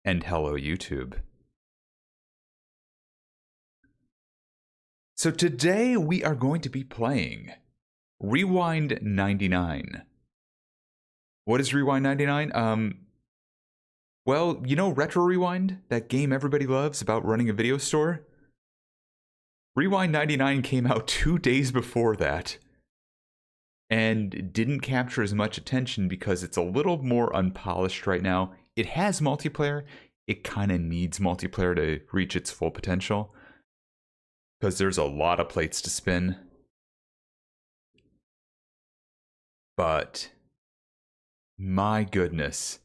And hello, YouTube. So today we are going to be playing Rewind 99. What is Rewind 99? Well, you know Retro Rewind? That game everybody loves about running a video store? Rewind 99 came out 2 days before that and didn't capture as much attention because it's a little more unpolished right now. It has multiplayer. It kind of needs multiplayer to reach its full potential because there's a lot of plates to spin. But my goodness,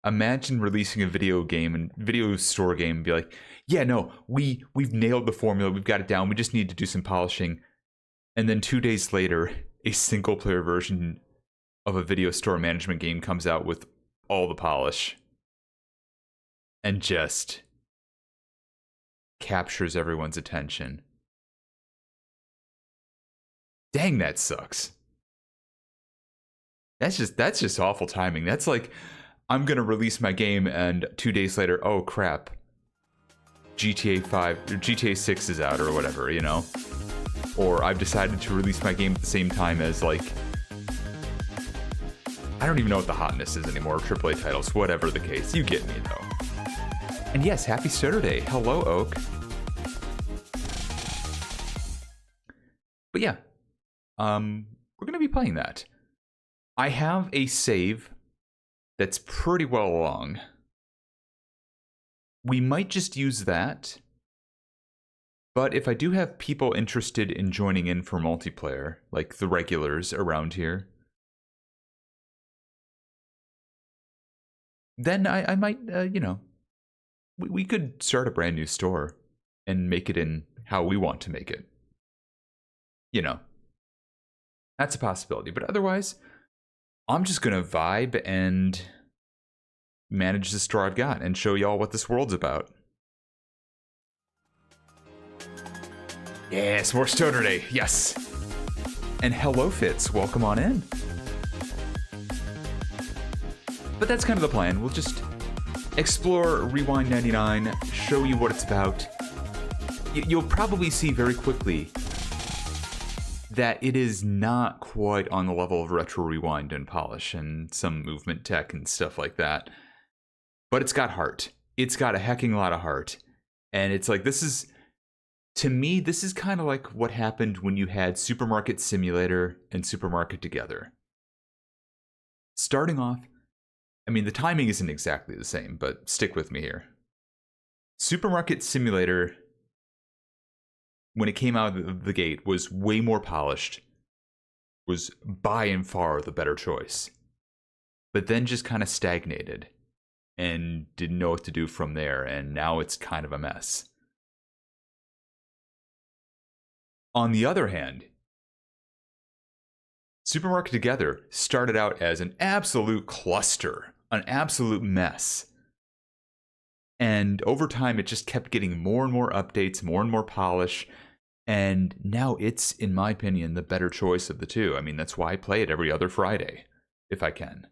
imagine releasing a video game and video store game and be like, yeah, no, we've nailed the formula, we've got it down, we just need to do some polishing. And then 2 days later, a single player version of a video store management game comes out with all the polish and just captures everyone's attention. Dang, that sucks. That's just awful timing. That's like, I'm gonna release my game and 2 days later, oh crap, GTA 5 or GTA 6 is out or whatever, you know? Or I've decided to release my game at the same time as, like, I don't even know what the hotness is anymore, AAA titles, whatever the case. You get me though. And yes, happy Stoaturday. Hello, Oak. But yeah, we're gonna be playing that. I have a save that's pretty well along. We might just use that. But if I do have people interested in joining in for multiplayer, like the regulars around here, then I might, you know, we could start a brand new store and make it in how we want to make it. You know, that's a possibility. But otherwise, I'm just gonna vibe and manage the store I've got and show y'all what this world's about. Yes, more Stoaturday, yes. And hello, Fitz, welcome on in. But that's kind of the plan. We'll just explore Rewind 99, show you what it's about. You'll probably see very quickly that it is not quite on the level of Retro Rewind and polish and some movement tech and stuff like that. But it's got heart. It's got a hecking lot of heart. And it's like, this is, to me, this is kind of like what happened when you had Supermarket Simulator and Supermarket together. Starting off, I mean, the timing isn't exactly the same, but stick with me here. Supermarket Simulator, when it came out of the gate, was way more polished, was by and far the better choice. But then just kind of stagnated and didn't know what to do from there, and now it's kind of a mess. On the other hand, Supermarket Together started out as an absolute cluster, an absolute mess. And over time, it just kept getting more and more updates, more and more polish. And now it's, in my opinion, the better choice of the two. I mean, that's why I play it every other Friday, if I can.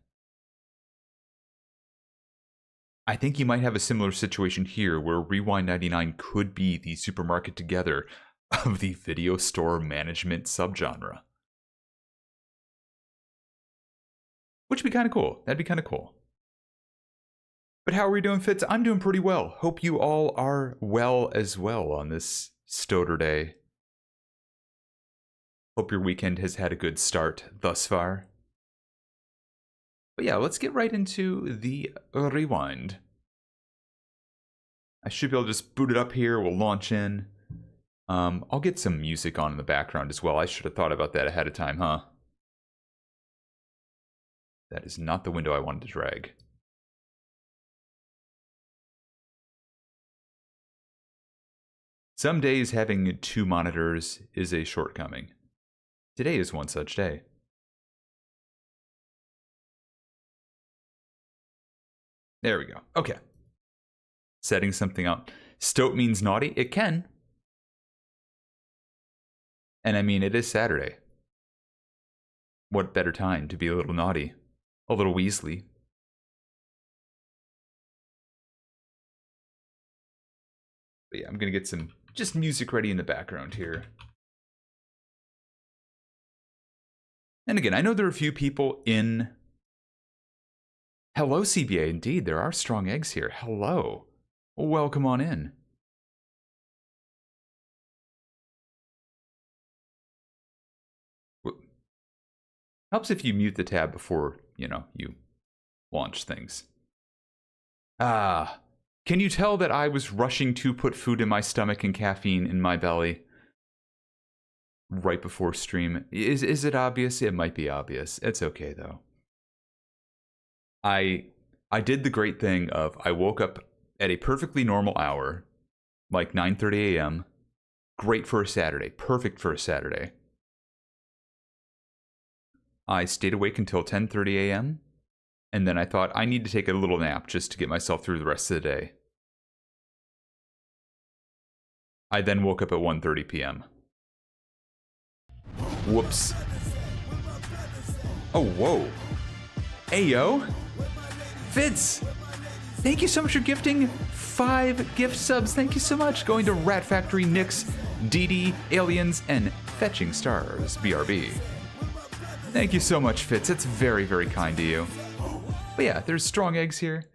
I think you might have a similar situation here where Rewind 99 could be the Supermarket Together of the video store management subgenre. Which would be kind of cool. That'd be kind of cool. But how are we doing, Fitz? I'm doing pretty well. Hope you all are well as well on this Stoaturday. Hope your weekend has had a good start thus far. But yeah, let's get right into the Rewind. I should be able to just boot it up here. We'll launch in. I'll get some music on in the background as well. I should have thought about that ahead of time, huh? That is not the window I wanted to drag. Some days having two monitors is a shortcoming. Today is one such day. There we go. Okay. Setting something up. Stoat means naughty. It can. And I mean, it is Saturday. What better time to be a little naughty? A little Weasley. But yeah, I'm gonna get some just music ready in the background here. And again, I know there are a few people in... Hello, CBA. Indeed, there are strong eggs here. Hello. Welcome on in. Helps if you mute the tab before, you know, you launch things. Ah, can you tell that I was rushing to put food in my stomach and caffeine in my belly right before stream? Is it obvious? It might be obvious. It's okay though. I did the great thing of I woke up at a perfectly normal hour, like 9:30 a.m. Great for a Saturday. Perfect for a Saturday. I stayed awake until 10:30 a.m. And then I thought I need to take a little nap just to get myself through the rest of the day. I then woke up at 1:30 p.m. Whoops. Oh, whoa. Ayo. Fitz, thank you so much for gifting 5 gift subs. Thank you so much. Going to Rat Factory, Nyx, DD, Aliens, and Fetching Stars, BRB. Thank you so much, Fitz. It's very, very kind to you. But yeah, there's strong eggs here.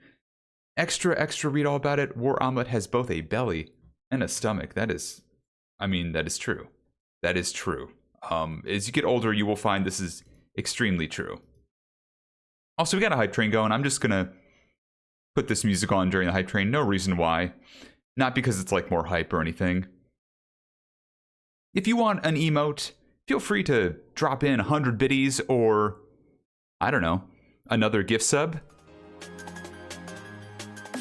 Extra, read all about it. War Omelet has both a belly and a stomach. That is, I mean, that is true. That is true. As you get older, you will find this is extremely true. Also, we got a hype train going. I'm just gonna put this music on during the hype train. No reason why. Not because it's like more hype or anything. If you want an emote, feel free to drop in 100 biddies or, I don't know, another gift sub.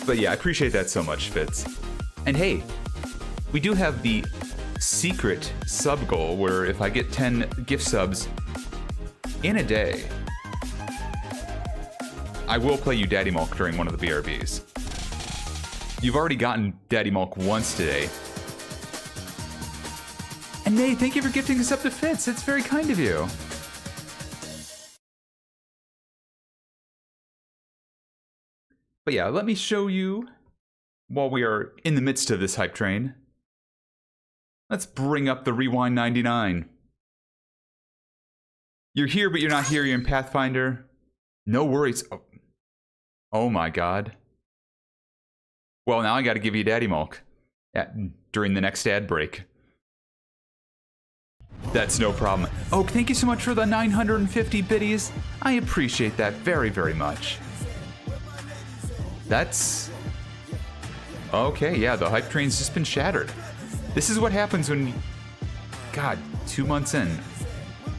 But yeah, I appreciate that so much, Fitz. And hey, we do have the secret sub goal where if I get 10 gift subs in a day, I will play you Daddy Mulk during one of the BRBs. You've already gotten Daddy Mulk once today. And Nay, thank you for gifting us up to Fitz. It's very kind of you. But yeah, let me show you, while we are in the midst of this hype train, let's bring up the Rewind 99. You're here, but you're not here. You're in Pathfinder. No worries. Oh my god. Well, now I gotta give you Daddy Mulk during the next ad break. That's no problem. Oh, thank you so much for the 950 biddies. I appreciate that very, very much. That's... Okay, yeah, the hype train's just been shattered. This is what happens when... God, 2 months in.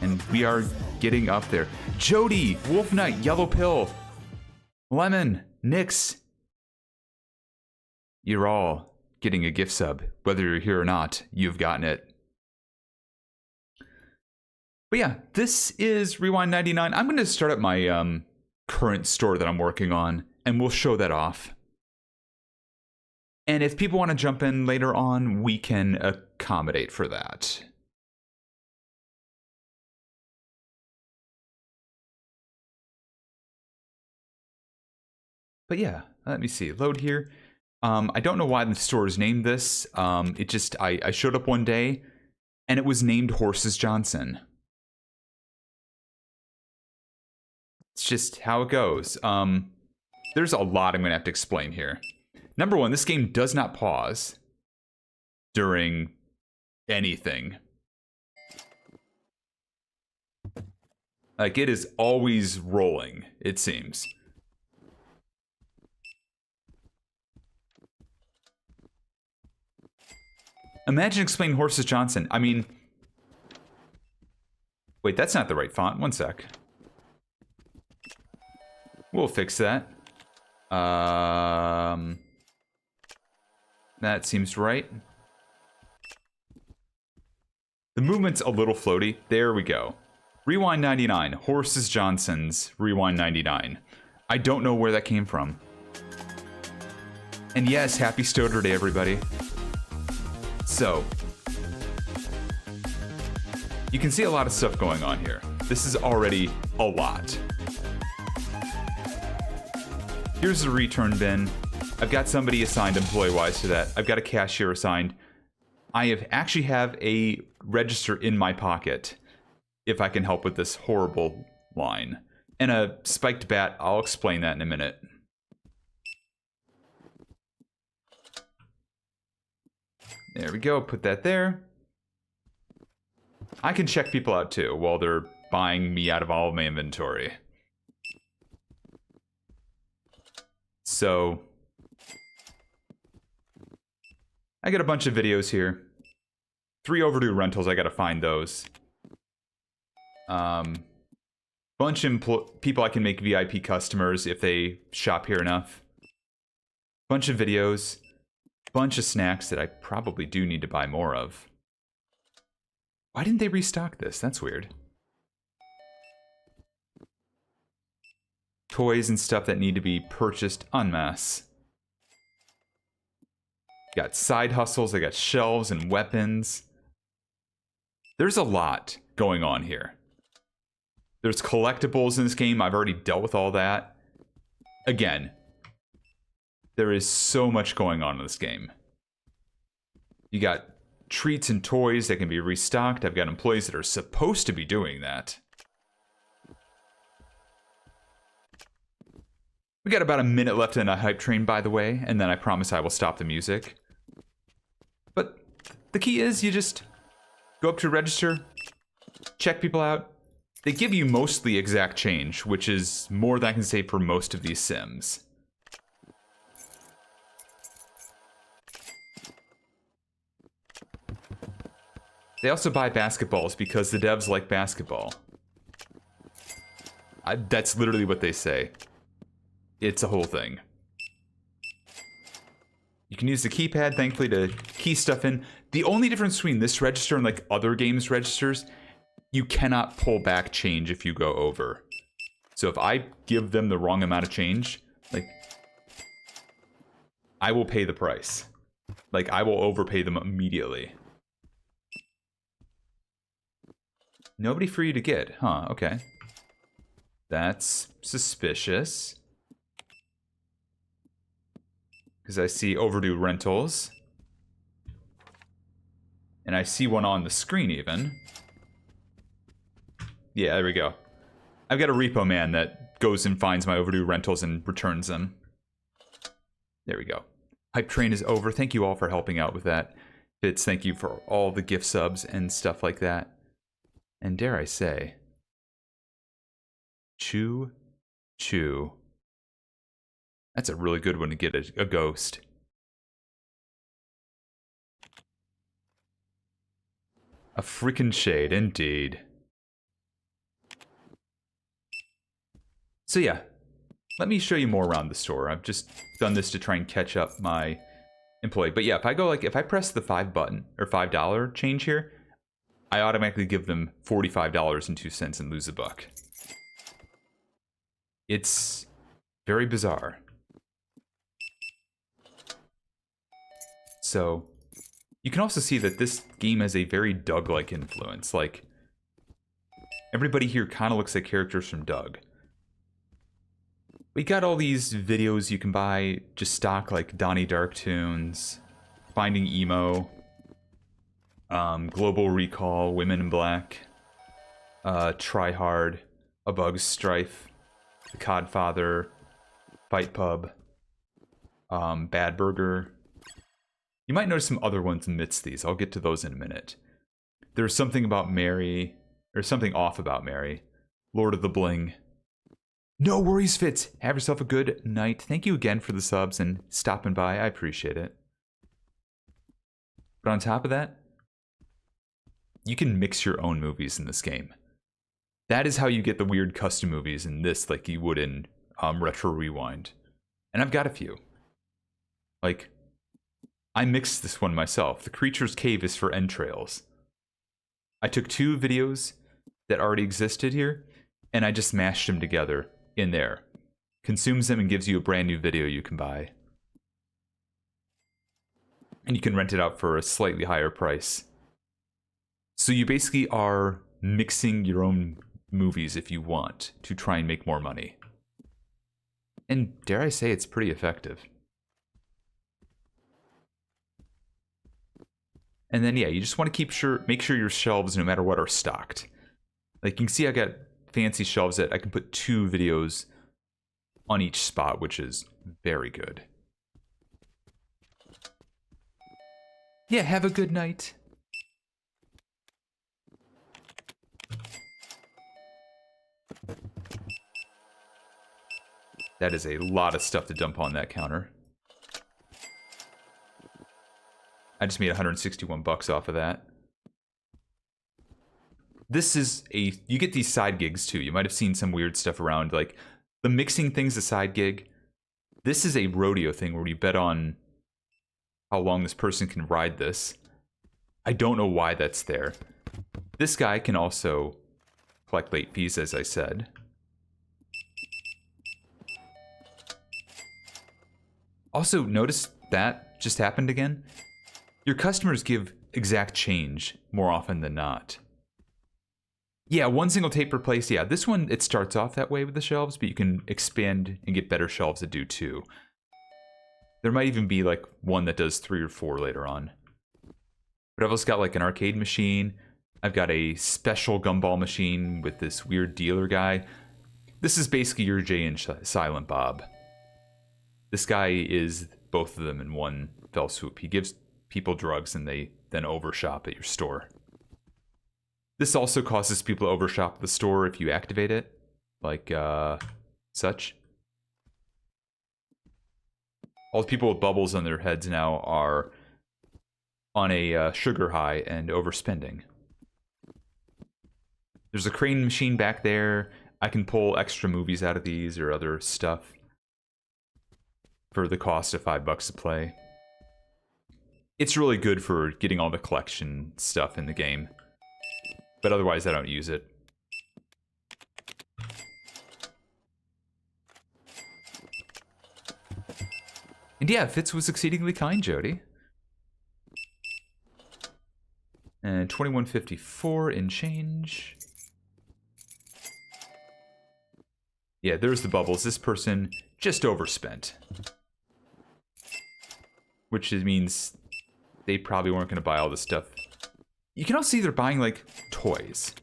And we are getting up there. Jody, Wolf Knight, Yellow Pill, Lemon, Nyx. You're all getting a gift sub. Whether you're here or not, you've gotten it. But yeah, this is Rewind 99. I'm going to start up my current store that I'm working on, and we'll show that off. And if people want to jump in later on, we can accommodate for that. But yeah, let me see. Load here. I don't know why the store is named this. It just, I showed up one day, and it was named Horses Johnson. It's just how it goes. There's a lot I'm going to have to explain here. Number one, this game does not pause during anything. Like, it is always rolling, it seems. Imagine explaining Horses Johnson. I mean... Wait, that's not the right font. One sec. We'll fix that. That seems right. The movement's a little floaty. There we go. Rewind 99. Horses Johnson's Rewind 99. I don't know where that came from. And yes, happy Stoaturday, everybody. So, you can see a lot of stuff going on here. This is already a lot. Here's the return bin. I've got somebody assigned employee-wise to that. I've got a cashier assigned. Actually have a register in my pocket if I can help with this horrible line. And a spiked bat, I'll explain that in a minute. There we go, put that there. I can check people out too while they're buying me out of all of my inventory. So, I got a bunch of videos here. 3 overdue rentals, I gotta find those. Bunch of people I can make VIP customers if they shop here enough. Bunch of videos. Bunch of snacks that I probably do need to buy more of. Why didn't they restock this? That's weird. Toys and stuff that need to be purchased en masse. Got side hustles, I got shelves and weapons. There's a lot going on here. There's collectibles in this game, I've already dealt with all that. Again, there is so much going on in this game. You got treats and toys that can be restocked. I've got employees that are supposed to be doing that. We got about a minute left in a hype train, by the way, and then I promise I will stop the music. But the key is you just go up to register, check people out. They give you mostly exact change, which is more than I can say for most of these Sims. They also buy basketballs because the devs like basketball. That's literally what they say. It's a whole thing. You can use the keypad, thankfully, to key stuff in. The only difference between this register and like other games registers, you cannot pull back change if you go over. So if I give them the wrong amount of change, like, I will pay the price. Like, I will overpay them immediately. Nobody for you to get, huh? Okay. That's suspicious. Because I see overdue rentals. And I see one on the screen even. Yeah, there we go. I've got a repo man that goes and finds my overdue rentals and returns them. There we go. Hype train is over. Thank you all for helping out with that. Fitz, thank you for all the gift subs and stuff like that. And dare I say, Chew, Chew. That's a really good one to get a ghost. A freaking shade, indeed. So yeah, let me show you more around the store. I've just done this to try and catch up my employee. But yeah, if I go like, if I press the $5 change here, I automatically give them $45.02 and lose a buck. It's very bizarre. So, you can also see that this game has a very Doug-like influence. Like, everybody here kind of looks like characters from Doug. We got all these videos you can buy, just stock, like Donnie Dark tunes, Finding Emo, Global Recall, Women in Black, Try Hard, A Bug's Strife, The Codfather, Fight Pub, Bad Burger. You might notice some other ones amidst these. I'll get to those in a minute. There's something about Mary, or something off about Mary. Lord of the Bling. No worries, Fitz. Have yourself a good night. Thank you again for the subs and stopping by. I appreciate it. But on top of that, you can mix your own movies in this game. That is how you get the weird custom movies in this, like you would in Retro Rewind. And I've got a few. Like, I mixed this one myself. The Creature's Cave is for entrails. I took 2 videos that already existed here, and I just mashed them together in there. Consumes them and gives you a brand new video you can buy. And you can rent it out for a slightly higher price. So you basically are mixing your own movies if you want to try and make more money. And dare I say, it's pretty effective. And then, yeah, you just want to make sure your shelves, no matter what, are stocked. Like, you can see I got fancy shelves that I can put 2 videos on each spot, which is very good. Yeah, have a good night. That is a lot of stuff to dump on that counter. I just made 161 bucks off of that. This is you get these side gigs too. You might have seen some weird stuff around, like the mixing thing's a side gig. This is a rodeo thing where you bet on how long this person can ride this. I don't know why that's there. This guy can also collect late fees, as I said. Also, notice that just happened again. Your customers give exact change more often than not. Yeah, 1 single tape per place. Yeah, this one, it starts off that way with the shelves, but you can expand and get better shelves that do 2. There might even be like one that does 3 or 4 later on. But I've also got like an arcade machine. I've got a special gumball machine with this weird dealer guy. This is basically your Jay and Silent Bob. This guy is both of them in one fell swoop. He gives people drugs and they then overshop at your store. This also causes people to overshop the store if you activate it, like such. All the people with bubbles on their heads now are on a sugar high and overspending. There's a crane machine back there. I can pull extra movies out of these or other stuff for the cost of $5 to play. It's really good for getting all the collection stuff in the game. But otherwise, I don't use it. And yeah, Fitz was exceedingly kind, Jody. And 21.54 in change. Yeah, there's the bubbles. This person just overspent. Which means they probably weren't going to buy all this stuff. You can also see they're buying, like, toys.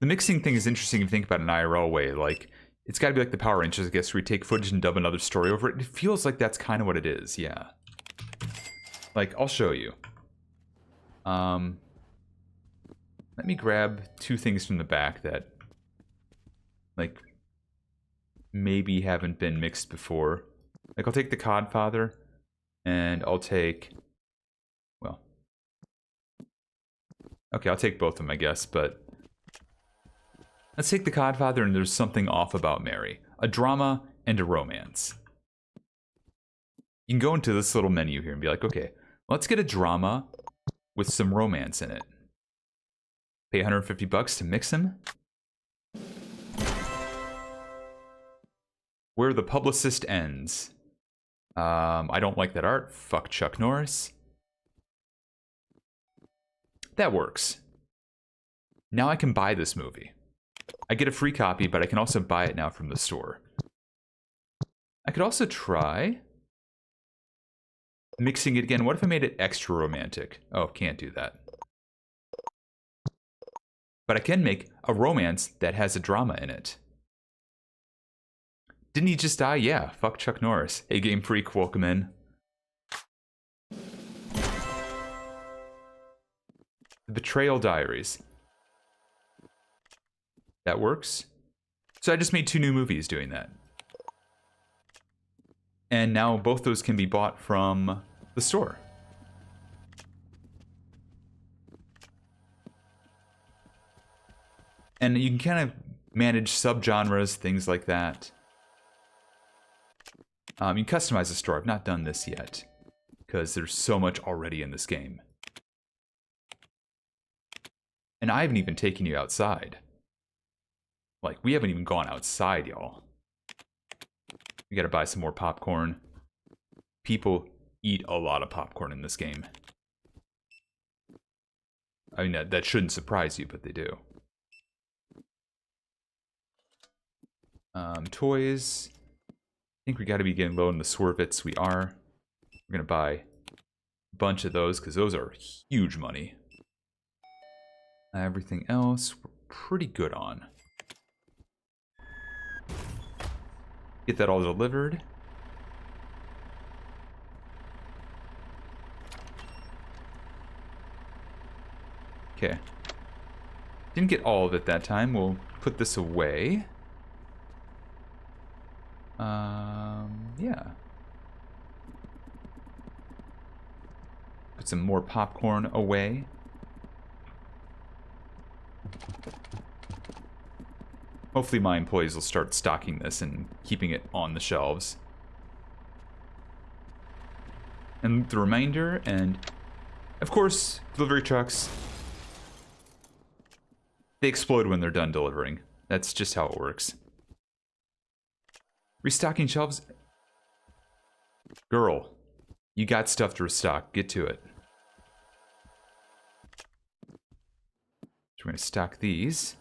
The mixing thing is interesting if you think about it in an IRL way. Like, it's got to be like the Power Rangers, I guess, where we take footage and dub another story over it. It feels like that's kind of what it is, yeah. Like, I'll show you. Let me grab 2 things from the back that, like, maybe haven't been mixed before. Like, I'll take the Codfather, and I'll take, well, okay, I'll take both of them, I guess, but let's take the Codfather, and there's something off about Mary. A drama and a romance. You can go into this little menu here and be like, okay, let's get a drama with some romance in it. Pay 150 bucks to mix them. Where the Publicist Ends. I don't like that art. Fuck Chuck Norris. That works. Now I can buy this movie. I get a free copy, but I can also buy it now from the store. I could also try mixing it again. What if I made it extra romantic? Oh, can't do that. But I can make a romance that has a drama in it. Didn't he just die? Yeah, fuck Chuck Norris. Hey, Game Freak, welcome in. The Betrayal Diaries. That works. So I just made 2 new movies doing that. And now both those can be bought from the store. And you can kind of manage subgenres, things like that. You can customize the store. I've not done this yet, because there's so much already in this game. And I haven't even taken you outside. Like, we haven't even gone outside, y'all. We gotta buy some more popcorn. People eat a lot of popcorn in this game. I mean, that shouldn't surprise you, but they do. Toys. I think we gotta be getting low in the Swervets. We are. We're gonna buy a bunch of those because those are huge money. Everything else we're pretty good on. Get that all delivered. Okay. Didn't get all of it that time. We'll put this away. Yeah. Put some more popcorn away. Hopefully my employees will start stocking this and keeping it on the shelves. And the remainder, and of course, delivery trucks, they explode when they're done delivering. That's just how it works. Restocking shelves. Girl, you got stuff to restock. Get to it. So we're going to stock these.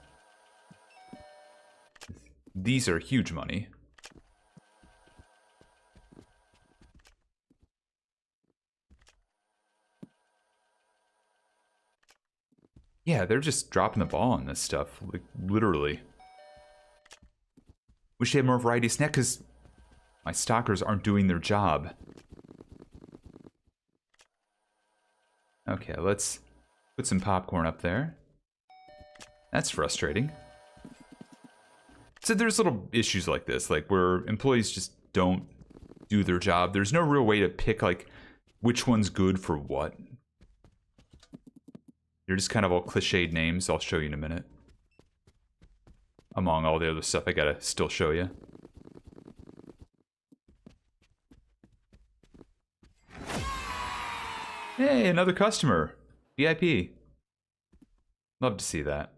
These are huge money. Yeah, they're just dropping the ball on this stuff, like literally. Wish they had more variety of snack because my stockers aren't doing their job. Okay, let's put some popcorn up there. That's frustrating. So there's little issues like this, like where employees just don't do their job. There's no real way to pick like which one's good for what. They're just kind of all cliched names. I'll show you in a minute. Among all the other stuff I gotta still show you. Hey, another customer. VIP. Love to see that.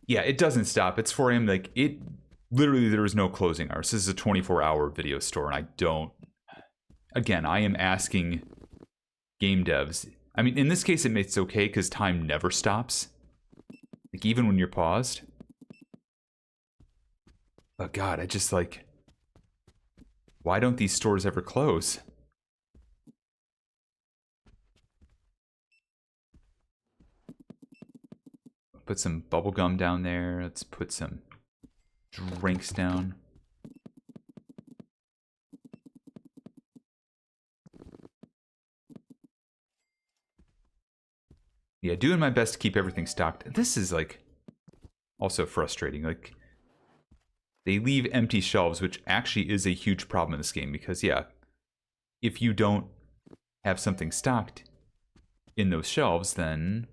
Yeah, it doesn't stop. It's 4 a.m. Like, it literally, there is no closing hours. This is a 24-hour video store, and I don't. Again, I am asking game devs. I mean, in this case, it's okay because time never stops. Like, even when you're paused. But God, I just like. Why don't these stores ever close? Put some bubble gum down there. Let's put some drinks down. Yeah, doing my best to keep everything stocked. This is like also frustrating. Like they leave empty shelves, which actually is a huge problem in this game because yeah, if you don't have something stocked in those shelves, then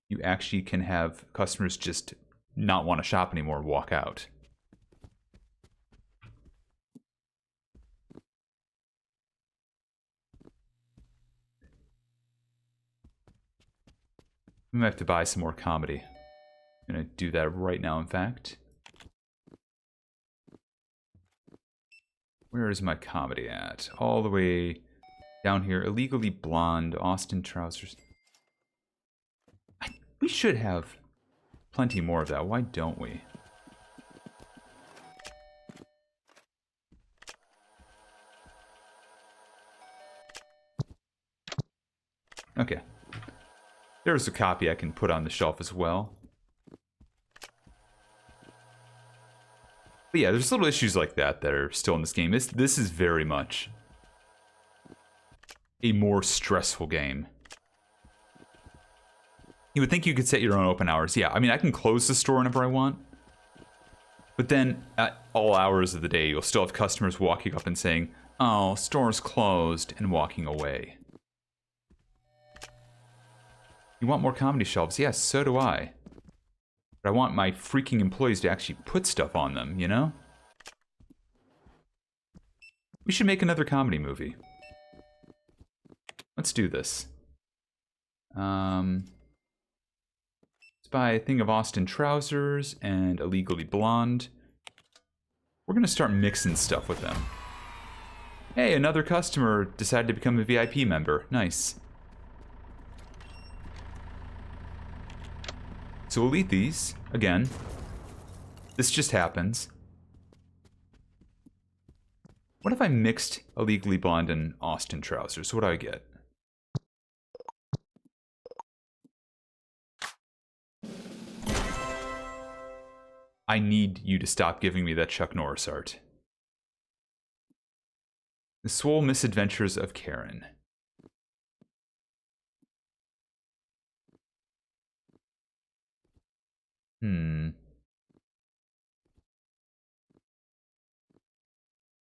you actually can have customers just not want to shop anymore and walk out. We might have to buy some more comedy. I'm gonna do that right now, in fact. Where is my comedy at? All the way down here. Illegally blonde, Austin trousers. We should have plenty more of that. Why don't we? Okay. There's a copy I can put on the shelf as well. But yeah, there's little issues like that that are still in this game. This is very much a more stressful game. You would think you could set your own open hours. Yeah, I mean, I can close the store whenever I want. But then, at all hours of the day, you'll still have customers walking up and saying, "Oh, store's closed," and walking away. You want more comedy shelves? Yes, so do I. But I want my freaking employees to actually put stuff on them, you know? We should make another comedy movie. Let's do this. Let's buy a thing of Austin trousers and Illegally Blonde. We're gonna start mixing stuff with them. Hey, another customer decided to become a VIP member. Nice. So we'll eat these, again. This just happens. What if I mixed a Legally Blonde and Austin trousers? What do I get? I need you to stop giving me that Chuck Norris art. The Swole Misadventures of Karen.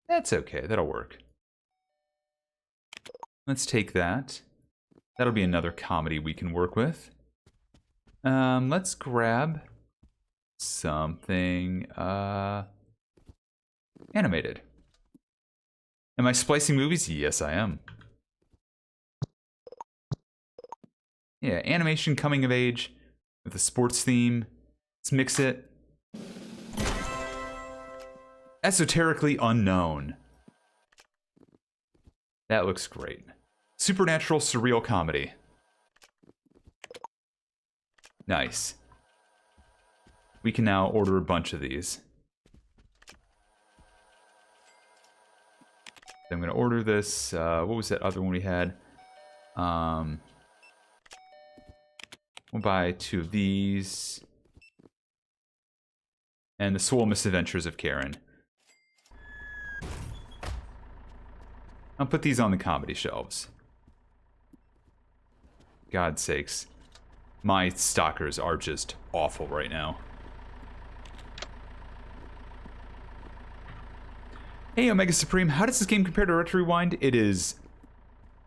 That's okay, that'll work. Let's take that. That'll be another comedy we can work with. Let's grab something animated. Am I splicing movies? Yes, I am. Yeah, animation coming of age with a sports theme. Let's mix it. Esoterically unknown. That looks great. Supernatural surreal comedy. Nice. We can now order a bunch of these. I'm going to order this. What was that other one we had? We'll buy 2 of these. And the Swole Misadventures of Karen. I'll put these on the comedy shelves. God's sakes. My stalkers are just awful right now. Hey, Omega Supreme, how does this game compare to Retro Rewind? It is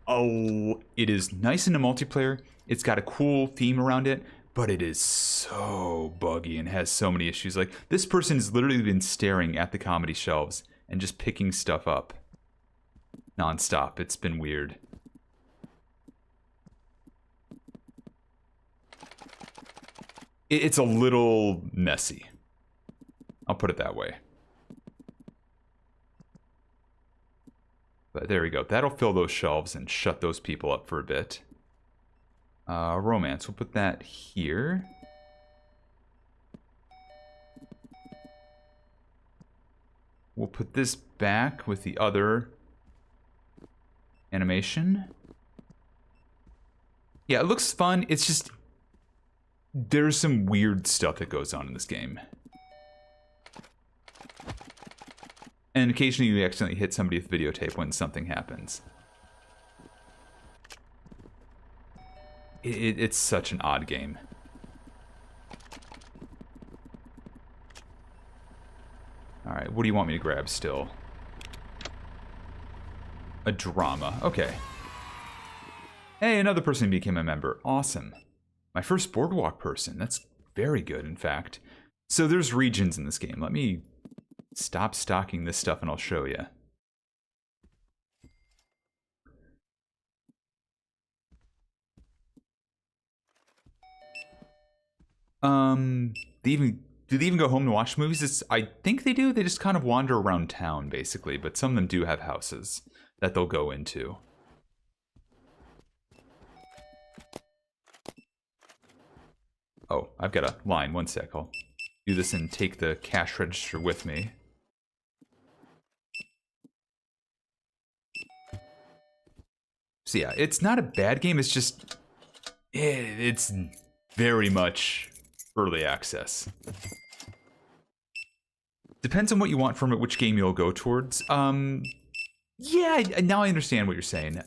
nice in the multiplayer. It's got a cool theme around it, but it is so buggy and has so many issues. Like, this person has literally been staring at the comedy shelves and just picking stuff up non-stop. It's been weird. It's a little messy. I'll put it that way. But there we go. That'll fill those shelves and shut those people up for a bit. Romance. We'll put that here. We'll put this back with the other animation. Yeah, it looks fun. It's just... there's some weird stuff that goes on in this game. And occasionally you accidentally hit somebody with videotape when something happens. It's such an odd game. Alright, what do you want me to grab still? A drama. Okay. Hey, another person became a member. Awesome. My first Boardwalk person. That's very good, in fact. So there's regions in this game. Let me stop stocking this stuff and I'll show you. Do they even go home to watch movies? I think they do. They just kind of wander around town, basically. But some of them do have houses that they'll go into. Oh, I've got a line. One sec. I'll do this and take the cash register with me. So yeah, it's not a bad game. It's just... it's very much early access. Depends on what you want from it, which game you'll go towards. Yeah, now I understand what you're saying.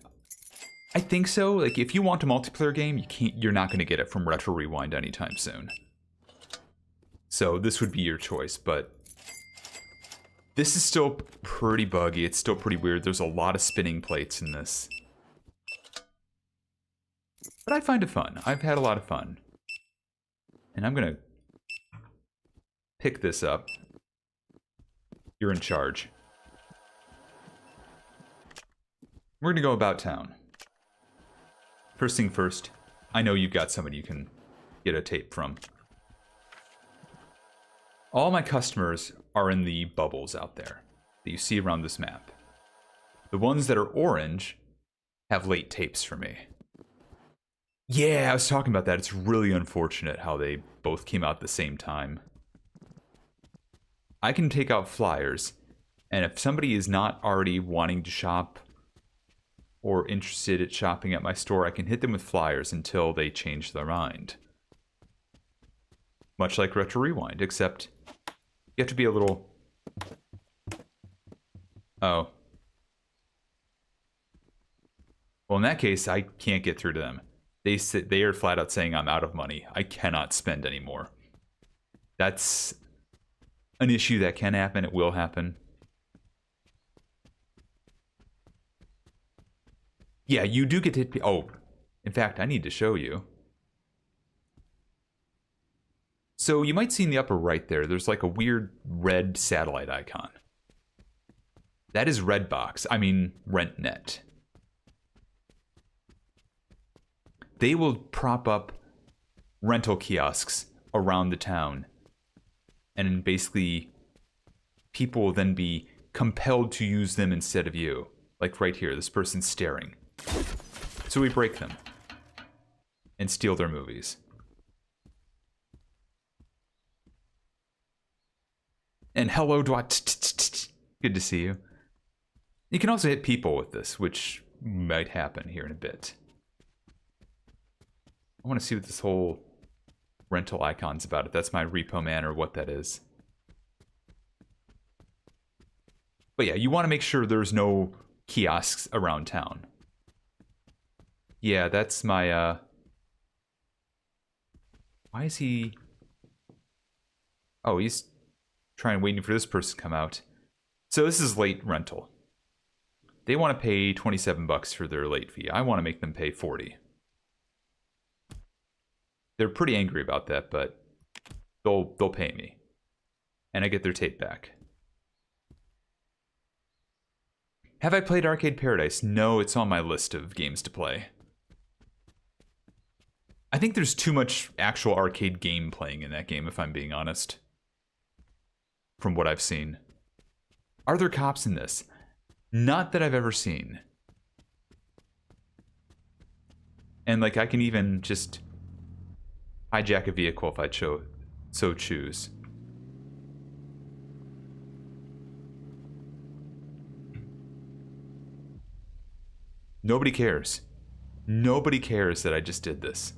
I think so. Like, if you want a multiplayer game, you're not going to get it from Retro Rewind anytime soon. So this would be your choice, but this is still pretty buggy. It's still pretty weird. There's a lot of spinning plates in this. But I find it fun. I've had a lot of fun. And I'm going to pick this up. You're in charge. We're going to go about town. First thing first, I know you've got somebody you can get a tape from. All my customers are in the bubbles out there that you see around this map. The ones that are orange have late tapes for me. Yeah, I was talking about that. It's really unfortunate how they both came out at the same time. I can take out flyers, and if somebody is not already wanting to shop or interested at shopping at my store, I can hit them with flyers until they change their mind. Much like Retro Rewind, except you have to be a little... Oh. Well, in that case, I can't get through to them. They are flat out saying I'm out of money. I cannot spend anymore. That's an issue that can happen. It will happen. Yeah, you do get to hit... Oh, in fact, I need to show you. So you might see in the upper right there, there's like a weird red satellite icon. That is Redbox. I mean, RentNet. They will prop up rental kiosks around the town. And basically, people will then be compelled to use them instead of you. Like right here, this person's staring. So we break them. And steal their movies. And hello, Dwight. Good to see you. You can also hit people with this, which might happen here in a bit. I want to see what this whole rental icon's about. If that's my repo man or what that is. But yeah, you want to make sure there's no kiosks around town. Yeah, that's my, Why is he... Oh, he's waiting for this person to come out. So this is late rental. They want to pay 27 bucks for their late fee. I want to make them pay 40. They're pretty angry about that, but they'll pay me. And I get their tape back. Have I played Arcade Paradise? No, it's on my list of games to play. I think there's too much actual arcade game playing in that game, if I'm being honest. From what I've seen. Are there cops in this? Not that I've ever seen. And like I can even just hijack a vehicle if I so choose. Nobody cares. Nobody cares that I just did this.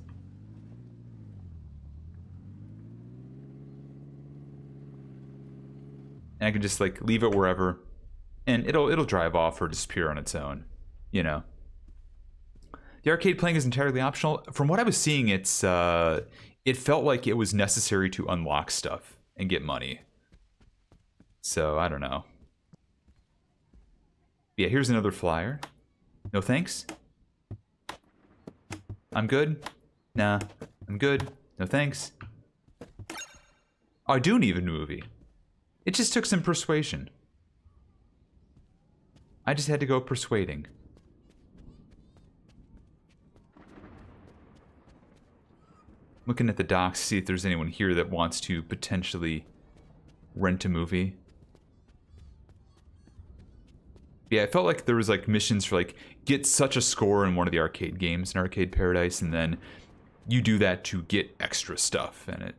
And I can just like leave it wherever, and it'll drive off or disappear on its own, you know. The arcade playing is entirely optional. From what I was seeing, it's it felt like it was necessary to unlock stuff and get money. So I don't know. Yeah, here's another flyer. No thanks. I'm good. Nah, I'm good. No thanks. Oh, I do need a movie. It just took some persuasion. I just had to go persuading. Looking at the docs, see if there's anyone here that wants to potentially rent a movie. Yeah, I felt like there was like missions for like, get such a score in one of the arcade games in Arcade Paradise, and then you do that to get extra stuff, and it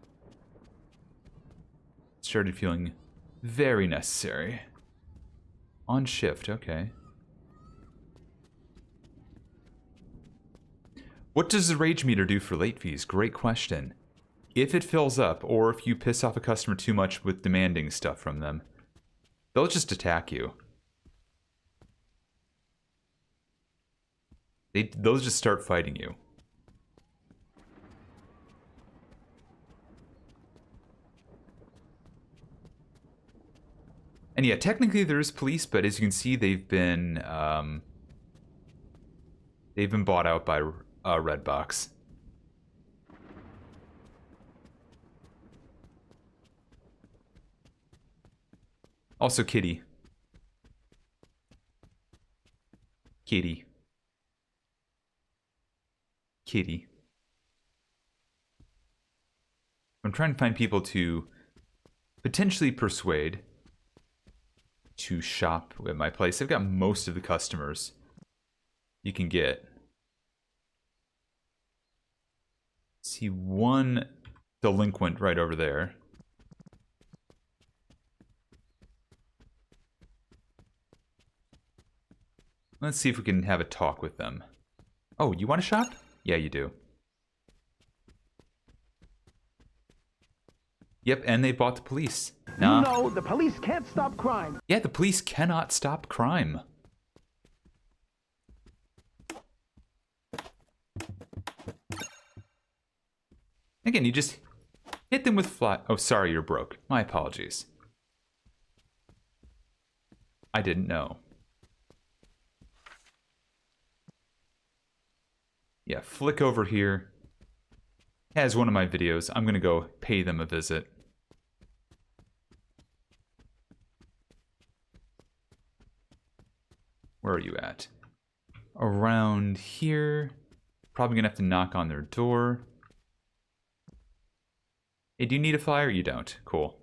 started feeling very necessary. On shift, okay. What does the rage meter do for late fees? Great question. If it fills up, or if you piss off a customer too much with demanding stuff from them, they'll just attack you. They'll just start fighting you. And yeah, technically there is police, but as you can see, they've been bought out by Redbox. Also, Kitty. Kitty. Kitty. I'm trying to find people to potentially persuade to shop at my place. I've got most of the customers you can get. See one delinquent right over there. Let's see if we can have a talk with them. Oh, you want to shop? Yeah, you do. Yep, and they bought the police. Nah. You know, the police can't stop crime. Yeah, the police cannot stop crime. Again, you just hit them with fly. Oh, sorry, you're broke. My apologies. I didn't know. Yeah, flick over here. Has one of my videos. I'm gonna go pay them a visit. Where are you at? Around here. Probably gonna have to knock on their door. Hey, do you need a flyer? You don't. Cool.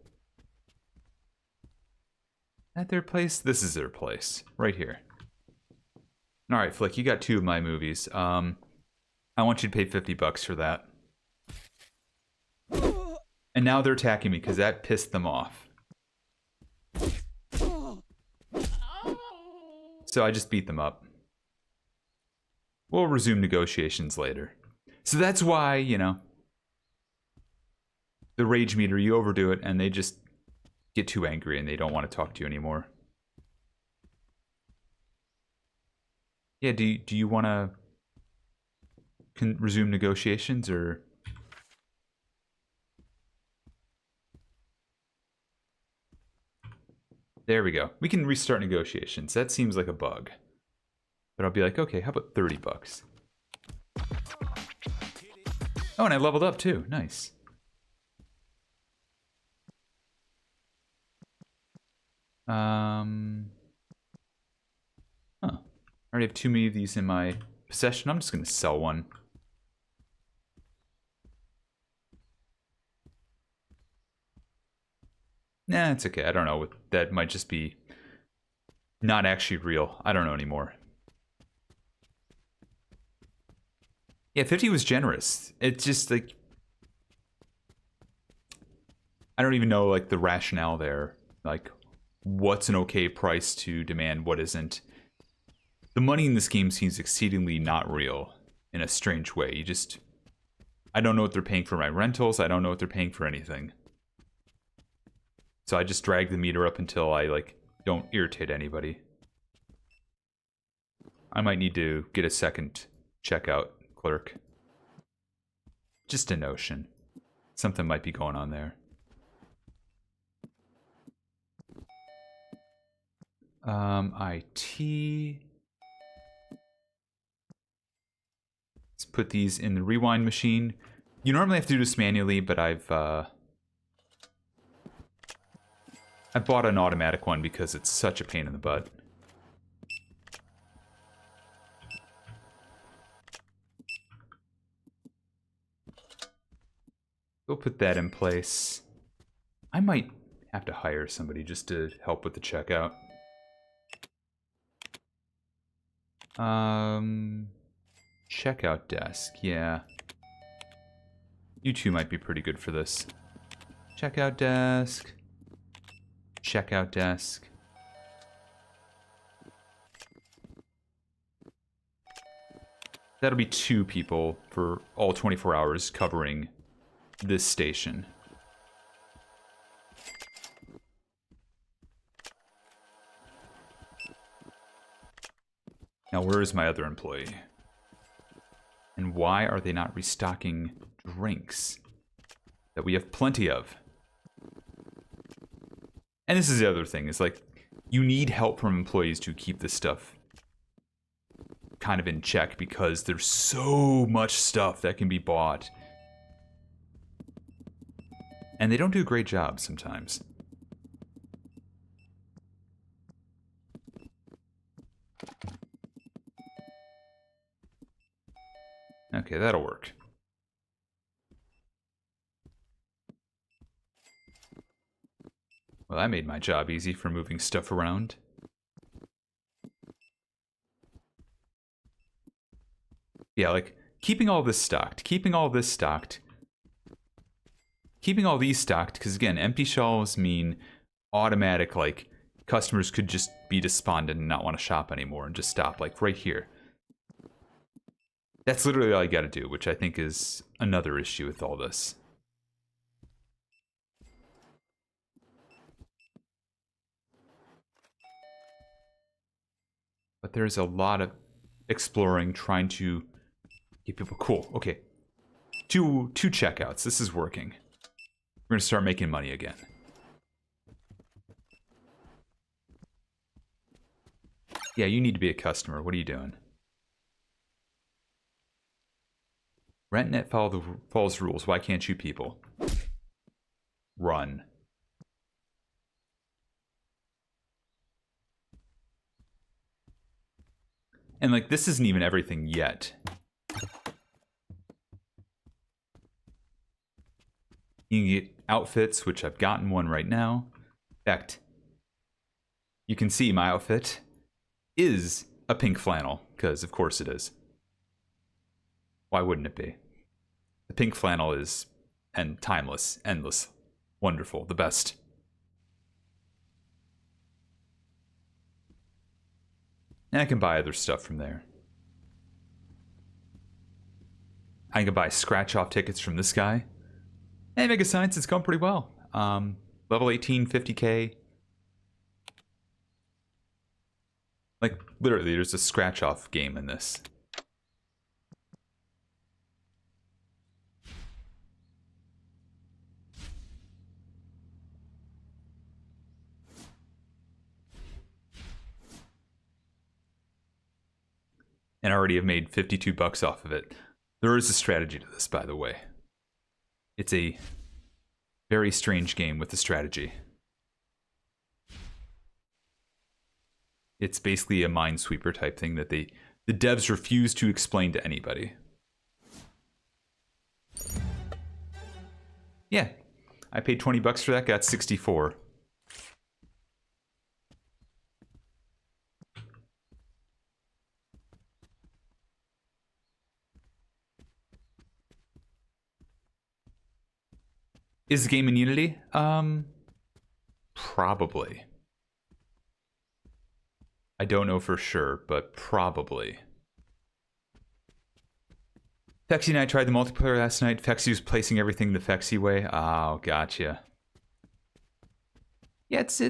At their place? This is their place. Right here. Alright, Flick, you got 2 of my movies. I want you to pay $50 for that. And now they're attacking me because that pissed them off. So I just beat them up. We'll resume negotiations later. So that's why, you know, the rage meter, you overdo it and they just get too angry and they don't want to talk to you anymore. Yeah, do you want to resume negotiations or... There we go. We can restart negotiations. That seems like a bug. But I'll be like, okay, how about $30? Oh, and I leveled up too. Nice. Huh. I already have too many of these in my possession. I'm just going to sell one. Nah, it's okay. I don't know. That might just be not actually real. I don't know anymore. Yeah, 50 was generous. It's just like... I don't even know, like, the rationale there. Like, what's an okay price to demand, what isn't. The money in this game seems exceedingly not real in a strange way. You just... I don't know what they're paying for my rentals. I don't know what they're paying for anything. So I just drag the meter up until I, like, don't irritate anybody. I might need to get a second checkout clerk. Just a notion. Something might be going on there. IT. Let's put these in the rewind machine. You normally have to do this manually, but I bought an automatic one because it's such a pain in the butt. We'll put that in place. I might have to hire somebody just to help with the checkout. Checkout desk, yeah. You two might be pretty good for this. Checkout desk. Checkout desk. That'll be 2 people for all 24 hours covering this station. Now, where is my other employee? And why are they not restocking drinks that we have plenty of? And this is the other thing, is like, you need help from employees to keep this stuff kind of in check because there's so much stuff that can be bought. And they don't do a great job sometimes. Okay, that'll work. Well, that made my job easy for moving stuff around. Yeah, like, keeping all this stocked, keeping all this stocked, keeping all these stocked, because again, empty shelves mean automatic, like, customers could just be despondent and not want to shop anymore and just stop, like right here. That's literally all you got to do, which I think is another issue with all this. But there's a lot of exploring, trying to get people cool. Okay, two checkouts. This is working. We're gonna start making money again. Yeah, you need to be a customer. What are you doing? RentNet follows rules. Why can't you people? Run. And like, this isn't even everything yet. You can get outfits, which I've gotten one right now. In fact, you can see my outfit is a pink flannel, because of course it is. Why wouldn't it be? The pink flannel is timeless, endless, wonderful, the best. And I can buy other stuff from there. I can buy scratch-off tickets from this guy. And Mega Science has gone pretty well. Level 18, 50k. Like, literally, there's a scratch-off game in this. And I already have made 52 bucks off of it. There is a strategy to this, by the way. It's a very strange game with a strategy. It's basically a minesweeper type thing that the devs refuse to explain to anybody. Yeah, I paid 20 bucks for that, got 64. Is the game in Unity? Probably. I don't know for sure, but probably. Fexy and I tried the multiplayer last night. Fexy was placing everything the Fexy way. Oh, gotcha. Yeah, it's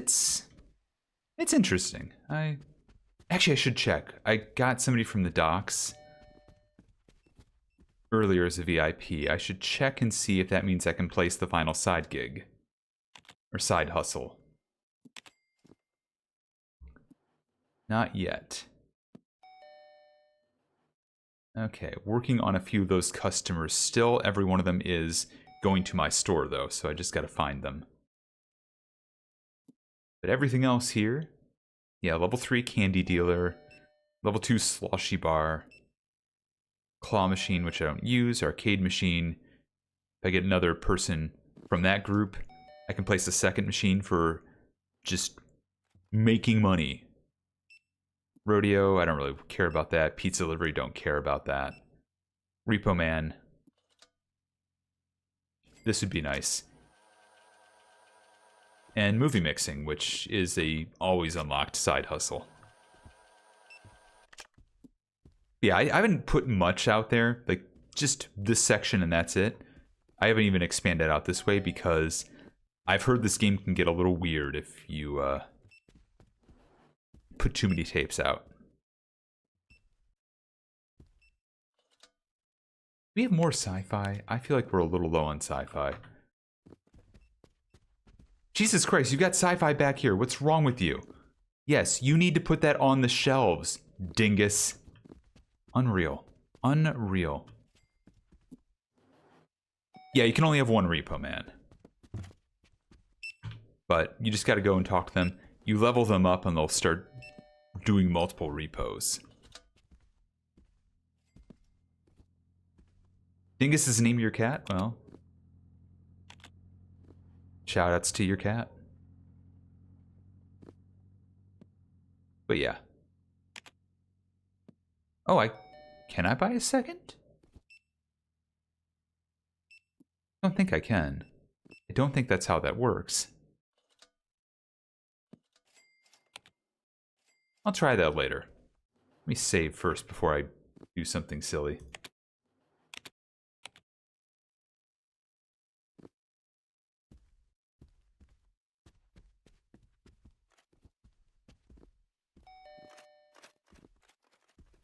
interesting. Actually, I should check. I got somebody from the docks earlier as a VIP. I should check and see if that means I can place the final side gig. Or side hustle. Not yet. Okay, working on a few of those customers still. Every one of them is going to my store, though, so I just gotta find them. But everything else here... Yeah, level 3 candy dealer. Level 2 slushy bar. Claw machine, which I don't use. Arcade machine. If I get another person from that group, I can place a second machine for just making money. Rodeo, I don't really care about that. Pizza delivery, don't care about that. Repo Man. This would be nice. And movie mixing, which is a always unlocked side hustle. Yeah, I haven't put much out there. Like, just this section and that's it. I haven't even expanded out this way because I've heard this game can get a little weird if you put too many tapes out. We have more sci-fi. I feel like we're a little low on sci-fi. Jesus Christ, you got sci-fi back here. What's wrong with you? Yes, you need to put that on the shelves, dingus. Unreal. Unreal. Yeah, you can only have one repo man. But you just gotta go and talk to them. You level them up and they'll start doing multiple repos. Dingus is the name of your cat? Well, shoutouts to your cat. But yeah. Oh, can I buy a second? I don't think I can. I don't think that's how that works. I'll try that later. Let me save first before I do something silly.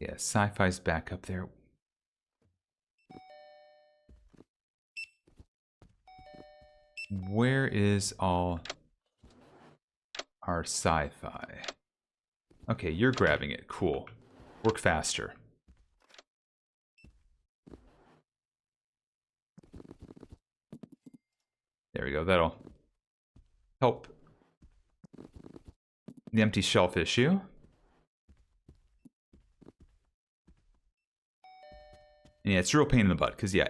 Yeah, sci-fi's back up there. Where is all our sci-fi? Okay, you're grabbing it. Cool. Work faster. There we go. That'll help the empty shelf issue. And yeah, it's a real pain in the butt, because yeah,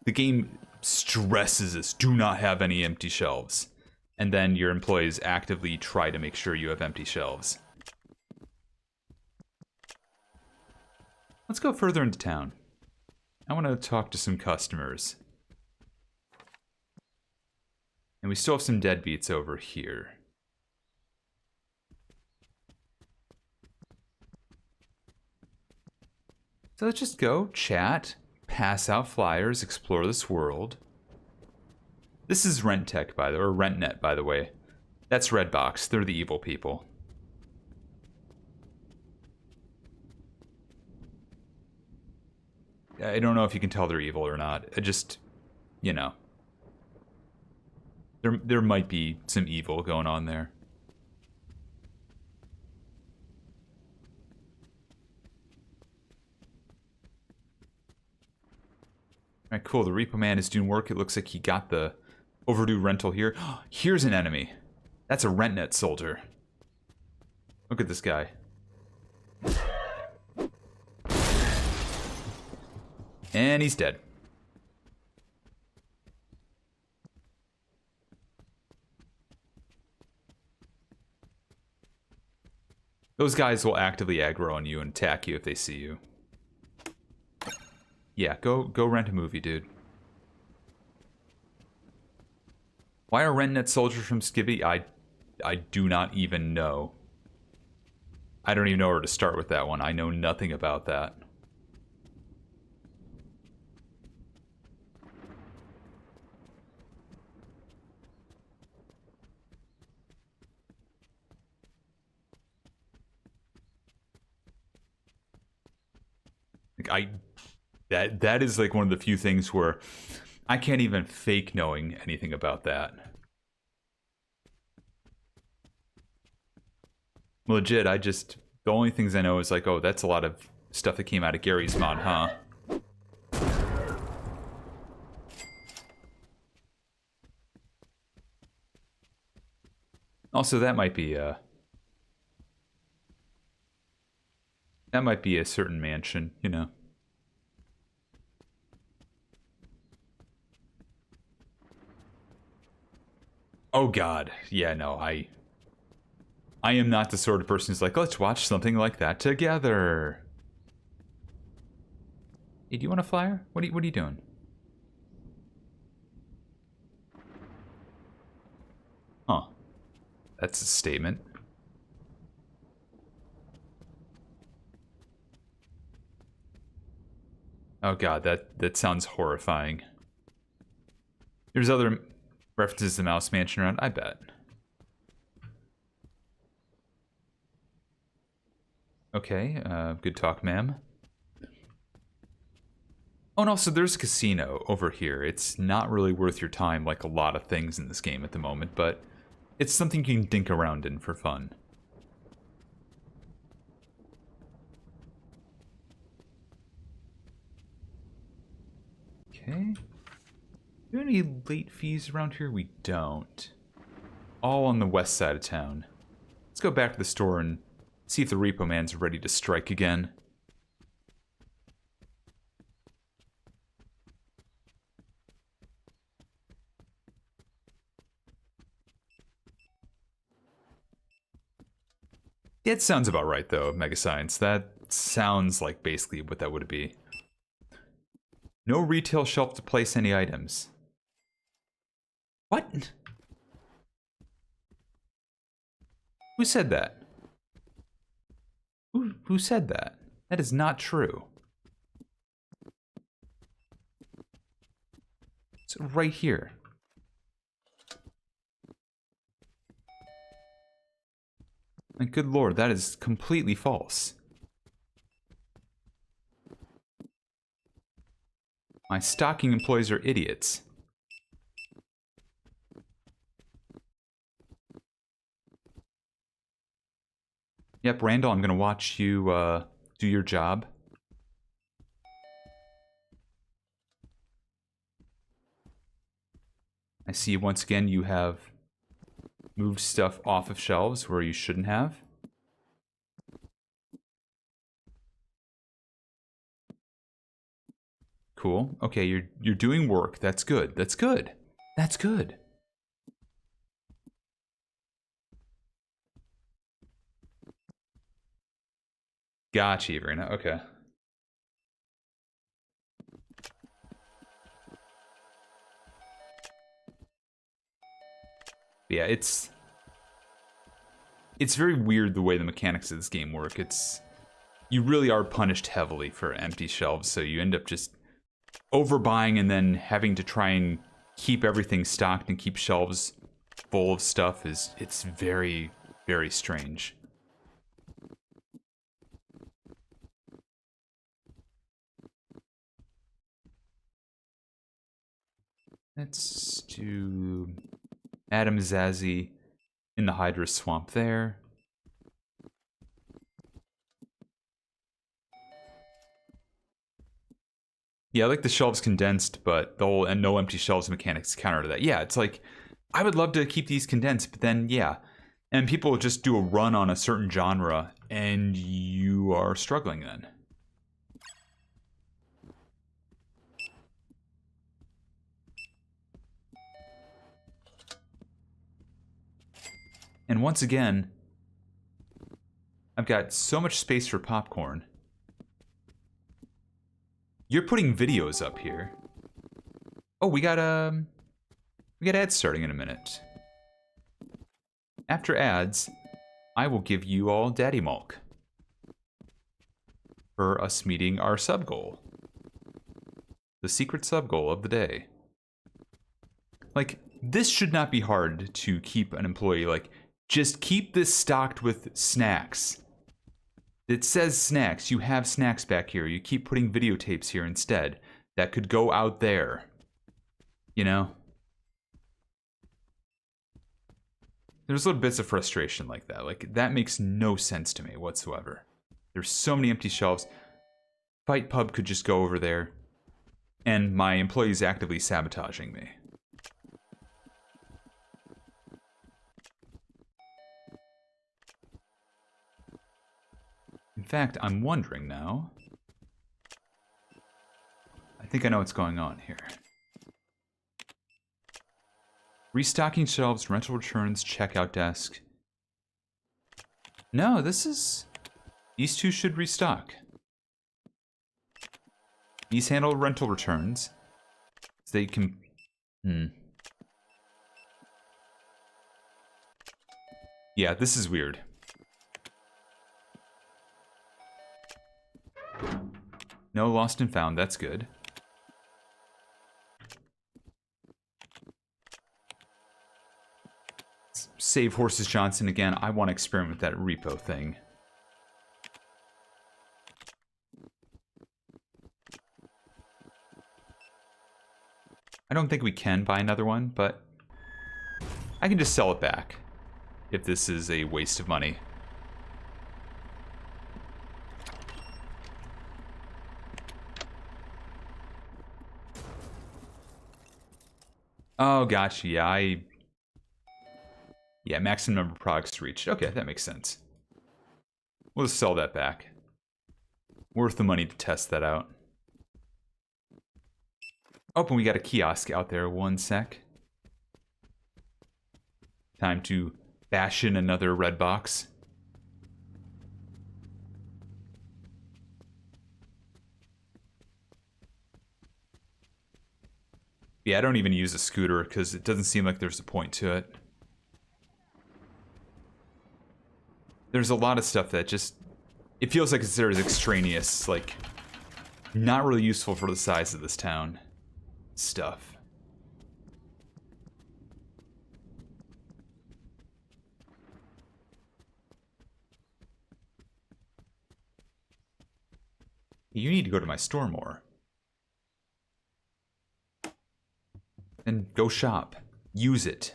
the game stresses us, do not have any empty shelves. And then your employees actively try to make sure you have empty shelves. Let's go further into town. I want to talk to some customers. And we still have some deadbeats over here. So let's just go, chat, pass out flyers, explore this world. This is RentTech, by the way, or RentNet, by the way. That's Redbox. They're the evil people. I don't know if you can tell they're evil or not. I just, you know. There might be some evil going on there. Alright, cool. The Repo Man is doing work. It looks like he got the overdue rental here. Here's an enemy. That's a RentNet soldier. Look at this guy. And he's dead. Those guys will actively aggro on you and attack you if they see you. Yeah, go rent a movie, dude. Why are RentNet soldiers from Skibby? I do not even know. I don't even know where to start with that one. I know nothing about that. Like that is like one of the few things where I can't even fake knowing anything about that. Legit, the only things I know is like, oh, that's a lot of stuff that came out of Gary's mod, huh? Also, that might be a certain mansion, you know. Oh god, yeah, no, I am not the sort of person who's like, let's watch something like that together. Hey, do you want a flyer? What are you doing? Huh. That's a statement. Oh god, that sounds horrifying. There's other references to Mouse Mansion around, I bet. Okay, good talk, ma'am. Oh, and also there's a casino over here. It's not really worth your time like a lot of things in this game at the moment, but it's something you can dink around in for fun. Okay. Do we have any late fees around here? We don't. All on the west side of town. Let's go back to the store and see if the Repo Man's ready to strike again. It sounds about right, though, Mega Science. That sounds like basically what that would be. No retail shelf to place any items. What? Who said that? Who said that? That is not true. It's right here. And good lord, that is completely false. My stocking employees are idiots. Yep, Randall, I'm gonna watch you do your job. I see once again you have moved stuff off of shelves where you shouldn't have. Cool. Okay, you're doing work. That's good. That's good. That's good. Gotcha, Verena. Okay. Yeah, it's very weird the way the mechanics of this game work. You really are punished heavily for empty shelves, so you end up just overbuying and then having to try and keep everything stocked and keep shelves full of stuff it's very, very strange. Let's do Adam Zazie in the Hydra Swamp there. Yeah, I like the shelves condensed, but the whole and no empty shelves mechanics counter to that. Yeah, it's like, I would love to keep these condensed, but then, yeah. And people just do a run on a certain genre, and you are struggling then. And once again, I've got so much space for popcorn. You're putting videos up here. Oh, we got ads starting in a minute. After ads, I will give you all Daddy MULK for us meeting our sub goal. The secret sub goal of the day. Like, this should not be hard to keep an employee. Like, just keep this stocked with snacks. It says snacks. You have snacks back here. You keep putting videotapes here instead. That could go out there. You know? There's little bits of frustration like that. Like, that makes no sense to me whatsoever. There's so many empty shelves. Fight Pub could just go over there. And my employee's actively sabotaging me. In fact, I'm wondering now. I think I know what's going on here. Restocking shelves, rental returns, checkout desk. No, these two should restock. These handle rental returns. So they can... Yeah, this is weird. No lost and found, that's good. Save Horses Johnson again. I want to experiment with that repo thing. I don't think we can buy another one, but I can just sell it back if this is a waste of money. Oh, gotcha. Yeah, maximum number of products reached. Okay, that makes sense. We'll just sell that back. Worth the money to test that out. Oh, and we got a kiosk out there. One sec. Time to bash in another red box. Yeah, I don't even use a scooter because it doesn't seem like there's a point to it. There's a lot of stuff that just It feels like it's extraneous, like not really useful for the size of this town. Stuff. You need to go to my store more. And go shop. Use it.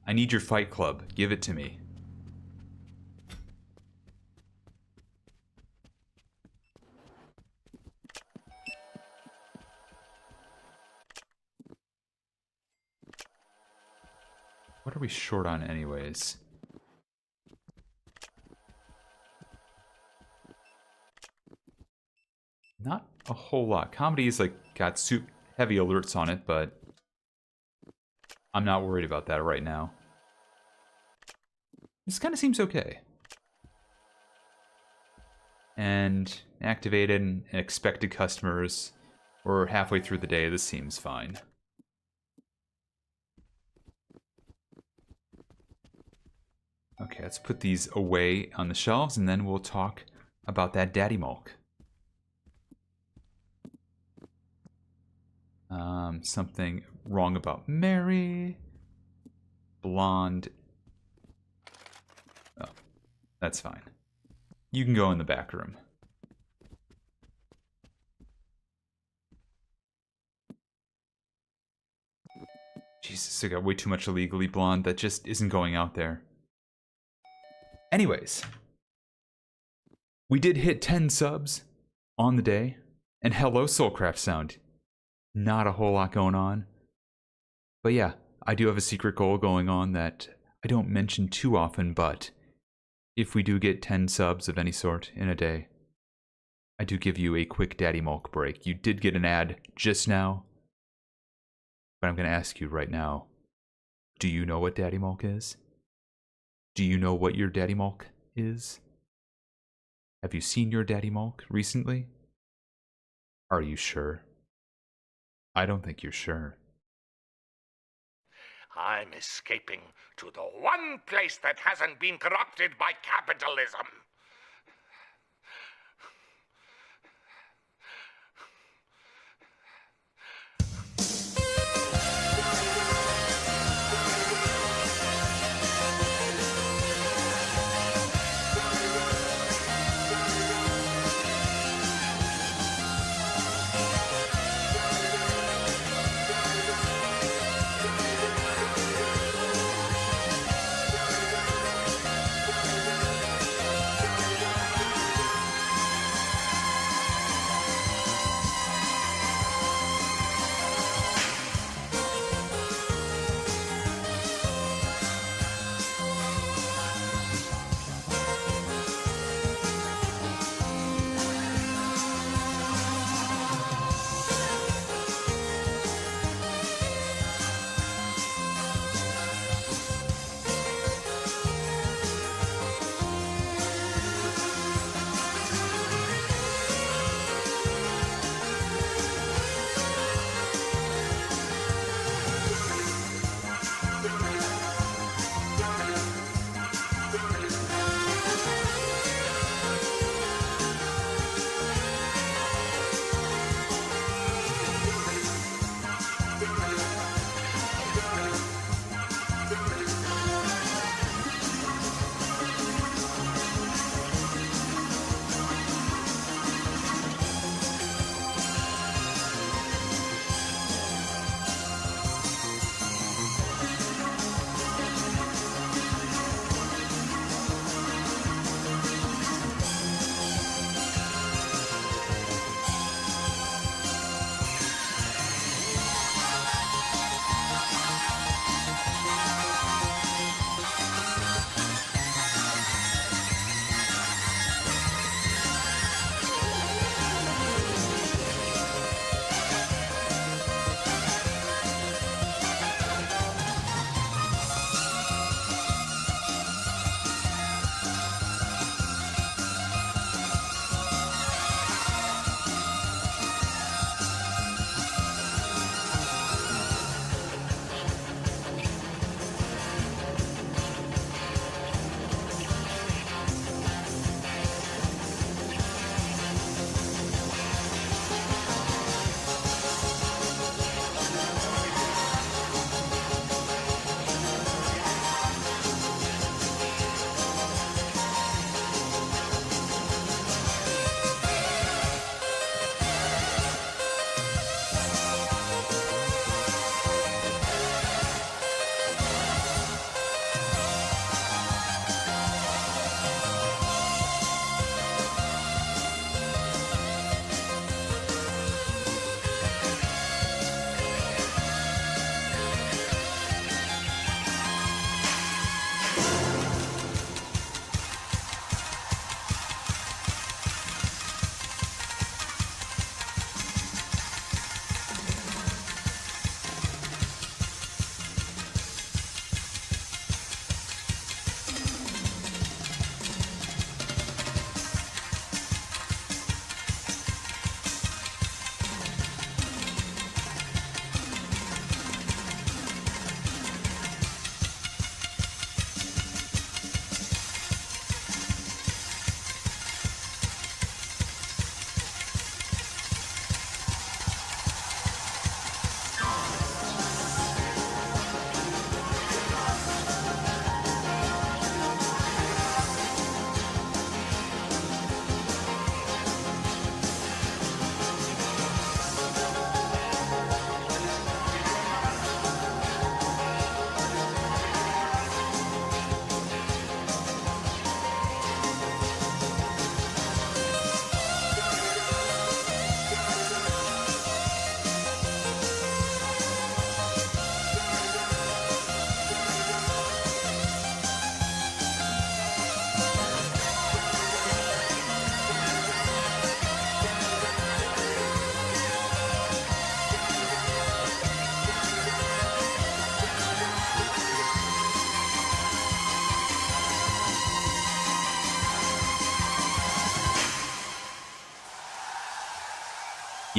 I need your Fight Club. Give it to me. What are we short on anyways? Not a whole lot. Comedy's like got heavy alerts on it, but I'm not worried about that right now. This kind of seems okay. And activated and expected customers. We're halfway through the day. This seems fine. Okay, let's put these away on the shelves, and then we'll talk about that Daddy MULK. Something wrong about Mary. Blonde. Oh, that's fine. You can go in the back room. Jesus, I got way too much illegally blonde. That just isn't going out there. Anyways, we did hit 10 subs on the day. And hello, Soulcraft Sound. Not a whole lot going on. But yeah, I do have a secret goal going on that I don't mention too often, but if we do get 10 subs of any sort in a day, I do give you a quick Daddy MULK break. You did get an ad just now, but I'm going to ask you right now, do you know what Daddy MULK is? Do you know what your Daddy MULK is? Have you seen your Daddy MULK recently? Are you sure? I don't think you're sure. I'm escaping to the one place that hasn't been corrupted by capitalism.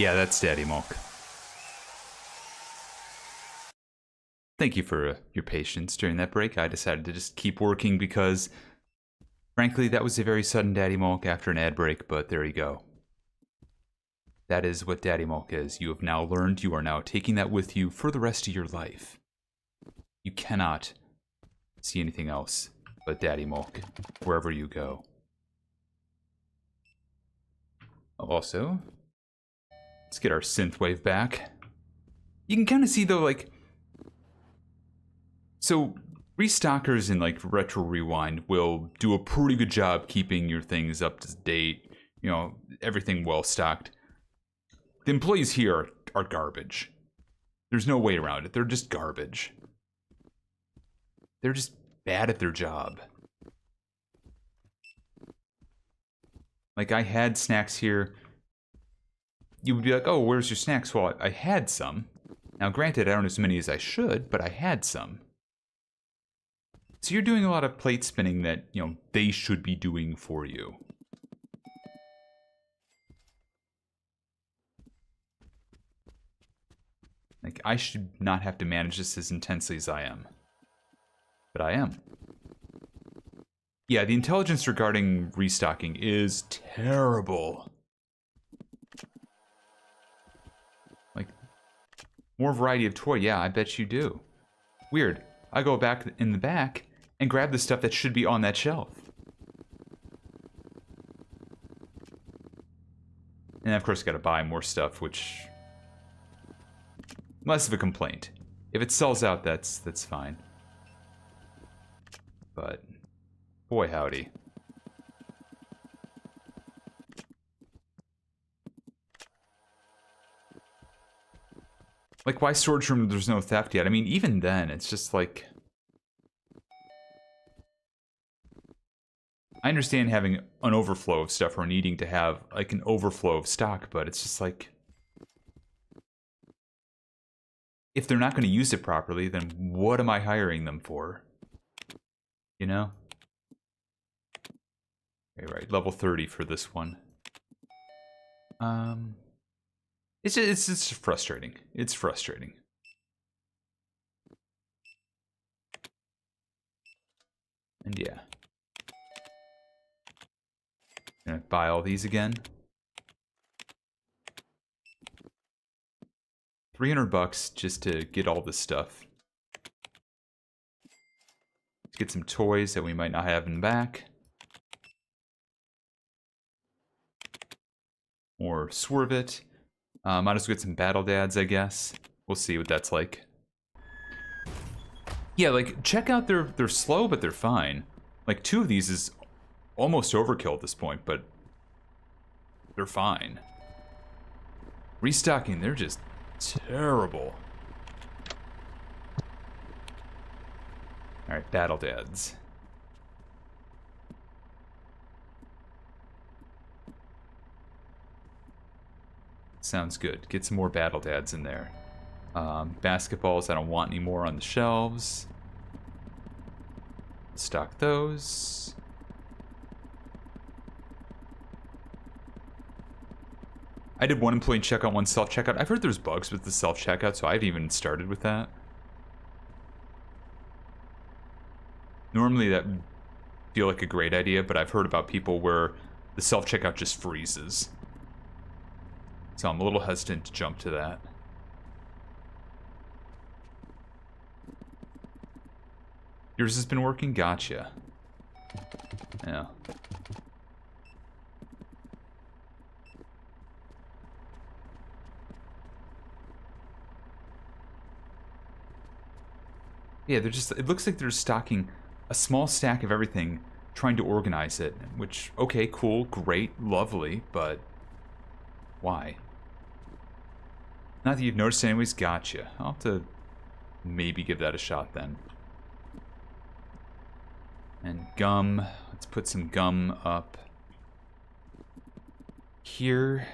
Yeah, that's Daddy MULK. Thank you for your patience during that break. I decided to just keep working because, frankly, that was a very sudden Daddy MULK after an ad break, but there you go. That is what Daddy MULK is. You have now learned. You are now taking that with you for the rest of your life. You cannot see anything else but Daddy MULK wherever you go. Also, let's get our synthwave back. You can kind of see, though, like... So, restockers in, like, Retro Rewind will do a pretty good job keeping your things up to date. You know, everything well stocked. The employees here are garbage. There's no way around it. They're just garbage. They're just bad at their job. Like, I had snacks here. You would be like, oh, where's your snacks? Well, I had some. Now, granted, I don't have as many as I should, but I had some. So you're doing a lot of plate spinning that, you know, they should be doing for you. Like, I should not have to manage this as intensely as I am. But I am. Yeah, the intelligence regarding restocking is terrible. Like, more variety of toy, yeah, I bet you do. Weird. I go back in the back and grab the stuff that should be on that shelf. And of course, I gotta buy more stuff, which... less of a complaint. If it sells out, that's fine. But... boy howdy. Like, why storage room there's no theft yet? I mean, even then, it's just like... I understand having an overflow of stuff or needing to have, like, an overflow of stock, but it's just like... if they're not going to use it properly, then what am I hiring them for? You know? Okay, right, level 30 for this one. It's just frustrating. It's frustrating. And yeah. Gonna buy all these again. $300 just to get all this stuff. Let's get some toys that we might not have in the back. Or swerve it. Might as well get some battle dads, I guess. We'll see what that's like. Yeah, like, check out they're slow, but they're fine. Like, 2 of these is almost overkill at this point, but they're fine. Restocking, they're just terrible. Alright, battle dads. Sounds good. Get some more battle dads in there. Basketballs, I don't want any more on the shelves. Stock those. I did one employee checkout, one self-checkout. I've heard there's bugs with the self-checkout, so I haven't even started with that. Normally that would feel like a great idea, but I've heard about people where the self-checkout just freezes. So I'm a little hesitant to jump to that. Yours has been working? Gotcha. Yeah. Yeah, they're just, it looks like they're stocking a small stack of everything, trying to organize it, which, okay, cool, great, lovely, but why? Not that you've noticed anyways, gotcha. I'll have to maybe give that a shot then. And gum, let's put some gum up here.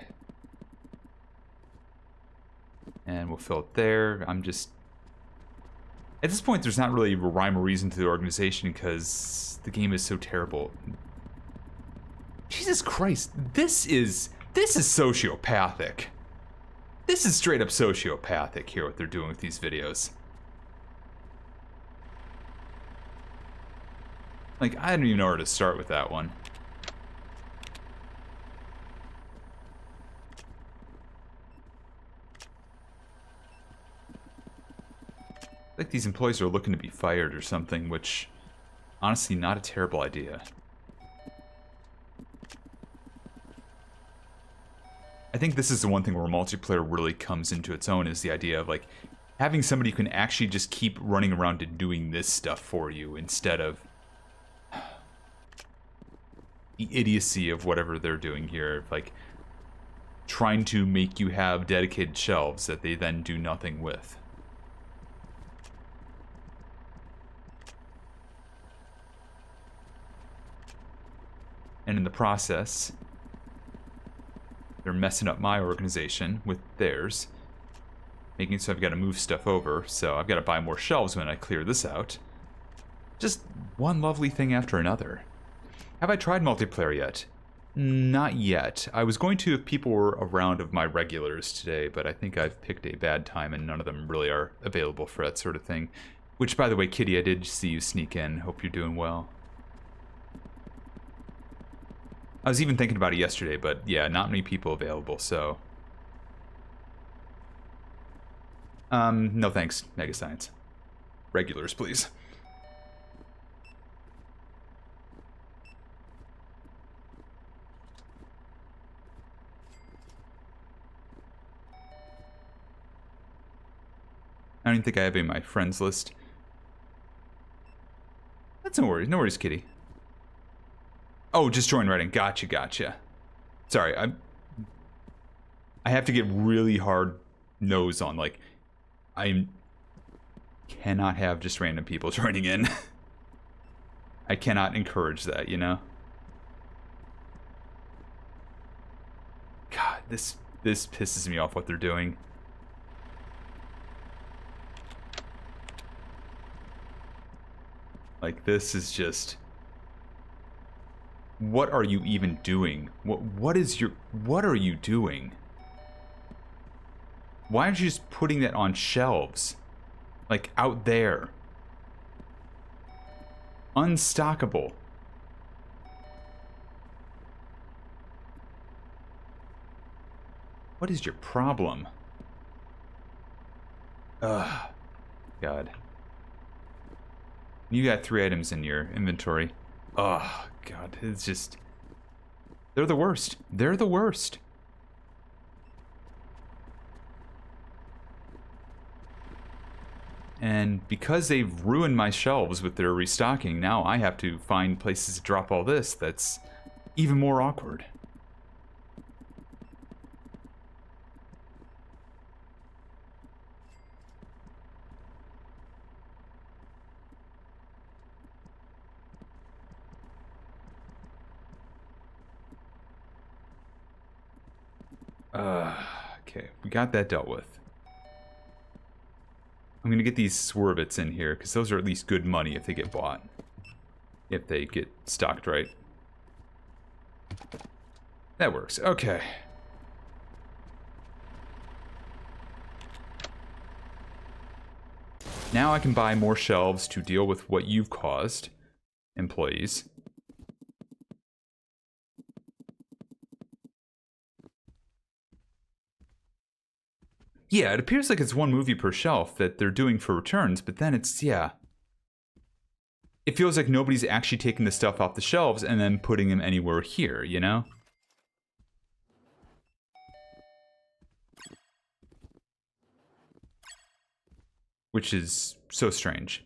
And we'll fill it there. I'm just... At this point, there's not really a rhyme or reason to the organization because the game is so terrible. Jesus Christ, this is sociopathic. This is straight up sociopathic here, what they're doing with these videos. Like, I don't even know where to start with that one. Like these employees are looking to be fired or something, which, honestly, not a terrible idea. I think this is the one thing where multiplayer really comes into its own, is the idea of, like, having somebody who can actually just keep running around and doing this stuff for you instead of the idiocy of whatever they're doing here, like trying to make you have dedicated shelves that they then do nothing with. And in the process, they're messing up my organization with theirs, making it so I've got to move stuff over, so I've got to buy more shelves when I clear this out. Just one lovely thing after another. Have I tried multiplayer yet? Not yet. I was going to if people were around of my regulars today, but I think I've picked a bad time and none of them really are available for that sort of thing. Which, by the way, Kitty, I did see you sneak in. Hope you're doing well. I was even thinking about it yesterday, but yeah, not many people available, so... no thanks, Mega Science. Regulars, please. I don't even think I have any of my friends list. That's no worries. No worries, Kitty. Oh, just join Redding. Gotcha, gotcha. Sorry, I have to get really hard nose on, like, I cannot have just random people joining in. I cannot encourage that, you know? God, this pisses me off what they're doing. Like, this is just... What are you even doing? What are you doing? Why aren't you just putting that on shelves? Like, out there. Unstockable. What is your problem? Ugh. God. You got 3 items in your inventory. Oh, God. It's just... They're the worst. They're the worst. And because they've ruined my shelves with their restocking, now I have to find places to drop all this. That's even more awkward. Okay, we got that dealt with. I'm gonna get these swervets in here, because those are at least good money if they get bought. If they get stocked right. That works, okay. Now I can buy more shelves to deal with what you've caused, employees. Yeah, it appears like it's 1 movie per shelf that they're doing for returns, but then it's, yeah. It feels like nobody's actually taking the stuff off the shelves and then putting them anywhere here, you know? Which is so strange.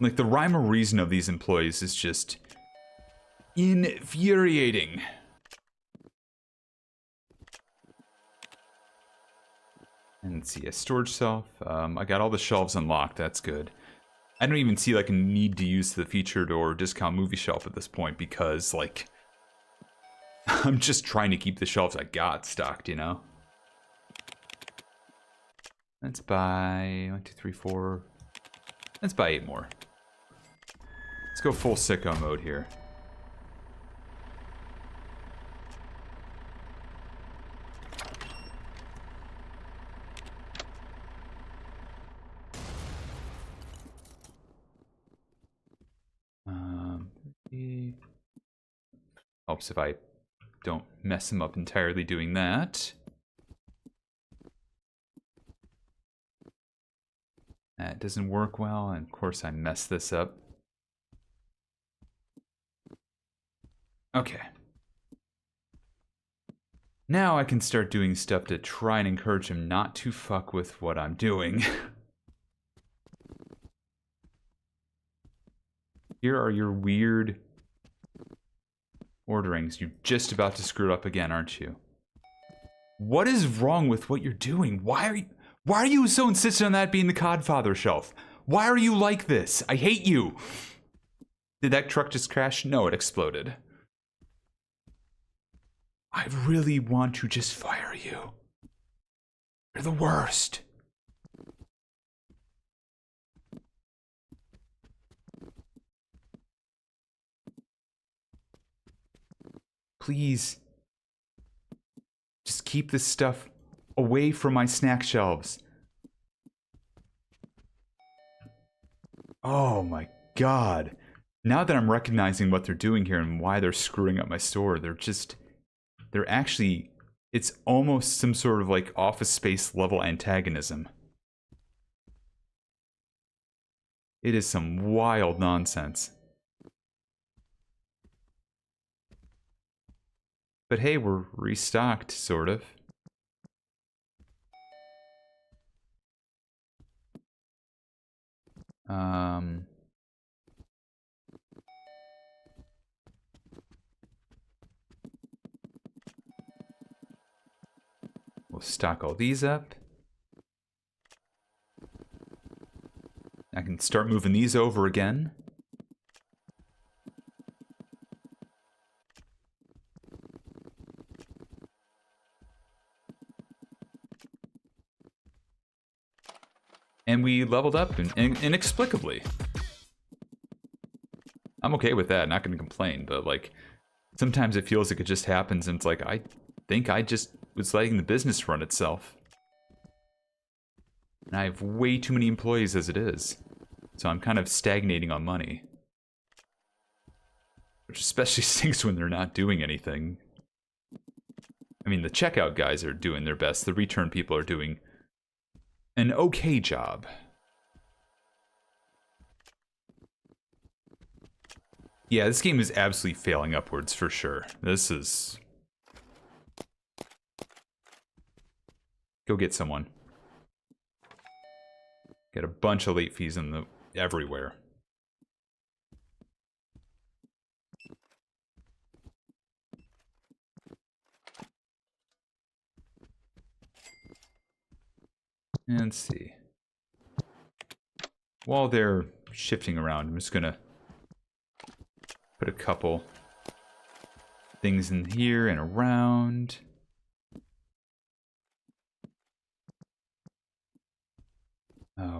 Like, the rhyme or reason of these employees is just infuriating. And let's see, a storage shelf. I got all the shelves unlocked, that's good. I don't even see like a need to use the featured or discount movie shelf at this point because, like, I'm just trying to keep the shelves I got stocked, you know? Let's buy 1, 2, 3, 4. Let's buy 8 more. Let's go full sicko mode here. Helps if I don't mess him up entirely doing that. That doesn't work well, and of course I mess this up. Okay. Now I can start doing stuff to try and encourage him not to fuck with what I'm doing. Here are your weird orderings. You're just about to screw it up again, aren't you? What is wrong with what you're doing? Why are you so insistent on that being the Codfather shelf? Why are you like this? I hate you. Did that truck just crash? No, it exploded. I really want to just fire you. You're the worst. Please. Just keep this stuff away from my snack shelves. Oh my god. Now that I'm recognizing what they're doing here and why they're screwing up my store, they're actually, it's almost some sort of like Office Space level antagonism. It is some wild nonsense. But hey, we're restocked, sort of. We'll stock all these up. I can start moving these over again. And we leveled up inexplicably. I'm okay with that, not gonna complain, but like, sometimes it feels like it just happens and it's like, I think I just was letting the business run itself. And I have way too many employees as it is. So I'm kind of stagnating on money. Which especially stinks when they're not doing anything. I mean, the checkout guys are doing their best. The return people are doing an okay job. Yeah, this game is absolutely failing upwards for sure. This is... Go get someone. Get a bunch of late fees in the everywhere. And let's see. While they're shifting around, I'm just gonna put a couple things in here and around.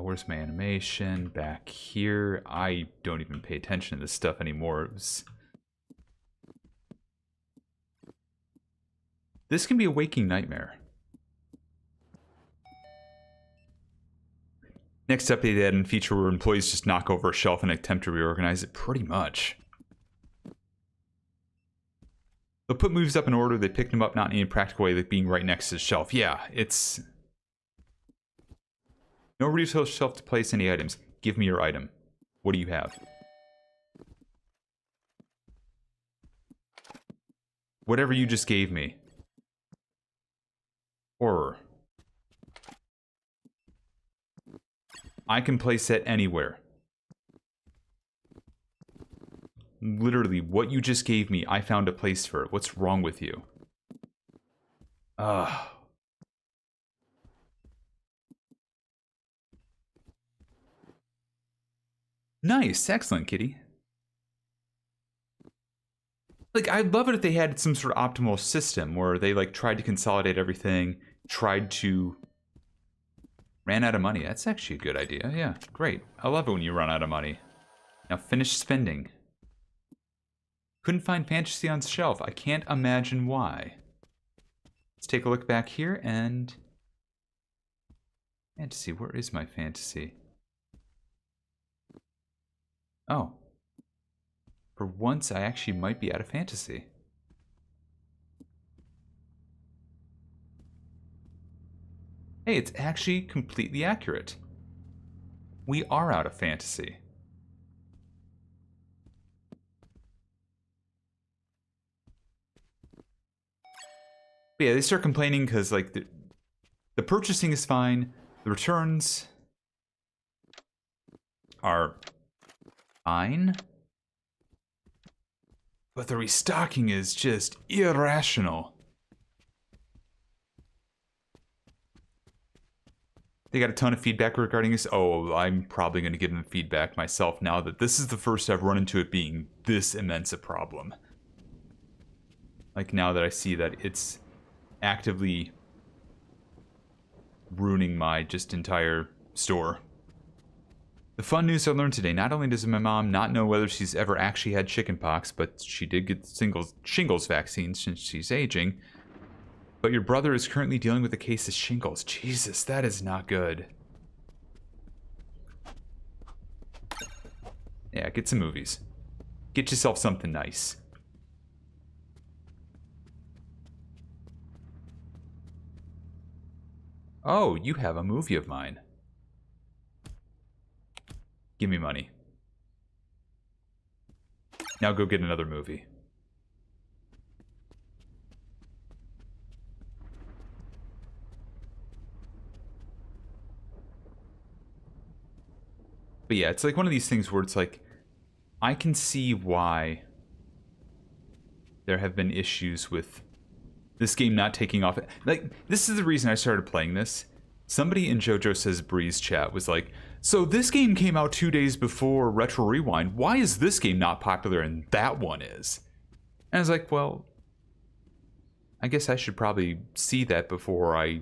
Where's my animation? Back here. I don't even pay attention to this stuff anymore. This can be a waking nightmare. Next update, they added a feature where employees just knock over a shelf and attempt to reorganize it. Pretty much. They'll put moves up in order. They pick them up not in a practical way, like being right next to the shelf. Yeah, it's... No retail shelf to place any items. Give me your item. What do you have? Whatever you just gave me. Horror. I can place that anywhere. Literally, what you just gave me, I found a place for it. What's wrong with you? Ugh. Nice, excellent, kitty. Like, I'd love it if they had some sort of optimal system where they, like, tried to consolidate everything, tried to... Ran out of money. That's actually a good idea. Yeah, great. I love it when you run out of money. Now finish spending. Couldn't find fantasy on shelf. I can't imagine why. Let's take a look back here and... Fantasy, where is my fantasy? Oh. For once, I actually might be out of fantasy. Hey, it's actually completely accurate. We are out of fantasy. But yeah, they start complaining because, like, the purchasing is fine. The returns are fine. But the restocking is just irrational. They got a ton of feedback regarding this. Oh, I'm probably going to give them feedback myself now that this is the first I've run into it being this immense a problem. Like, now that I see that it's actively ruining my just entire store. The fun news I learned today, not only does my mom not know whether she's ever actually had chickenpox, but she did get shingles vaccine since she's aging, but your brother is currently dealing with a case of shingles. Jesus, that is not good. Yeah, get some movies. Get yourself something nice. Oh, you have a movie of mine. Give me money. Now go get another movie. But yeah, it's like one of these things where it's like, I can see why there have been issues with this game not taking off. Like, this is the reason I started playing this. Somebody in JoJo Says Breeze chat was like, so this game came out 2 days before Retro Rewind. Why is this game not popular and that one is? And I was like, well, I guess I should probably see that before I,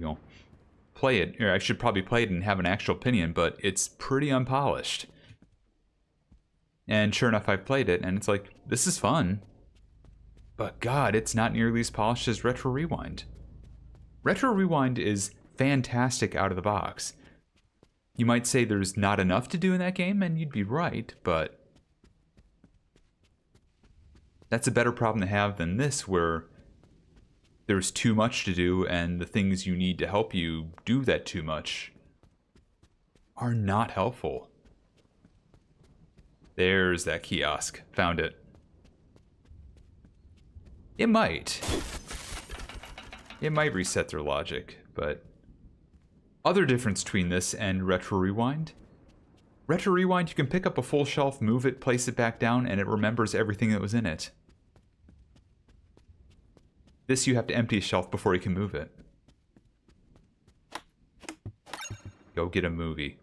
play it. Or I should probably play it and have an actual opinion, but it's pretty unpolished. And sure enough, I've played it, and it's like, this is fun. But God, it's not nearly as polished as Retro Rewind. Retro Rewind is fantastic out of the box. You might say there's not enough to do in that game, and you'd be right, but that's a better problem to have than this, where there's too much to do, and the things you need to help you do that too much are not helpful. There's that kiosk. Found it. It might. It might reset their logic, but other difference between this and Retro Rewind. Retro Rewind, you can pick up a full shelf, move it, place it back down, and it remembers everything that was in it. This, you have to empty a shelf before you can move it. Go get a movie.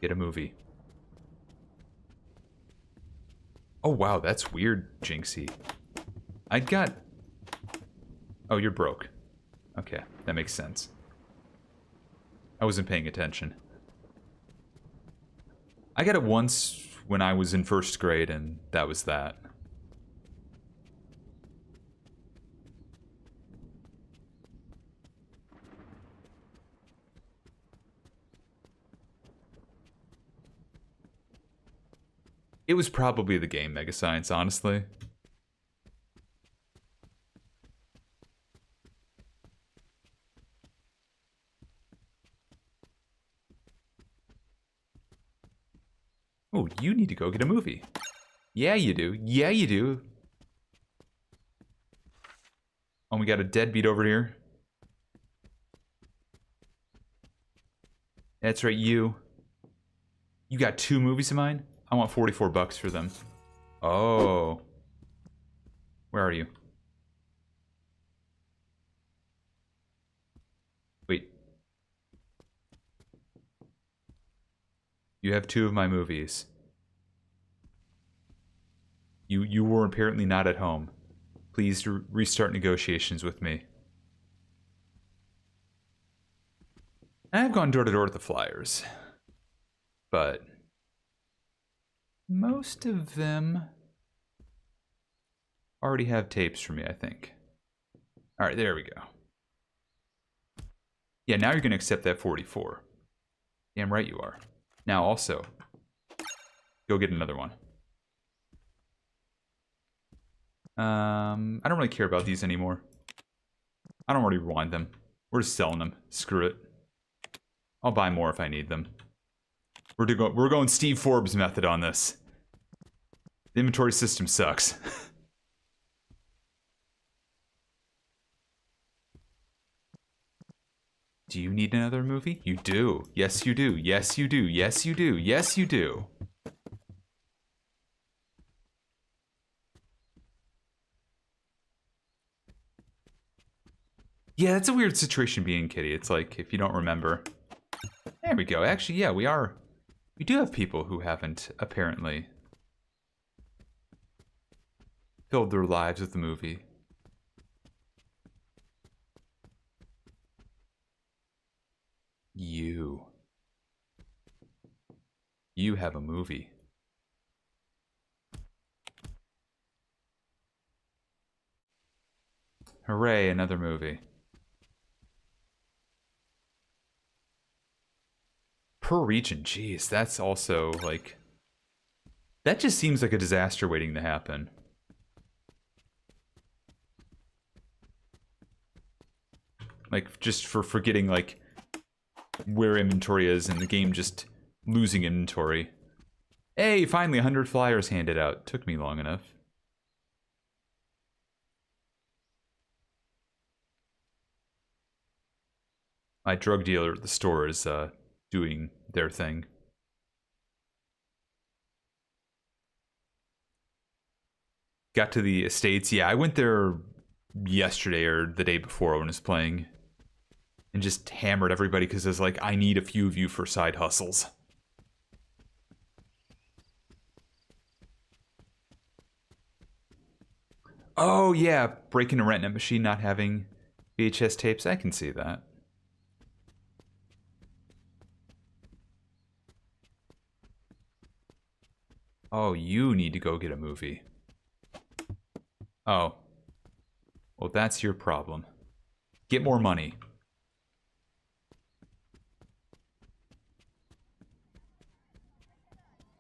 Get a movie. Oh wow, that's weird, Jinxie. I got... Oh, you're broke. Okay, that makes sense. I wasn't paying attention. I got it once when I was in first grade, and that was that. It was probably the game Mega Science, honestly. Oh, you need to go get a movie. Yeah, you do. Yeah, you do. Oh, we got a deadbeat over here. That's right, you. You got 2 movies of mine? I want 44 bucks for them. Oh. Where are you? Wait. You have 2 of my movies. You were apparently not at home. Please restart negotiations with me. I've gone door to door with the flyers. But most of them already have tapes for me, I think. Alright, there we go. Yeah, now you're going to accept that 44. Damn right you are. Now also, go get another one. I don't really care about these anymore. I don't really rewind them. We're just selling them. Screw it. I'll buy more if I need them. We're going Steve Forbes method on this. The inventory system sucks. Do you need another movie? You do. Yes, you do. Yes, you do. Yes, you do. Yes, you do. Yeah, that's a weird situation being Kitty. It's like, if you don't remember. There we go. Actually, yeah, we do have people who haven't, apparently, filled their lives with the movie. You have a movie. Hooray, another movie. Per region, jeez, that's also, like... That just seems like a disaster waiting to happen. Like, just for forgetting, like, where inventory is and the game just losing inventory. Hey, finally, 100 flyers handed out. Took me long enough. My drug dealer at the store is, doing their thing. Got to the estates. Yeah, I went there yesterday or the day before when I was playing. And just hammered everybody because it's like, I need a few of you for side hustles. Oh, yeah. Breaking a rent machine, not having VHS tapes. I can see that. Oh, you need to go get a movie. Oh. Well, that's your problem. Get more money.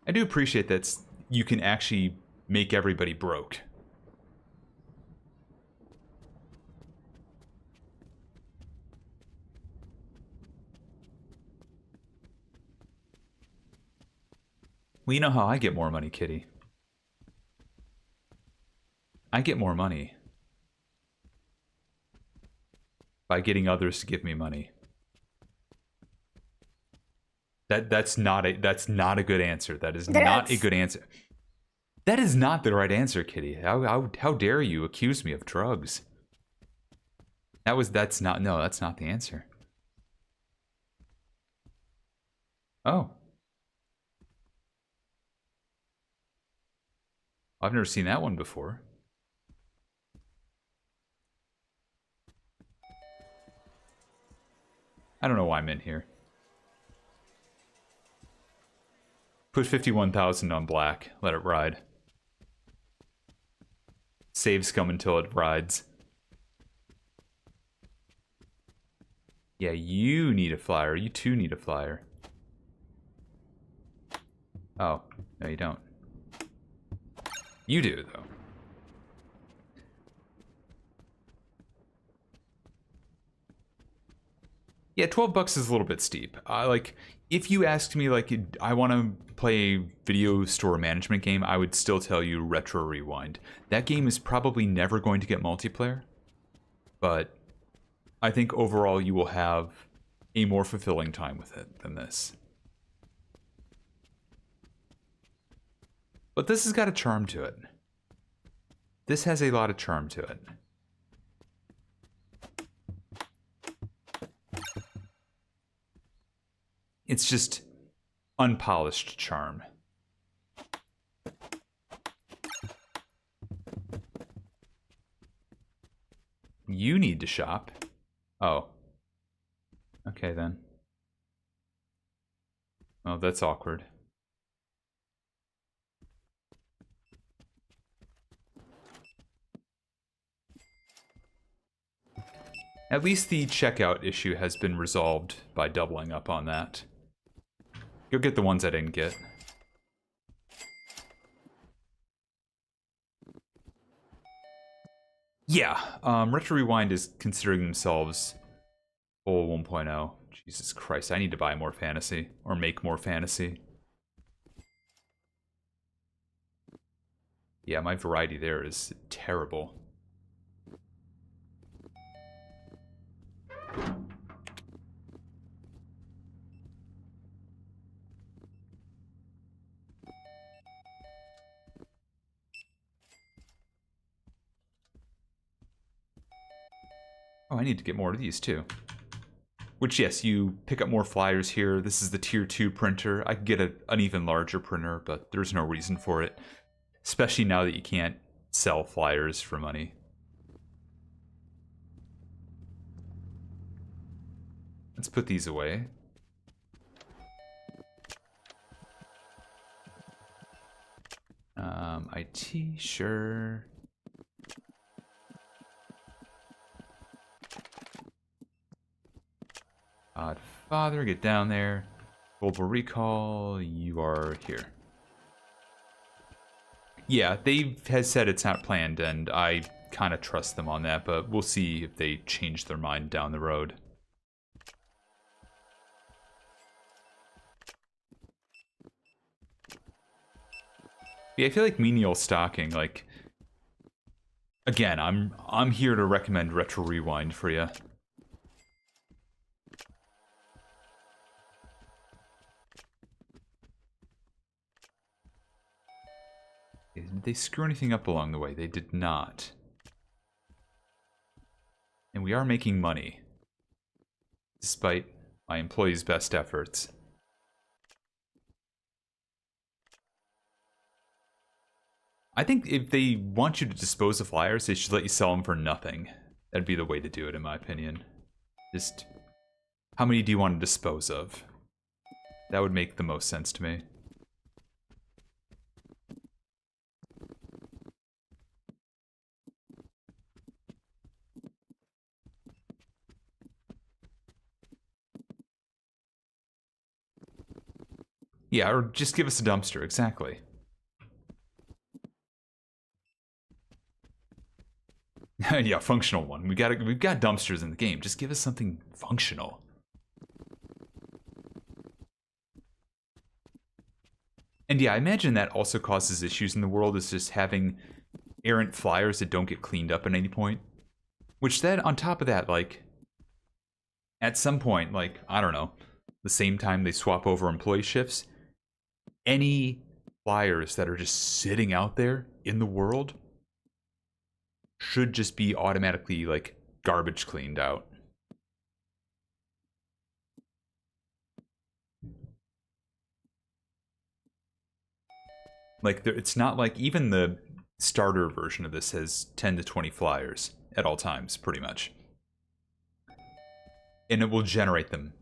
I do appreciate that you can actually make everybody broke. Well, you know how I get more money, Kitty. I get more money by getting others to give me money. That's not a good answer. That is not a good answer. That is not the right answer, Kitty. How dare you accuse me of drugs? That's not the answer. Oh. I've never seen that one before. I don't know why I'm in here. Put 51,000 on black. Let it ride. Save scum until it rides. Yeah, you need a flyer. You too need a flyer. Oh, no you don't. You do, though. Yeah, 12 bucks is a little bit steep. Like, if you asked me, like, I want to play a video store management game, I would still tell you Retro Rewind. That game is probably never going to get multiplayer, but I think overall you will have a more fulfilling time with it than this. But this has got a charm to it. This has a lot of charm to it. It's just unpolished charm. You need to shop. Oh. Okay, then. Oh, that's awkward. At least the checkout issue has been resolved by doubling up on that. Go get the ones I didn't get. Yeah, Retro Rewind is considering themselves full 1.0. Jesus Christ, I need to buy more fantasy, or make more fantasy. Yeah, my variety there is terrible. Oh, I need to get more of these too. Which, yes, you pick up more flyers here. This is the tier 2 printer. I could get an even larger printer, but there's no reason for it. Especially now that you can't sell flyers for money. Let's put these away. IT, sure. Odd Father, get down there. Global Recall, you are here. Yeah, they has said it's not planned, and I kind of trust them on that, but we'll see if they change their mind down the road. Yeah, I feel like menial stocking, like, again, I'm here to recommend Retro Rewind for you. Did they screw anything up along the way? They did not. And we are making money, despite my employees' best efforts. I think if they want you to dispose of flyers, they should let you sell them for nothing. That'd be the way to do it, in my opinion. Just, how many do you want to dispose of? That would make the most sense to me. Yeah, or just give us a dumpster, exactly. Yeah, functional one. We've got dumpsters in the game. Just give us something functional. And yeah, I imagine that also causes issues in the world, is just having errant flyers that don't get cleaned up at any point. Which then, on top of that, like, at some point, like, I don't know, the same time they swap over employee shifts, any flyers that are just sitting out there in the world should just be automatically, like, garbage cleaned out. Like, it's not like, even the starter version of this has 10 to 20 flyers at all times, pretty much. And it will generate them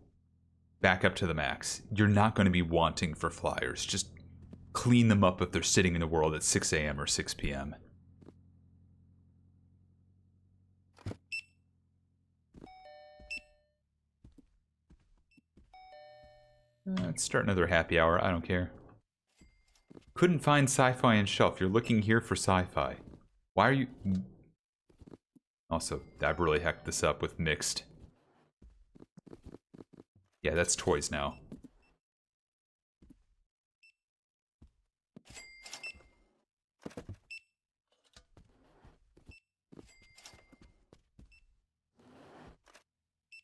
back up to the max. You're not going to be wanting for flyers. Just clean them up if they're sitting in the world at 6 a.m. or 6 p.m. Let's start another happy hour. I don't care. Couldn't find sci-fi on shelf. You're looking here for sci-fi. Why are you... Also, I've really hacked this up with mixed. Yeah, that's toys now.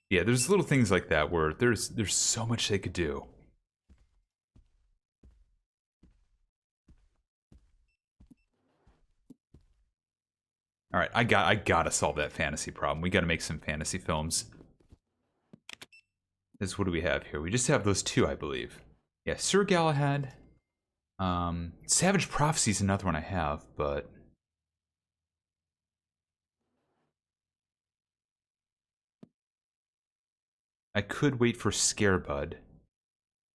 Yeah, there's little things like that where there's so much they could do. All right, I gotta solve that fantasy problem. We gotta make some fantasy films. What do we have here? We just have those two, I believe. Yeah, Sir Galahad. Savage Prophecy is another one I have, but I could wait for Scarebud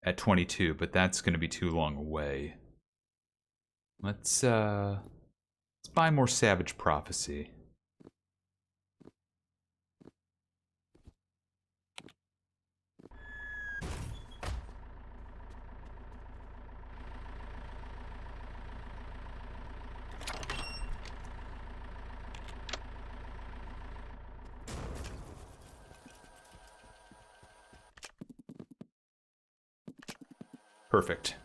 at 22, but that's going to be too long away. Let's buy more Savage Prophecy. Perfect.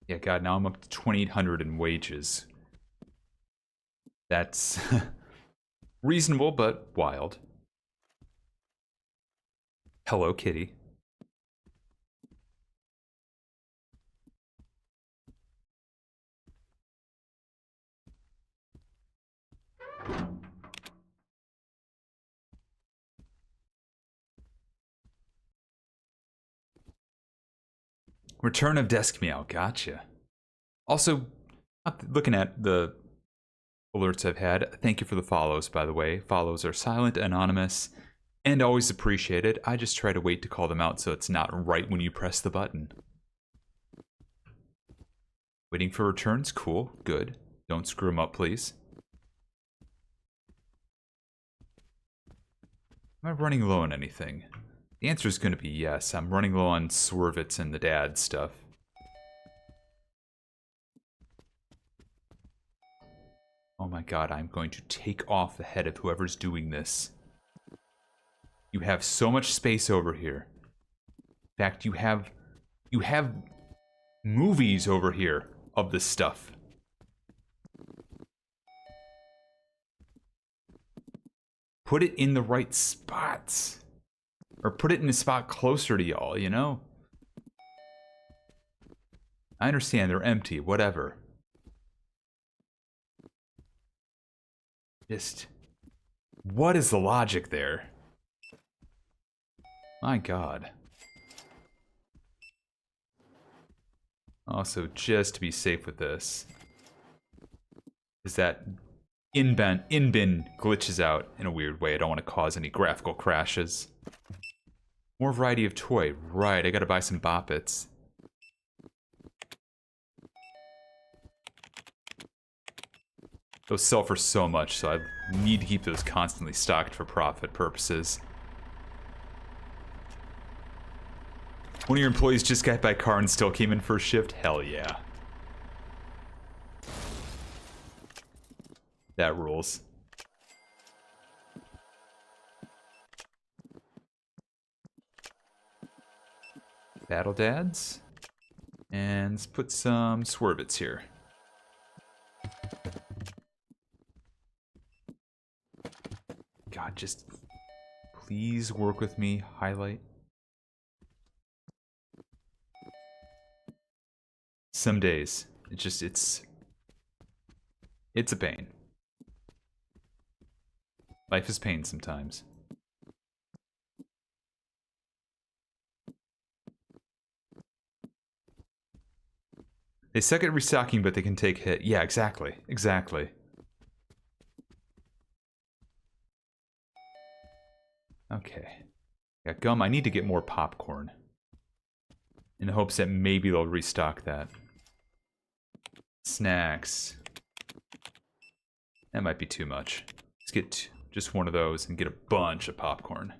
Yeah, God, now I'm up to 2,800 in wages. That's reasonable, but wild. Hello, kitty. Return of desk meow. Gotcha. Also, looking at the alerts I've had, thank you for the follows, by the way. Follows are silent, anonymous, and always appreciated. I just try to wait to call them out so it's not right when you press the button. Waiting for returns? Cool. Good. Don't screw them up, please. Am I running low on anything? The answer is going to be yes. I'm running low on Swervits and the dad stuff. Oh my god, I'm going to take off the head of whoever's doing this. You have so much space over here. In fact, you have movies over here of this stuff. Put it in the right spots. Or put it in a spot closer to y'all, you know? I understand they're empty, whatever. Just, what is the logic there? My god. Also, just to be safe with this, is that in-bin glitches out in a weird way. I don't want to cause any graphical crashes. More variety of toy. Right, I gotta buy some boppets. Those sell for so much, so I need to keep those constantly stocked for profit purposes. One of your employees just got by car and still came in first shift? Hell yeah. That rules. Battle Dads. And let's put some Swervits here. God, just please work with me. Highlight. Some days, it's a pain. Life is pain sometimes. They suck at restocking, but they can take hit. Yeah, exactly. Exactly. Okay. Got gum. I need to get more popcorn. In the hopes that maybe they'll restock that. Snacks. That might be too much. Let's get just one of those and get a bunch of popcorn.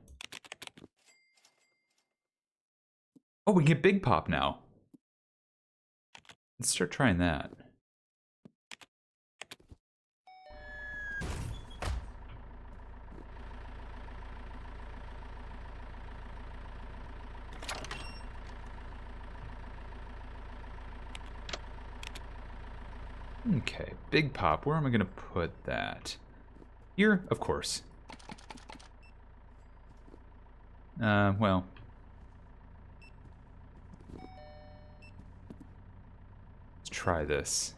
Oh, we can get Big Pop now. Let's start trying that. Okay, Big Pop. Where am I going to put that? Here, of course. Well. Let's try this.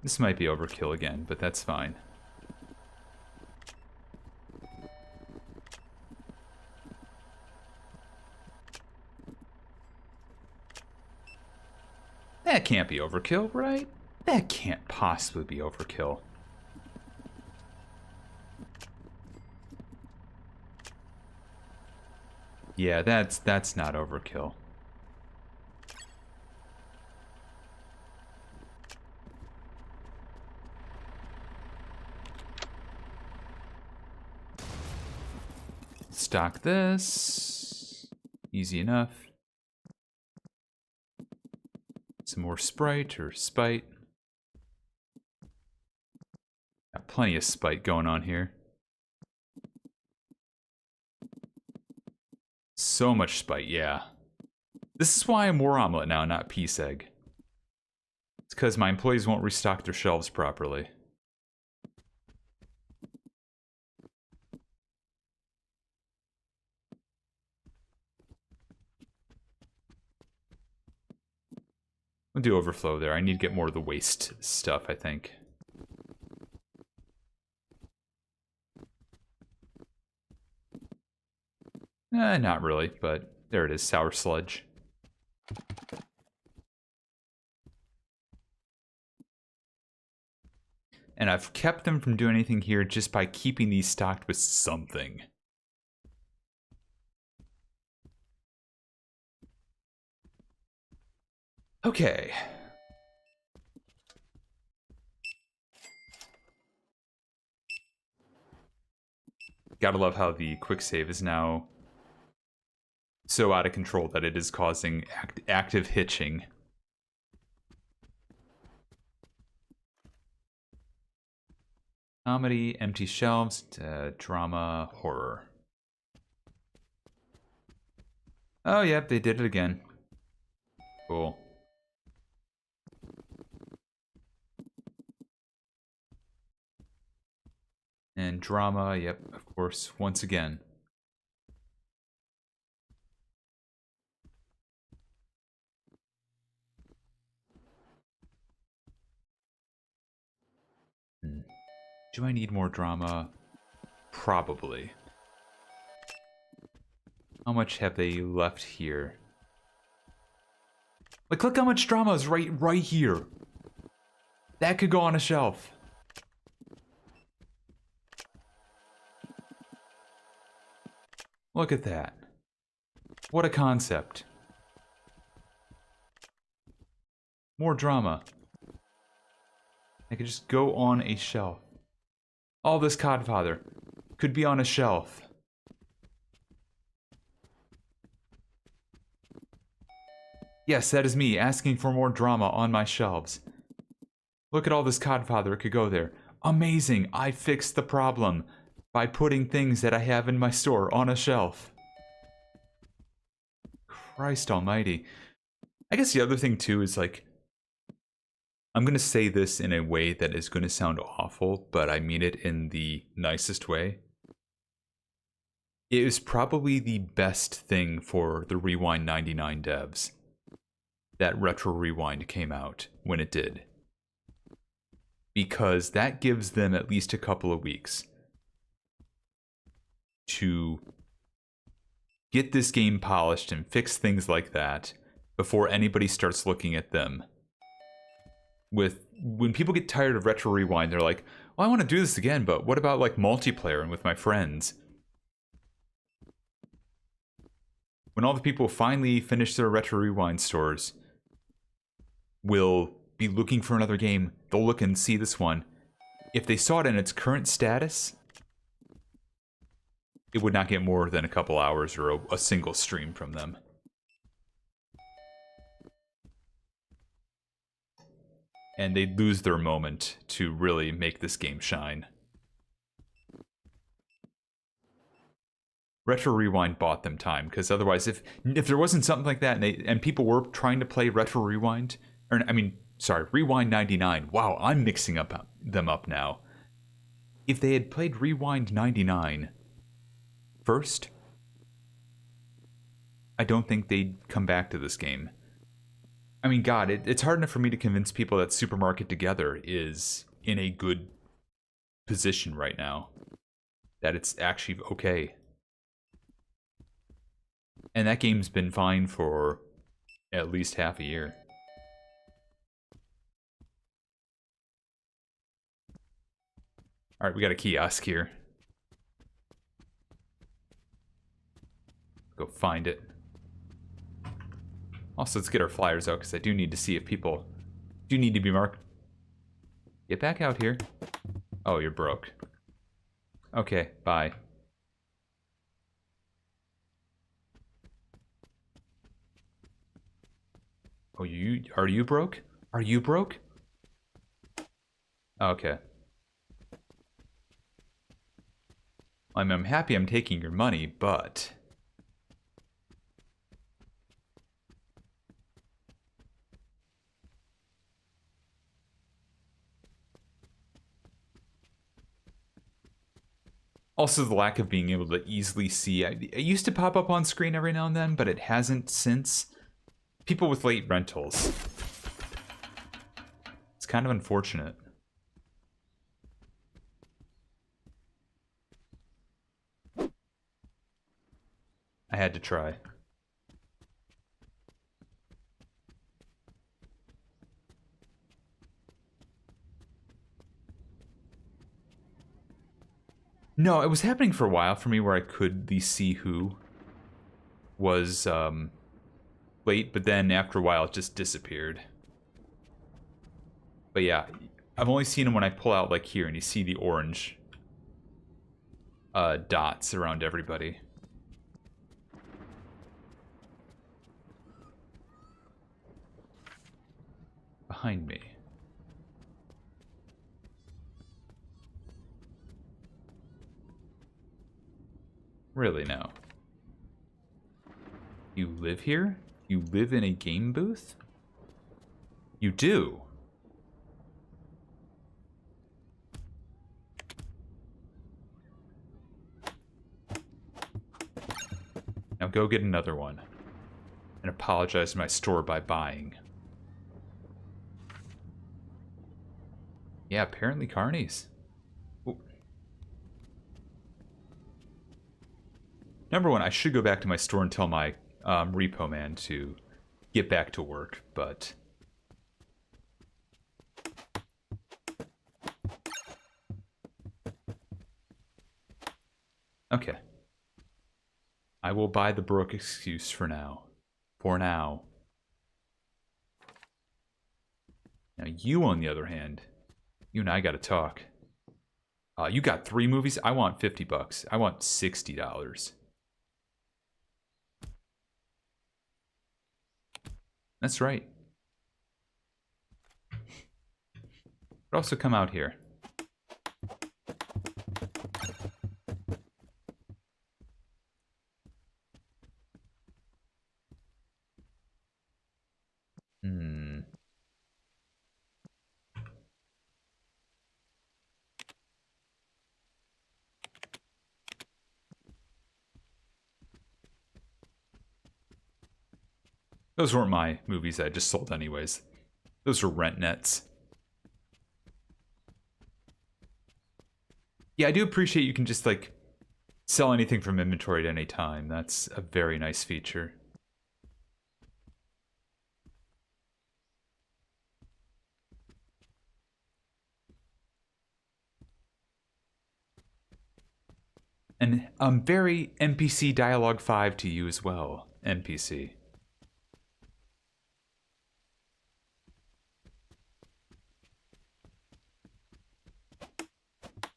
This might be overkill again, but that's fine. That can't be overkill, right? That can't possibly be overkill. Yeah, that's not overkill. Stock this. Easy enough. some more Sprite or Spite. Got plenty of Spite going on here. So much Spite, yeah. This is why I'm War Omelet now, not Peace Egg. It's because my employees won't restock their shelves properly. We'll do overflow there. I need to get more of the waste stuff, I think. Not really, but there it is, sour sludge. And I've kept them from doing anything here just by keeping these stocked with something. Okay. Gotta love how the quick save is now so out of control that it is causing active hitching. Comedy, empty shelves, drama, horror. Oh, yep, they did it again. Cool. And drama, yep, of course, once again. Do I need more drama? Probably. How much have they left here? Like, look how much drama is right here. That could go on a shelf. Look at that. What a concept. More drama. I could just go on a shelf. All this Codfather could be on a shelf. Yes, that is me asking for more drama on my shelves. Look at all this Codfather, it could go there. Amazing, I fixed the problem by putting things that I have in my store on a shelf. Christ almighty. I guess the other thing too is like, I'm going to say this in a way that is going to sound awful, but I mean it in the nicest way. It is probably the best thing for the Rewind 99 devs that Retro Rewind came out when it did. Because that gives them at least a couple of weeks to get this game polished and fix things like that before anybody starts looking at them. When people get tired of Retro Rewind, they're like, well, I want to do this again, but what about like multiplayer and with my friends? When all the people finally finish their Retro Rewind stores, will be looking for another game, they'll look and see this one. If they saw it in its current status, it would not get more than a couple hours or a single stream from them. And they'd lose their moment to really make this game shine. Retro Rewind bought them time, because otherwise, if there wasn't something like that, and people were trying to play Retro Rewind, or I mean, sorry, Rewind 99. Wow, I'm mixing them up now. If they had played Rewind 99 first, I don't think they'd come back to this game. I mean, God, it's hard enough for me to convince people that Supermarket Together is in a good position right now. That it's actually okay. And that game's been fine for at least half a year. Alright, we got a kiosk here. Go find it. Also, let's get our flyers out, because I do need to see if people do need to be marked. Get back out here. Oh, you're broke. Okay, bye. Oh, are you broke? Are you broke? Okay. I'm happy I'm taking your money, but also the lack of being able to easily see. It used to pop up on screen every now and then, but it hasn't since. People with late rentals. It's kind of unfortunate. I had to try. No, it was happening for a while for me where I could at least see who was late, but then after a while it just disappeared. But yeah, I've only seen them when I pull out like here and you see the orange dots around everybody. Behind me. Really now? You live here? You live in a game booth? You do? Now go get another one. And apologize to my store by buying. Yeah, apparently carnies. Ooh. Number one, I should go back to my store and tell my repo man to get back to work, but... Okay. I will buy the broke excuse for now. For now. Now you, on the other hand, you and I gotta talk. You got 3 movies? I want $50. I want $60. That's right. But also come out here. Those weren't my movies I just sold anyways. Those were rent nets. Yeah, I do appreciate you can just, like, sell anything from inventory at any time. That's a very nice feature. And very NPC Dialogue 5 to you as well, NPC.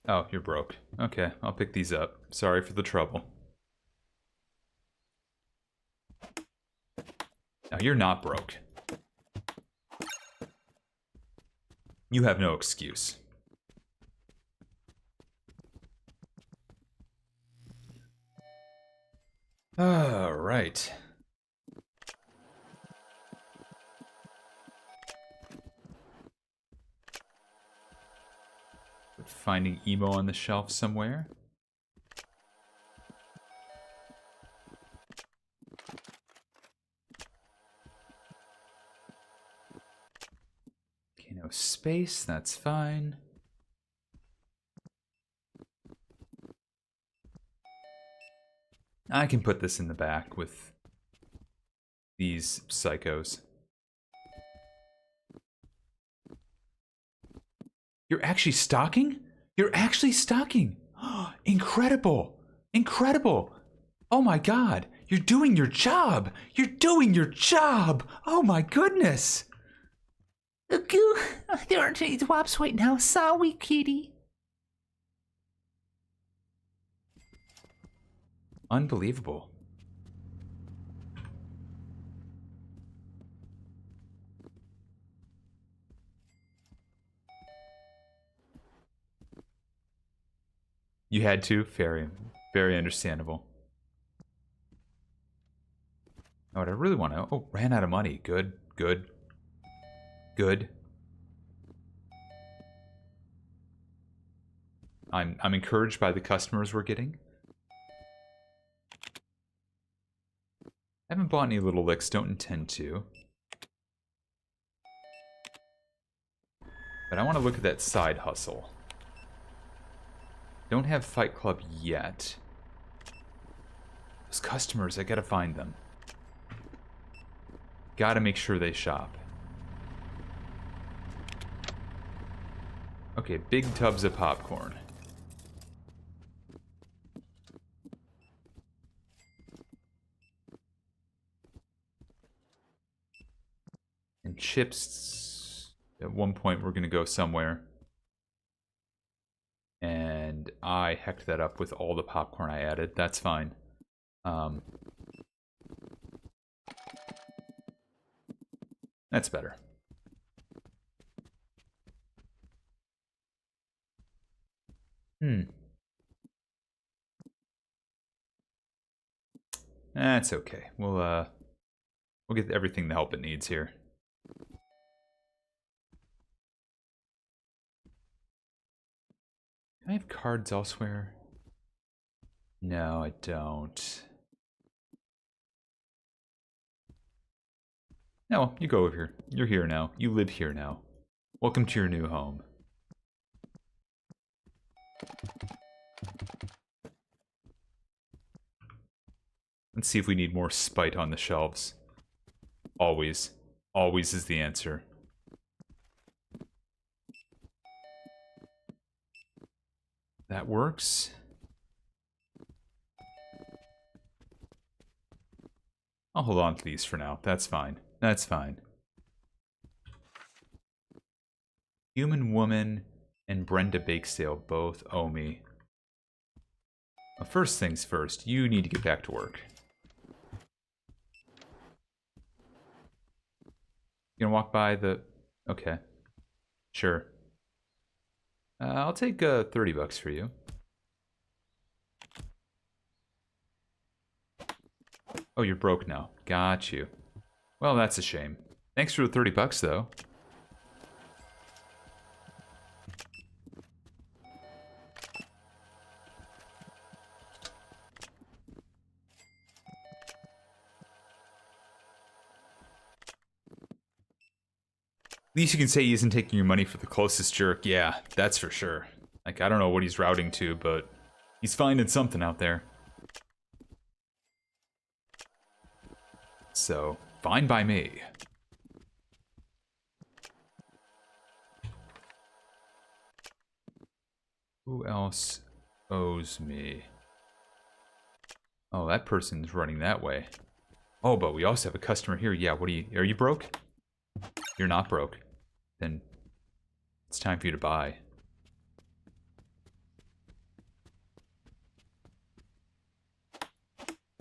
Oh, you're broke. Okay, I'll pick these up. Sorry for the trouble. Now, you're not broke. You have no excuse. All right. Finding emo on the shelf somewhere. Okay, no space, that's fine. I can put this in the back with these psychos. You're actually stocking? You're actually stocking! Incredible! Incredible! Oh my god! You're doing your job! You're doing your job! Oh my goodness! There aren't any drops right now. Sorry, kitty. Unbelievable. You had to? Very, very understandable. Now, what I really want to... Oh, ran out of money. Good, good, good. I'm encouraged by the customers we're getting. I haven't bought any little licks, don't intend to. But I want to look at that side hustle. Don't have Fight Club yet. Those customers, I gotta find them. Gotta make sure they shop. Okay, big tubs of popcorn. And chips. At one point, we're gonna go somewhere. And I hecked that up with all the popcorn I added. That's fine. That's better. That's okay. We'll get everything the help it needs here. Do I have cards elsewhere? No, I don't. No, you go over here. You're here now. You live here now. Welcome to your new home. Let's see if we need more spite on the shelves. Always. Always is the answer. That works. I'll hold on to these for now. That's fine. That's fine. Human Woman and Brenda Bakesdale both owe me. Well, first things first, you need to get back to work. You gonna walk by the... Okay. Sure. I'll take $30 for you. Oh, you're broke now. Got you. Well, that's a shame. Thanks for the $30, though. At least you can say he isn't taking your money for the closest jerk. Yeah, that's for sure. Like, I don't know what he's routing to, but he's finding something out there. So, fine by me. Who else owes me? Oh, that person's running that way. Oh, but we also have a customer here. Yeah, what are you broke? You're not broke. Then it's time for you to buy.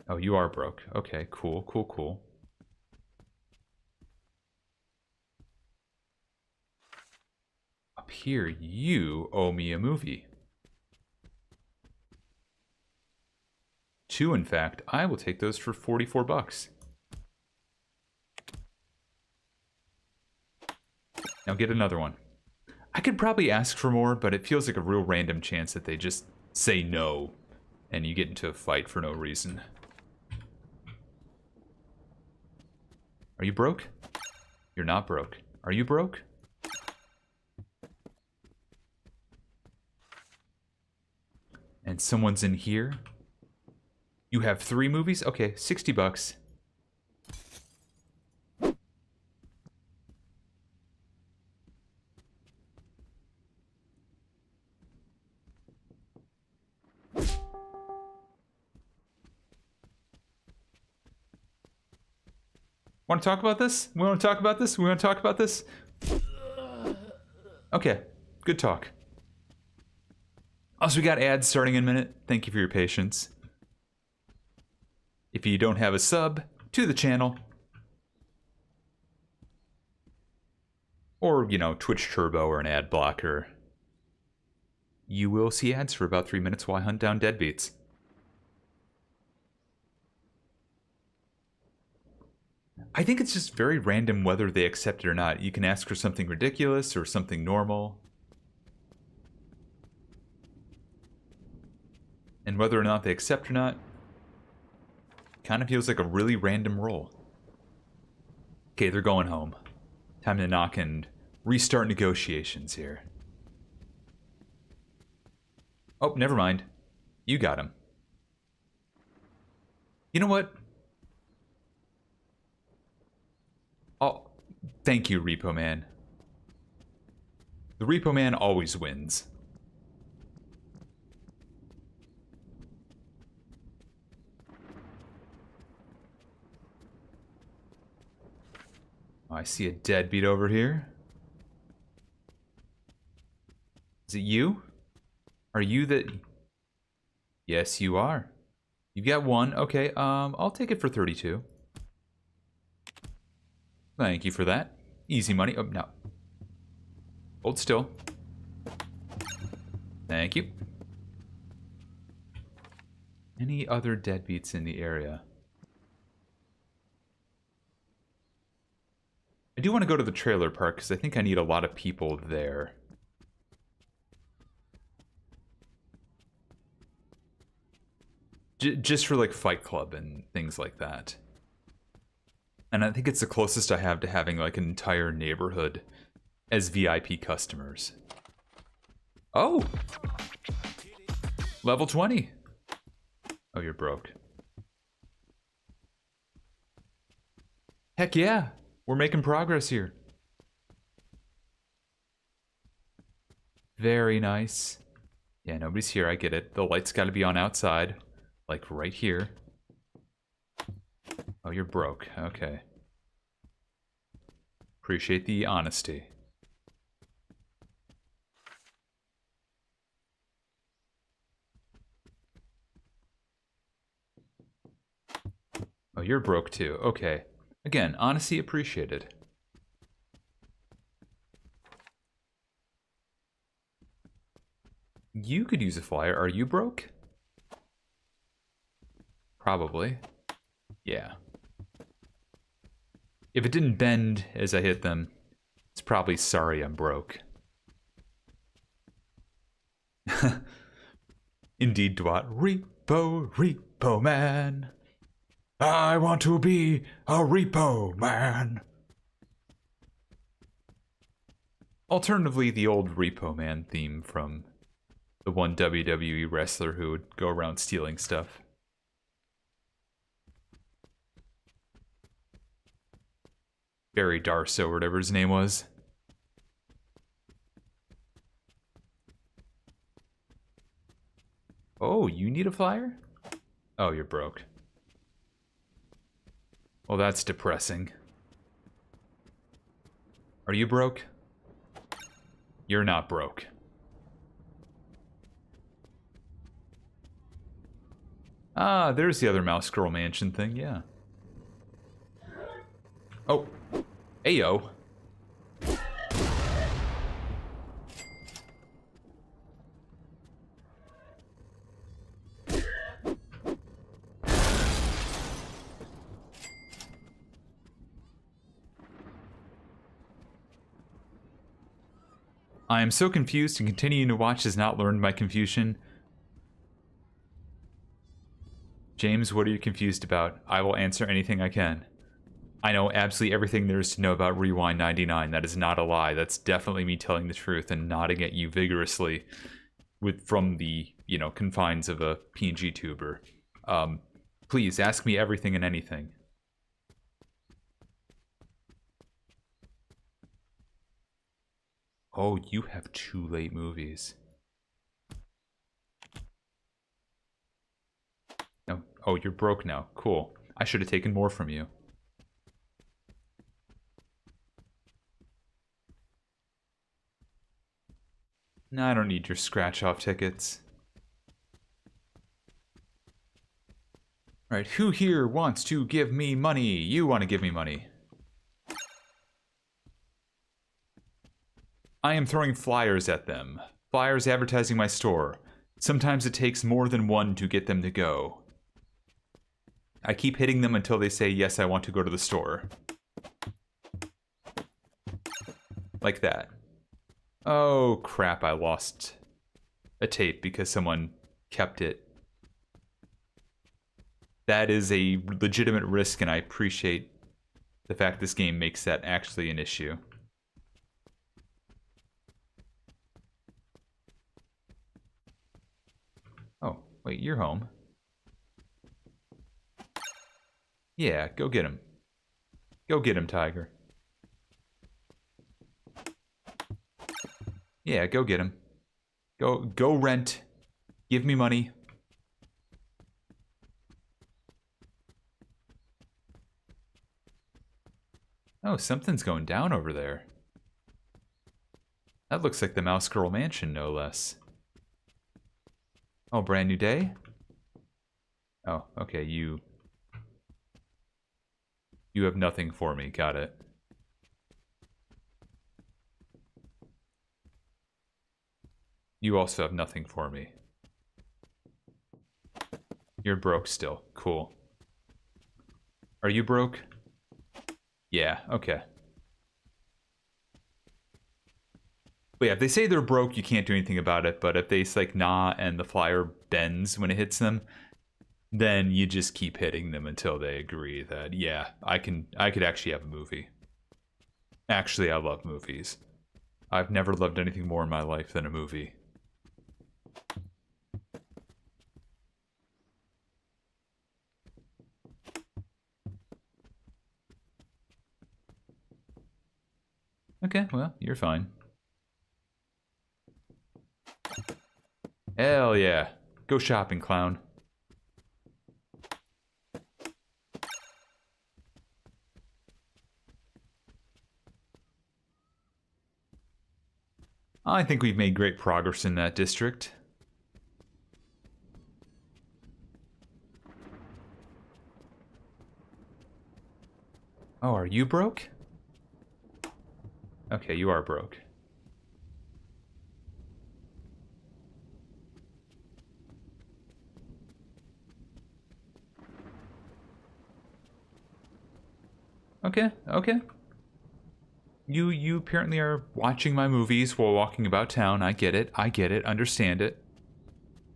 Oh, you are broke. Okay, cool, cool, cool. Up here, you owe me a movie. 2, in fact. I will take those for $44. Now get another one. I could probably ask for more, but it feels like a real random chance that they just say no, and you get into a fight for no reason. Are you broke? You're not broke. Are you broke? And someone's in here? You have 3 movies? Okay, $60. Want to talk about this? We want to talk about this? We want to talk about this? Okay, good talk. Also, we got ads starting in a minute. Thank you for your patience. If you don't have a sub to the channel, or, you know, Twitch Turbo or an ad blocker, you will see ads for about 3 minutes while I hunt down deadbeats. I think it's just very random whether they accept it or not. You can ask for something ridiculous or something normal. And whether or not they accept or not, kind of feels like a really random roll. Okay, they're going home. Time to knock and restart negotiations here. Oh, never mind. You got him. You know what? Oh, thank you, Repo Man. The Repo Man always wins. Oh, I see a deadbeat over here. Is it you? Are you the... Yes, you are. You got one. Okay, I'll take it for 32. Thank you for that. Easy money. Oh, no. Hold still. Thank you. Any other deadbeats in the area? I do want to go to the trailer park because I think I need a lot of people there. Just for like Fight Club and things like that. And I think it's the closest I have to having like an entire neighborhood as VIP customers. Oh! Level 20. Oh, you're broke. Heck yeah! We're making progress here. Very nice. Yeah, nobody's here, I get it. The light's gotta be on outside. Like right here. Oh, you're broke. Okay. Appreciate the honesty. Oh, you're broke too. Okay. Again, honesty appreciated. You could use a flyer. Are you broke? Probably. Yeah. If it didn't bend as I hit them, it's probably sorry I'm broke. Indeed, Dwight. Repo man. I want to be a repo man. Alternatively, the old Repo Man theme from the one WWE wrestler who would go around stealing stuff. Barry Darso, or whatever his name was. Oh, you need a flyer? Oh, you're broke. Well, that's depressing. Are you broke? You're not broke. Ah, there's the other Mouse Girl Mansion thing, yeah. Oh. Ayo. I am so confused, and continuing to watch has not learned my confusion. James, what are you confused about? I will answer anything I can. I know absolutely everything there is to know about Rewind 99. That is not a lie. That's definitely me telling the truth and nodding at you vigorously from the, confines of a PNG tuber. Please, ask me everything and anything. Oh, you have 2 late movies. No. Oh, you're broke now. Cool. I should have taken more from you. No, I don't need your scratch-off tickets. Alright, who here wants to give me money? You want to give me money. I am throwing flyers at them. flyers advertising my store. Sometimes it takes more than one to get them to go. I keep hitting them until they say, yes, I want to go to the store. Like that. Oh, crap, I lost a tape because someone kept it. That is a legitimate risk, and I appreciate the fact this game makes that actually an issue. Oh, wait, you're home. Yeah, go get him. Go get him, Tiger. Yeah, go get him. Go rent. Give me money. Oh, something's going down over there. That looks like the Mouse Girl Mansion, no less. Oh, brand new day? Oh, okay, you have nothing for me, got it. You also have nothing for me. You're broke still, cool. Are you broke? Yeah, okay. But yeah, if they say they're broke, you can't do anything about it, but if they say like, nah, and the flyer bends when it hits them, then you just keep hitting them until they agree that, yeah, I could actually have a movie. Actually, I love movies. I've never loved anything more in my life than a movie. Okay, well, you're fine. Hell yeah. Go shopping, clown. I think we've made great progress in that district. Oh, are you broke? Okay, you are broke. Okay, okay. You apparently are watching my movies while walking about town. I get it, understand it.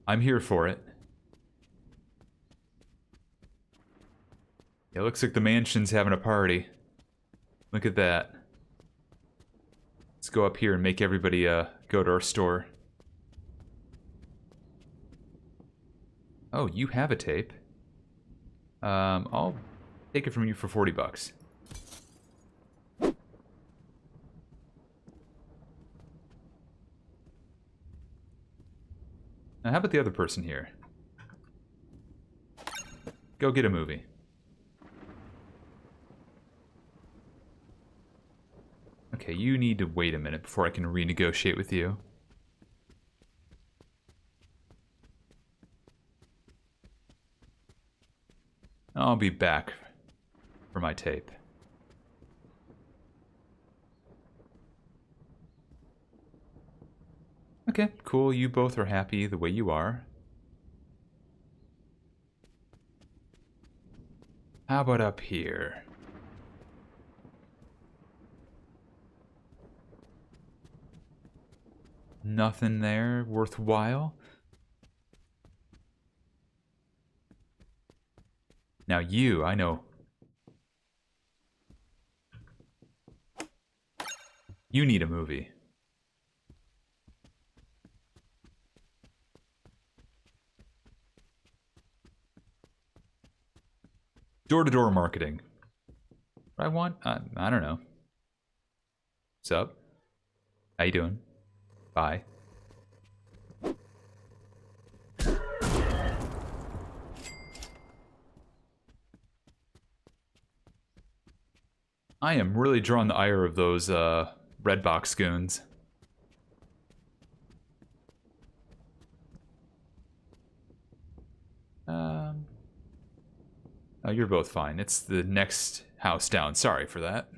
I'm here for it. It looks like the mansion's having a party. Look at that. Let's go up here and make everybody go to our store. Oh, you have a tape. I'll take it from you for 40 bucks. Now, how about the other person here? Go get a movie. Okay, you need to wait a minute before I can renegotiate with you. I'll be back for my tape. Okay, cool. You both are happy the way you are. How about up here? Nothing there worthwhile. Now you, I know. You need a movie. Door-to-door marketing. What I want? I don't know. What's up? How you doing? Bye. I am really drawing the ire of those red box goons. Oh, you're both fine. It's the next house down. Sorry for that.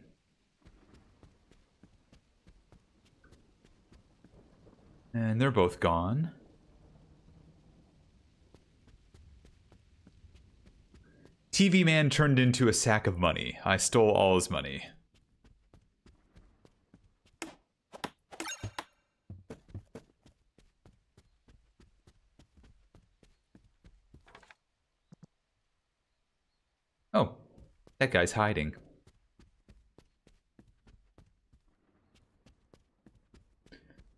And they're both gone. TV man turned into a sack of money. I stole all his money. Oh, that guy's hiding.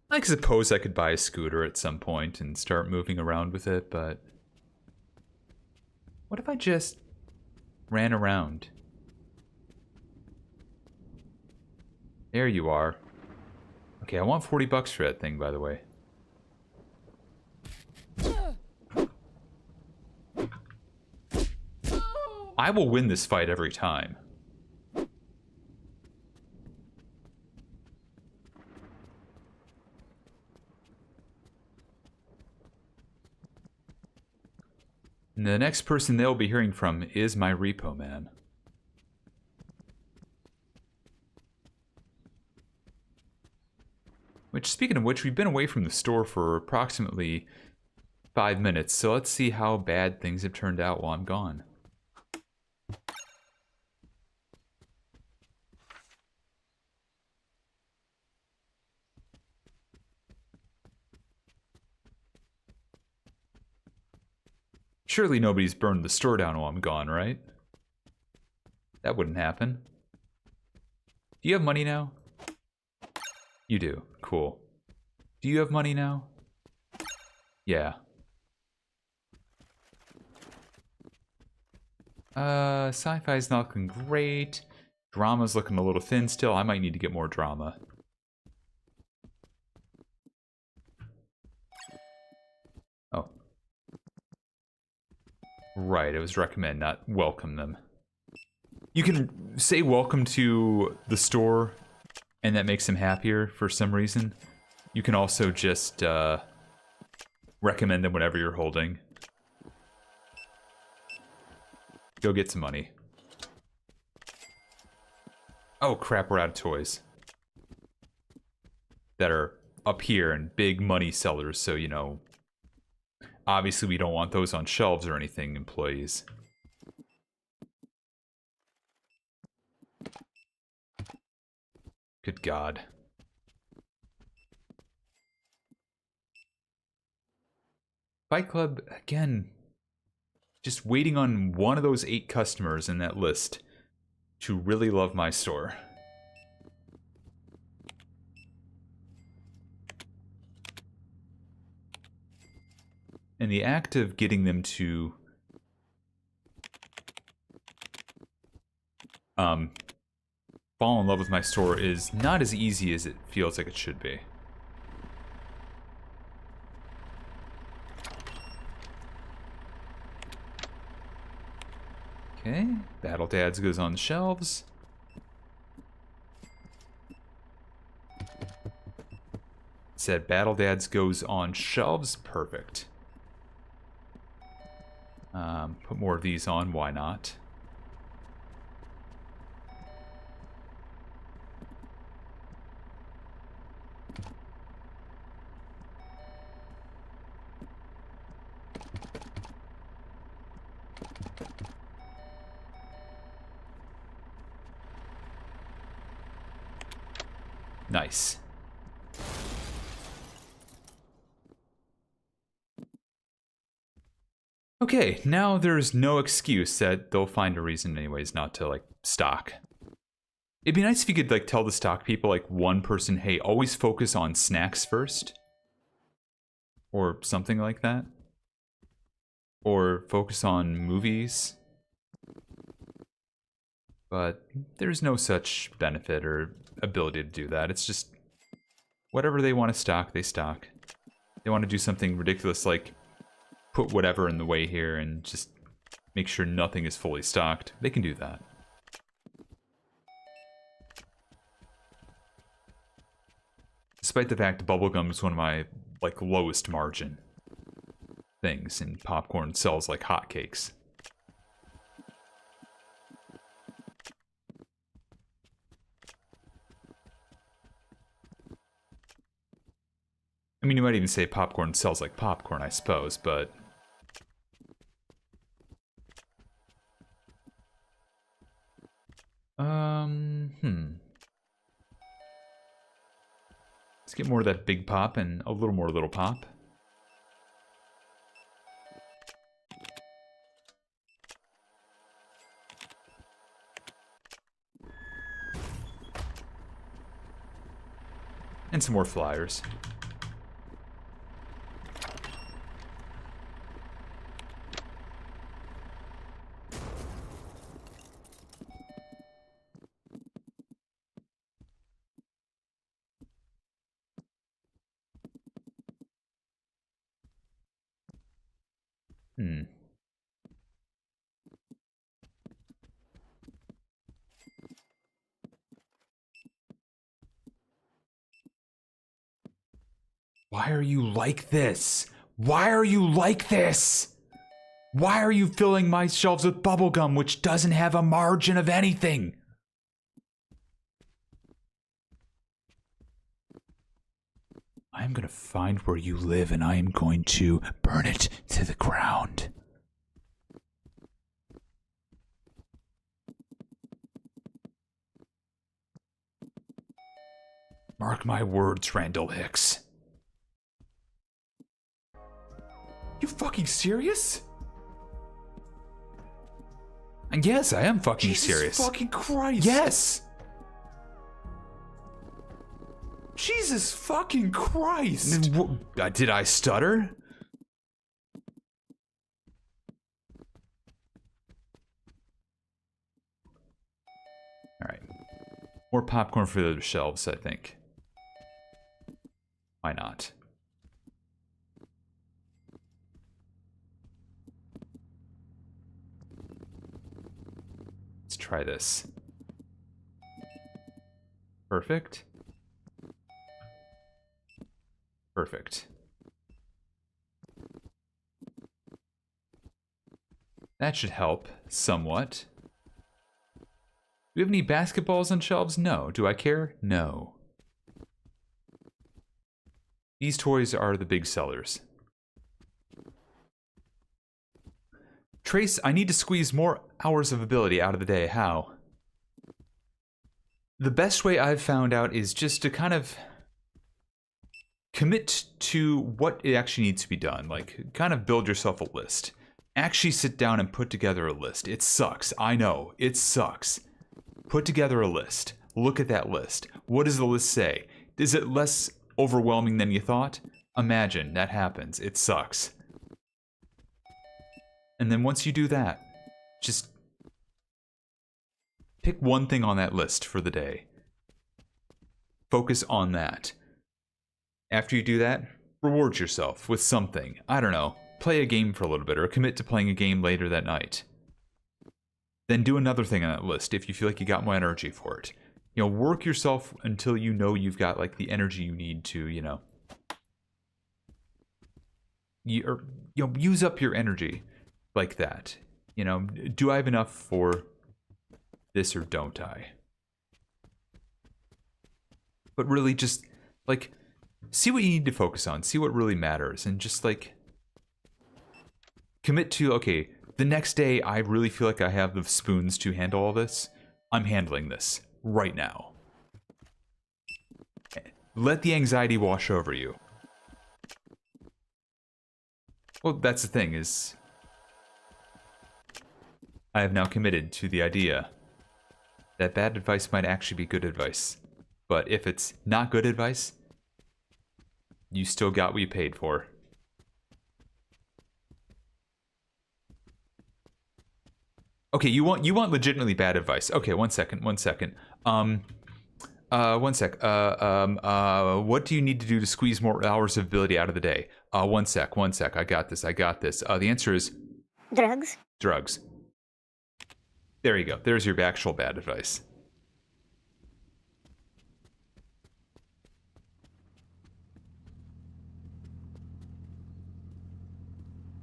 I suppose I could buy a scooter at some point and start moving around with it, but what if I just ran around? There you are. Okay, I want 40 bucks for that thing, by the way. I will win this fight every time. And the next person they'll be hearing from is my repo man. Which, speaking of which, we've been away from the store for approximately 5 minutes, so let's see how bad things have turned out while I'm gone. Surely nobody's burned the store down while I'm gone, right? That wouldn't happen. Do you have money now? You do. Cool. Do you have money now? Yeah. Sci-fi's not looking great. Drama's looking a little thin still. I might need to get more drama. Oh. Right, it was recommend, not welcome them. You can say welcome to the store, and that makes them happier for some reason. You can also just recommend them whatever you're holding. Go get some money. Oh crap, we're out of toys. That are up here and big money sellers, so you know. Obviously we don't want those on shelves or anything, employees. Good God. Fight Club, again, just waiting on one of those 8 customers in that list to really love my store. And the act of getting them to fall in love with my store is not as easy as it feels like it should be. Okay, Battle Dads goes on the shelves. Said Battle Dads goes on shelves, perfect. Put more of these on, why not? Nice. Okay, now there's no excuse that they'll find a reason anyways not to, like, stock. It'd be nice if you could, like, tell the stock people, like, one person, hey, always focus on snacks first. Or something like that. Or focus on movies. But there's no such benefit or ability to do that. It's just whatever they want to stock, they stock. They want to do something ridiculous like put whatever in the way here and just make sure nothing is fully stocked. They can do that. Despite the fact bubblegum is one of my like lowest margin things, and popcorn sells like hotcakes. I mean, you might even say popcorn sells like popcorn, I suppose, but... Let's get more of that big pop and a little more little pop. And some more flyers. Why are you like this? Why are you like this? Why are you filling my shelves with bubblegum which doesn't have a margin of anything? I'm gonna find where you live and I am going to burn it to the ground. Mark my words, Randall Hicks. You fucking serious? And yes, I am fucking serious. Jesus fucking Christ. Yes. Jesus fucking Christ. Did I stutter? All right. More popcorn for the other shelves, I think. Why not? Let's try this. Perfect. Perfect. That should help somewhat. Do we have any basketballs on shelves? No. Do I care? No. These toys are the big sellers. Trace, I need to squeeze more hours of ability out of the day. How? The best way I've found out is just to kind of commit to what it actually needs to be done. Like, kind of build yourself a list. Actually sit down and put together a list. It sucks. I know. It sucks. Put together a list. Look at that list. What does the list say? Is it less overwhelming than you thought? Imagine that happens. It sucks. And then once you do that, just pick one thing on that list for the day. Focus on that. After you do that, reward yourself with something. I don't know, play a game for a little bit or commit to playing a game later that night. Then do another thing on that list if you feel like you got more energy for it. You know, work yourself until you know you've got like the energy you need to, use up your energy like that. You know, do I have enough for this or don't I? But really just like see what you need to focus on, see what really matters, and just like commit to, okay, the next day I really feel like I have the spoons to handle all this. I'm handling this right now. Let the anxiety wash over you. Well, that's the thing, is I have now committed to the idea that bad advice might actually be good advice. But if it's not good advice, you still got what you paid for. Okay, you want legitimately bad advice. Okay, one second. One sec. What do you need to do to squeeze more hours of ability out of the day? One sec. I got this. The answer is drugs. There you go. There's your actual bad advice.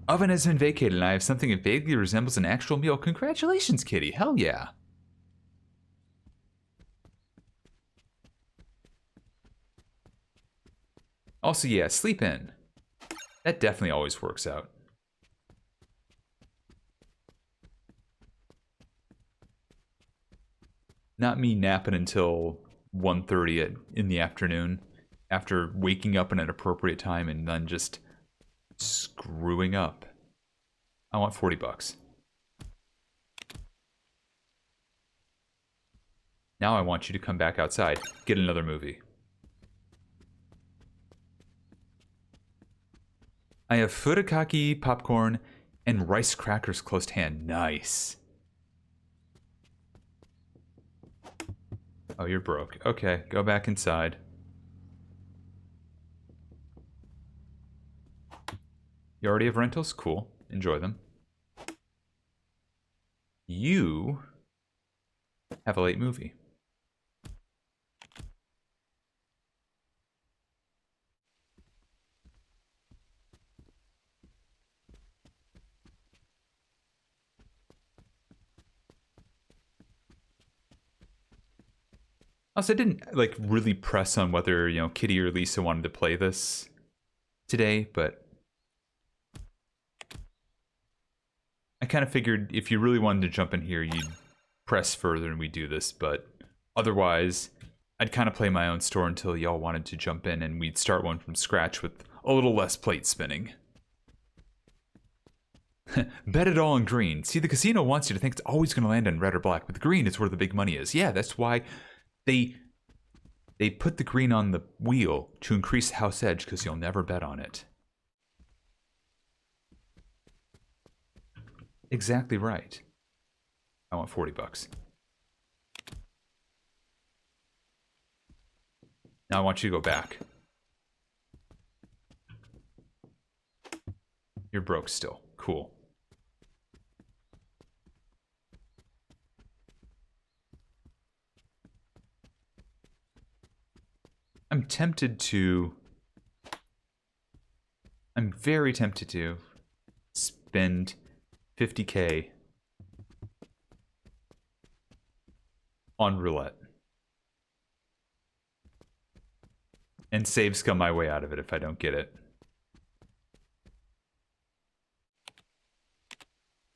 Oven has been vacated and I have something that vaguely resembles an actual meal. Congratulations, kitty. Hell yeah. Also, yeah, sleep in. That definitely always works out. Not me napping until 1:30 in the afternoon after waking up at an appropriate time and then just screwing up. I want 40 bucks. Now I want you to come back outside. Get another movie. I have furikake, popcorn, and rice crackers close to hand. Nice. Oh, you're broke. Okay, go back inside. You already have rentals? Cool. Enjoy them. You have a late movie. Also, I didn't like really press on whether, you know, Kitty or Lisa wanted to play this today, but I kind of figured if you really wanted to jump in here, you'd press further and we do this, but otherwise, I'd kind of play my own store until y'all wanted to jump in and we'd start one from scratch with a little less plate spinning. Bet it all on green. See, the casino wants you to think it's always going to land on red or black, but the green is where the big money is. Yeah, that's why they put the green on the wheel to increase the house edge, because you'll never bet on it. Exactly right. I want 40 bucks. Now I want you to go back. You're broke still. Cool. I'm very tempted to spend 50K on roulette. And save scum my way out of it if I don't get it.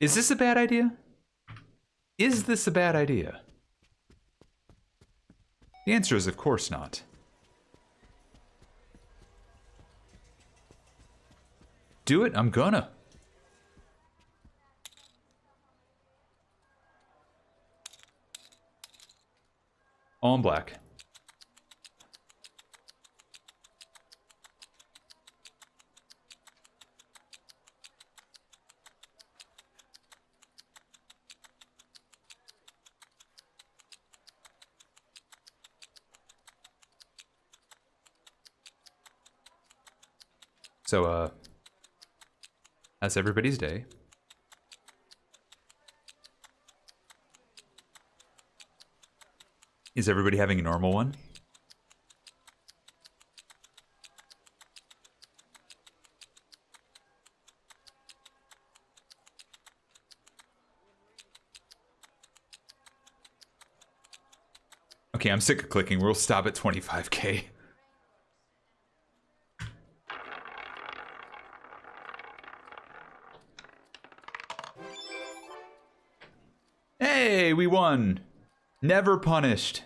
Is this a bad idea? Is this a bad idea? The answer is of course not. Do it? I'm gonna. All in black. So, how's everybody's day? Is everybody having a normal one? Okay, I'm sick of clicking. We'll stop at 25K. Hey, we won. Never punished.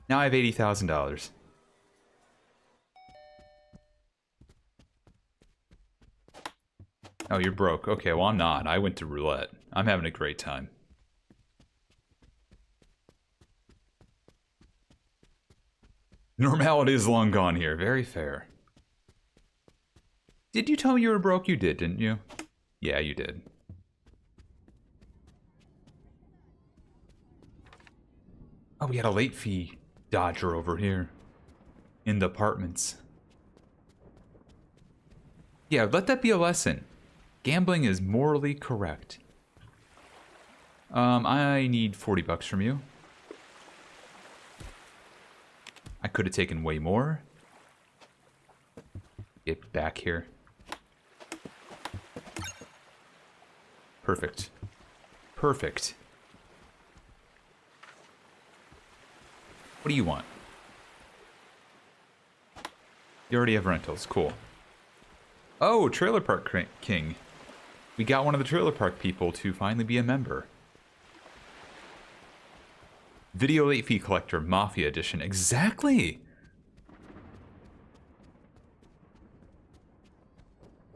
Now I have $80,000. Oh, you're broke. Okay, well, I'm not. I went to roulette. I'm having a great time. Normality is long gone here. Very fair. Did you tell me you were broke? You did, didn't you? Yeah, you did. Oh, we got a late fee dodger over here. In the apartments. Yeah, let that be a lesson. Gambling is morally correct. I need 40 bucks from you. I could have taken way more. Get back here. Perfect. Perfect. What do you want? You already have rentals. Cool. Oh, Trailer Park King. We got one of the Trailer Park people to finally be a member. Video late fee collector, Mafia Edition. Exactly!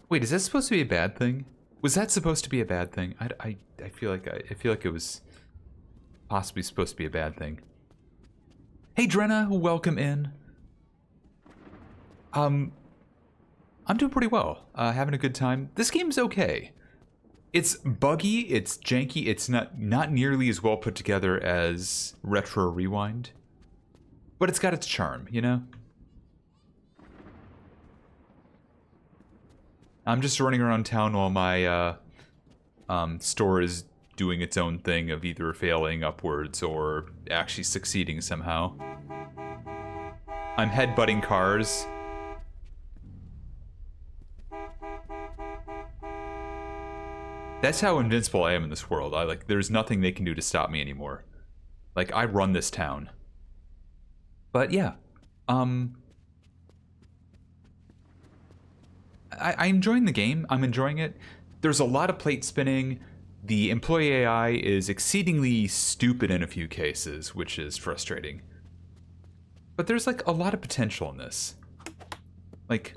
Wait, is that supposed to be a bad thing? Was that supposed to be a bad thing? I feel like I feel like it was possibly supposed to be a bad thing. Hey Drenna, welcome in. I'm doing pretty well. Having a good time. This game's okay. It's buggy, it's janky, it's not nearly as well put together as Retro Rewind. But it's got its charm, you know? I'm just running around town while my store is doing its own thing of either failing upwards or actually succeeding somehow. I'm headbutting cars. That's how invincible I am in this world. There's nothing they can do to stop me anymore. Like, I run this town. But yeah, I'm enjoying the game. I'm enjoying it. There's a lot of plate spinning. The employee AI is exceedingly stupid in a few cases, which is frustrating. But there's like a lot of potential in this. Like,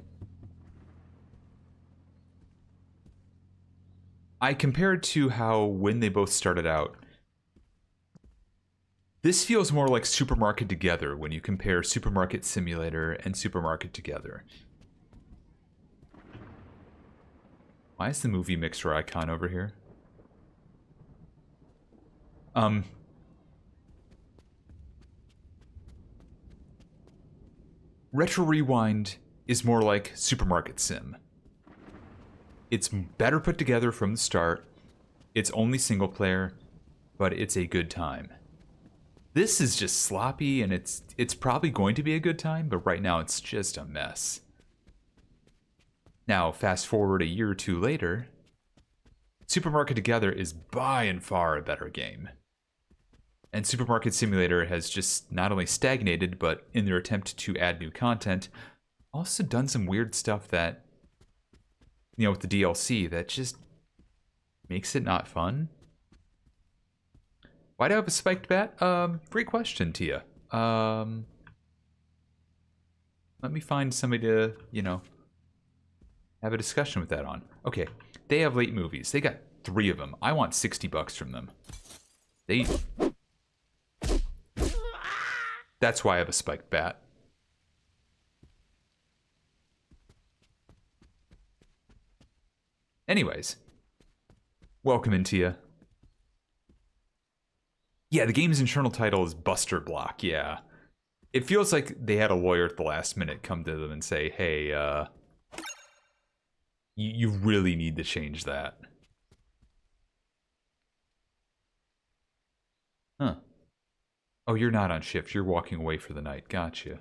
I compared to how when they both started out, this feels more like Supermarket Together when you compare Supermarket Simulator and Supermarket Together. Why is the movie mixer icon over here? Retro Rewind is more like Supermarket Sim. It's better put together from the start. It's only single player, but it's a good time. This is just sloppy, and it's probably going to be a good time, but right now it's just a mess. Now, fast forward a year or two later, Supermarket Together is by and far a better game. And Supermarket Simulator has just not only stagnated, but in their attempt to add new content, also done some weird stuff that, you know, with the DLC, that just makes it not fun. Why do I have a spiked bat? Great question, Tia. Let me find somebody to, you know, have a discussion with that on. Okay, they have late movies. They got 3 of them. I want $60 from them. That's why I have a spiked bat. Anyways, welcome in, Tia. Yeah, the game's internal title is Buster Block, yeah. It feels like they had a lawyer at the last minute come to them and say, hey, you really need to change that. Huh. Oh, you're not on shift. You're walking away for the night. Gotcha.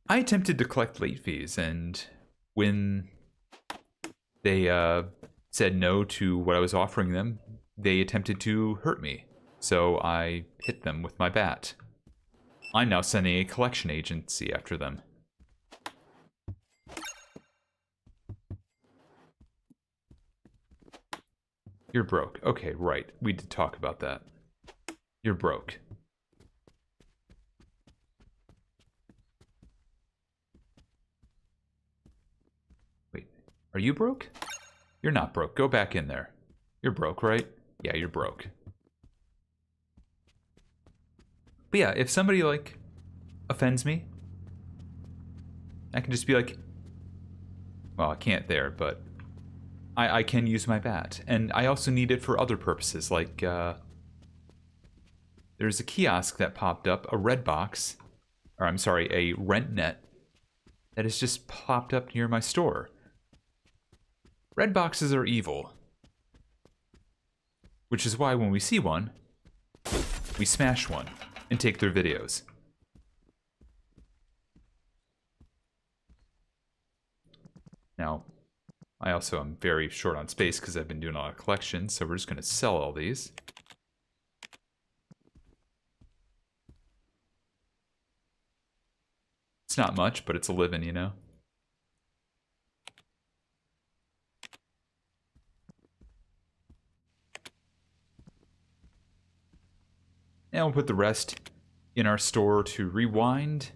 I attempted to collect late fees, and when they said no to what I was offering them, they attempted to hurt me. So I hit them with my bat. I'm now sending a collection agency after them. You're broke. Okay, right. We did talk about that. You're broke. Wait, are you broke? You're not broke. Go back in there. You're broke, right? Yeah, you're broke. But yeah, if somebody, like, offends me, I can just be like, well, I can't there, but I can use my bat. And I also need it for other purposes, like, there's a kiosk that popped up, a red box, or I'm sorry, a RentNet, that has just popped up near my store. Red boxes are evil. Which is why when we see one, we smash one and take their videos. Now, I also am very short on space because I've been doing a lot of collections, so we're just going to sell all these. It's not much, but it's a living, you know? And we'll put the rest in our store to rewind.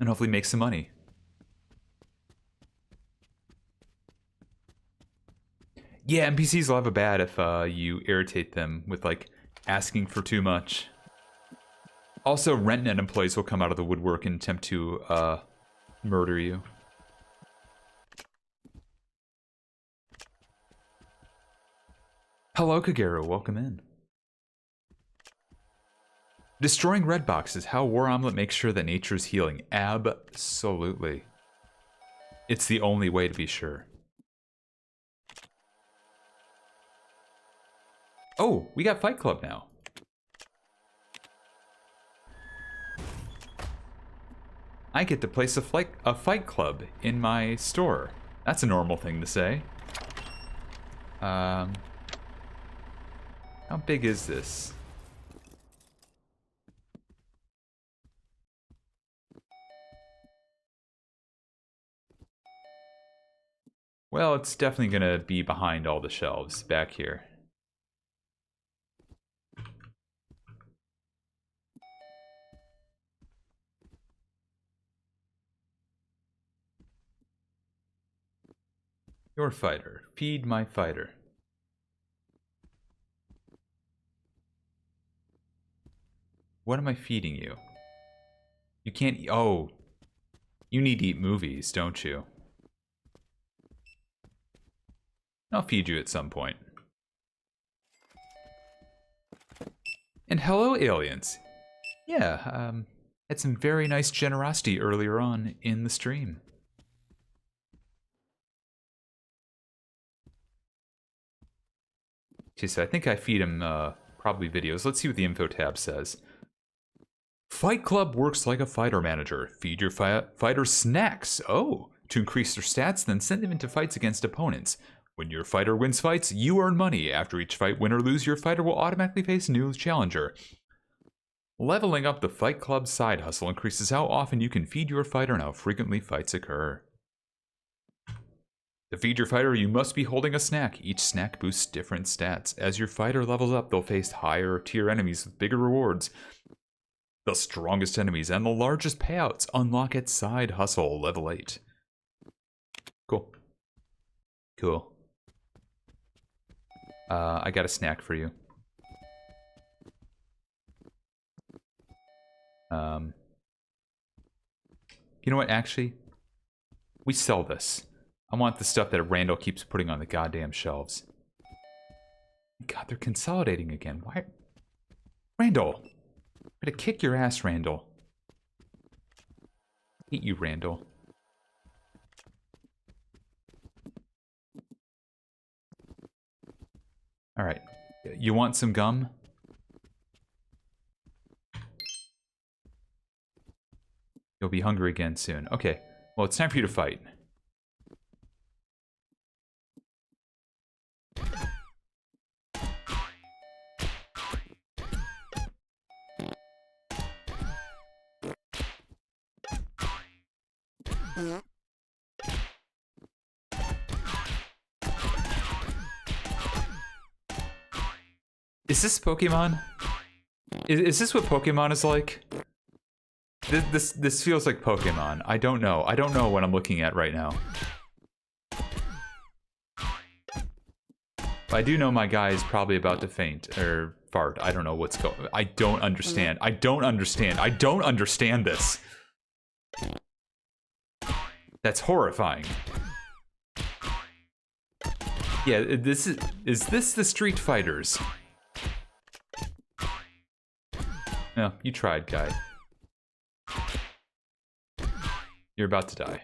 And hopefully make some money. Yeah, NPCs will have a bad if you irritate them with, like, asking for too much. Also, RentNet employees will come out of the woodwork and attempt to murder you. Hello, Kagero. Welcome in. Destroying red boxes. How War Omelet makes sure that nature's healing. Absolutely. It's the only way to be sure. Oh, we got Fight Club now. I get to place a Fight Club in my store. That's a normal thing to say. How big is this? Well, it's definitely gonna be behind all the shelves back here. Your fighter. Feed my fighter. What am I feeding you? You can't eat. Oh. You need to eat movies, don't you? I'll feed you at some point. And hello, aliens. Yeah, had some very nice generosity earlier on in the stream. Okay, so I think I feed him probably videos. Let's see what the info tab says. Fight Club works like a fighter manager. Feed your fighter snacks. Oh, to increase their stats, then send them into fights against opponents. When your fighter wins fights, you earn money. After each fight, win or lose, your fighter will automatically face a new challenger. Leveling up the Fight Club side hustle increases how often you can feed your fighter and how frequently fights occur. To feed your fighter, you must be holding a snack. Each snack boosts different stats. As your fighter levels up, they'll face higher tier enemies with bigger rewards. The strongest enemies and the largest payouts unlock at Side Hustle level 8. Cool. Cool. I got a snack for you. You know what, actually? We sell this. I want the stuff that Randall keeps putting on the goddamn shelves. God, they're consolidating again. Why? Randall! I'm gonna kick your ass, Randall. Hate you, Randall. Alright. You want some gum? You'll be hungry again soon. Okay. Well, it's time for you to fight. Is this Pokemon? Is this what Pokemon is like? This feels like Pokemon. I don't know. I don't know what I'm looking at right now. I do know my guy is probably about to faint or fart. I don't know what's going. I don't understand. I don't understand. I don't understand this. That's horrifying. Yeah, this is this the Street Fighters? No, you tried, guy. You're about to die.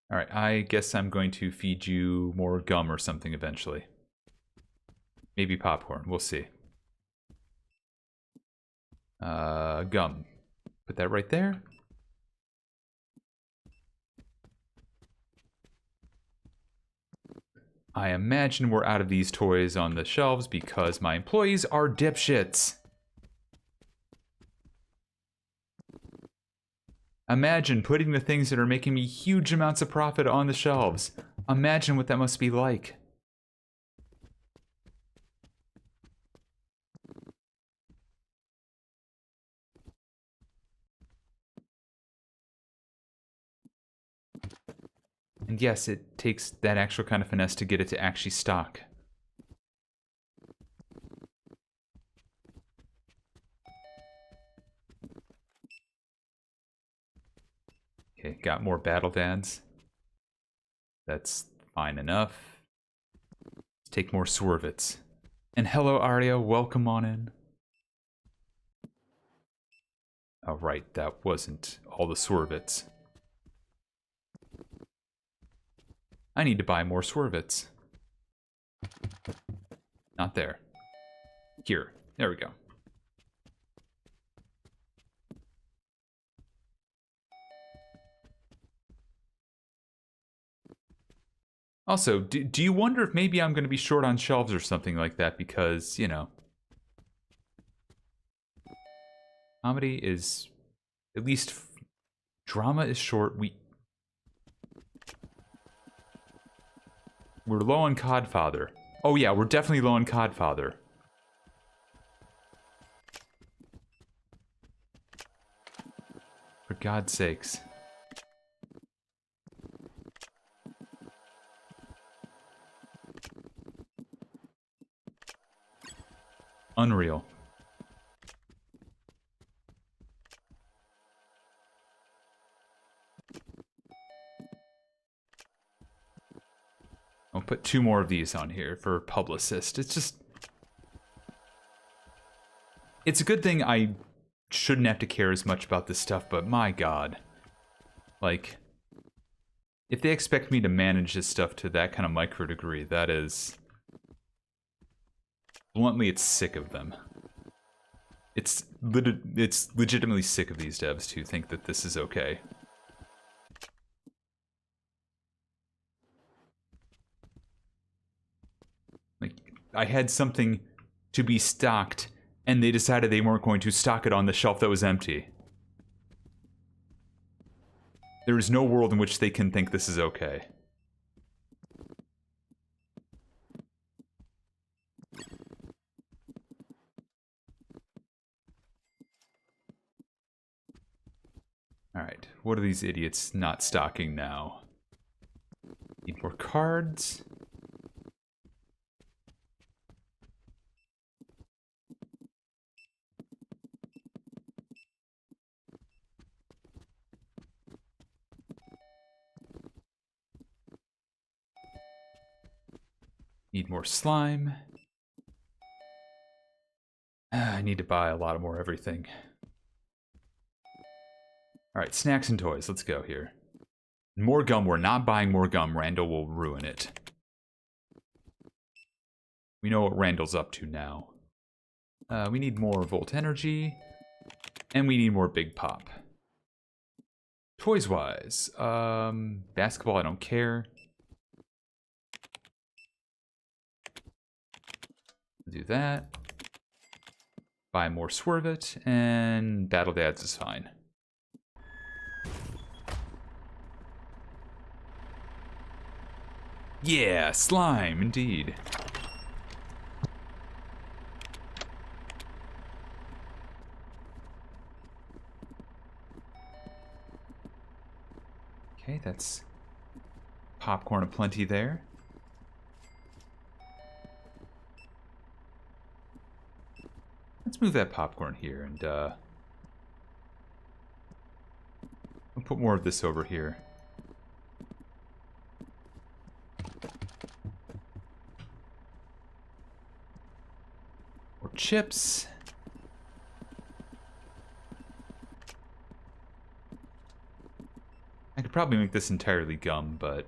Alright, I guess I'm going to feed you more gum or something eventually. Maybe popcorn, we'll see. Gum. Put that right there. I imagine we're out of these toys on the shelves because my employees are dipshits. Imagine putting the things that are making me huge amounts of profit on the shelves. Imagine what that must be like. And yes, it takes that actual kind of finesse to get it to actually stock. Okay, got more battle dads. That's fine enough. Let's take more swervets. And hello, Arya, welcome on in. Oh, right, that wasn't all the swervets. I need to buy more swervets. Not there. Here. There we go. Also, do you wonder if maybe I'm going to be short on shelves or something like that because, you know, comedy is, at least drama is short. We're low on Codfather. Oh yeah, we're definitely low on Codfather. For God's sakes. Unreal. I'll put 2 more of these on here for publicist. It's just... It's a good thing I shouldn't have to care as much about this stuff, but my god. Like, if they expect me to manage this stuff to that kind of micro degree, that is... Bluntly, it's sick of them. It's legitimately sick of these devs who think that this is okay. Like, I had something to be stocked, and they decided they weren't going to stock it on the shelf that was empty. There is no world in which they can think this is okay. Alright, what are these idiots not stocking now? Need more cards. Need more slime. I need to buy a lot of more everything. Alright, snacks and toys. Let's go here. More gum. We're not buying more gum. Randall will ruin it. We know what Randall's up to now. We need more Volt Energy. And we need more Big Pop. Toys-wise. Basketball, I don't care. Do that. Buy more Swervet, and Battle Dads is fine. Yeah, slime, indeed. Okay, that's popcorn aplenty there. Let's move that popcorn here, and I'll put more of this over here. More chips. I could probably make this entirely gum, but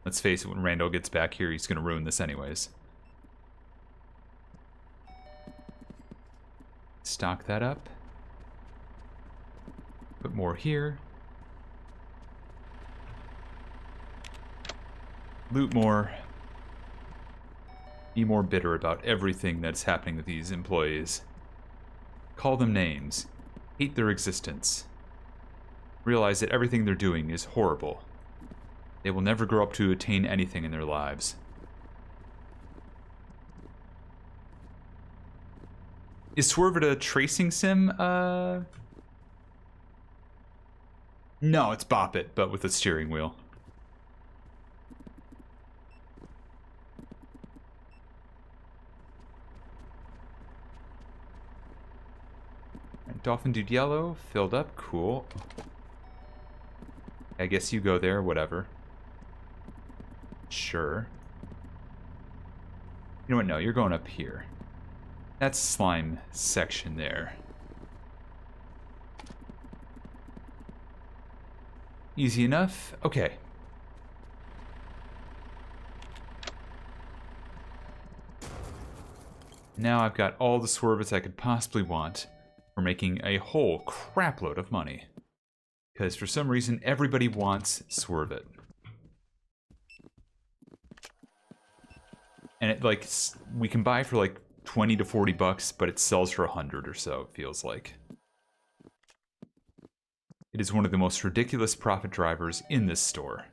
let's face it, when Randall gets back here, he's going to ruin this anyways. Stock that up. Put more here. Loot more. Be more bitter about everything that's happening with these employees. Call them names. Hate their existence. Realize that everything they're doing is horrible. They will never grow up to attain anything in their lives. Is Swerve a tracing sim? No, it's Bop It, but with a steering wheel. Dolphin Dude Yellow, filled up, cool. I guess you go there, whatever. Sure. You know what, no, you're going up here. That's slime section there. Easy enough, okay. Now I've got all the swervets I could possibly want. We're making a whole crapload of money. Because for some reason, everybody wants Swervet. And it, like, we can buy for like 20 to 40 bucks, but it sells for 100 or so, it feels like. It is one of the most ridiculous profit drivers in this store.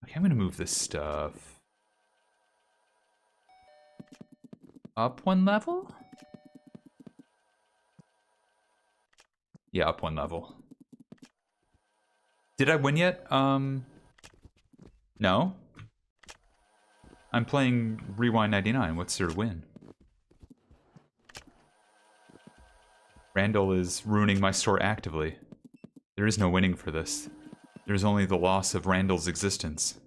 Okay, I'm gonna move this stuff up one level? Yeah, up one level. Did I win yet? No. I'm playing Rewind 99. What's there to win? Randall is ruining my store actively. There is no winning for this. There's only the loss of Randall's existence.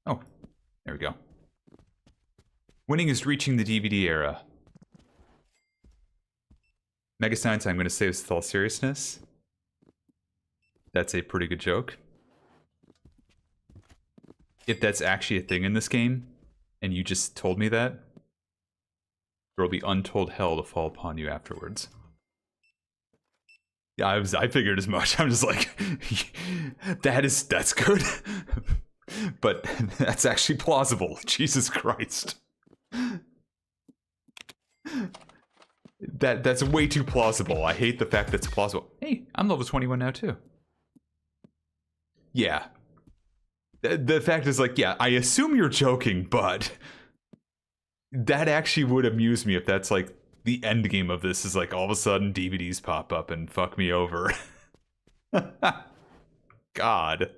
Oh, there we go. Winning is reaching the DVD era. Mega Science, I'm going to say this with all seriousness. That's a pretty good joke. If that's actually a thing in this game, and you just told me that, there will be untold hell to fall upon you afterwards. Yeah, I figured as much. I'm just like, that's good. But that's actually plausible. Jesus Christ. That's way too plausible. I hate the fact that's plausible. Hey, I'm level 21 now too. Yeah. The fact is, like, yeah, I assume you're joking, but that actually would amuse me if that's like the end game of this is like all of a sudden DVDs pop up and fuck me over. God.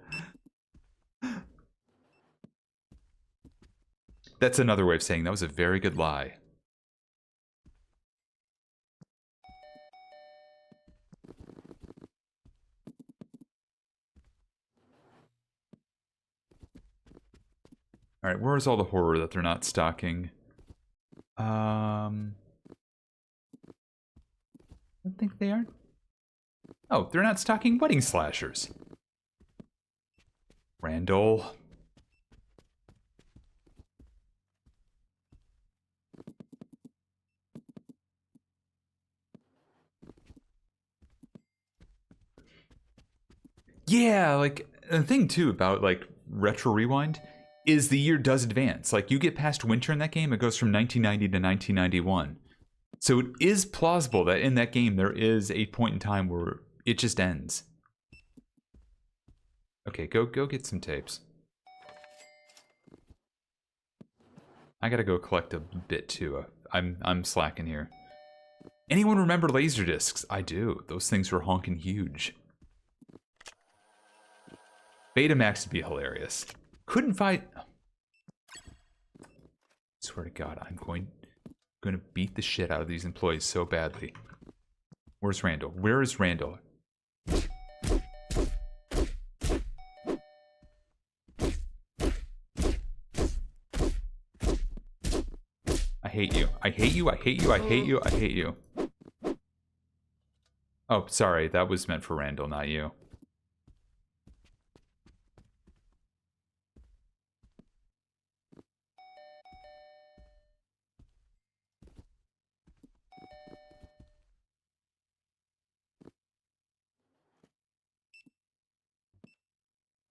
That's another way of saying that was a very good lie. Alright, where's all the horror that they're not stocking? I don't think they are. Oh, they're not stocking wedding slashers. Randall. Yeah, like, the thing too about, like, Retro Rewind is the year does advance. Like, you get past winter in that game, it goes from 1990 to 1991. So it is plausible that in that game there is a point in time where it just ends. Okay, go get some tapes. I gotta go collect a bit too. I'm slacking here. Anyone remember Laserdiscs? I do. Those things were honking huge. Betamax would be hilarious. Couldn't find. Swear to God, I'm going to beat the shit out of these employees so badly. Where's Randall? Where is Randall? I hate you. I hate you. I hate you. I hate you. I hate you. Oh, sorry. That was meant for Randall, not you.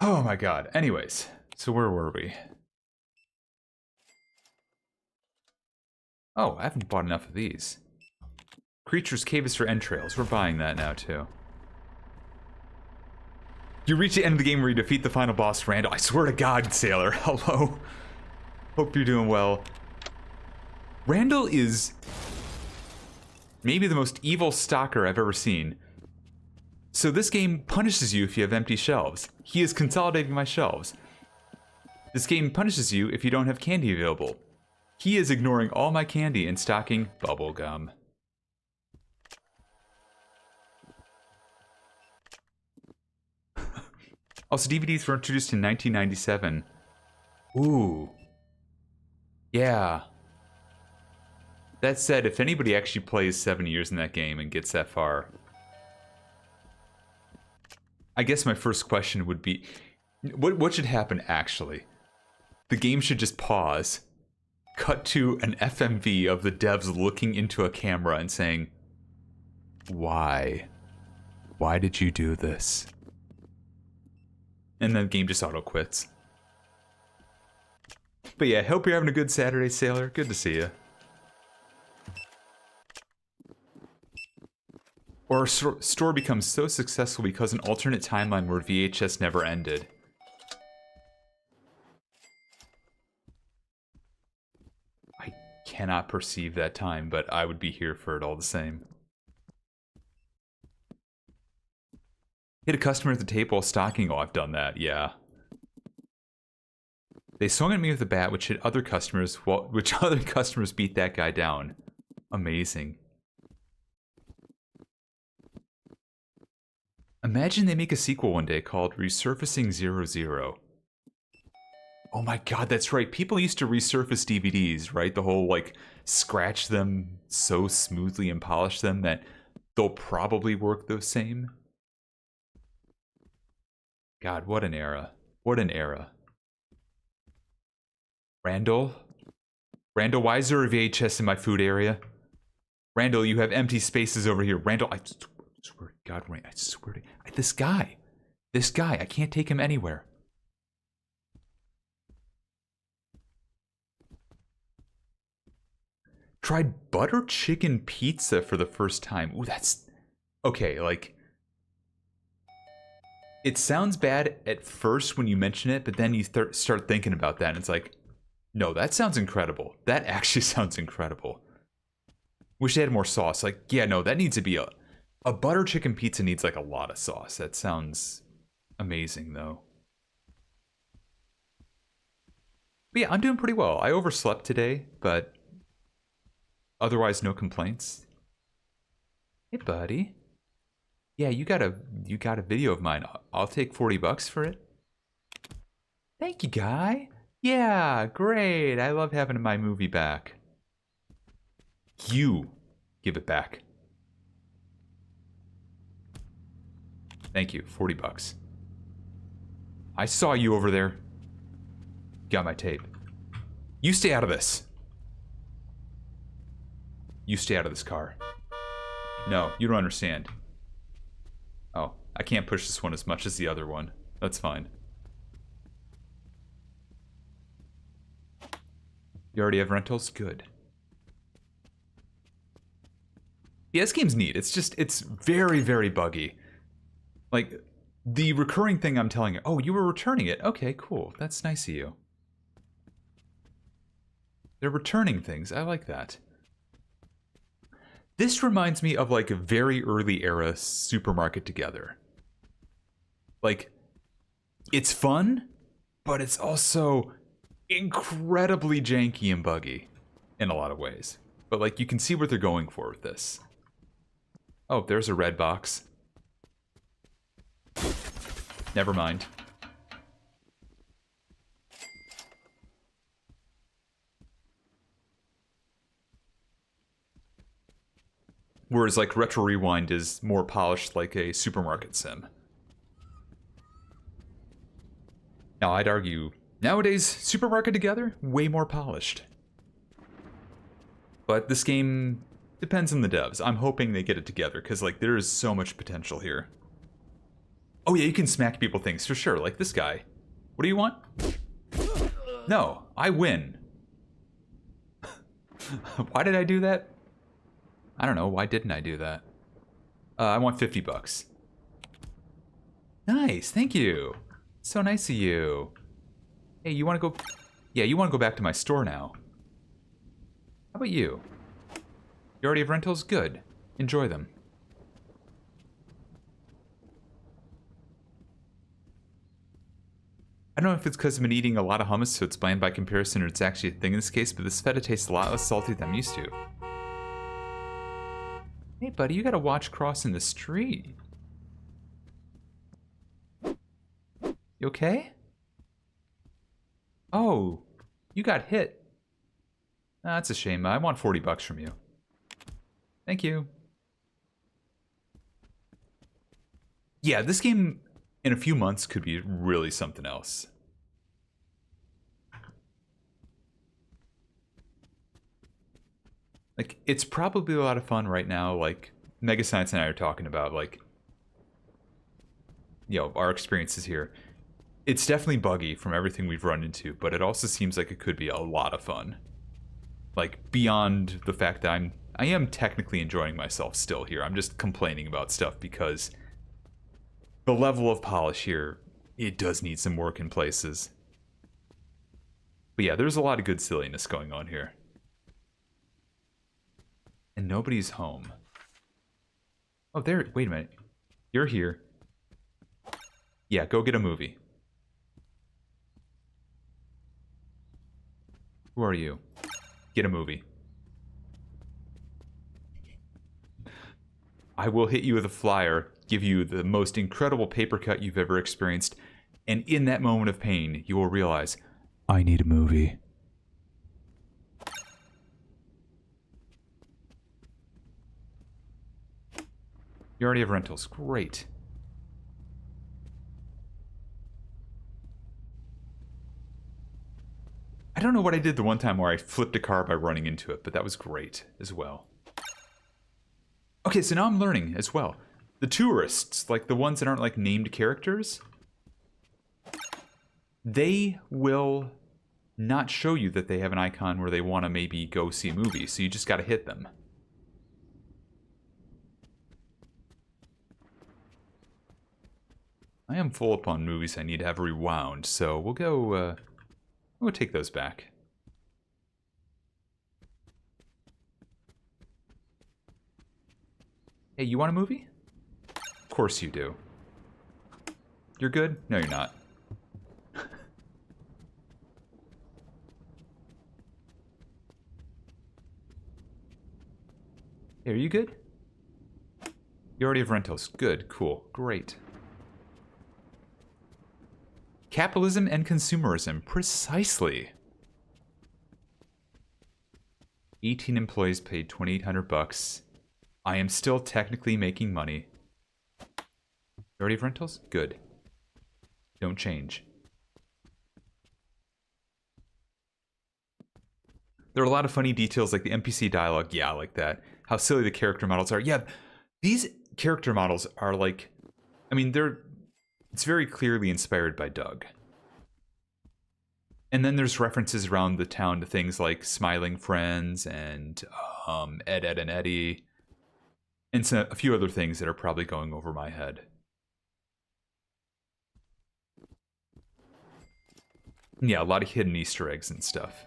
Oh my god. Anyways, so where were we? Oh, I haven't bought enough of these. Creatures Caves for entrails. We're buying that now, too. You reach the end of the game where you defeat the final boss, Randall. I swear to God, Sailor. Hello. Hope you're doing well. Randall is maybe the most evil stalker I've ever seen. So this game punishes you if you have empty shelves. He is consolidating my shelves. This game punishes you if you don't have candy available. He is ignoring all my candy and stocking bubblegum. Also, DVDs were introduced in 1997. Ooh. Yeah. That said, if anybody actually plays 7 years in that game and gets that far, I guess my first question would be, what should happen actually? The game should just pause, cut to an FMV of the devs looking into a camera and saying, why? Why did you do this? And then the game just auto-quits. But yeah, hope you're having a good Saturday, Sailor. Good to see you. Or our store becomes so successful because an alternate timeline where VHS never ended. I cannot perceive that time, but I would be here for it all the same. Hit a customer at the table while stocking. Oh, I've done that, yeah. They swung at me with a bat, which hit other customers, which other customers beat that guy down. Amazing. Imagine they make a sequel one day called Resurfacing 00. Oh my god, that's right. People used to resurface DVDs, right? The whole, like, scratch them so smoothly and polish them that they'll probably work the same. God, what an era. What an era. Randall? Randall, why is there a VHS in my food area? Randall, you have empty spaces over here. Randall, I swear to God, I swear to... This guy, I can't take him anywhere. Tried butter chicken pizza for the first time. Ooh, that's... Okay, like... It sounds bad at first when you mention it, but then you start thinking about that, and it's like, no, that sounds incredible. That actually sounds incredible. Wish they had more sauce. Like, yeah, no, that needs to be a butter chicken pizza needs like a lot of sauce. That sounds amazing, though. But yeah, I'm doing pretty well. I overslept today, but otherwise no complaints. Hey, buddy. Yeah, you got a video of mine. I'll take $40 for it. Thank you, guy. Yeah, great. I love having my movie back. You give it back. Thank you. $40. I saw you over there. Got my tape. You stay out of this. You stay out of this car. No, you don't understand. Oh, I can't push this one as much as the other one. That's fine. You already have rentals? Good. Yeah, this game's neat. It's very, very buggy. Like, the recurring thing I'm telling you, oh, you were returning it. Okay, cool. That's nice of you. They're returning things. I like that. This reminds me of, like, a very early era Supermarket Together. Like, it's fun, but it's also incredibly janky and buggy in a lot of ways. But, like, you can see what they're going for with this. Oh, there's a red box. Never mind. Whereas, like, Retro Rewind is more polished like a supermarket sim. Now, I'd argue, nowadays, Supermarket Together, way more polished. But this game depends on the devs. I'm hoping they get it together, because, like, there is so much potential here. Oh yeah, you can smack people things for sure, like this guy. What do you want? No, I win. Why did I do that? I don't know. Why didn't I do that? I want 50 bucks. Nice, thank you. So nice of you. Hey, you want to go... Yeah, you want to go back to my store now. How about you? You already have rentals? Good. Enjoy them. I don't know if it's because I've been eating a lot of hummus, so it's bland by comparison, or it's actually a thing in this case, but this feta tastes a lot less salty than I'm used to. Hey, buddy, you gotta watch crossing the street. You okay? Oh, you got hit. That's a shame. I want 40 bucks from you. Thank you. Yeah, this game in a few months could be really something else. Like, it's probably a lot of fun right now, like Mega Science and I are talking about, like, you know, our experiences here. It's definitely buggy from everything we've run into, but it also seems like it could be a lot of fun. Like, beyond the fact that I am technically enjoying myself still here. I'm just complaining about stuff because the level of polish here, it does need some work in places. But yeah, there's a lot of good silliness going on here. And nobody's home. Oh, there, wait a minute. You're here. Yeah, go get a movie. Who are you? Get a movie. I will hit you with a flyer, give you the most incredible paper cut you've ever experienced, and in that moment of pain, you will realize, I need a movie. You already have rentals. Great. I don't know what I did the one time where I flipped a car by running into it, but that was great as well. Okay, so now I'm learning as well. The tourists, like the ones that aren't like named characters, they will not show you that they have an icon where they want to maybe go see a movie, so you just got to hit them. I am full up on movies I need to have rewound, so we'll go take those back. Hey, you want a movie? Of course you do. You're good? No, you're not. Hey, are you good? You already have rentals. Good, cool, great. Capitalism and consumerism, precisely. 18 employees paid 2,800 bucks. I am still technically making money. You already have rentals? Good. Don't change. There are a lot of funny details like the NPC dialogue. Yeah, like that. How silly the character models are. Yeah, these character models are like... I mean, it's very clearly inspired by Doug. And then there's references around the town to things like Smiling Friends and Ed, Ed, and Eddie. And a few other things that are probably going over my head. Yeah, a lot of hidden Easter eggs and stuff.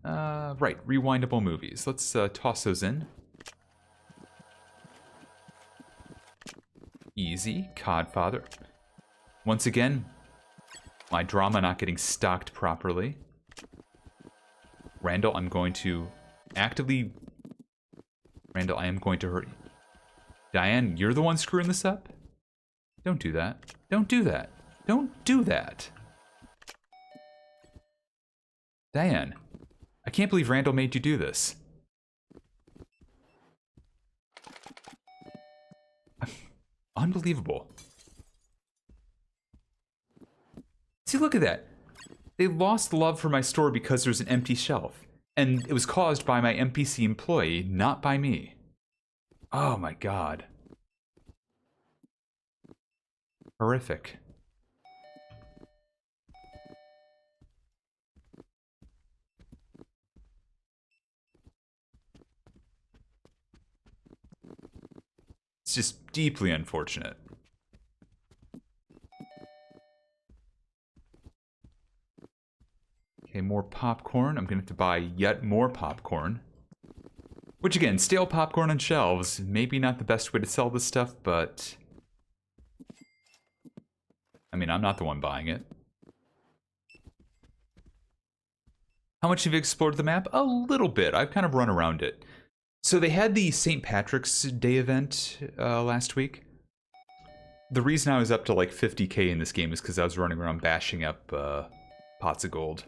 Right, rewindable movies. Let's toss those in. Easy, Codfather. Once again, my drama not getting stocked properly. Randall, I'm going to actively... Randall, I am going to hurt you. Diane, you're the one screwing this up? Don't do that. Don't do that. Don't do that. Diane, I can't believe Randall made you do this. Unbelievable. See, look at that. They lost love for my store because there's an empty shelf. And it was caused by my NPC employee, not by me. Oh my god. Horrific. It's just deeply unfortunate. Okay, more popcorn. I'm gonna have to buy yet more popcorn. Which again, stale popcorn on shelves. Maybe not the best way to sell this stuff, but... I mean, I'm not the one buying it. How much have you explored the map? A little bit. I've kind of run around it. So they had the St. Patrick's Day event last week. The reason I was up to like 50k in this game is because I was running around bashing up pots of gold.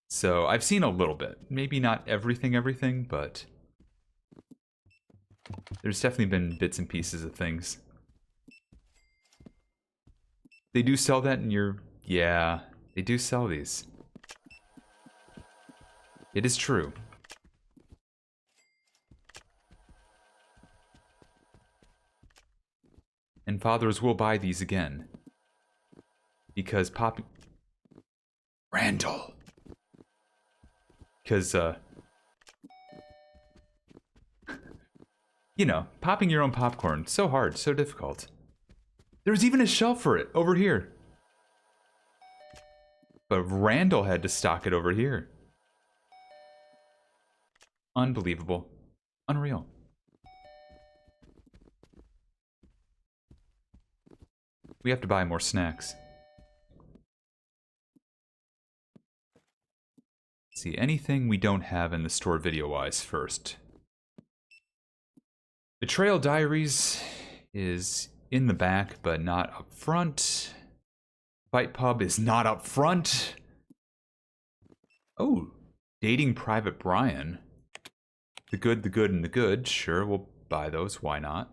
So I've seen a little bit. Maybe not everything, but there's definitely been bits and pieces of things. They do sell that in your... Yeah, they do sell these. It is true. And fathers will buy these again. Because Randall! Because, you know, popping your own popcorn, so hard, so difficult. There's even a shelf for it, over here. But Randall had to stock it over here. Unbelievable. Unreal. We have to buy more snacks. Let's see, anything we don't have in the store video-wise first. Betrayal Diaries is in the back, but not up front. Fight Pub is not up front. Oh, Dating Private Brian. The Good, the Good, and the Good. Sure, we'll buy those. Why not?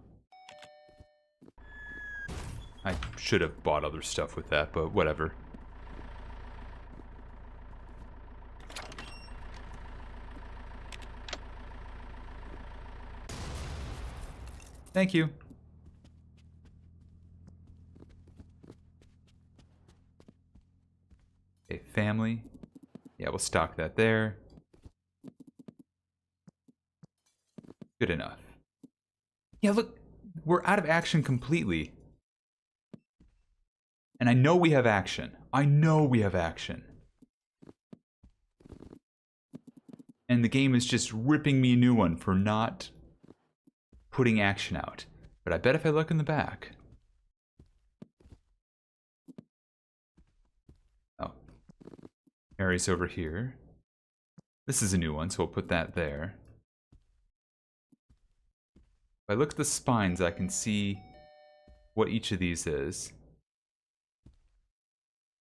I should have bought other stuff with that, but whatever. Thank you. Okay, family. Yeah, we'll stock that there. Good enough. Yeah, look, we're out of action completely. And I know we have action. I know we have action. And the game is just ripping me a new one for not putting action out. But I bet if I look in the back... Oh. Mary's over here. This is a new one, so we'll put that there. If I look at the spines, I can see what each of these is.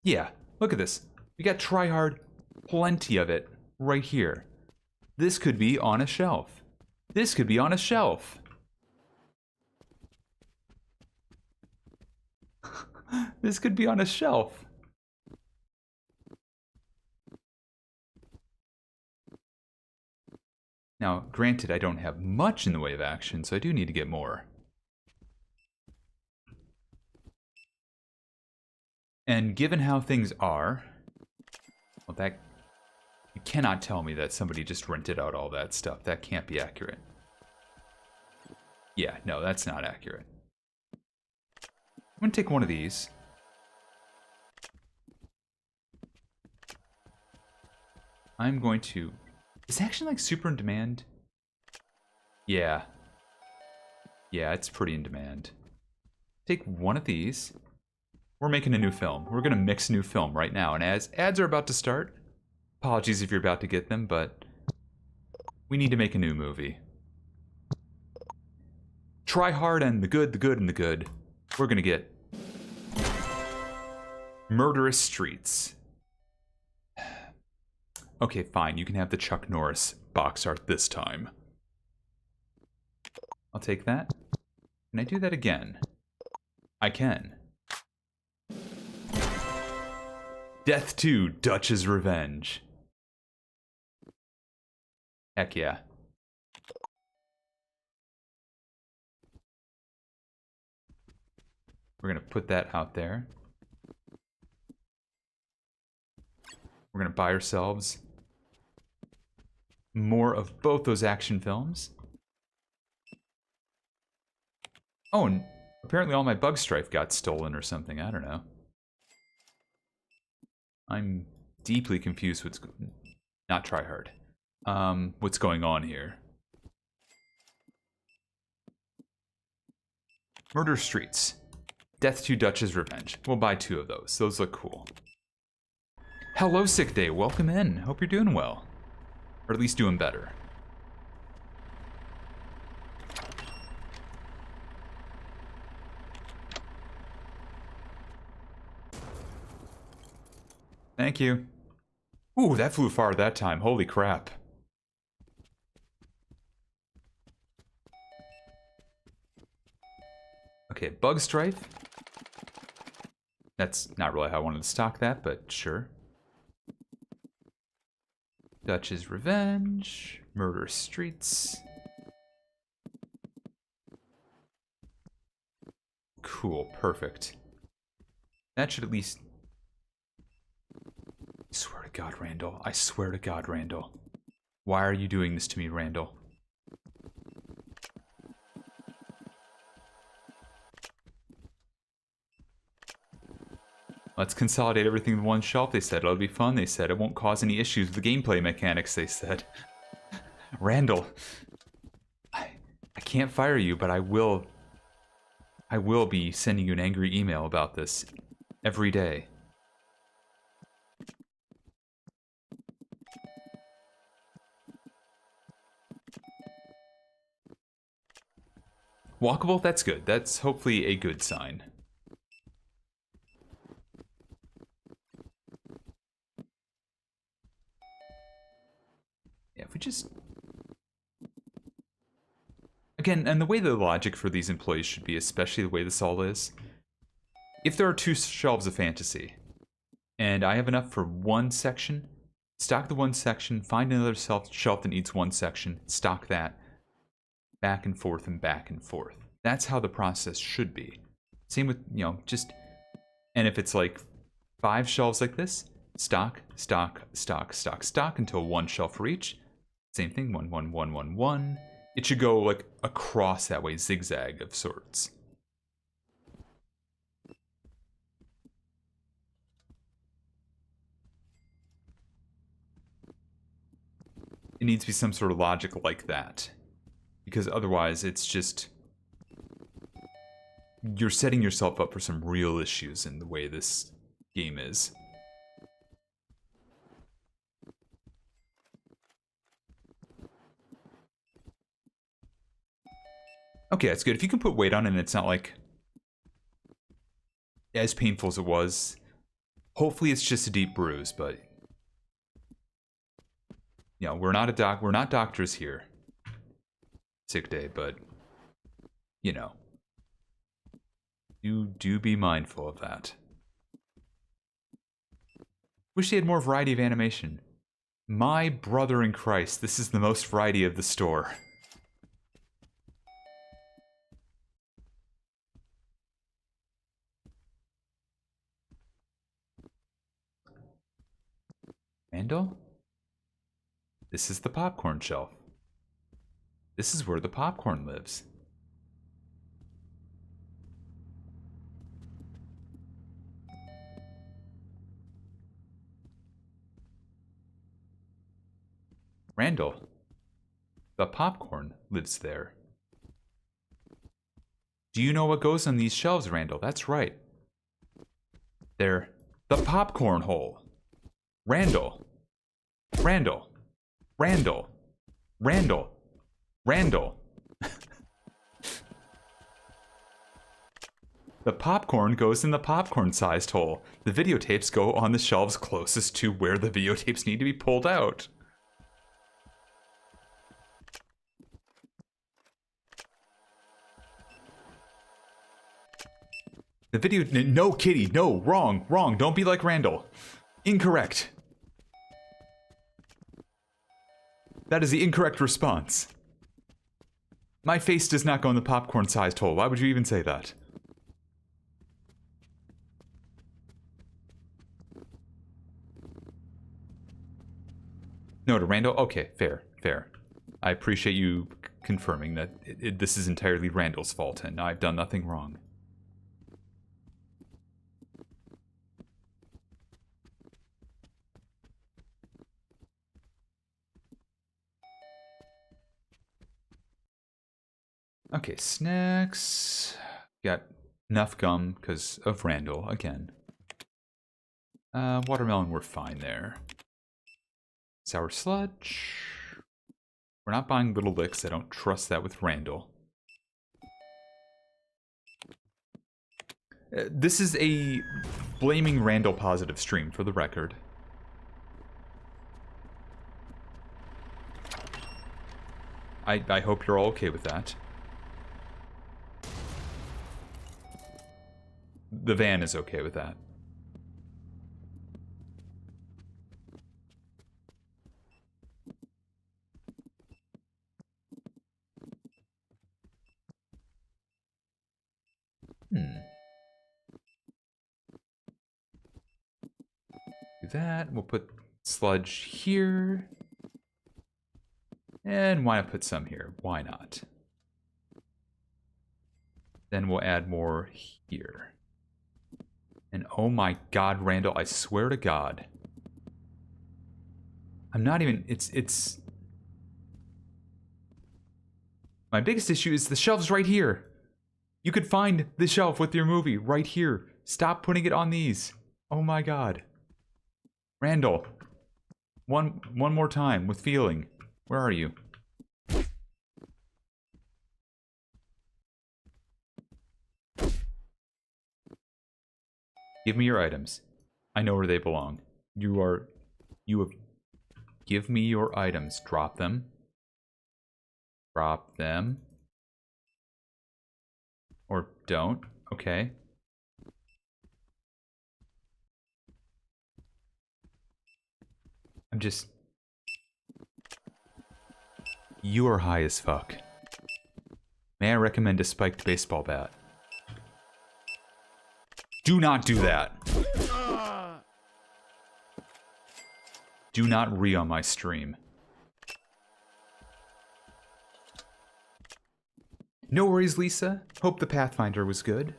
Yeah, look at this. We got Try Hard, plenty of it, right here. This could be on a shelf. This could be on a shelf. This could be on a shelf. Now, granted, I don't have much in the way of action, so I do need to get more. And given how things are, well, that... You cannot tell me that somebody just rented out all that stuff. That can't be accurate. Yeah, no, that's not accurate. I'm gonna take one of these. I'm going to... Is Action like super in demand? Yeah. Yeah, it's pretty in demand. Take one of these. We're making a new film. We're gonna mix a new film right now. And as ads are about to start, apologies if you're about to get them, but we need to make a new movie. Try Hard and the Good, the Good, and the Good. We're gonna get Murderous Streets. Okay, fine. You can have the Chuck Norris box art this time. I'll take that. Can I do that again? I can. Death 2, Dutch's Revenge. Heck yeah. We're going to put that out there. We're going to buy ourselves more of both those action films. Oh, and apparently all my bug strife got stolen or something. I don't know. I'm deeply confused what's... Not try hard. What's going on here? Murder Streets. Death to Dutch's Revenge. We'll buy 2 of those. Those look cool. Hello, Sick Day. Welcome in. Hope you're doing well. Or at least doing better. Thank you. Ooh, that flew far that time. Holy crap. Okay, Bug Strife. That's not really how I wanted to stock that, but sure. Dutch's Revenge. Murder Streets. Cool, perfect. That should at least... I swear to God, Randall. I swear to God, Randall. Why are you doing this to me, Randall? Let's consolidate everything in one shelf, they said. It'll be fun, they said. It won't cause any issues with the gameplay mechanics, they said. Randall. I can't fire you, but I will be sending you an angry email about this every day. Walkable? That's good. That's hopefully a good sign. Yeah, if we just... Again, and the way the logic for these employees should be, especially the way this all is, if there are 2 shelves of fantasy, and I have enough for one section, stock the one section, find another shelf that needs one section, stock that, back and forth and back and forth. That's how the process should be. Same with, you know, just... And if it's like 5 shelves like this, stock, stock, stock, stock, stock, until 1 shelf for each. Same thing, 1, 1, 1, 1, 1. It should go like across that way, zigzag of sorts. It needs to be some sort of logic like that. Because otherwise it's just... You're setting yourself up for some real issues in the way this game is. Okay, that's good. If you can put weight on it and it's not like as painful as it was, hopefully it's just a deep bruise, but you know, we're not doctors here. Sick Day, but you know, you do be mindful of that. Wish they had more variety of animation. My brother in Christ, this is the most variety of the store. Randall? This is the popcorn shelf. This is where the popcorn lives. Randall, the popcorn lives there. Do you know what goes on these shelves, Randall? That's right. They're the popcorn hole. Randall. Randall. Randall. Randall. Randall. The popcorn goes in the popcorn-sized hole. The videotapes go on the shelves closest to where the videotapes need to be pulled out. The video... No, Kitty. No, wrong. Wrong. Don't be like Randall. Incorrect. That is the incorrect response. My face does not go in the popcorn-sized hole. Why would you even say that? No, to Randall? Okay, fair, fair. I appreciate you confirming that this is entirely Randall's fault and I've done nothing wrong. Okay, snacks. Got enough gum because of Randall, again. Watermelon, we're fine there. Sour sludge. We're not buying Little Licks. I don't trust that with Randall. This is a blaming Randall positive stream, for the record. I hope you're all okay with that. The van is okay with that. Do that. We'll put sludge here. And why not put some here? Why not? Then we'll add more here. And oh my god, Randall, I swear to God. I'm not even... It's... My biggest issue is the shelf's right here. You could find the shelf with your movie right here. Stop putting it on these. Oh my god. Randall. One more time with feeling. Where are you? Give me your items. I know where they belong. You have... Give me your items. Drop them. Drop them. Or don't. Okay. I'm just... You are high as fuck. May I recommend a spiked baseball bat? Do not do that. Do not re on my stream. No worries, Lisa. Hope the Pathfinder was good.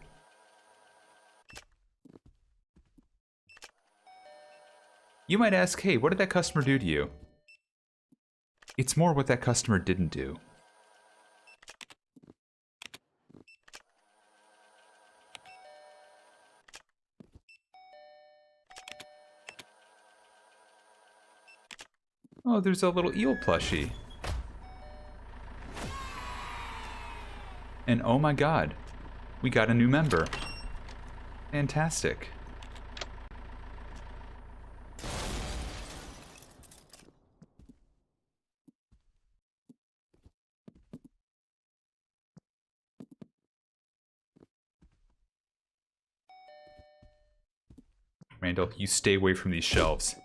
You might ask, hey, what did that customer do to you? It's more what that customer didn't do. Oh, there's a little eel plushie. And oh my god, we got a new member. Fantastic. Randall, you stay away from these shelves.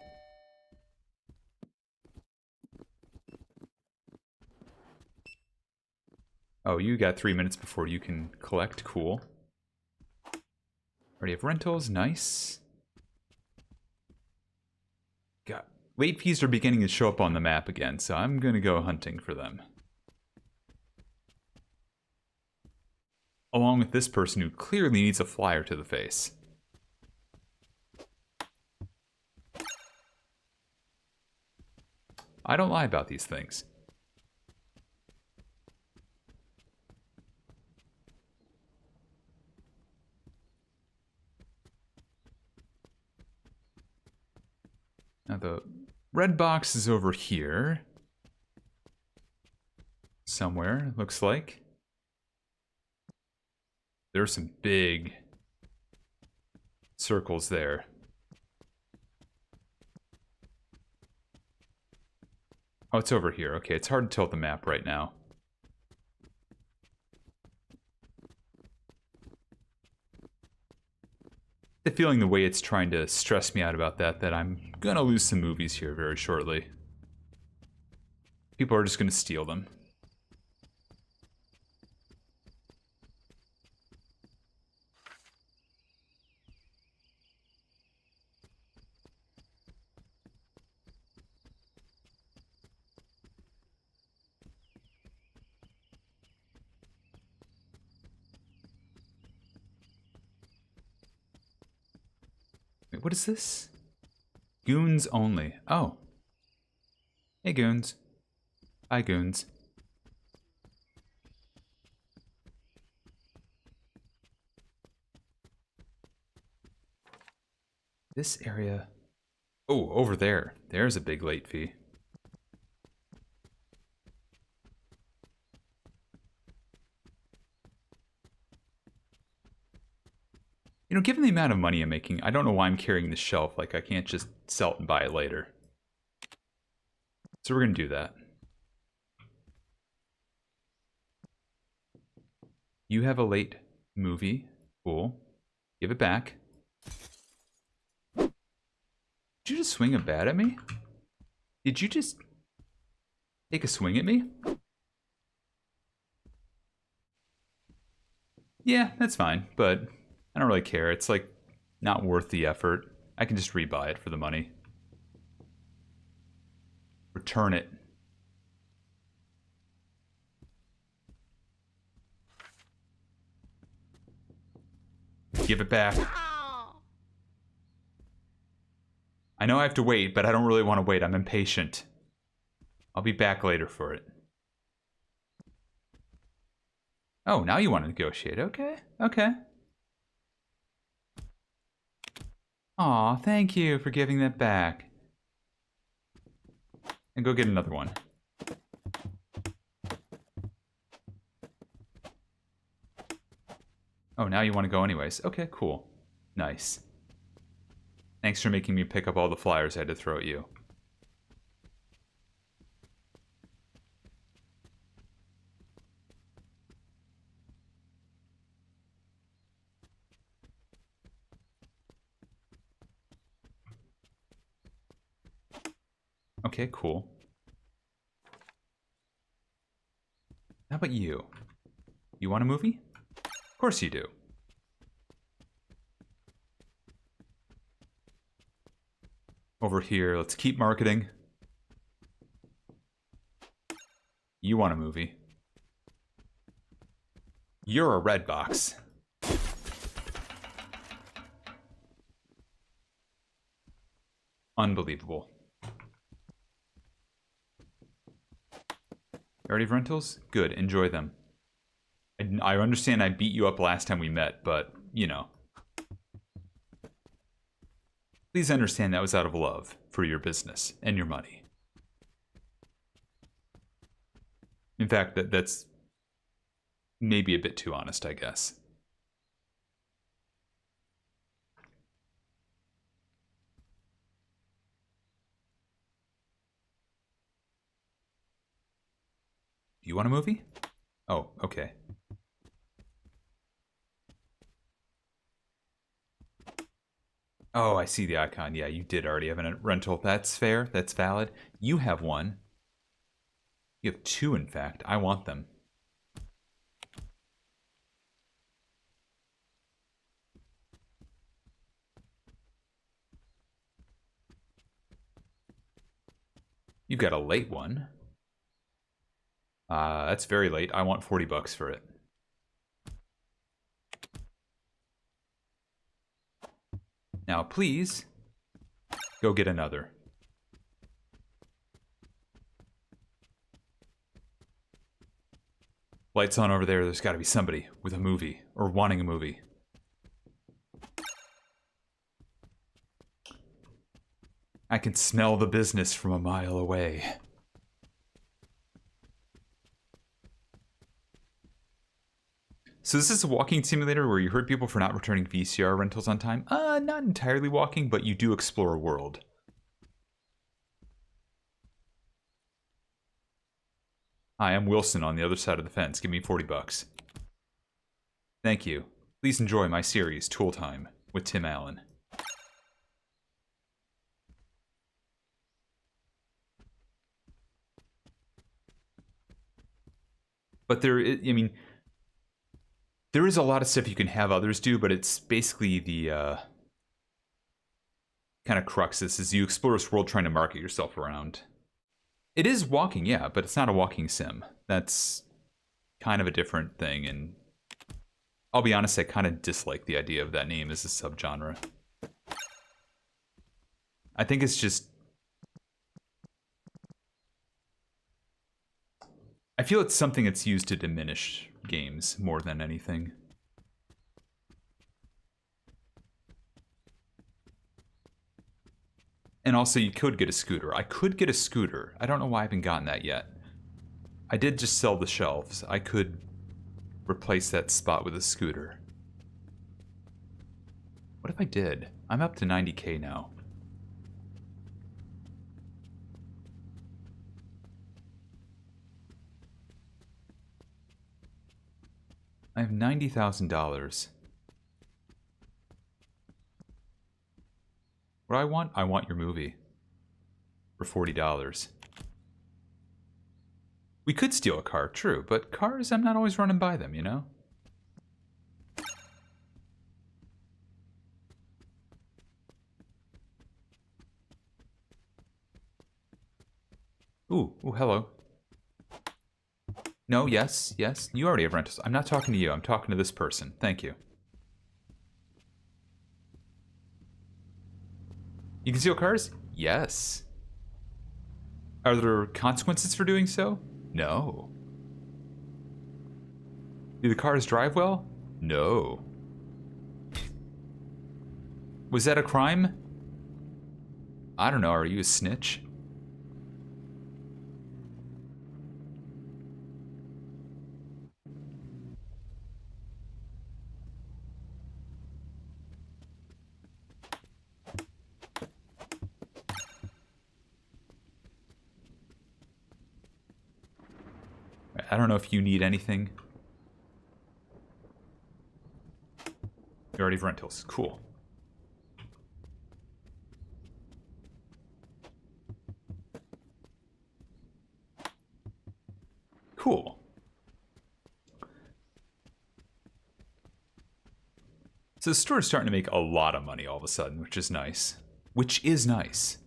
Oh, you got 3 minutes before you can collect. Cool. Already have rentals. Nice. Got late fees are beginning to show up on the map again, so I'm gonna go hunting for them. Along with this person who clearly needs a flyer to the face. I don't lie about these things. Now the red box is over here. Somewhere, looks like. There are some big circles there. Oh, it's over here. Okay, it's hard to tell the map right now. The feeling the way it's trying to stress me out about that I'm gonna lose some movies here very shortly. People are just gonna steal them. Wait, what is this? Goons only. Oh. Hey, goons. Hi, goons. This area... Oh, over there. There's a big late fee. You know, given the amount of money I'm making, I don't know why I'm carrying this shelf. Like, I can't just sell it and buy it later. So we're going to do that. You have a late movie. Cool. Give it back. Did you just swing a bat at me? Did you just take a swing at me? Yeah, that's fine, but I don't really care. It's like not worth the effort. I can just rebuy it for the money. Return it. Give it back. I know I have to wait, but I don't really want to wait. I'm impatient. I'll be back later for it. Oh, now you want to negotiate. Okay, okay. Aw, thank you for giving that back. And go get another one. Oh, now you want to go anyways. Okay, cool. Nice. Thanks for making me pick up all the flyers I had to throw at you. Okay, cool. How about you? You want a movie? Of course you do. Over here, let's keep marketing. You want a movie? You're a red box. Unbelievable. Already have rentals? Good, enjoy them. I understand I beat you up last time we met, but, you know. Please understand that was out of love for your business and your money. In fact, that's maybe a bit too honest, I guess. Do you want a movie? Oh, okay. Oh, I see the icon. Yeah, you did already have a rental. That's fair. That's valid. You have one. You have two, in fact. I want them. You've got a late one. That's very late. I want 40 bucks for it. Now, please, go get another. Lights on over there. There's got to be somebody with a movie or wanting a movie. I can smell the business from a mile away. So this is a walking simulator where you hurt people for not returning VCR rentals on time? Not entirely walking, but you do explore a world. Hi, I'm Wilson on the other side of the fence. Give me 40 bucks. Thank you. Please enjoy my series, Tool Time, with Tim Allen. But there is a lot of stuff you can have others do, but it's basically the kind of crux. This is you explore this world trying to market yourself around. It is walking, yeah, but it's not a walking sim. That's kind of a different thing, and I'll be honest, I kind of dislike the idea of that name as a subgenre. I think it's just... I feel it's something that's used to diminish games more than anything. And also, you could get a scooter. I could get a scooter. I don't know why I haven't gotten that yet. I did just sell the shelves. I could replace that spot with a scooter. What if I did? I'm up to 90K now. I have $90,000. What do I want? I want your movie. For $40. We could steal a car, true, but cars, I'm not always running by them, you know? Ooh, hello. No, yes. You already have rentals. I'm not talking to you. I'm talking to this person. Thank you. You can steal cars? Yes. Are there consequences for doing so? No. Do the cars drive well? No. Was that a crime? I don't know. Are you a snitch? I don't know if you need anything. You already have rentals. Cool. Cool. So the store is starting to make a lot of money all of a sudden, which is nice. Which is nice.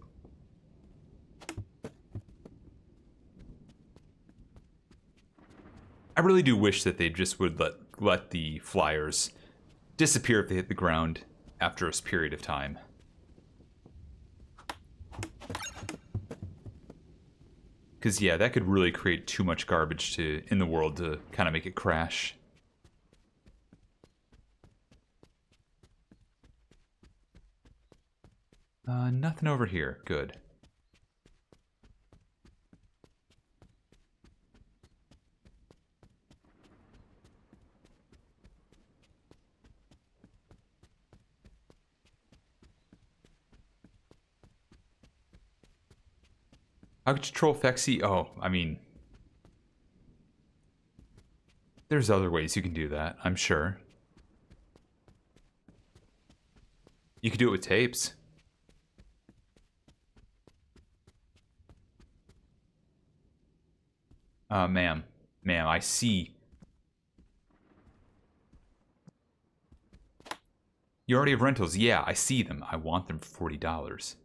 I really do wish that they just would let the flyers disappear if they hit the ground after a period of time. Because, yeah, that could really create too much garbage in the world to kind of make it crash. Nothing over here. Good. How could you troll Fexy? Oh, I mean... There's other ways you can do that, I'm sure. You could do it with tapes. Ma'am, I see. You already have rentals. Yeah, I see them. I want them for $40.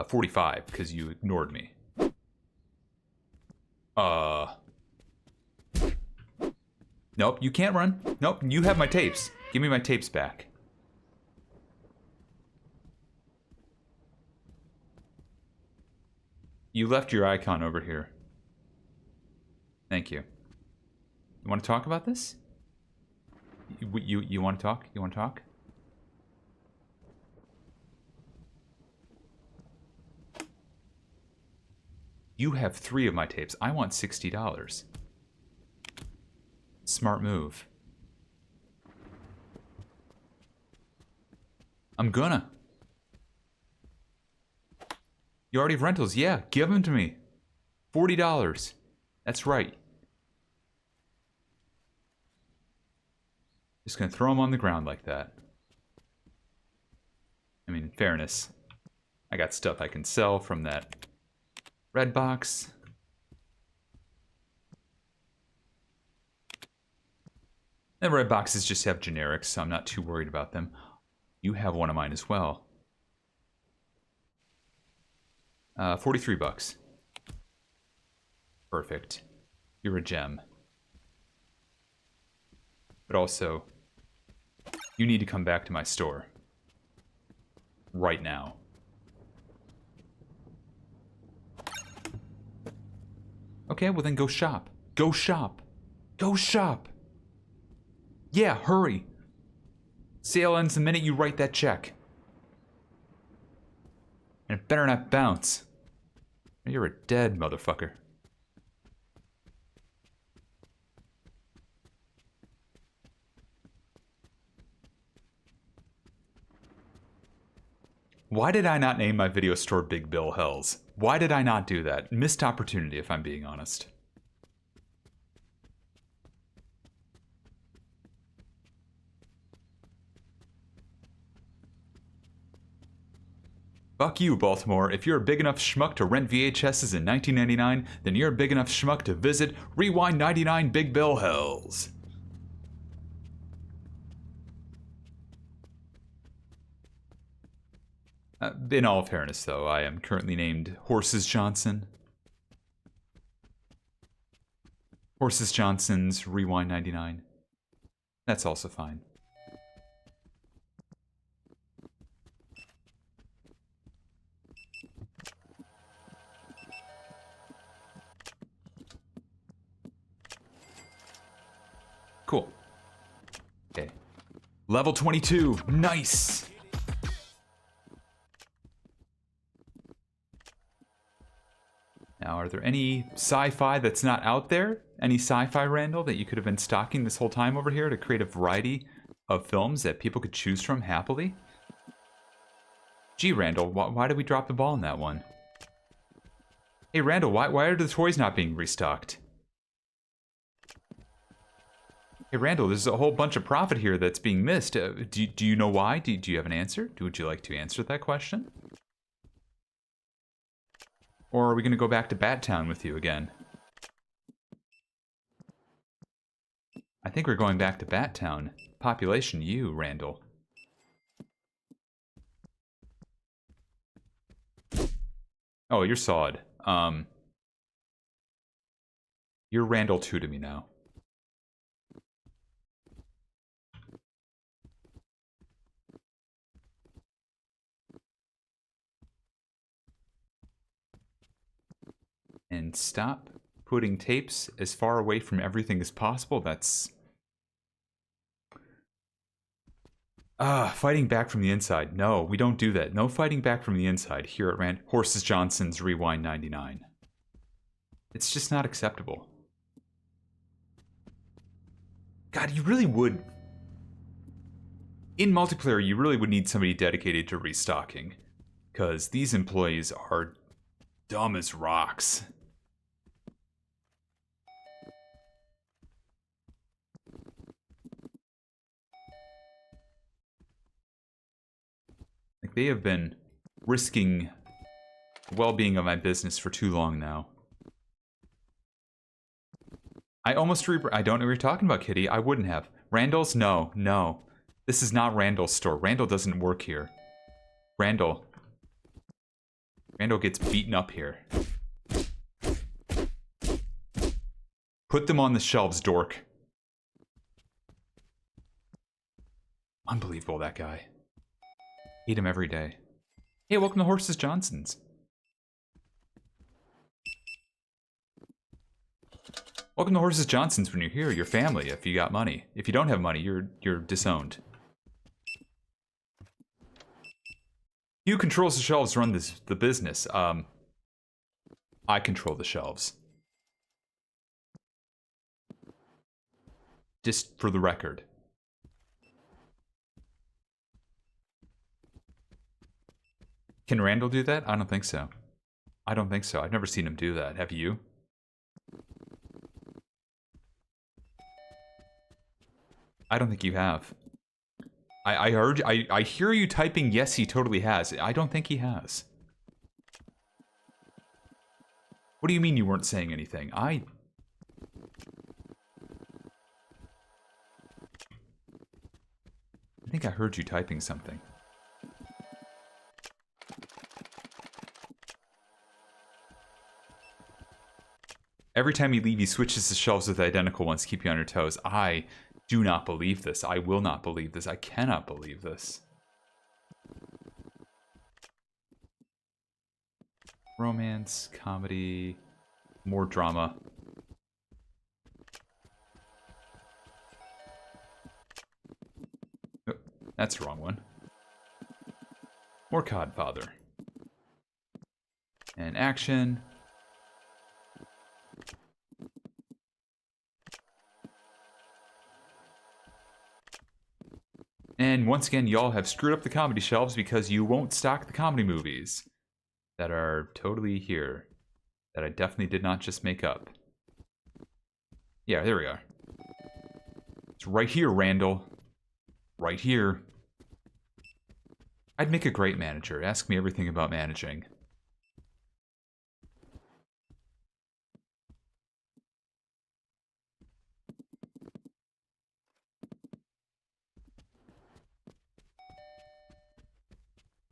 45, because you ignored me. Nope, you can't run. Nope, you have my tapes. Give me my tapes back. You left your icon over here. Thank you. You want to talk about this? You want to talk? You want to talk? You have 3 of my tapes. I want $60. Smart move. I'm gonna. You already have rentals. Yeah, give them to me. $40. That's right. Just gonna throw them on the ground like that. I mean, in fairness, I got stuff I can sell from that red box. And red boxes just have generics, so I'm not too worried about them. You have one of mine as well. 43 bucks. Perfect. You're a gem. But also, you need to come back to my store. Right now. Okay, well then go shop. Go shop. Go shop. Yeah, hurry. Sale ends the minute you write that check. And it better not bounce. You're a dead motherfucker. Why did I not name my video store Big Bill Hells? Why did I not do that? Missed opportunity, if I'm being honest. Fuck you, Baltimore. If you're a big enough schmuck to rent VHSs in 1999, then you're a big enough schmuck to visit Rewind 99 Big Bill Hells. In all fairness, though, I am currently named Horses Johnson. Horses Johnson's Rewind 99. That's also fine. Cool. Okay. Level 22. Nice! Now, are there any sci-fi that's not out there? Any sci-fi, Randall, that you could have been stocking this whole time over here to create a variety of films that people could choose from happily? Gee, Randall, why did we drop the ball in that one? Hey, Randall, why are the toys not being restocked? Hey, Randall, there's a whole bunch of profit here that's being missed. Do you know why? Do you have an answer? Would you like to answer that question? Or are we going to go back to Bat Town with you again? I think we're going back to Bat Town. Population U, Randall. Oh, you're Sod. You're Randall 2 to me now. And stop putting tapes as far away from everything as possible. That's... fighting back from the inside. No, we don't do that. No fighting back from the inside here at Horses Johnson's Rewind 99. It's just not acceptable. God, you really would... In multiplayer, you really would need somebody dedicated to restocking. Because these employees are dumb as rocks. Like, they have been risking the well-being of my business for too long now. I almost I don't know what you're talking about, Kitty. I wouldn't have. Randall's? No, no. This is not Randall's store. Randall doesn't work here. Randall gets beaten up here. Put them on the shelves, dork. Unbelievable, that guy. Eat him every day. Hey, welcome to Horses Johnson's. Welcome to Horses Johnson's. When you're here, your family, if you got money. If you don't have money, you're disowned. You controls the shelves, run the business. I control the shelves. Just for the record. Can Randall do that? I don't think so. I don't think so. I've never seen him do that. Have you? I don't think you have. I heard. I hear you typing. Yes, he totally has. I don't think he has. What do you mean you weren't saying anything? I think I heard you typing something. Every time you leave, he switches the shelves with the identical ones to keep you on your toes. I do not believe this. I will not believe this. I cannot believe this. Romance, comedy, more drama. That's the wrong one. More Codfather. And action. And once again, y'all have screwed up the comedy shelves because you won't stock the comedy movies that are totally here. That I definitely did not just make up. Yeah, there we are. It's right here, Randall. Right here. I'd make a great manager. Ask me everything about managing.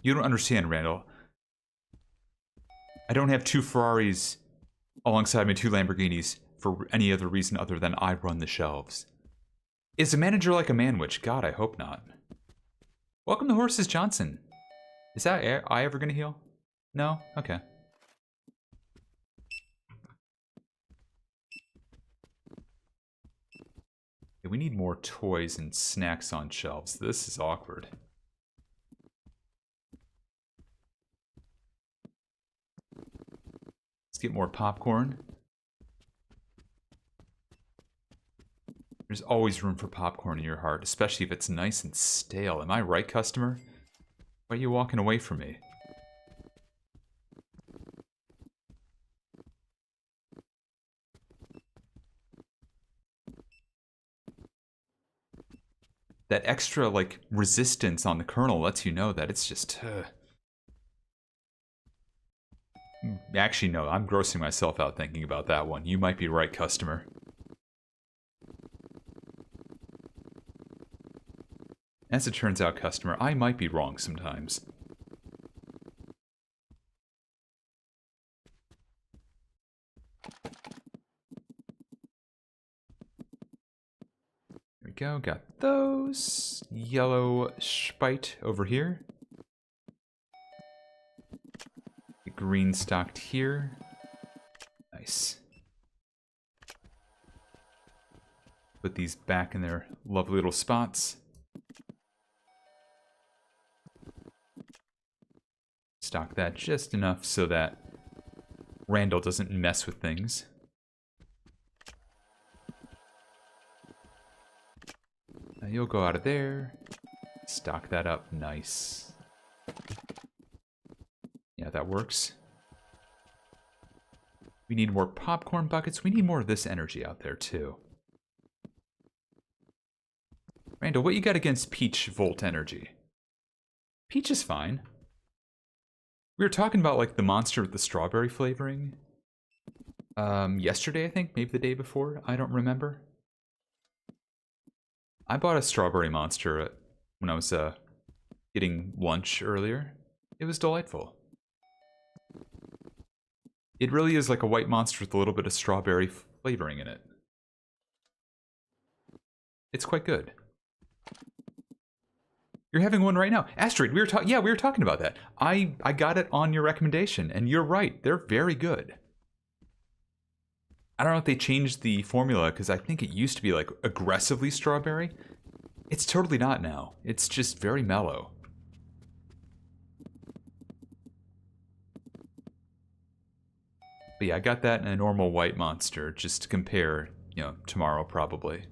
You don't understand, Randall. I don't have 2 Ferraris alongside my 2 Lamborghinis for any other reason other than I run the shelves. Is a manager like a manwich? God, I hope not. Welcome to Horses Johnson. Is that I ever gonna heal? No? Okay. We need more toys and snacks on shelves. This is awkward. Let's get more popcorn. There's always room for popcorn in your heart, especially if it's nice and stale. Am I right, customer? Why are you walking away from me? That extra, like, resistance on the kernel lets you know that it's just... Actually, no, I'm grossing myself out thinking about that one. You might be right, customer. As it turns out, customer, I might be wrong sometimes. There we go, got those. Yellow spite over here. The green stocked here. Nice. Put these back in their lovely little spots. Stock that just enough so that Randall doesn't mess with things. Now you'll go out of there. Stock that up. Nice. Yeah, that works. We need more popcorn buckets. We need more of this energy out there, too. Randall, what you got against Peach Volt Energy? Peach is fine. We were talking about, like, the monster with the strawberry flavoring. Yesterday, I think? Maybe the day before? I don't remember. I bought a strawberry monster when I was, getting lunch earlier. It was delightful. It really is like a white monster with a little bit of strawberry flavoring in it. It's quite good. You're having one right now. Asteroid, we were talking about that. I got it on your recommendation, and you're right. They're very good. I don't know if they changed the formula, because I think it used to be, like, aggressively strawberry. It's totally not now. It's just very mellow. But yeah, I got that in a normal white monster, just to compare, you know, tomorrow probably.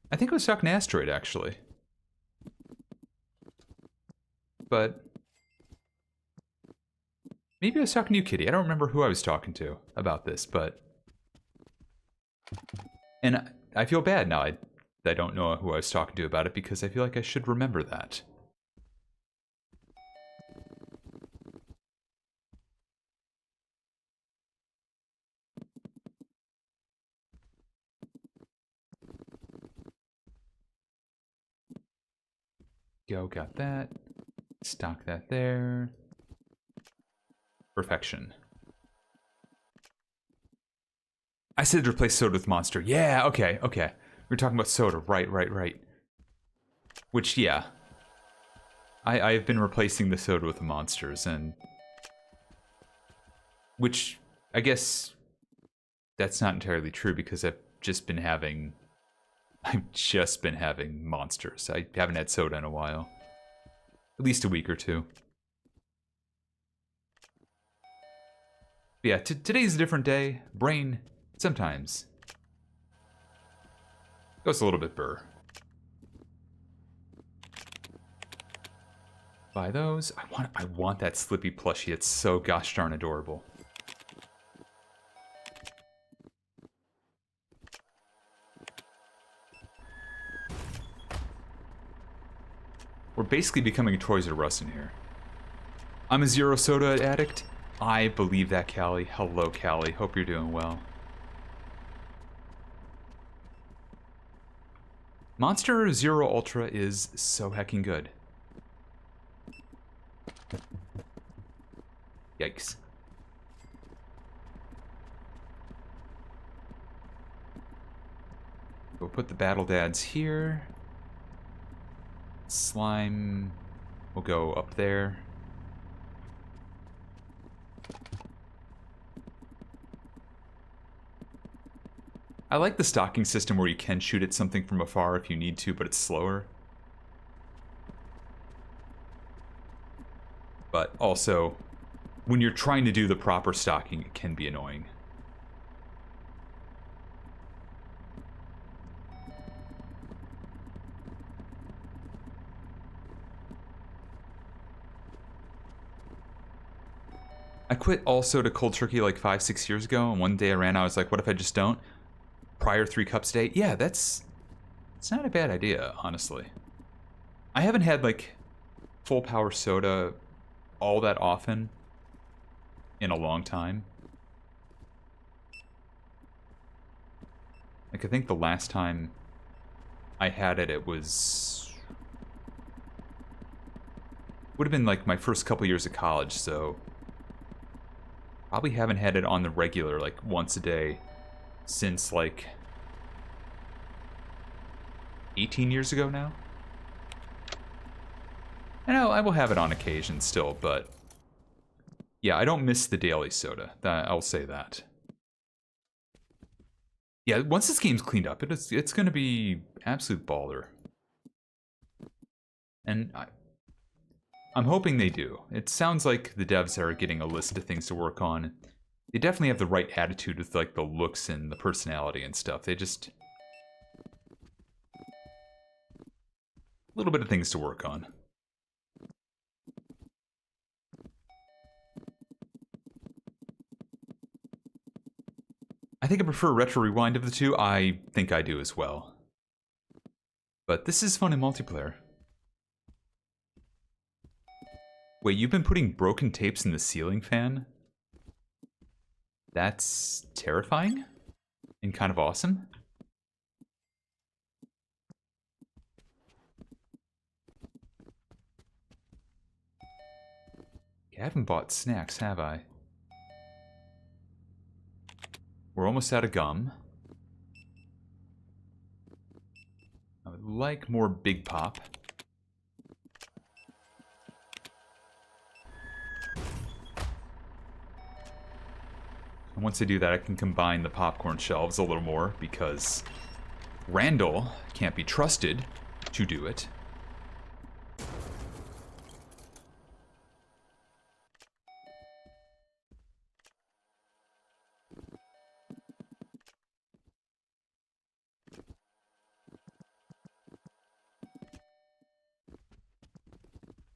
I think I was talking to Asteroid, actually. But maybe I was talking to you, Kitty. I don't remember who I was talking to about this, but... And I feel bad now. I don't know who I was talking to about it, because I feel like I should remember that. Go, got that. Stock that there. Perfection. I said replace soda with monster. Yeah, okay. We were talking about soda. Right. Which, yeah. I've been replacing the soda with the monsters, and... Which I guess that's not entirely true because I've just been having monsters. I haven't had soda in a while. At least a week or two. But yeah, today's a different day. Brain, sometimes, goes a little bit burr. Buy those. I want that Slippy plushie. It's so gosh darn adorable. We're basically becoming a Toys R Us in here. I'm a zero soda addict. I believe that, Callie. Hello, Callie. Hope you're doing well. Monster Zero Ultra is so heckin' good. Yikes. We'll put the Battle Dads here. Slime will go up there. I like the stocking system where you can shoot at something from afar if you need to, but it's slower. But also, when you're trying to do the proper stocking, it can be annoying. I quit all soda cold turkey like 5-6 years ago, and one day I was like, what if I just don't? Prior 3 cups a day? Yeah, it's not a bad idea, honestly. I haven't had, like, full power soda all that often in a long time. Like, I think the last time I had it, it was... would have been, like, my first couple years of college, so... probably haven't had it on the regular, like, once a day since, like, 18 years ago now? I know, I will have it on occasion still, but... yeah, I don't miss the daily soda. I'll say that. Yeah, once this game's cleaned up, it's gonna be absolute baller. And I'm hoping they do. It sounds like the devs are getting a list of things to work on. They definitely have the right attitude with, like, the looks and the personality and stuff. They just... a little bit of things to work on. I think I prefer Retro Rewind of the two. I think I do as well. But this is fun in multiplayer. Wait, you've been putting broken tapes in the ceiling fan? That's terrifying and kind of awesome. I haven't bought snacks, have I? We're almost out of gum. I would like more Big Pop. And once I do that, I can combine the popcorn shelves a little more, because Randall can't be trusted to do it.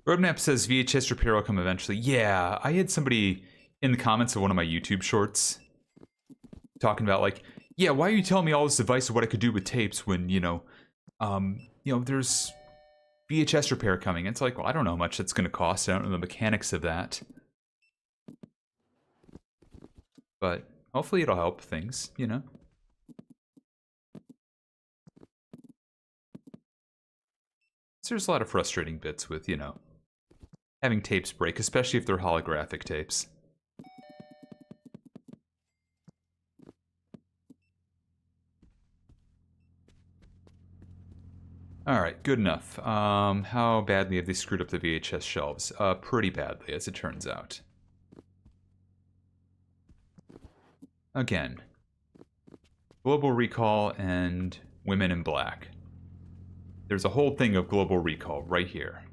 Roadmap says VHS repair will come eventually. Yeah, I had somebody in the comments of one of my YouTube shorts talking about, like, yeah, why are you telling me all this advice of what I could do with tapes when, there's VHS repair coming? It's like, well, I don't know how much that's going to cost. I don't know the mechanics of that. But hopefully it'll help things, you know? So there's a lot of frustrating bits with, having tapes break, especially if they're holographic tapes. Alright, good enough. How badly have they screwed up the VHS shelves? Pretty badly, as it turns out. Again. Global Recall and Women in Black. There's a whole thing of Global Recall right here.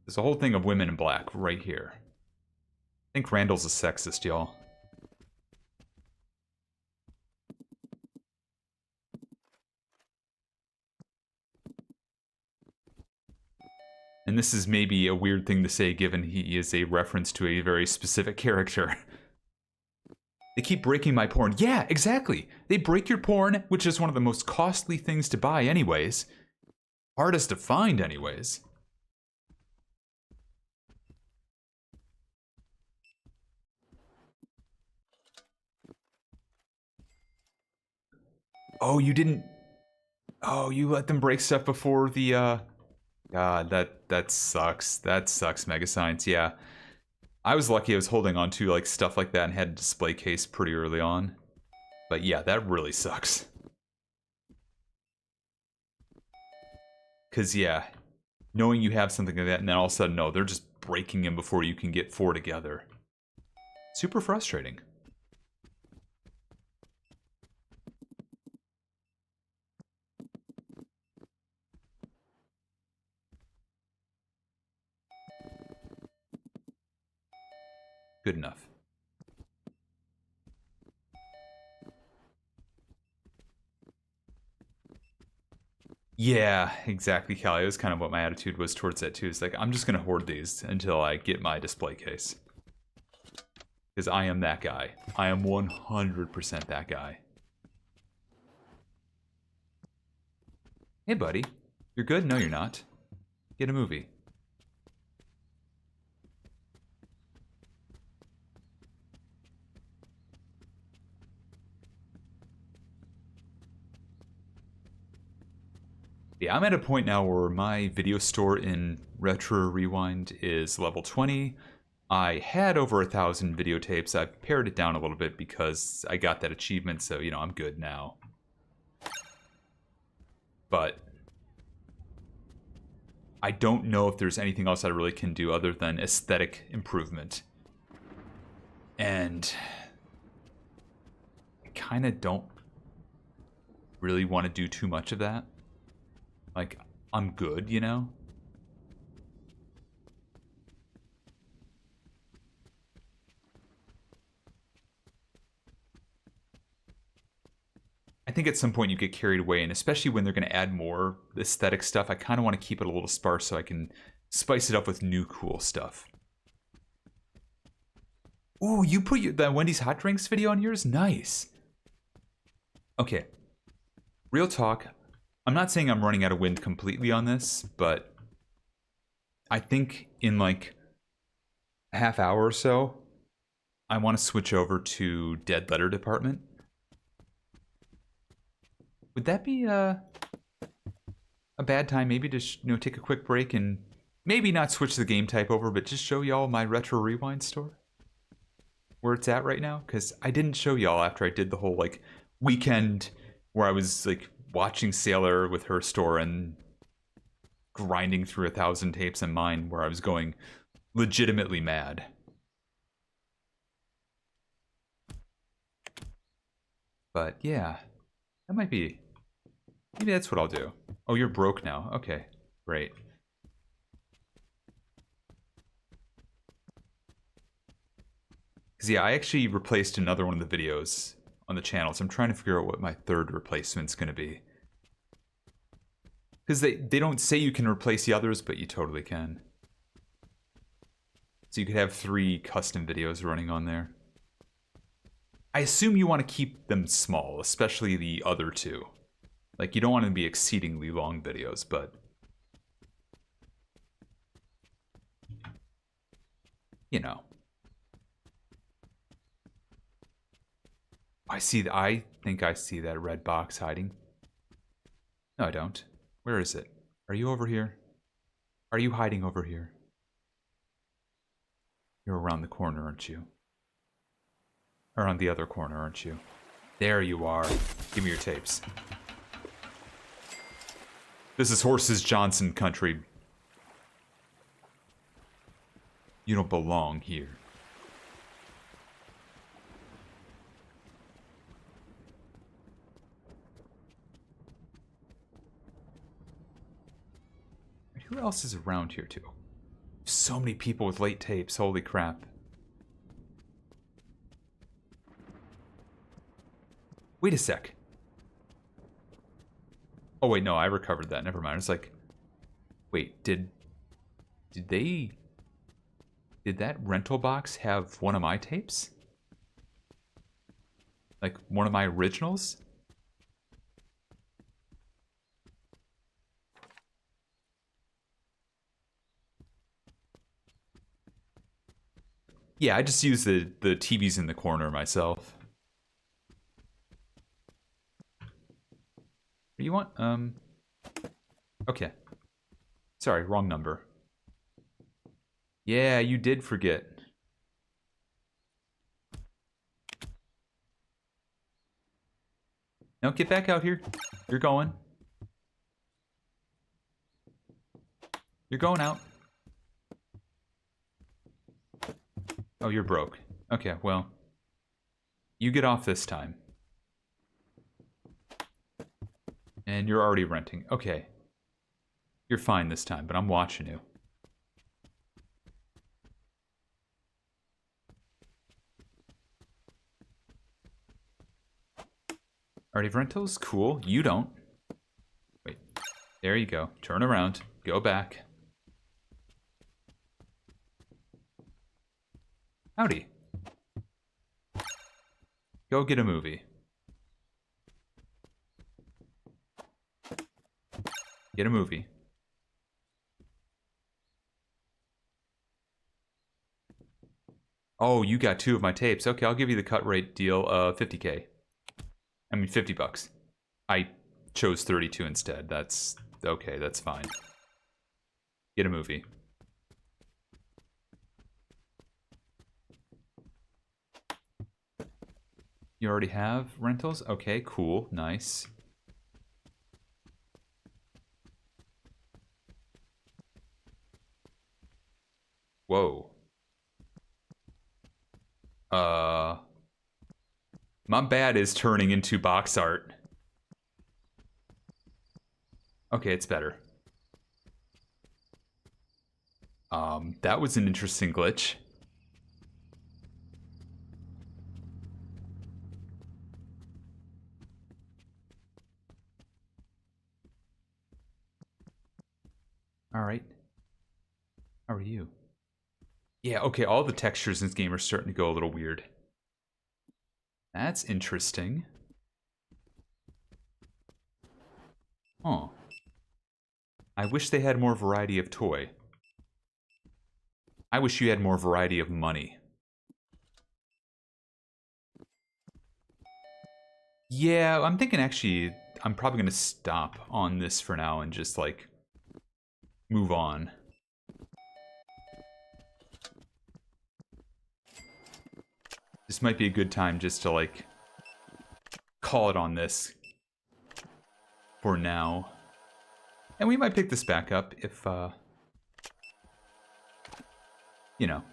There's a whole thing of Women in Black right here. I think Randall's a sexist, y'all. And this is maybe a weird thing to say given he is a reference to a very specific character. They keep breaking my porn. Yeah, exactly. They break your porn, which is one of the most costly things to buy anyways. Hardest to find anyways. Oh, you didn't... Oh, you let them break stuff before the, God, that sucks. That sucks, Mega Science, yeah. I was lucky I was holding on to, like, stuff like that and had a display case pretty early on. But yeah, that really sucks. Because, yeah, knowing you have something like that and then all of a sudden, no, they're just breaking them before you can get four together. Super frustrating. Good enough. Yeah, exactly, Callie. It was kind of what my attitude was towards that too. It's like, I'm just going to hoard these until I get my display case. Because I am that guy. I am 100% that guy. Hey, buddy. You're good? No, you're not. Get a movie. Yeah, I'm at a point now where my video store in Retro Rewind is level 20. I had over 1,000 videotapes. I've pared it down a little bit because I got that achievement, so, you know, I'm good now. But I don't know if there's anything else I really can do other than aesthetic improvement. And I kind of don't really want to do too much of that. Like, I'm good, you know? I think at some point you get carried away, and especially when they're going to add more aesthetic stuff, I kind of want to keep it a little sparse so I can spice it up with new cool stuff. Ooh, you put the Wendy's hot drinks video on yours? Nice. Okay. Real talk. I'm not saying I'm running out of wind completely on this, but I think in like a half hour or so, I want to switch over to Dead Letter Department. Would that be a bad time maybe to take a quick break and maybe not switch the game type over, but just show y'all my Retro Rewind store? Where it's at right now? Because I didn't show y'all after I did the whole like weekend where I was like watching Sailor with her store and grinding through 1,000 tapes in mine, where I was going legitimately mad. But yeah, that might be... Maybe that's what I'll do. Oh, you're broke now. Okay, great. Because yeah, I actually replaced another one of the videos on the channel, so I'm trying to figure out what my third replacement's going to be. Because they don't say you can replace the others, but you totally can. So you could have 3 custom videos running on there. I assume you want to keep them small, especially the other 2. Like, you don't want them to be exceedingly long videos, but... You know. I think I see that red box hiding. No, I don't. Where is it? Are you over here? Are you hiding over here? You're around the corner, aren't you? Around the other corner, aren't you? There you are. Give me your tapes. This is Horses Johnson country. You don't belong here. Who else is around here too? So many people with late tapes. Holy crap. Wait a sec. Oh wait, no, I recovered that. Never mind. It's like, wait, did that rental box have one of my tapes? Like one of my originals? Yeah, I just use the TVs in the corner myself. What do you want? Okay. Sorry, wrong number. Yeah, you did forget. No, get back out here. You're going. You're going out. Oh, you're broke. Okay, well. You get off this time. And you're already renting. Okay. You're fine this time, but I'm watching you. Already have rentals? Cool. You don't. Wait. There you go. Turn around. Go back. Howdy. Go get a movie. Get a movie. Oh, you got 2 of my tapes. Okay, I'll give you the cut rate deal of 50K. I mean, 50 bucks. I chose 32 instead. That's okay, that's fine. Get a movie. You already have rentals? Okay, cool, nice. Whoa. My bad is turning into box art. Okay, it's better. That was an interesting glitch. Alright. How are you? Yeah, okay, all the textures in this game are starting to go a little weird. That's interesting. Huh. I wish they had more variety of toy. I wish you had more variety of money. Yeah, I'm thinking actually I'm probably going to stop on this for now and just like move on. This might be a good time just to like call it on this for now. And we might pick this back up if you know,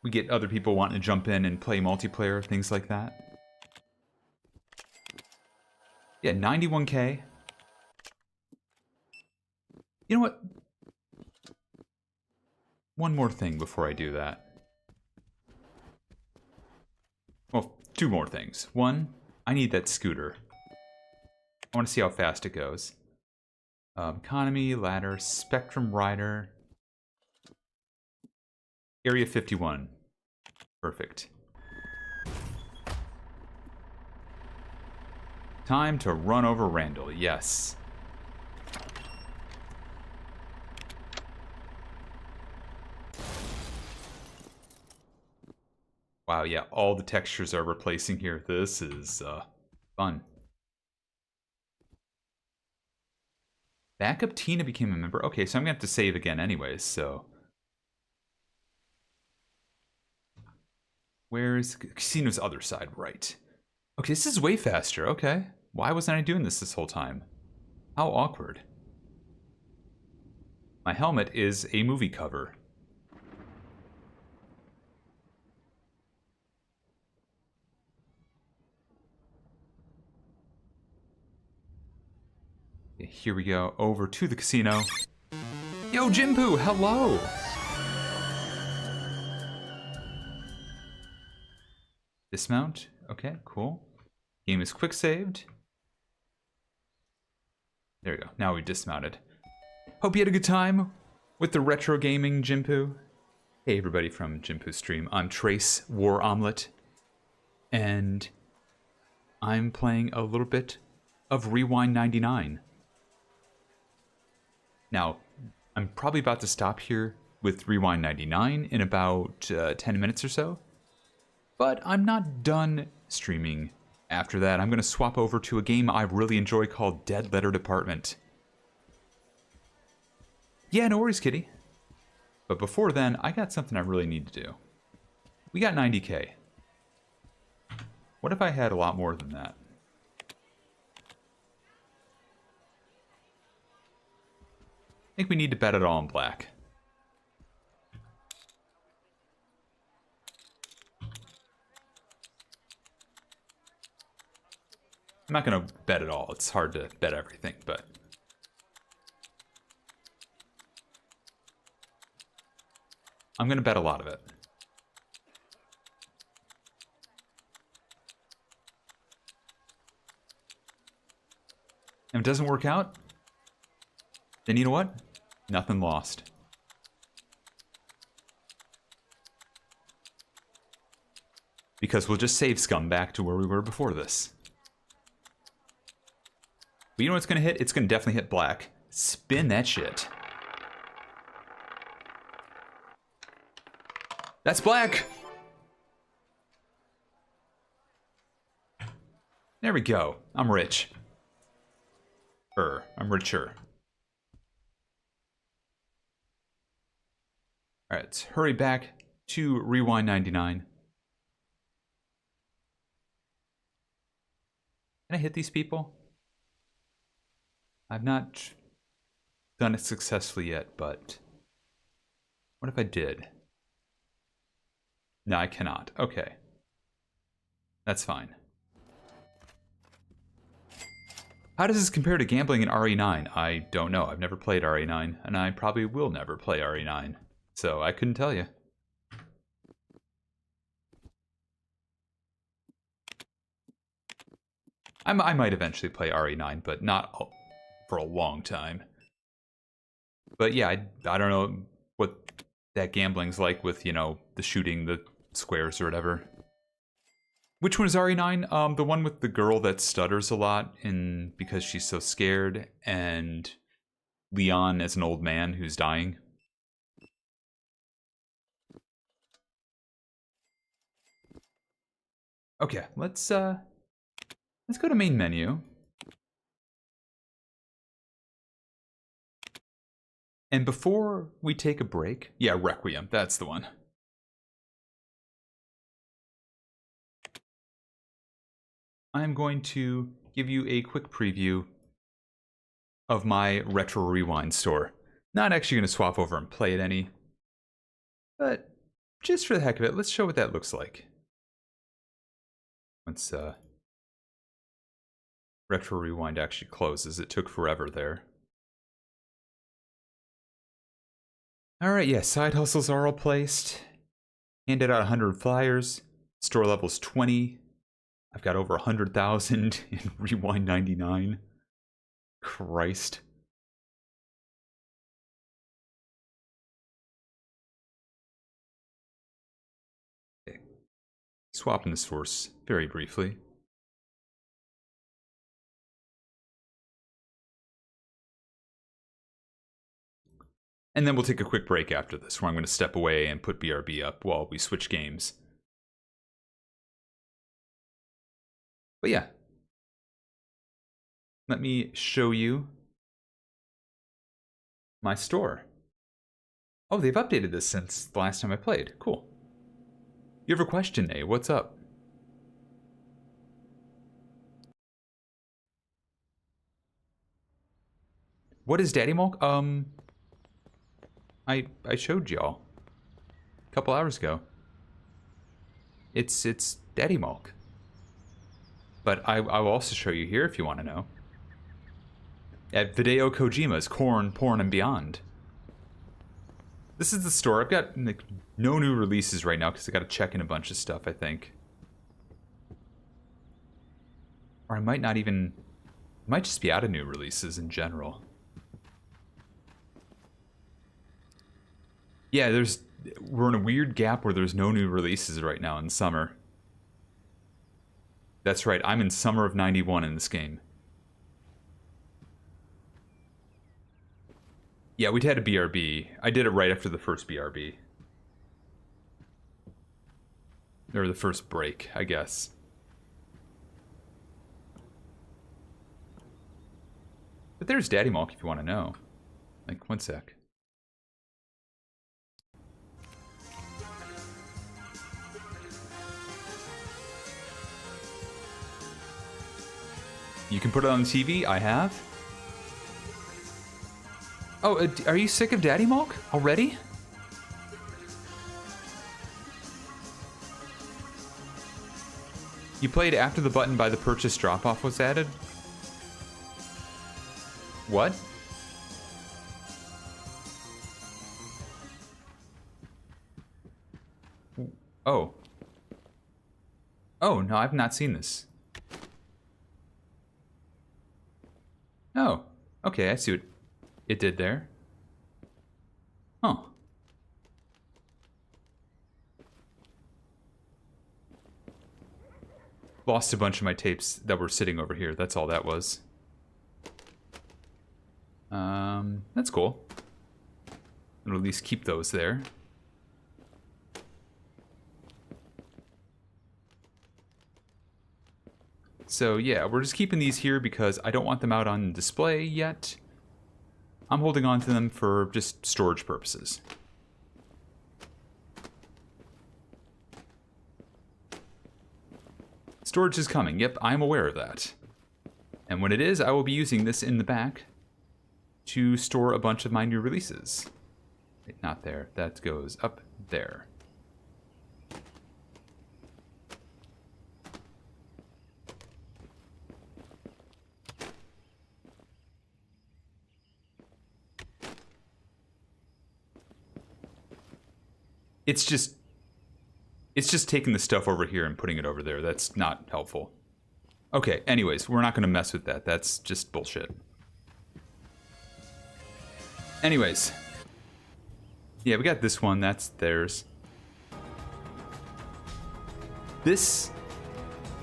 we get other people wanting to jump in and play multiplayer, things like that. Yeah, 91K. You know what? One more thing before I do that. Well, 2 more things. One, I need that scooter. I want to see how fast it goes. Economy, ladder, Spectrum Rider. Area 51. Perfect. Time to run over Randall, yes. Wow, yeah, all the textures are replacing here. This is fun. Backup Tina became a member. Okay, so I'm gonna have to save again anyways, so. Where's Casino's other side? Right. Okay, this is way faster. Okay. Why wasn't I doing this whole time? How awkward. My helmet is a movie cover. here we go. Over to the casino. Yo, Jimpu, hello! Dismount. Okay, cool. Game is quick saved. There we go. Now we dismounted. Hope you had a good time with the retro gaming, Jimpu. Hey, everybody from Jimpu Stream. I'm Trace War Omelet. And I'm playing a little bit of Rewind 99. Now, I'm probably about to stop here with Rewind 99 in about 10 minutes or so. But I'm not done streaming after that. I'm going to swap over to a game I really enjoy called Dead Letter Dept. Yeah, no worries, kitty. But before then, I got something I really need to do. We got 90k. What if I had a lot more than that? I think we need to bet it all in black. I'm not going to bet it all. It's hard to bet everything, but... I'm going to bet a lot of it. And if it doesn't work out, then you know what? Nothing lost. Because we'll just save scum back to where we were before this. But you know what's going to hit? It's going to definitely hit black. Spin that shit. That's black! There we go. I'm rich. I'm richer. Alright, let's hurry back to Rewind 99. Can I hit these people? I've not done it successfully yet, but... What if I did? No, I cannot. Okay. That's fine. How does this compare to gambling in RE9? I don't know. I've never played RE9, and I probably will never play RE9. So I couldn't tell you. I might eventually play RE9, but not for a long time. But yeah, I don't know what that gambling's like with, you know, the shooting the squares or whatever. Which one is RE9? The one with the girl that stutters a lot because she's so scared, and Leon as an old man who's dying. Okay, let's go to main menu. And before we take a break, yeah, Requiem, that's the one. I'm going to give you a quick preview of my Retro Rewind store. Not actually going to swap over and play it any, but just for the heck of it, let's show what that looks like. Once Retro Rewind actually closes, it took forever there. Alright, yeah, side hustles are all placed. Handed out 100 flyers. Store level's 20. I've got over 100,000 in Rewind 99. Christ. Okay. Swapping the source very briefly. And then we'll take a quick break after this, where I'm going to step away and put BRB up while we switch games. But yeah, let me show you my store. Oh, they've updated this since the last time I played. Cool. You have a question, Nate? What's up? What is Daddy Mulk? I showed y'all a couple hours ago. It's Daddy Mulk. But I will also show you here if you want to know. at Hideo Kojima's Corn, Porn, and Beyond. This is the store. I've got like, no new releases right now because I got to check in a bunch of stuff, I think. Or I might not even... I might just be out of new releases in general. Yeah, we're in a weird gap where there's no new releases right now in summer. That's right, I'm in summer of 91 in this game. Yeah, we'd had a BRB. I did it right after the first BRB. Or the first break, I guess. But there's Daddy MULK if you want to know. Like, one sec. You can put it on the TV. I have. Oh, are you sick of Daddy MULK already? You played after the button by the purchase drop-off was added? What? Oh. Oh, no, I've not seen this. Oh, okay, I see what it did there. Huh. Lost a bunch of my tapes that were sitting over here. That's all that was. That's cool. I'll at least keep those there. So yeah, we're just keeping these here because I don't want them out on display yet. I'm holding on to them for just storage purposes. Storage is coming. Yep, I'm aware of that. And when it is, I will be using this in the back to store a bunch of my new releases. Wait, not there. That goes up there. It's just taking the stuff over here and putting it over there. That's not helpful. Okay, anyways, we're not going to mess with that. That's just bullshit. Anyways. Yeah, we got this one. That's theirs. This,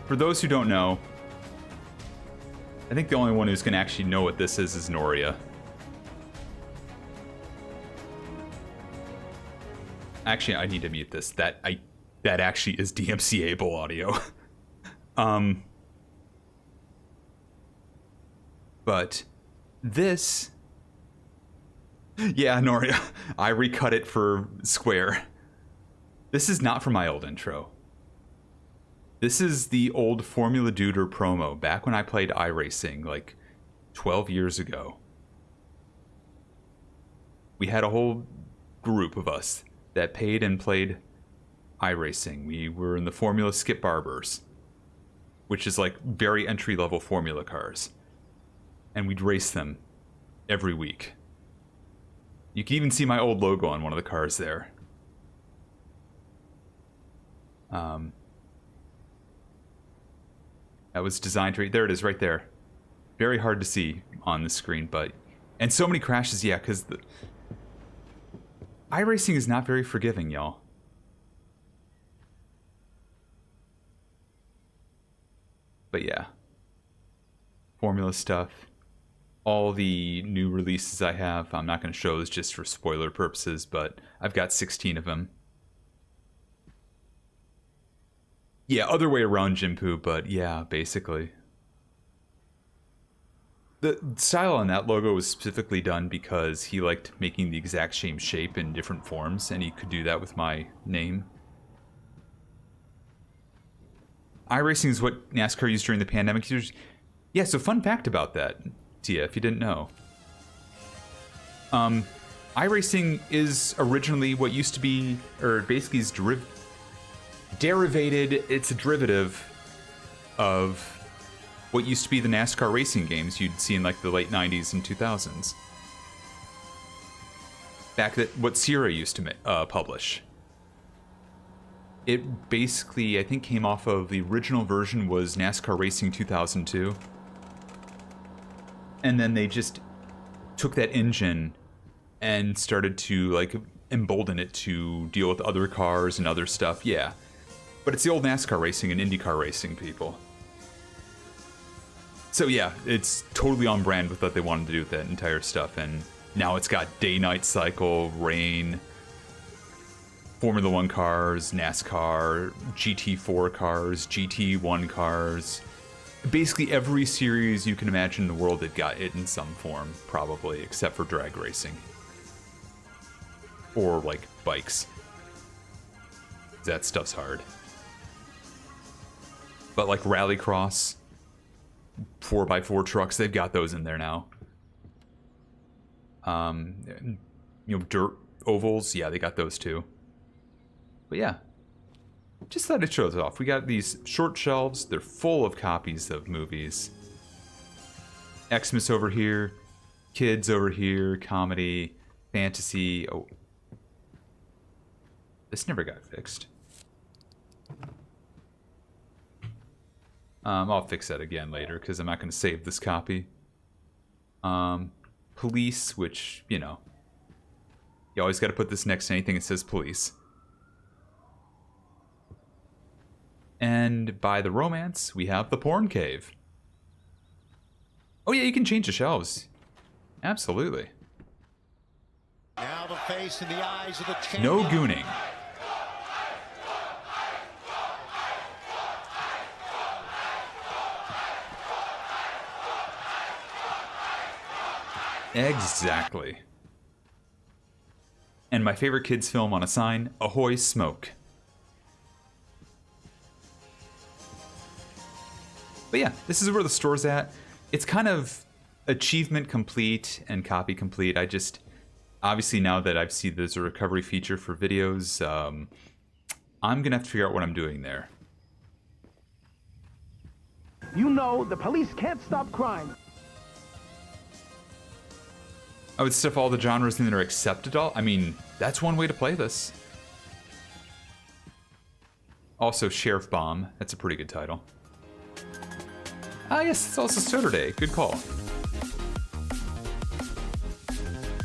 for those who don't know, I think the only one who's going to actually know what this is Noria. Actually, I need to mute this. That actually is DMCA-able audio. But this... Yeah, Noria. I recut it for Square. This is not from my old intro. This is the old Formula Duder promo, back when I played iRacing, like 12 years ago. We had a whole group of us that paid and played iRacing. We were in the Formula Skip Barbers, which is like very entry-level Formula cars. And we'd race them every week. You can even see my old logo on one of the cars there. That was designed to... There it is, right there. Very hard to see on the screen, but... And so many crashes, yeah, because the... iRacing is not very forgiving, y'all. But yeah. Formula stuff. All the new releases I have, I'm not going to show those just for spoiler purposes, but I've got 16 of them. Yeah, other way around Jimpu, but yeah, basically. The style on that logo was specifically done because he liked making the exact same shape in different forms, and he could do that with my name. iRacing is what NASCAR used during the pandemic. Yeah, so fun fact about that, Tia, if you didn't know. iRacing is originally what used to be, or basically is derivated, it's a derivative of what used to be the NASCAR racing games you'd see in like the late 90s and 2000s. Back at what Sierra used to publish. It basically, I think, came off of the original version was NASCAR Racing 2002. And then they just took that engine and started to like embolden it to deal with other cars and other stuff. Yeah. But it's the old NASCAR racing and IndyCar racing, people. So yeah, it's totally on brand with what they wanted to do with that entire stuff. And now it's got day-night cycle, rain, Formula 1 cars, NASCAR, GT4 cars, GT1 cars. Basically every series you can imagine in the world, they've got it in some form, probably, except for drag racing. Or, like, bikes. That stuff's hard. But, like, rallycross, 4x4 trucks, they've got those in there now. Dirt ovals, yeah, they got those too. But yeah, just thought I'd show this off. We got these short shelves. They're full of copies of movies. Xmas over here, kids over here, comedy, fantasy. Oh, this never got fixed. I'll fix that again later because I'm not going to save this copy. Police, which, you know, you always got to put this next to anything that says police. And by the romance, we have the porn cave. Oh yeah, you can change the shelves. Absolutely. Now the face in the eyes of the champion. No gooning. Exactly. And my favorite kids film on a sign, Ahoy Smoke. But yeah, this is where the store's at. It's kind of achievement complete and copy complete. I just, obviously now that I've seen there's a recovery feature for videos, I'm gonna have to figure out what I'm doing there. You know the police can't stop crime. I would stuff all the genres in that are accepted. I mean, that's one way to play this. Also, Sheriff Bomb. That's a pretty good title. Ah, yes, it's also Stoaturday. Good call.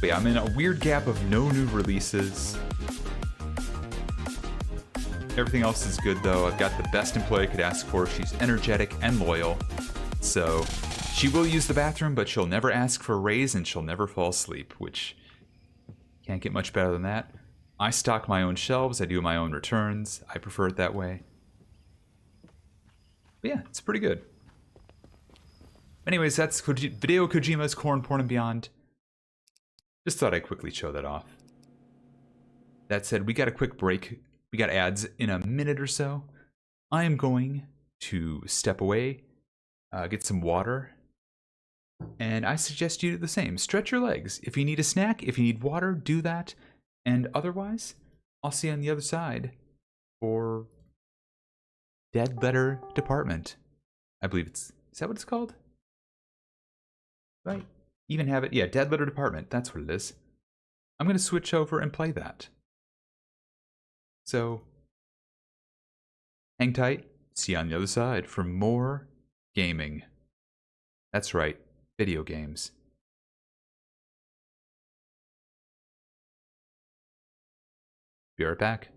But yeah, I'm in a weird gap of no new releases. Everything else is good, though. I've got the best employee I could ask for. She's energetic and loyal. So she will use the bathroom, but she'll never ask for a raise and she'll never fall asleep, which can't get much better than that. I stock my own shelves. I do my own returns. I prefer it that way. But yeah, it's pretty good. Anyways, that's Video Kojima's Corn, Porn, and Beyond. Just thought I'd quickly show that off. That said, we got a quick break. We got ads in a minute or so. I am going to step away, get some water, and I suggest you do the same. Stretch your legs. If you need a snack, if you need water, do that. And otherwise, I'll see you on the other side for Dead Letter Dept. I believe is that what it's called? Right. Even have it, yeah, Dead Letter Dept. That's what it is. I'm going to switch over and play that. So, hang tight. See you on the other side for more gaming. That's right, video games. Be right back.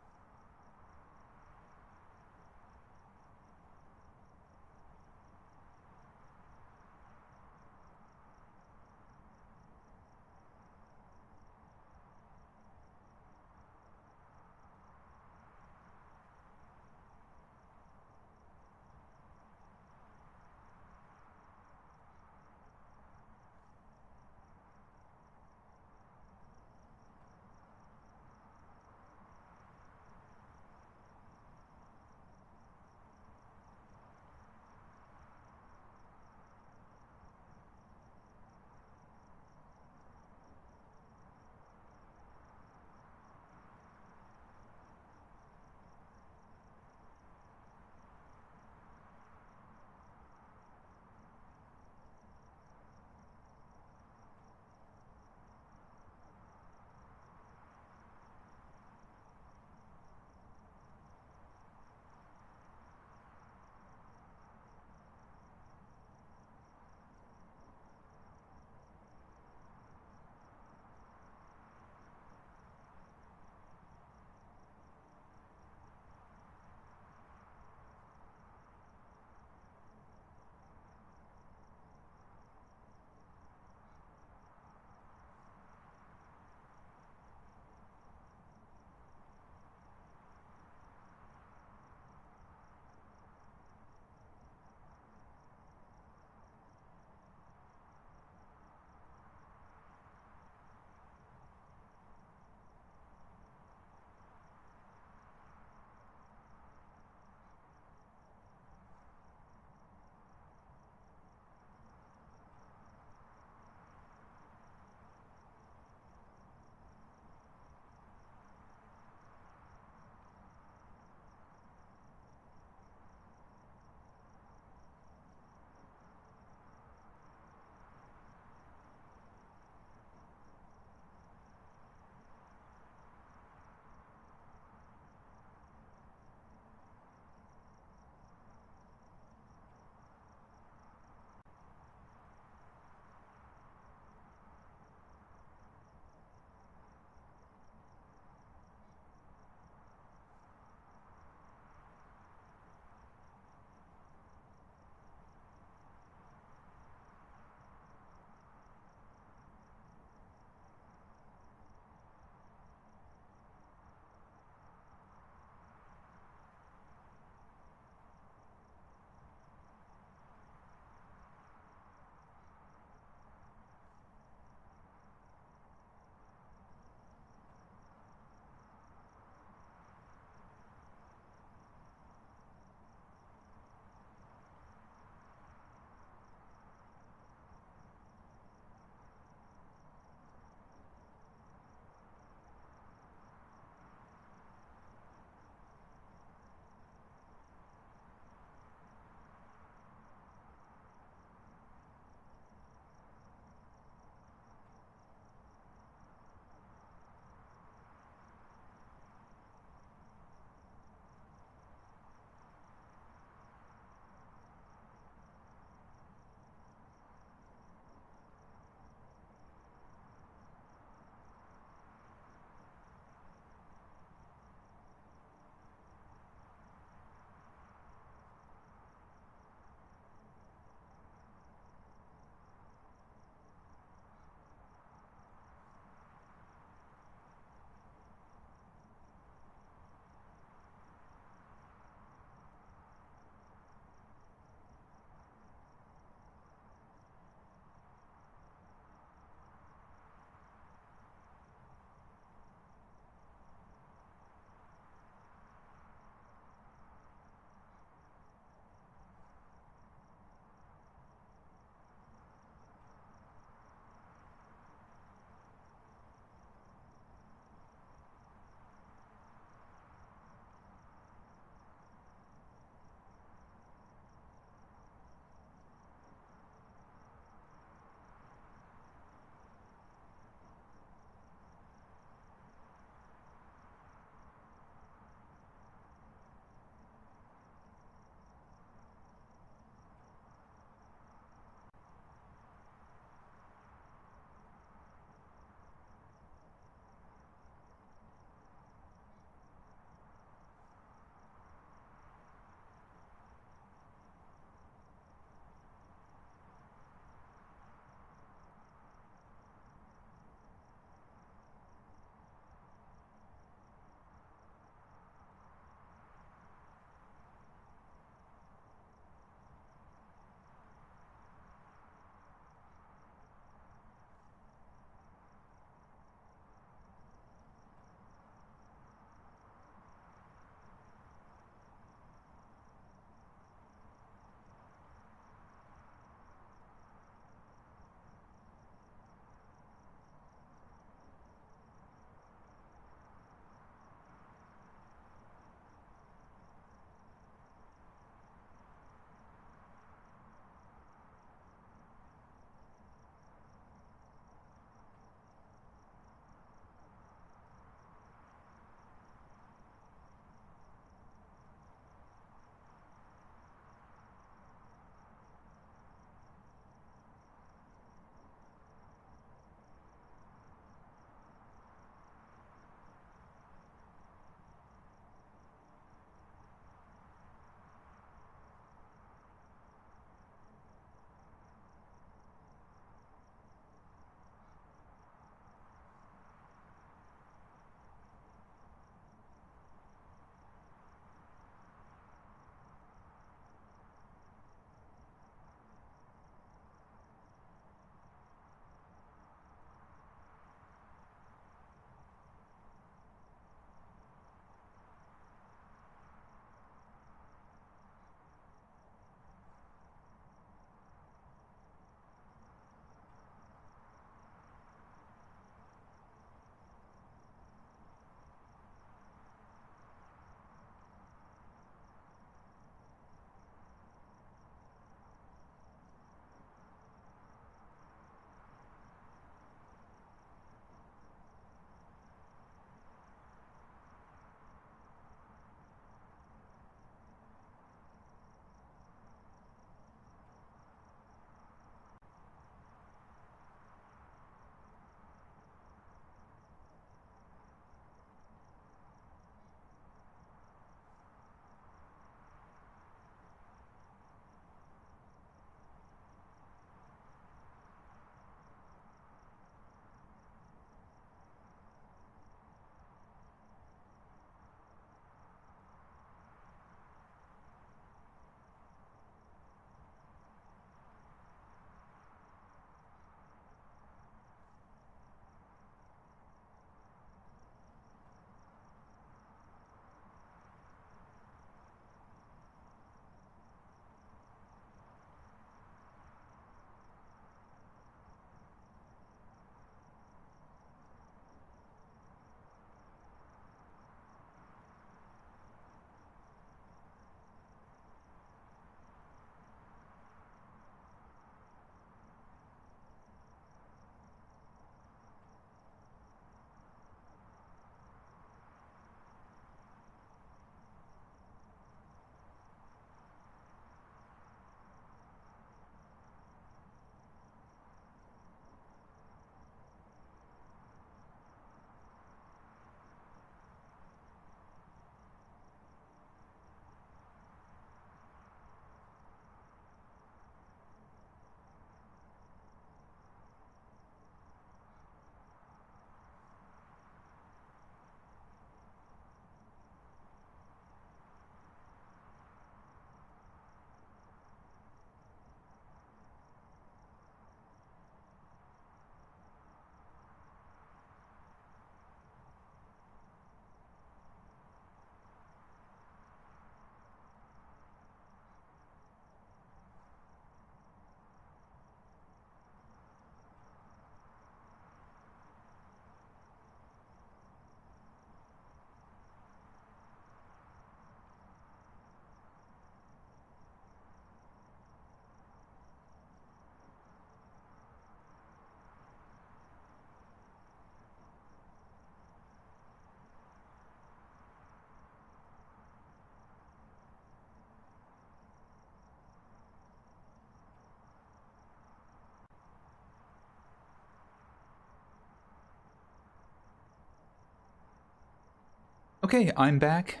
Okay, I'm back.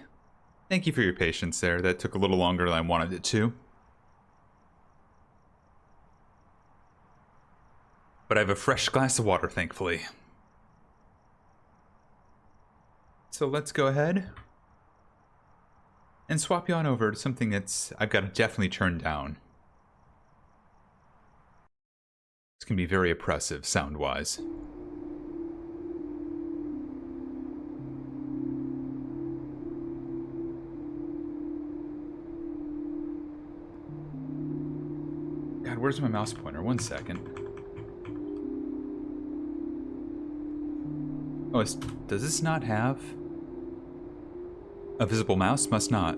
Thank you for your patience there. That took a little longer than I wanted it to. But I have a fresh glass of water, thankfully. So let's go ahead and swap you on over to something that's I've got to definitely turn down. It's going to be very oppressive sound-wise. God, where's my mouse pointer? 1 second. Oh, does this not have a visible mouse? Must not.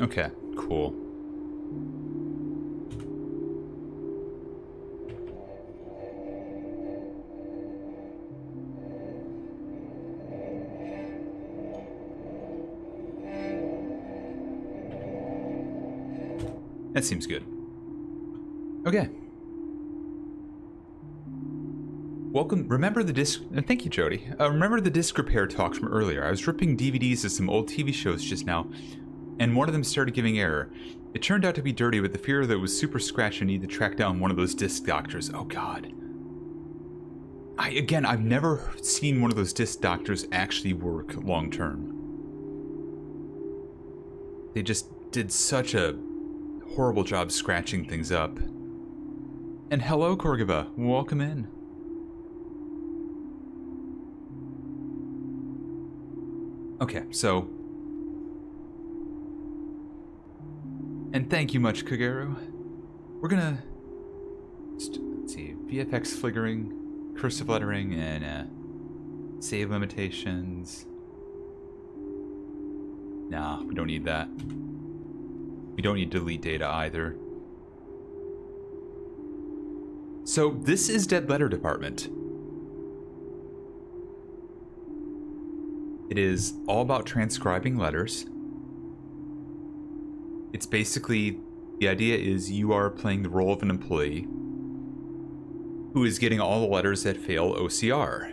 Okay, cool. That seems good. Okay. Welcome. Remember the disc... thank you, Jody. Remember the disc repair talk from earlier. I was ripping DVDs of some old TV shows just now, and one of them started giving error. It turned out to be dirty, with the fear that it was super scratched and need to track down one of those disc doctors. Oh, God. I've never seen one of those disc doctors actually work long-term. They just did such a horrible job scratching things up. And hello, Corgiva. Welcome in. Okay, so... and thank you much, Kagero. We're gonna... let's see, VFX flickering, cursive lettering, and save limitations. Nah, we don't need that. We don't need delete data either. So this is Dead Letter Department. It is all about transcribing letters. It's basically, the idea is you are playing the role of an employee who is getting all the letters that fail OCR.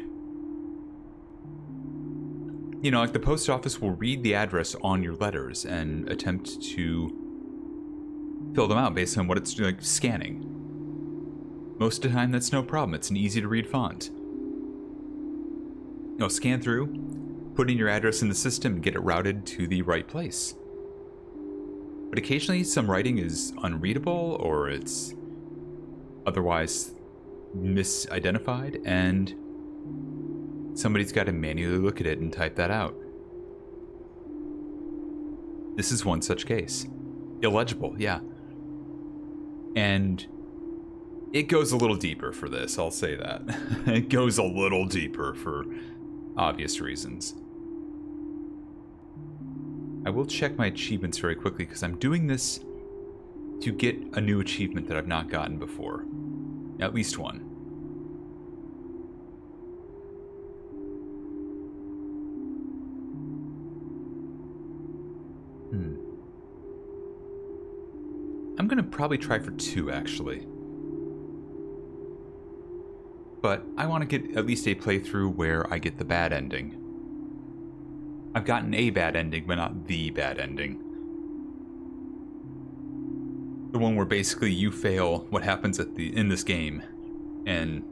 You know, like the post office will read the address on your letters and attempt to fill them out based on what it's like scanning. Most of the time, that's no problem. It's an easy to read font. You'll scan through, put in your address in the system, and get it routed to the right place. But occasionally, some writing is unreadable or it's otherwise misidentified, and somebody's got to manually look at it and type that out. This is one such case. Illegible, yeah. And it goes a little deeper for this, I'll say that. It goes a little deeper for obvious reasons. I will check my achievements very quickly because I'm doing this to get a new achievement that I've not gotten before. At least one. I'm gonna probably try for 2, actually. But I want to get at least a playthrough where I get the bad ending. I've gotten a bad ending, but not the bad ending. The one where basically you fail what happens in this game, and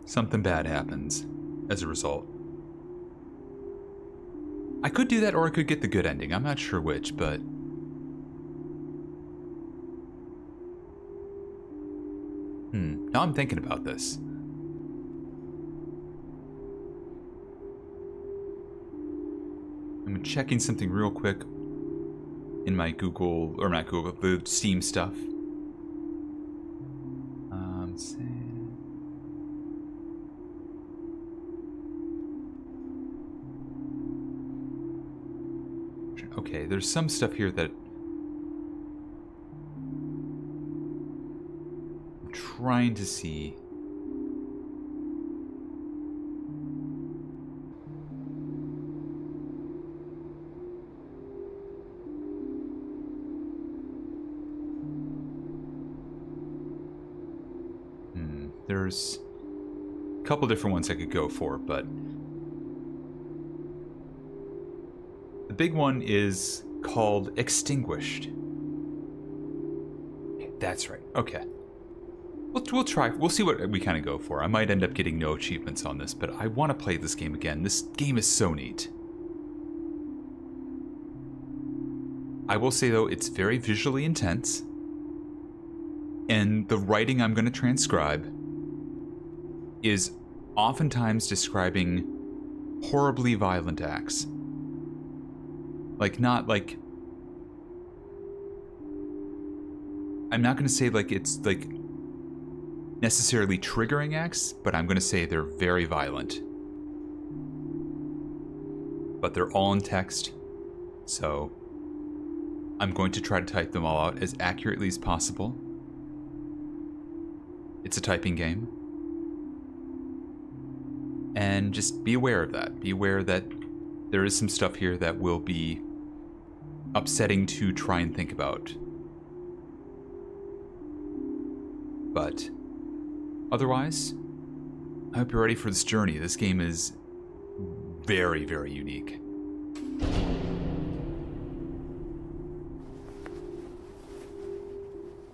something bad happens as a result. I could do that, or I could get the good ending. I'm not sure which, but... now I'm thinking about this. I'm checking something real quick in my Google, or not Google, the Steam stuff. Okay, there's some stuff here that I'm trying to see. There's couple different ones I could go for, but the big one is called Extinguished. That's right. Okay. We'll try. We'll see what we kind of go for. I might end up getting no achievements on this, but I want to play this game again. This game is so neat. I will say, though, it's very visually intense. And the writing I'm going to transcribe is oftentimes describing horribly violent acts. Like, not like... I'm not going to say, like, it's, like, necessarily triggering acts, but I'm going to say they're very violent. But they're all in text, so I'm going to try to type them all out as accurately as possible. It's a typing game. And just be aware of that. Be aware that there is some stuff here that will be upsetting to try and think about. But otherwise, I hope you're ready for this journey. This game is very, very unique.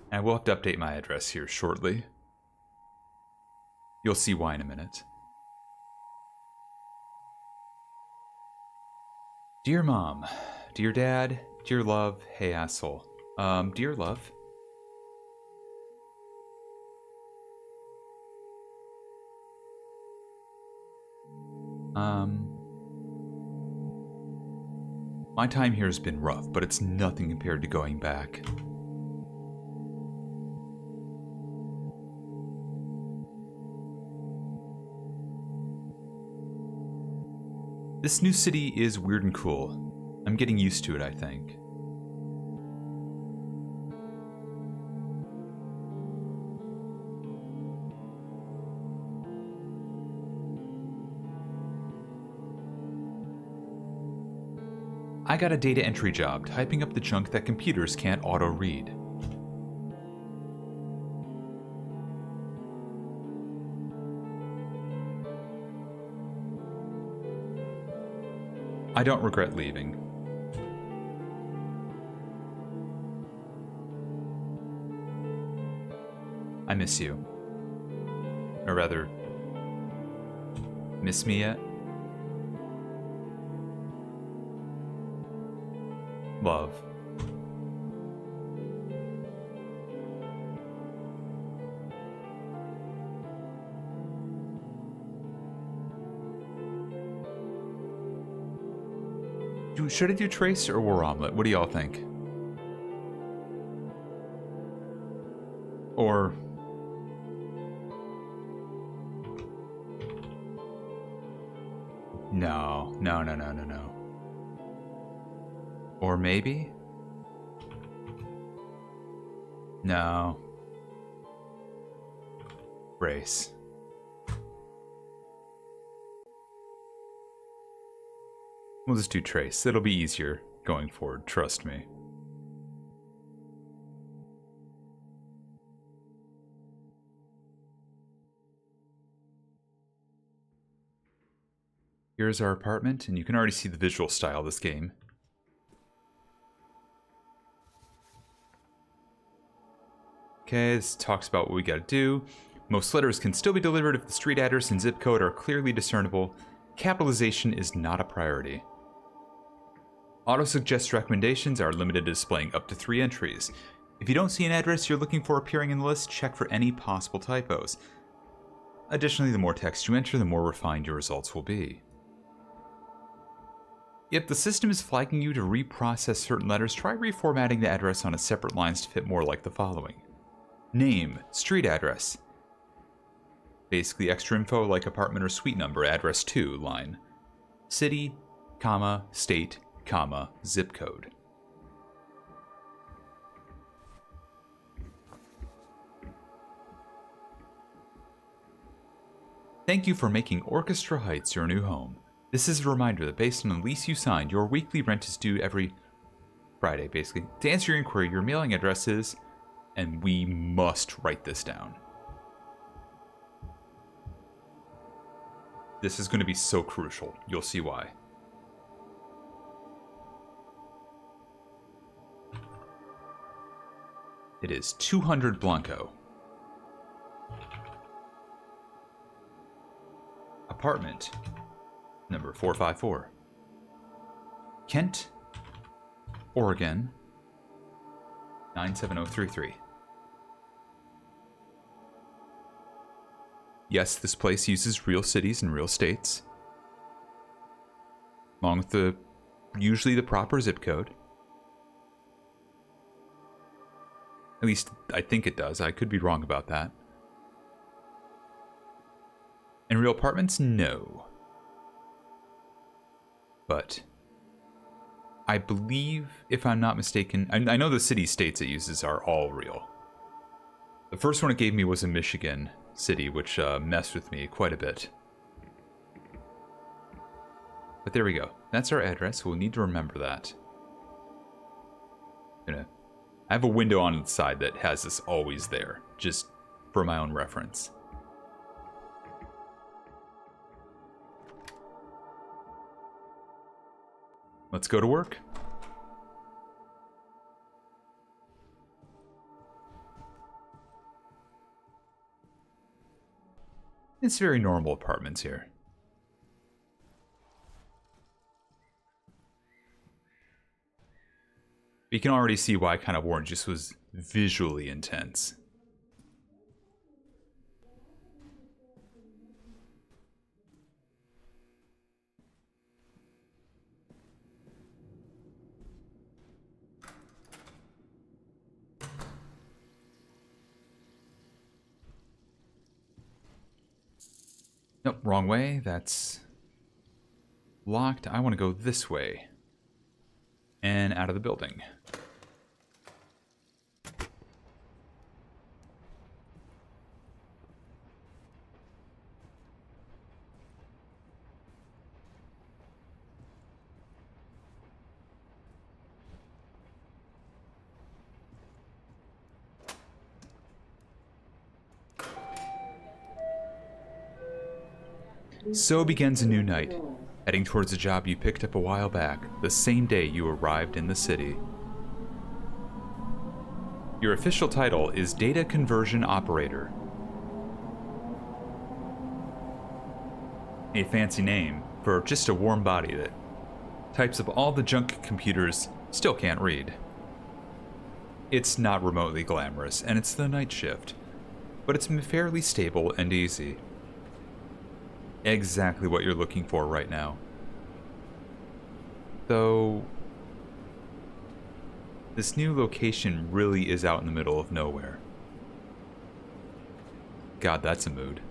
I will have to update my address here shortly. You'll see why in a minute. Dear Mom, Dear Dad, Dear Love, hey asshole. Dear Love. My time here has been rough, but it's nothing compared to going back. This new city is weird and cool. I'm getting used to it, I think. I got a data entry job, typing up the junk that computers can't auto-read. I don't regret leaving. I miss you. Or rather, miss me yet? Love. Should I do Trace or War Omelette? What do y'all think? Or... No. Or maybe? No. Brace. We'll just do Trace. It'll be easier going forward, trust me. Here's our apartment, and you can already see the visual style of this game. Okay, this talks about what we gotta do. Most letters can still be delivered if the street address and zip code are clearly discernible. Capitalization is not a priority. Auto-suggest recommendations are limited to displaying up to 3 entries. If you don't see an address you're looking for appearing in the list, check for any possible typos. Additionally, the more text you enter, the more refined your results will be. If the system is flagging you to reprocess certain letters, try reformatting the address on a separate lines to fit more like the following. Name, street address. Basically extra info like apartment or suite number, address to, line. City, comma, state, comma, zip code. Thank you for making Orchestra Heights your new home. This is a reminder that based on the lease you signed, your weekly rent is due every Friday, basically. To answer your inquiry, your mailing address is, and we must write this down. This is going to be so crucial. You'll see why. It is 200 Blanco. Apartment number 454. Kent, Oregon 97033. Yes, this place uses real cities and real states, along with usually the proper zip code. At least, I think it does. I could be wrong about that. And real apartments? No. But I believe, if I'm not mistaken, I know the city-states it uses are all real. The first one it gave me was a Michigan city, which messed with me quite a bit. But there we go. That's our address. We'll need to remember that. I have a window on the side that has this always there, just for my own reference. Let's go to work. It's very normal apartments here. You can already see why I kind of warned. Just was visually intense. Nope, wrong way. That's locked. I want to go this way. And out of the building. So begins a new night, heading towards a job you picked up a while back, the same day you arrived in the city. Your official title is Data Conversion Operator. A fancy name for just a warm body that types up all the junk computers still can't read. It's not remotely glamorous, and it's the night shift, but it's fairly stable and easy. Exactly what you're looking for right now. Though, this new location really is out in the middle of nowhere. God, that's a mood.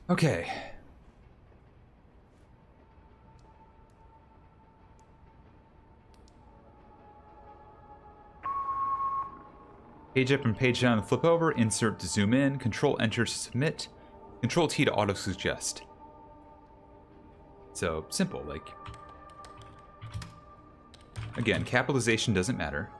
Okay. Page up and page down to flip over, insert to zoom in, control enter to submit, control T to auto suggest. So simple, like. Again, capitalization doesn't matter.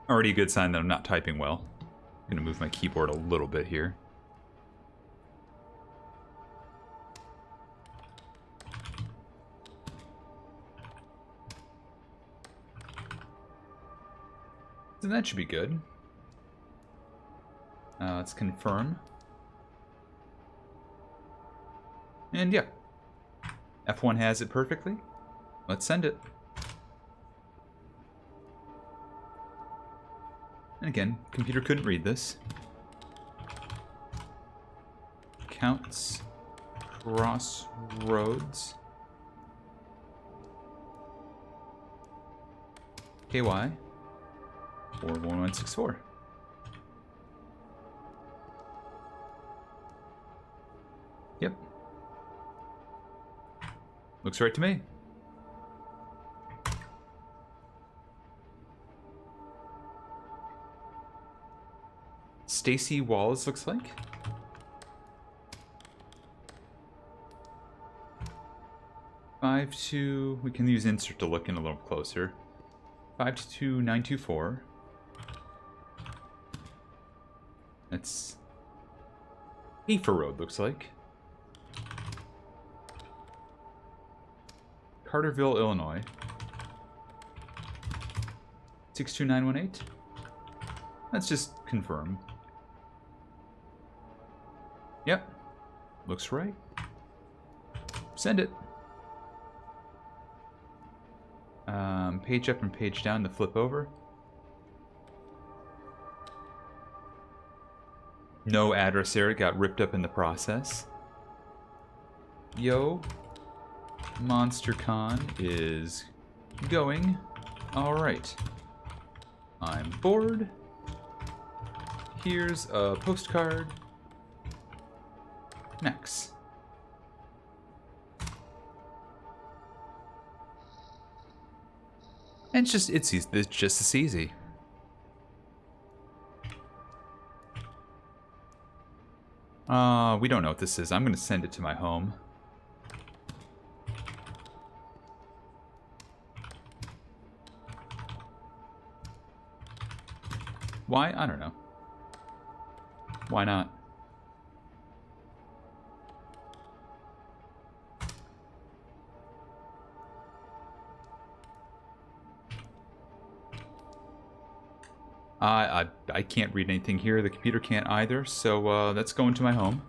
Already a good sign that I'm not typing well. I'm gonna move my keyboard a little bit here. So that should be good. Let's confirm. And yeah, F1 has it perfectly. Let's send it. And again, computer couldn't read this. Counts. Crossroads. KY. 41164. Yep. Looks right to me. Stacy Walls looks like. We can use insert to look in a little closer. 522924. That's Heifer Road, looks like. Carterville, Illinois. 62918. Let's just confirm. Yep. Looks right. Send it. Page up and page down to flip over. No address error, got ripped up in the process. Yo, MonsterCon is going. Alright. I'm bored. Here's a postcard. Next. And it's just as easy. We don't know what this is. I'm gonna send it to my home. Why? I don't know. Why not? I can't read anything here. The computer can't either. So let's go into my home.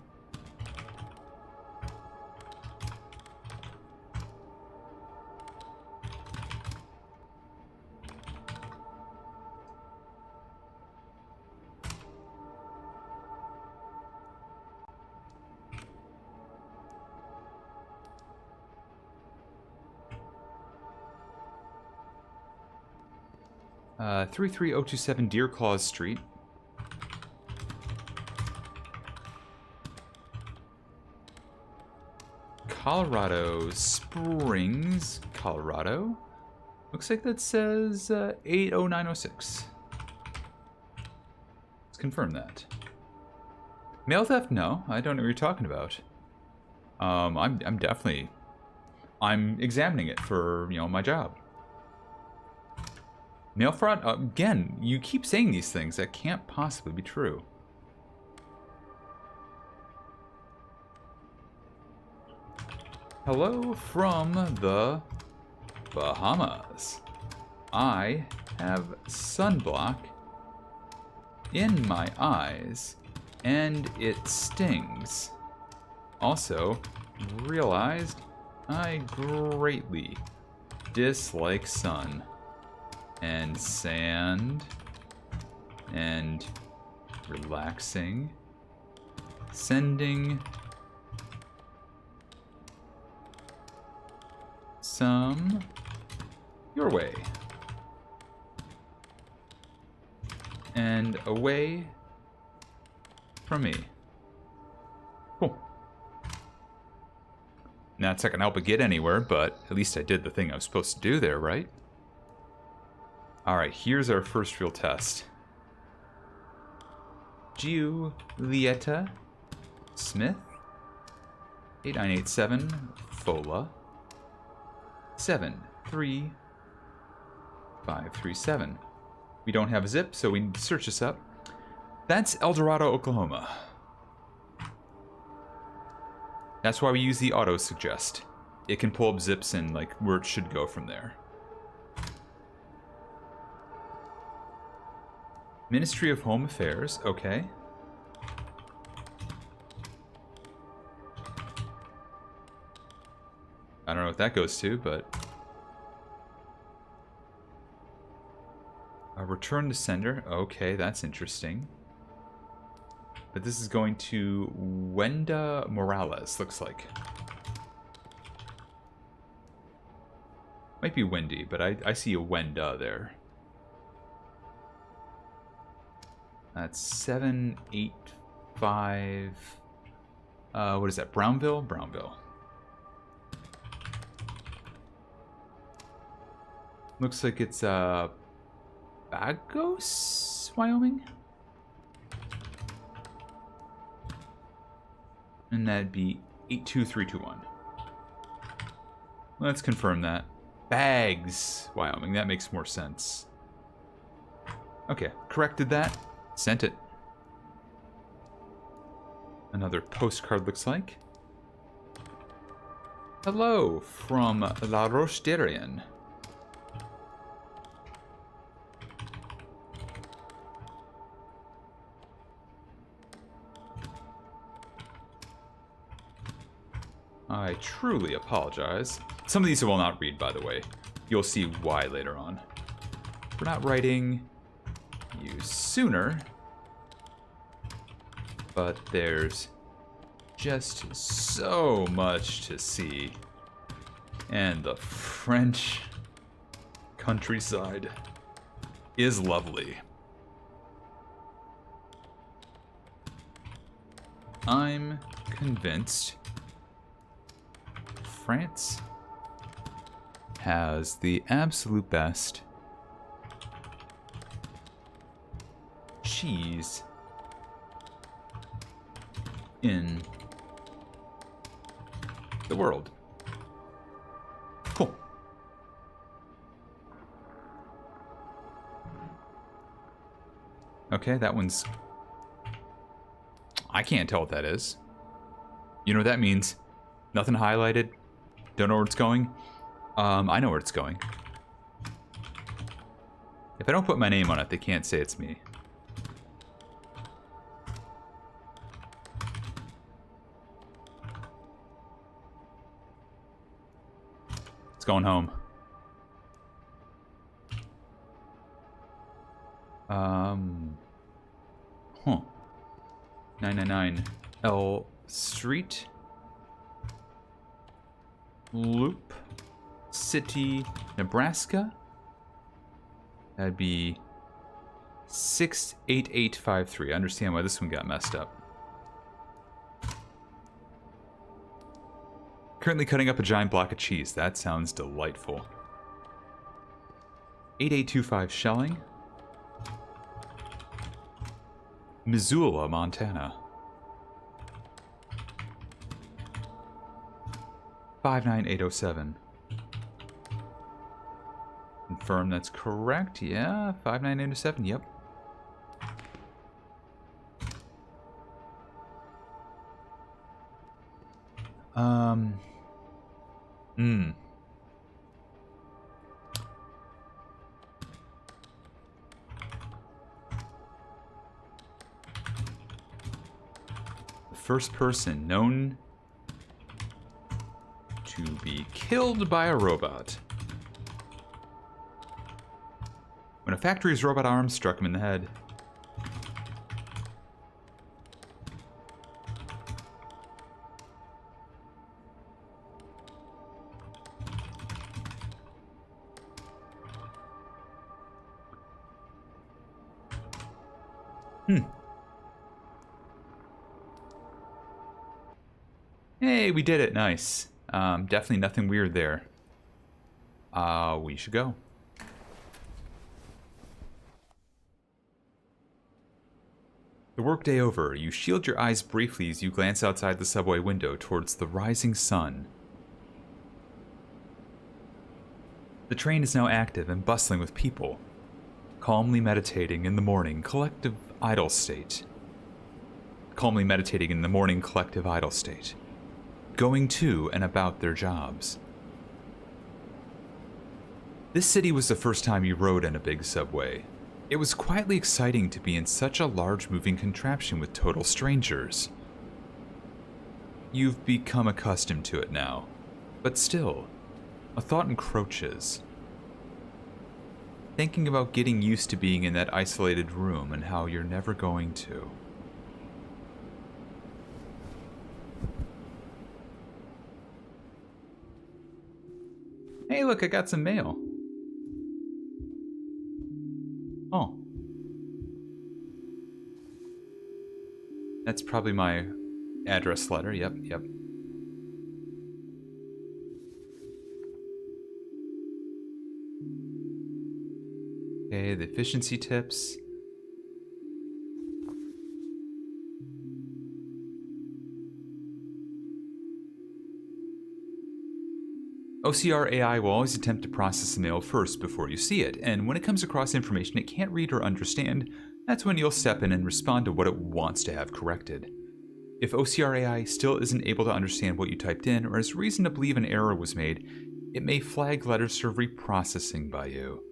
Uh, 33027 Deer Claws Street. Colorado Springs, Colorado. Looks like that says 80906. Let's confirm that. Mail theft? No, I don't know what you're talking about. I'm definitely, I'm examining it for, you know, my job. Mail fraud? Again, you keep saying these things. That can't possibly be true. Hello from the Bahamas. I have sunblock in my eyes and it stings. Also, realized I greatly dislike sun and sand and relaxing. Sending some your way and away from me. Cool. Not that I can help it get anywhere, but at least I did the thing I was supposed to do there, right? Alright, here's our first real test. Giulietta Smith, 8987 Fola, 73537. We don't have a zip, so we need to search this up. That's El Dorado, Oklahoma. That's why we use the auto suggest. It can pull up zips and like where it should go from there. Ministry of Home Affairs, okay. I don't know what that goes to, but... Return to sender. Okay, that's interesting. But this is going to Wenda Morales, looks like. Might be Wendy, but I see a Wenda there. That's 785. What is that? Brownville? Brownville. Looks like it's Bagos, Wyoming? And that'd be 82321. Let's confirm that. Bags, Wyoming. That makes more sense. Okay, corrected that. Sent it. Another postcard looks like. Hello from La Roche Darien. I truly apologize. Some of these I will not read, by the way. You'll see why later on. We're not writing you sooner, but there's just so much to see. And the French countryside is lovely. I'm convinced France has the absolute best cheese in the world. Cool. Okay, that one's... I can't tell what that is. You know what that means? Nothing highlighted. Don't know where it's going. I know where it's going. If I don't put my name on it, they can't say it's me. It's going home. Huh. 999 L Street. Loop City, Nebraska. That'd be 68853. I understand why this one got messed up. Currently cutting up a giant block of cheese. That sounds delightful. 8825 Shelling. Missoula, Montana. 59807. Confirm that's correct. Yeah, 59807. Yep. The first person known to be killed by a robot. When a factory's robot arm struck him in the head. Hey, we did it. Nice. Definitely nothing weird there. We should go. The workday over, you shield your eyes briefly as you glance outside the subway window towards the rising sun. The train is now active and bustling with people, calmly meditating in the morning collective idle state. Calmly meditating in the morning collective idle state. Going to and about their jobs. This city was the first time you rode in a big subway. It was quietly exciting to be in such a large moving contraption with total strangers. You've become accustomed to it now, but still, a thought encroaches. Thinking about getting used to being in that isolated room and how you're never going to. Hey, look, I got some mail. Oh. That's probably my address letter. Yep, yep. Okay, the efficiency tips. OCR AI will always attempt to process the mail first before you see it, and when it comes across information it can't read or understand, that's when you'll step in and respond to what it wants to have corrected. If OCR AI still isn't able to understand what you typed in or has reason to believe an error was made, it may flag letters for reprocessing by you.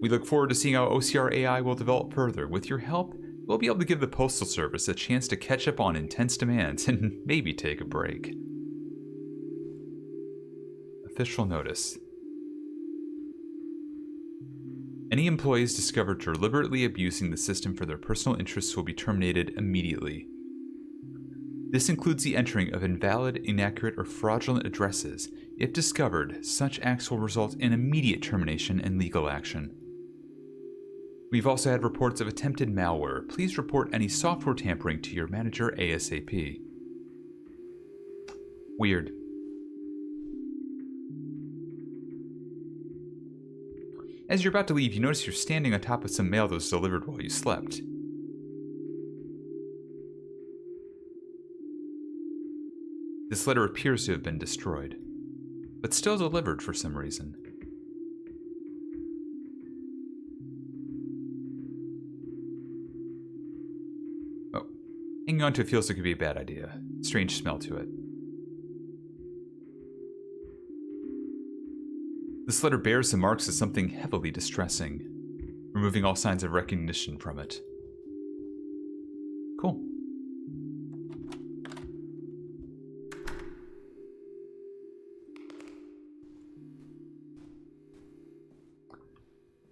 We look forward to seeing how OCR AI will develop further. With your help, we'll be able to give the Postal Service a chance to catch up on intense demands and maybe take a break. Official notice. Any employees discovered deliberately abusing the system for their personal interests will be terminated immediately. This includes the entering of invalid, inaccurate, or fraudulent addresses. If discovered, such acts will result in immediate termination and legal action. We've also had reports of attempted malware. Please report any software tampering to your manager ASAP. Weird. As you're about to leave, you notice you're standing on top of some mail that was delivered while you slept. This letter appears to have been destroyed, but still delivered for some reason. Oh, hanging on to it feels like it could be a bad idea. Strange smell to it. This letter bears the marks of something heavily distressing, removing all signs of recognition from it. Cool.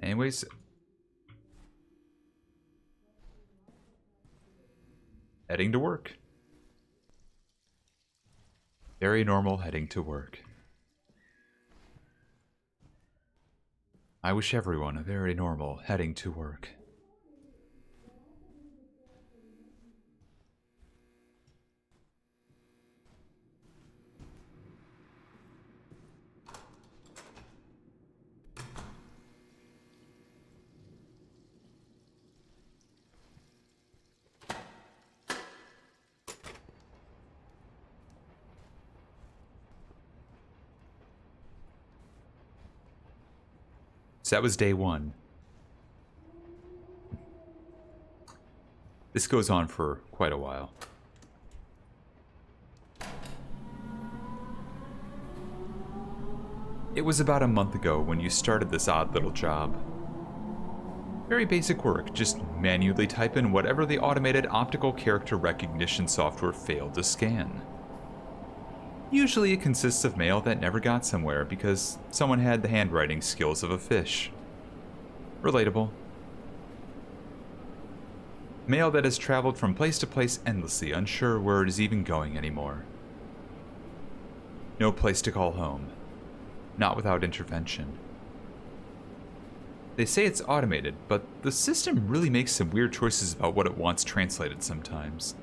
Anyways, heading to work. Very normal heading to work. I wish everyone a very normal heading to work. So that was day one. This goes on for quite a while. It was about a month ago when you started this odd little job. Very basic work, just manually type in whatever the automated optical character recognition software failed to scan. Usually it consists of mail that never got somewhere because someone had the handwriting skills of a fish. Relatable. Mail that has traveled from place to place endlessly, unsure where it is even going anymore. No place to call home. Not without intervention. They say it's automated, but the system really makes some weird choices about what it wants translated sometimes.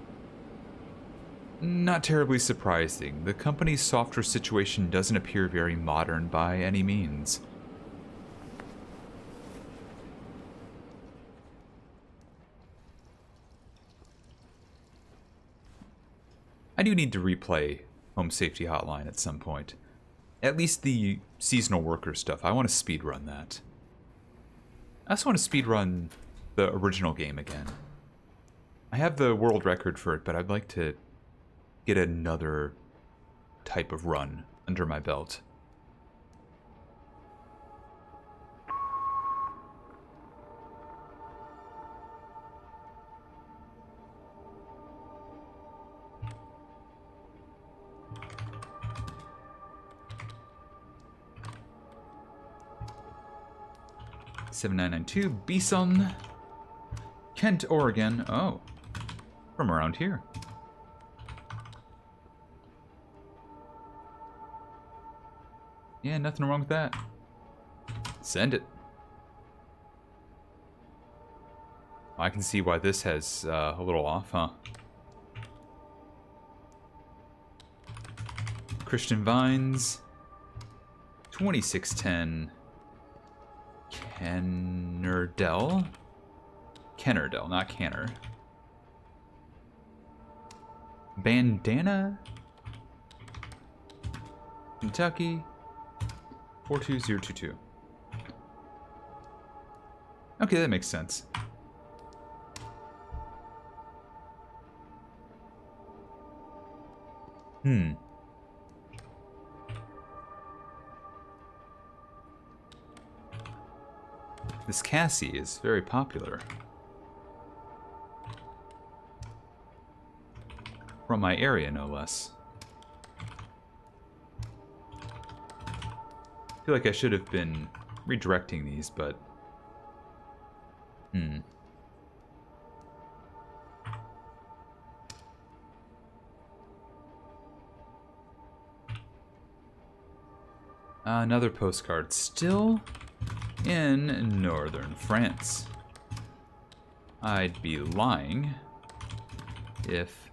Not terribly surprising, the company's software situation doesn't appear very modern by any means. I do need to replay Home Safety Hotline at some point. At least the seasonal worker stuff. I want to speedrun that. I also want to speedrun the original game again. I have the world record for it, but I'd like to get another type of run under my belt. 7992 Bison, Kent, Oregon. Oh, from around here. Yeah, nothing wrong with that. Send it. I can see why this has a little off, huh? Christian Vines, 2610 Kennerdell, not Canner. Bandana, Kentucky, 42022. Okay, that makes sense. This Cassie is very popular. From my area, no less. I feel like I should have been redirecting these, but... Another postcard. Still in northern France. I'd be lying if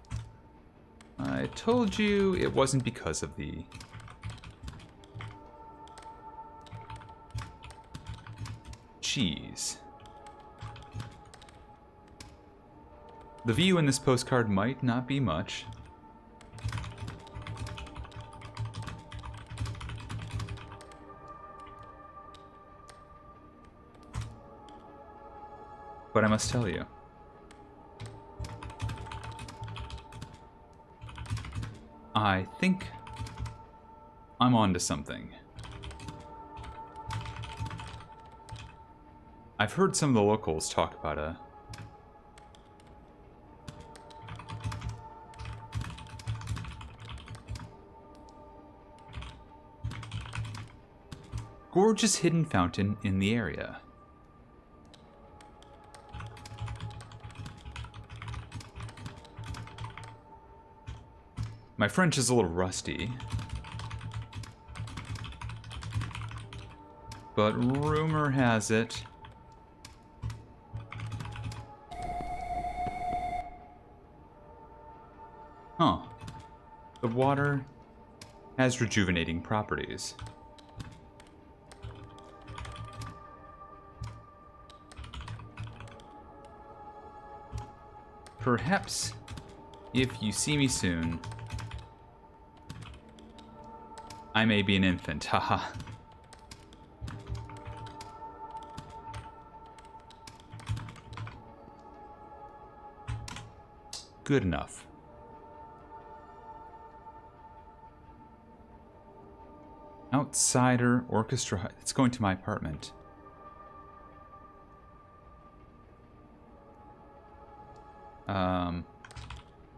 I told you it wasn't because of the cheese. The view in this postcard might not be much. But I must tell you, I think I'm onto something. I've heard some of the locals talk about a gorgeous hidden fountain in the area. My French is a little rusty, but rumor has it the water has rejuvenating properties. Perhaps if you see me soon, I may be an infant, haha. Good enough. Outsider orchestra. It's going to my apartment.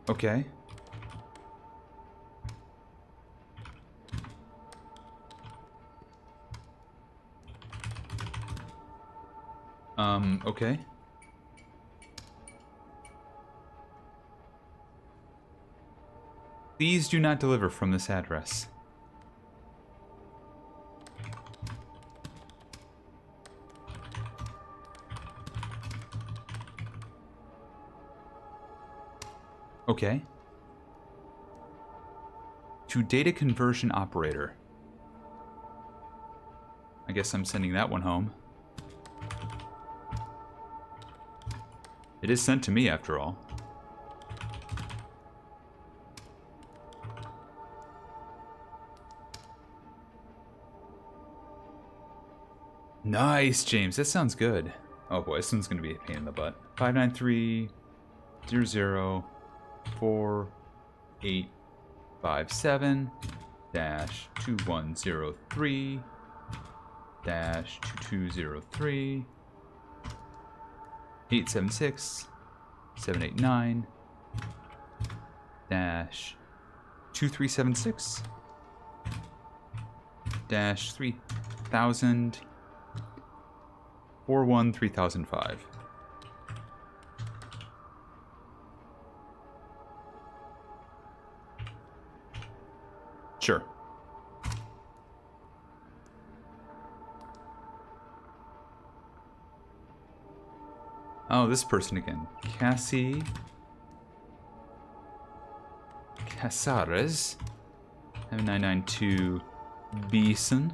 Okay. Okay. Please do not deliver from this address. Okay. To data conversion operator. I guess I'm sending that one home. It is sent to me, after all. Nice, James. That sounds good. Oh boy, this one's gonna be a pain in the butt. 593-004-857-2103-2203 876-789 2376 3000 41 3005. Sure. Oh, this person again. Cassie Casares. 7992 Beeson.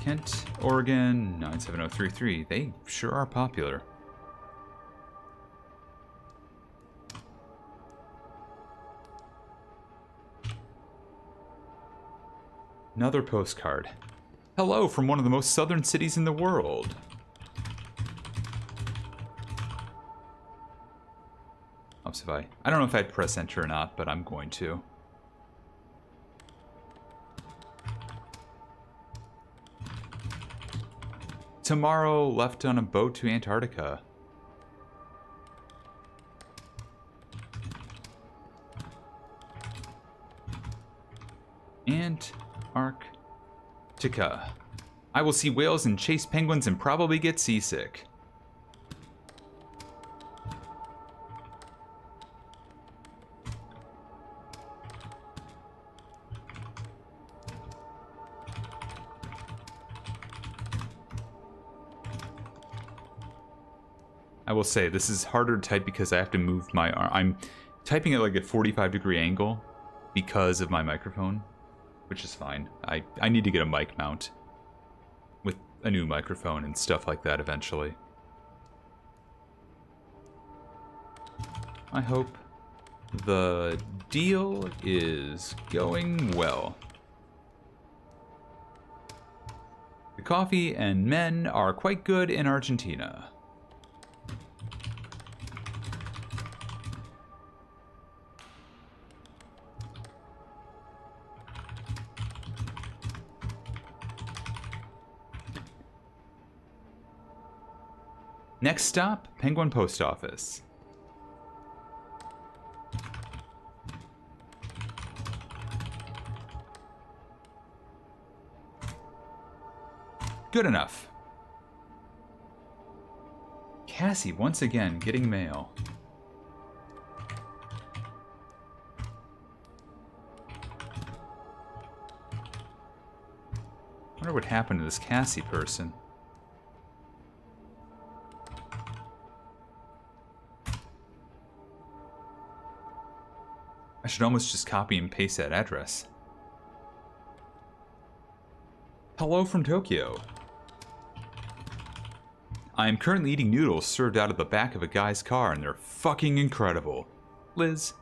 Kent, Oregon, 97033. They sure are popular. Another postcard. Hello from one of the most southern cities in the world. Oops, if I don't know if I'd press enter or not, but I'm going to. Tomorrow left on a boat to Antarctica. Antarctica. I will see whales and chase penguins and probably get seasick. I will say, this is harder to type because I have to move my arm. I'm typing at like a 45-degree angle because of my microphone, which is fine. I need to get a mic mount with a new microphone and stuff like that eventually. I hope the deal is going well. The coffee and men are quite good in Argentina. Next stop, Penguin Post Office. Good enough. Cassie, once again, getting mail. Wonder what happened to this Cassie person. I should almost just copy and paste that address. Hello from Tokyo. I am currently eating noodles served out of the back of a guy's car, and they're fucking incredible. Liz.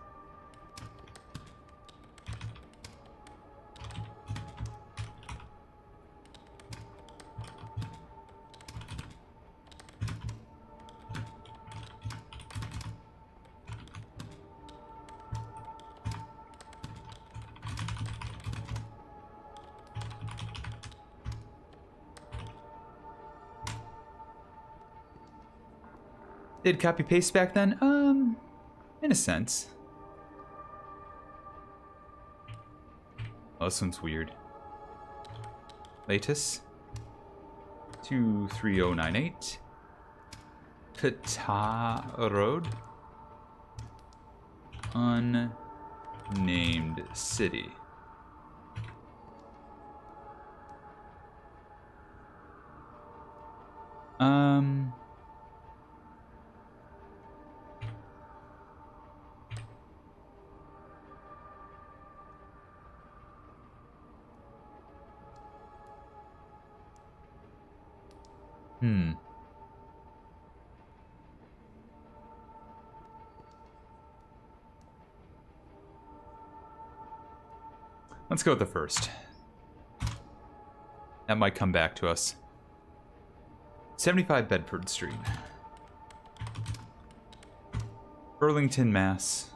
Did copy paste back then? In a sense. Oh, this one's weird. Latest 23098 Pita Road, unnamed city. Let's go with the first. That might come back to us. 75 Bedford Street. Burlington, Mass.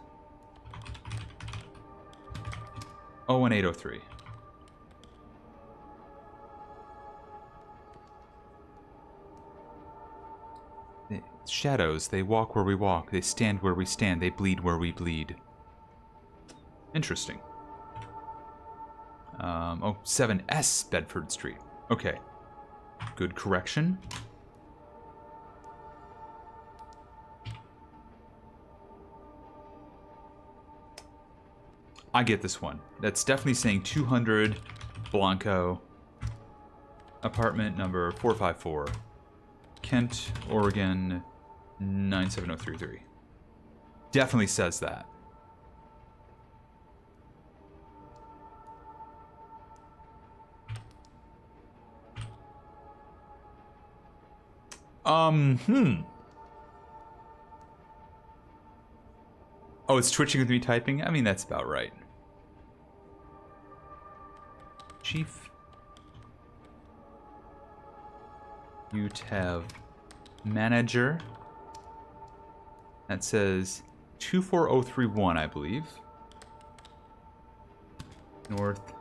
01803. The shadows, they walk where we walk, they stand where we stand, they bleed where we bleed. Interesting. 7S Bedford Street. Okay. Good correction. I get this one. That's definitely saying 200 Blanco, apartment number 454, Kent, Oregon 97033. Definitely says that. Oh, it's twitching with me typing? I mean, that's about right. Chief. You have manager. That says 24031, I believe. North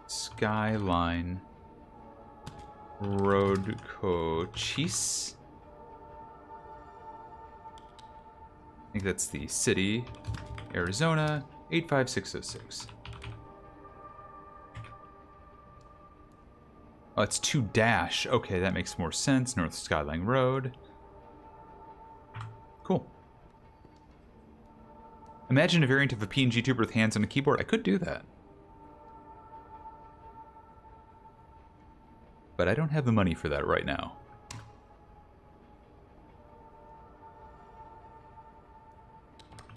Skyline Road Cochise. I think that's the city. Arizona 85606. Oh, it's 2 dash. Okay, that makes more sense. North Skyline Road. Cool. Imagine a variant of a PNG tuber with hands on a keyboard. I could do that. But I don't have the money for that right now.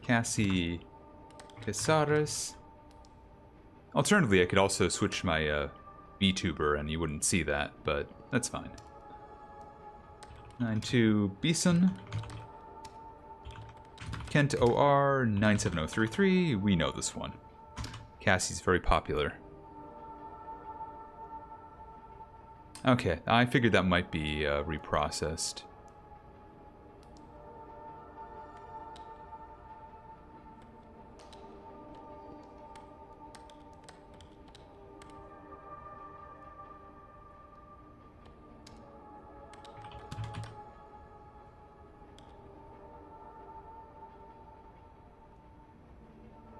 Cassie Casares. Alternatively, I could also switch my VTuber and you wouldn't see that, but that's fine. 92 Beeson. Kent OR 97033. We know this one. Cassie's very popular. Okay, I figured that might be reprocessed.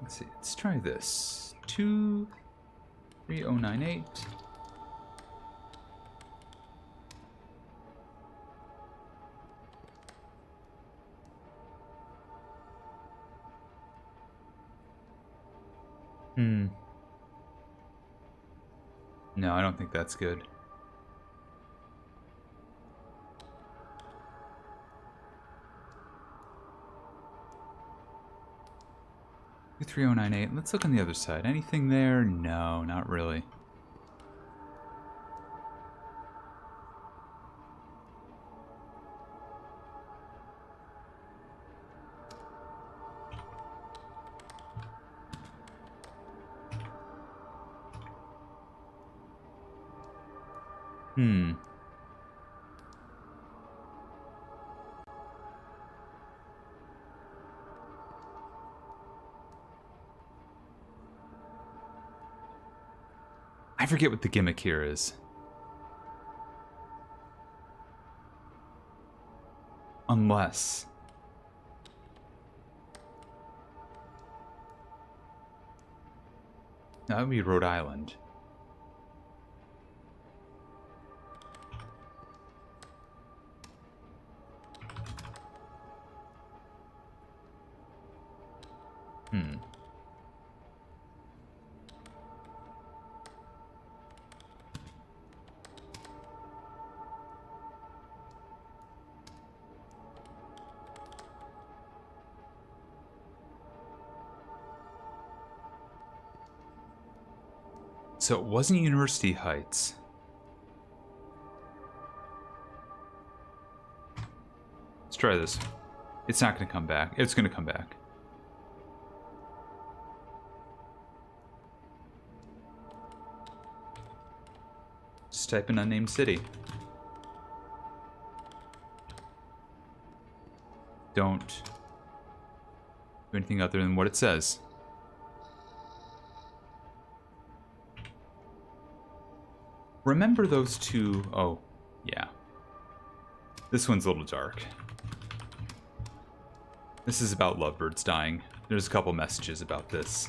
Let's see, let's try this. 23098. No, I don't think that's good. Two 3098. Let's look on the other side. Anything there? No, not really. I forget what the gimmick here is. Unless... No, that would be Rhode Island. So it wasn't University Heights. Let's try this. It's not going to come back. It's going to come back. Just type in unnamed city. Don't do anything other than what it says. Remember those two? Oh, yeah. This one's a little dark. This is about lovebirds dying. There's a couple messages about this.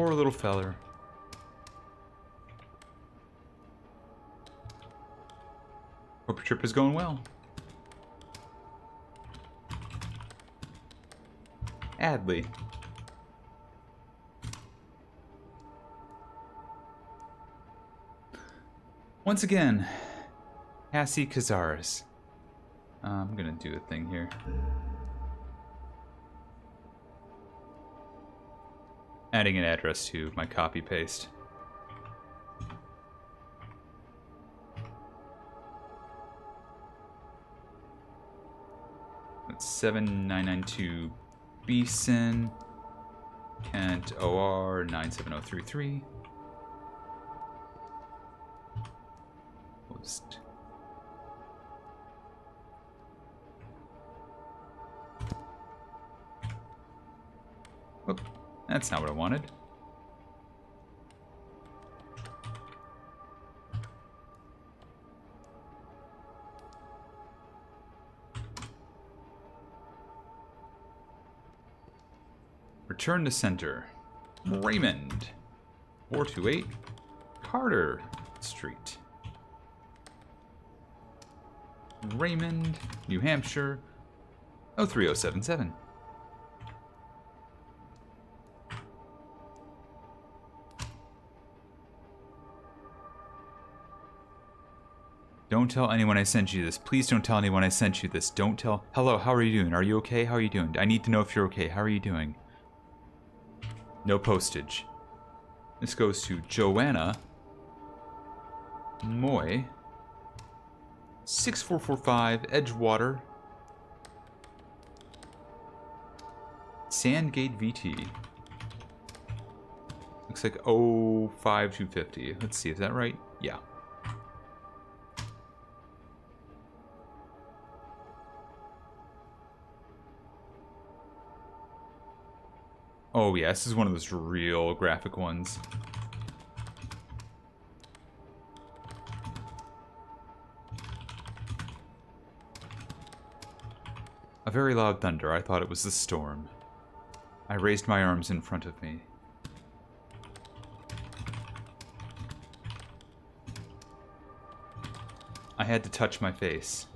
Poor little feller. Hope your trip is going well. Adley. Once again, Cassie Cazares. I'm gonna do a thing here. Adding an address to my copy paste. That's 7992 Beeson, Kent OR 97033. Post. Whoop, that's not what I wanted. Return to center. Raymond. 428 Carter Street. Raymond, New Hampshire, 03077. Don't tell anyone I sent you this. Please don't tell anyone I sent you this. Don't tell... Hello, how are you doing? Are you okay? How are you doing? I need to know if you're okay. How are you doing? No postage. This goes to Joanna Moy, 6445 Edgewater, Sandgate VT. Looks like 05250. Let's see, is that right? Yeah. Oh yeah, this is one of those real graphic ones. A very loud thunder. I thought it was the storm. I raised my arms in front of me. I had to touch my face.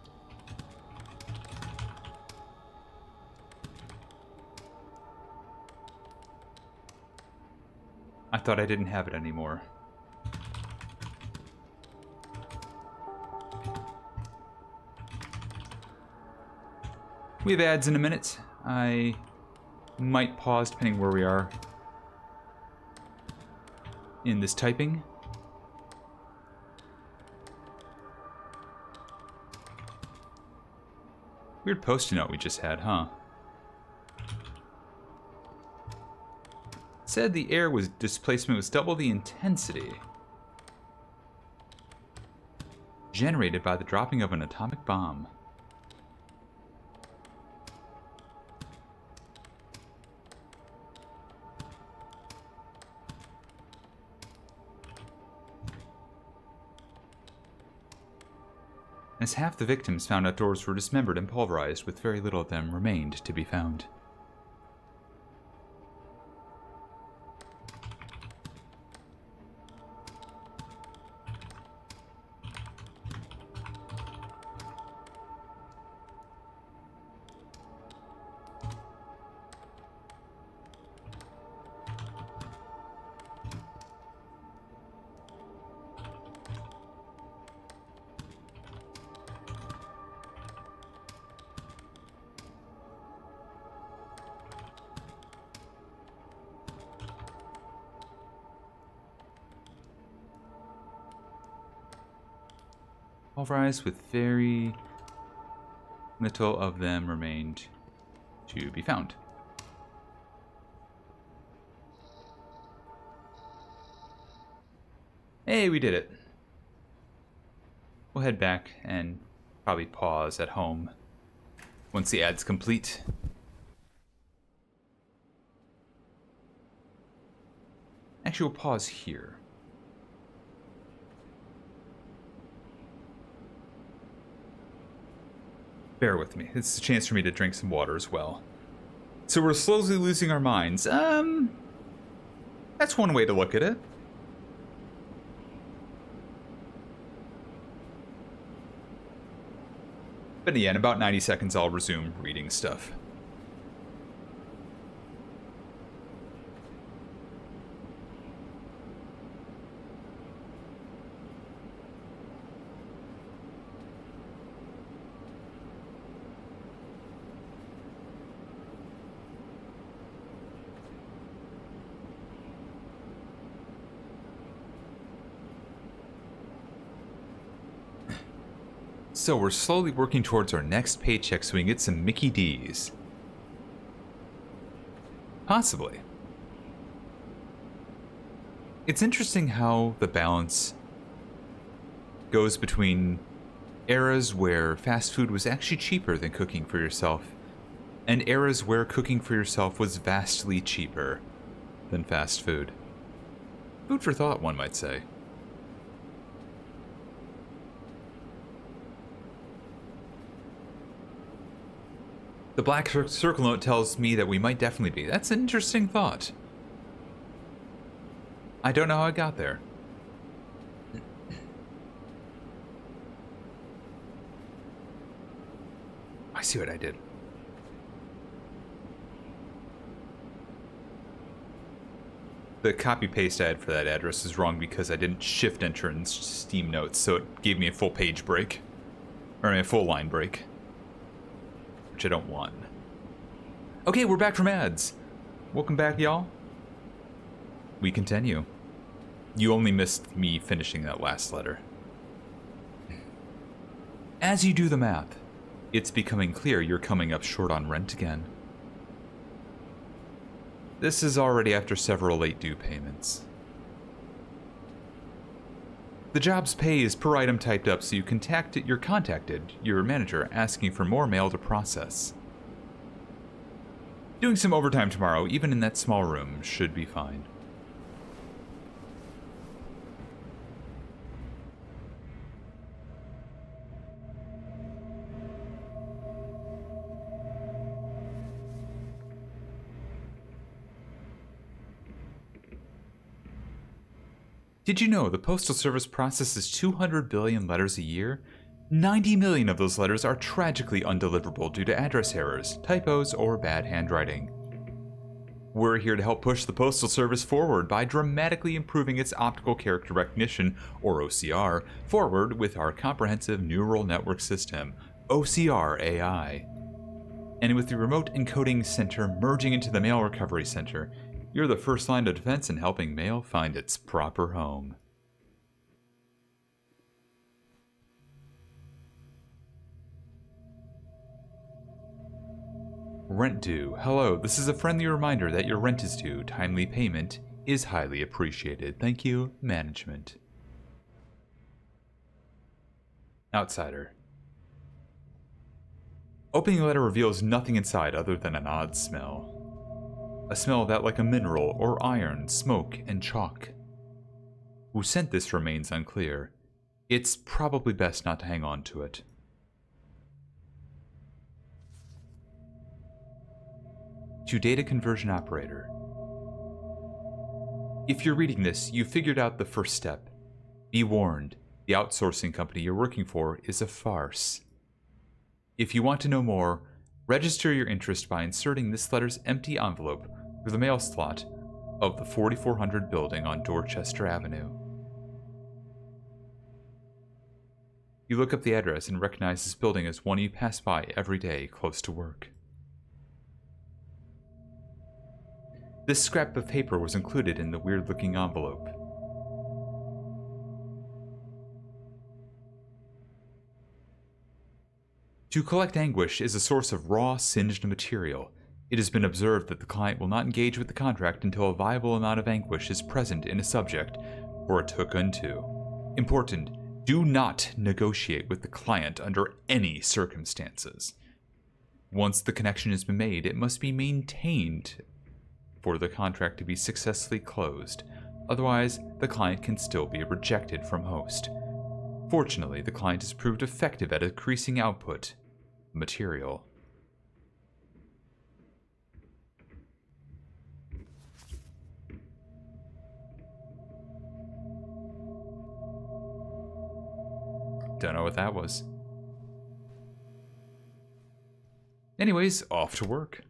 I thought I didn't have it anymore. We have ads in a minute. I might pause depending where we are in this typing. Weird post-it note we just had, huh? Said the air was displacement was double the intensity generated by the dropping of an atomic bomb. As half the victims found outdoors were dismembered and pulverized, with very little of them remained to be found. Pulverized with very little of them remained to be found. Hey, we did it. We'll head back and probably pause at home once the ad's complete. Actually, we'll pause here. Bear with me. This is a chance for me to drink some water as well. So we're slowly losing our minds. That's one way to look at it. But yeah, in about 90 seconds, I'll resume reading stuff. So we're slowly working towards our next paycheck so we can get some Mickey D's. Possibly. It's interesting how the balance goes between eras where fast food was actually cheaper than cooking for yourself, and eras where cooking for yourself was vastly cheaper than fast food. Food for thought, one might say. The black circle note tells me that we might definitely be. That's an interesting thought. I don't know how I got there. I see what I did. The copy-paste I had for that address is wrong because I didn't shift enter in Steam Notes, so it gave me a full page break. Or a full line break. Which I don't want. Okay, we're back from ads. Welcome back, y'all. We continue. You only missed me finishing that last letter. As you do the math, it's becoming clear you're coming up short on rent again. This is already after several late due payments. The job's pay is per item typed up, so you're contacted your manager asking for more mail to process. Doing some overtime tomorrow, even in that small room, should be fine. Did you know the Postal Service processes 200 billion letters a year? 90 million of those letters are tragically undeliverable due to address errors, typos, or bad handwriting. We're here to help push the Postal Service forward by dramatically improving its optical character recognition, or OCR, forward with our comprehensive neural network system, OCR AI. And with the Remote Encoding Center merging into the Mail Recovery Center, you're the first line of defense in helping mail find its proper home. Rent due. Hello, this is a friendly reminder that your rent is due. Timely payment is highly appreciated. Thank you, management. Outsider. Opening the letter reveals nothing inside other than an odd smell. A smell that like a mineral or iron, smoke, and chalk. Who sent this remains unclear. It's probably best not to hang on to it. To data conversion operator. If you're reading this, you've figured out the first step. Be warned, the outsourcing company you're working for is a farce. If you want to know more, register your interest by inserting this letter's empty envelope through the mail slot of the 4400 building on Dorchester Avenue. You look up the address and recognize this building as one you pass by every day close to work. This scrap of paper was included in the weird-looking envelope. To collect anguish is a source of raw, singed material. It has been observed that the client will not engage with the contract until a viable amount of anguish is present in a subject for it to hook into. Important, do not negotiate with the client under any circumstances. Once the connection has been made, it must be maintained for the contract to be successfully closed. Otherwise, the client can still be rejected from host. Fortunately, the client has proved effective at increasing output material. Don't know what that was. Anyways, off to work.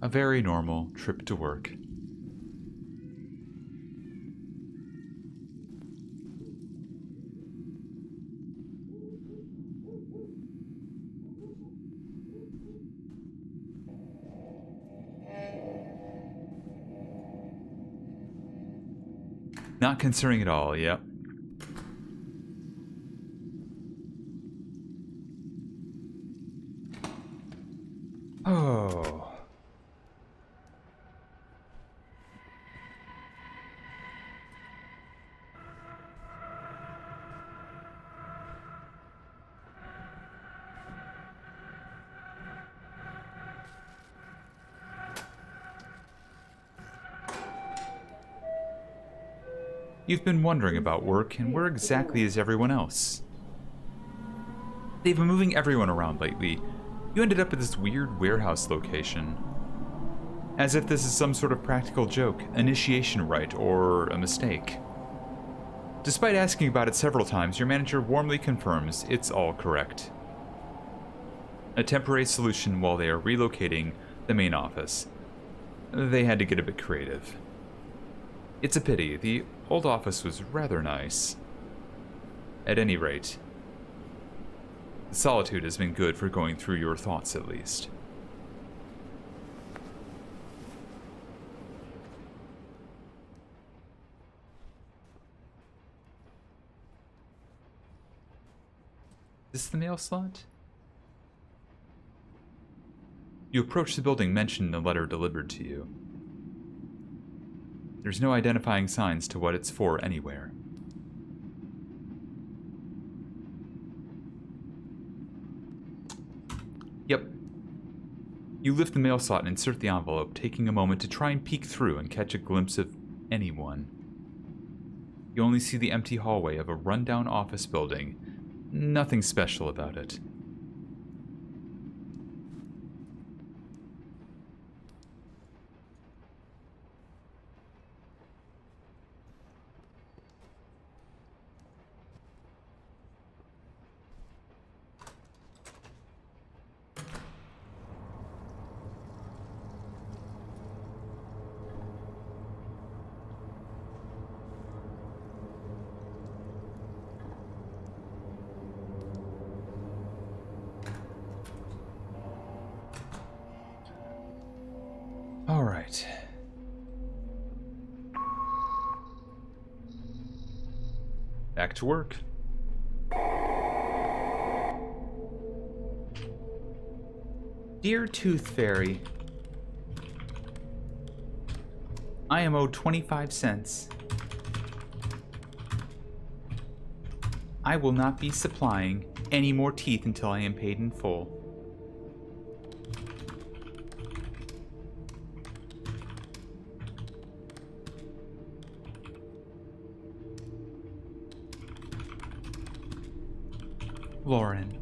A very normal trip to work. Not concerning at all, yep. Oh. You've been wondering about work, and where exactly is everyone else? They've been moving everyone around lately. You ended up at this weird warehouse location. As if this is some sort of practical joke, initiation rite, or a mistake. Despite asking about it several times, your manager warmly confirms it's all correct. A temporary solution while they are relocating the main office. They had to get a bit creative. It's a pity, the old office was rather nice. At any rate, the solitude has been good for going through your thoughts at least. Is this the mail slot? You approach the building mentioned in the letter delivered to you. There's no identifying signs to what it's for anywhere. Yep. You lift the mail slot and insert the envelope, taking a moment to try and peek through and catch a glimpse of anyone. You only see the empty hallway of a rundown office building. Nothing special about it. All right. Back to work. Dear Tooth Fairy, I am owed 25 cents. I will not be supplying any more teeth until I am paid in full. Lauren.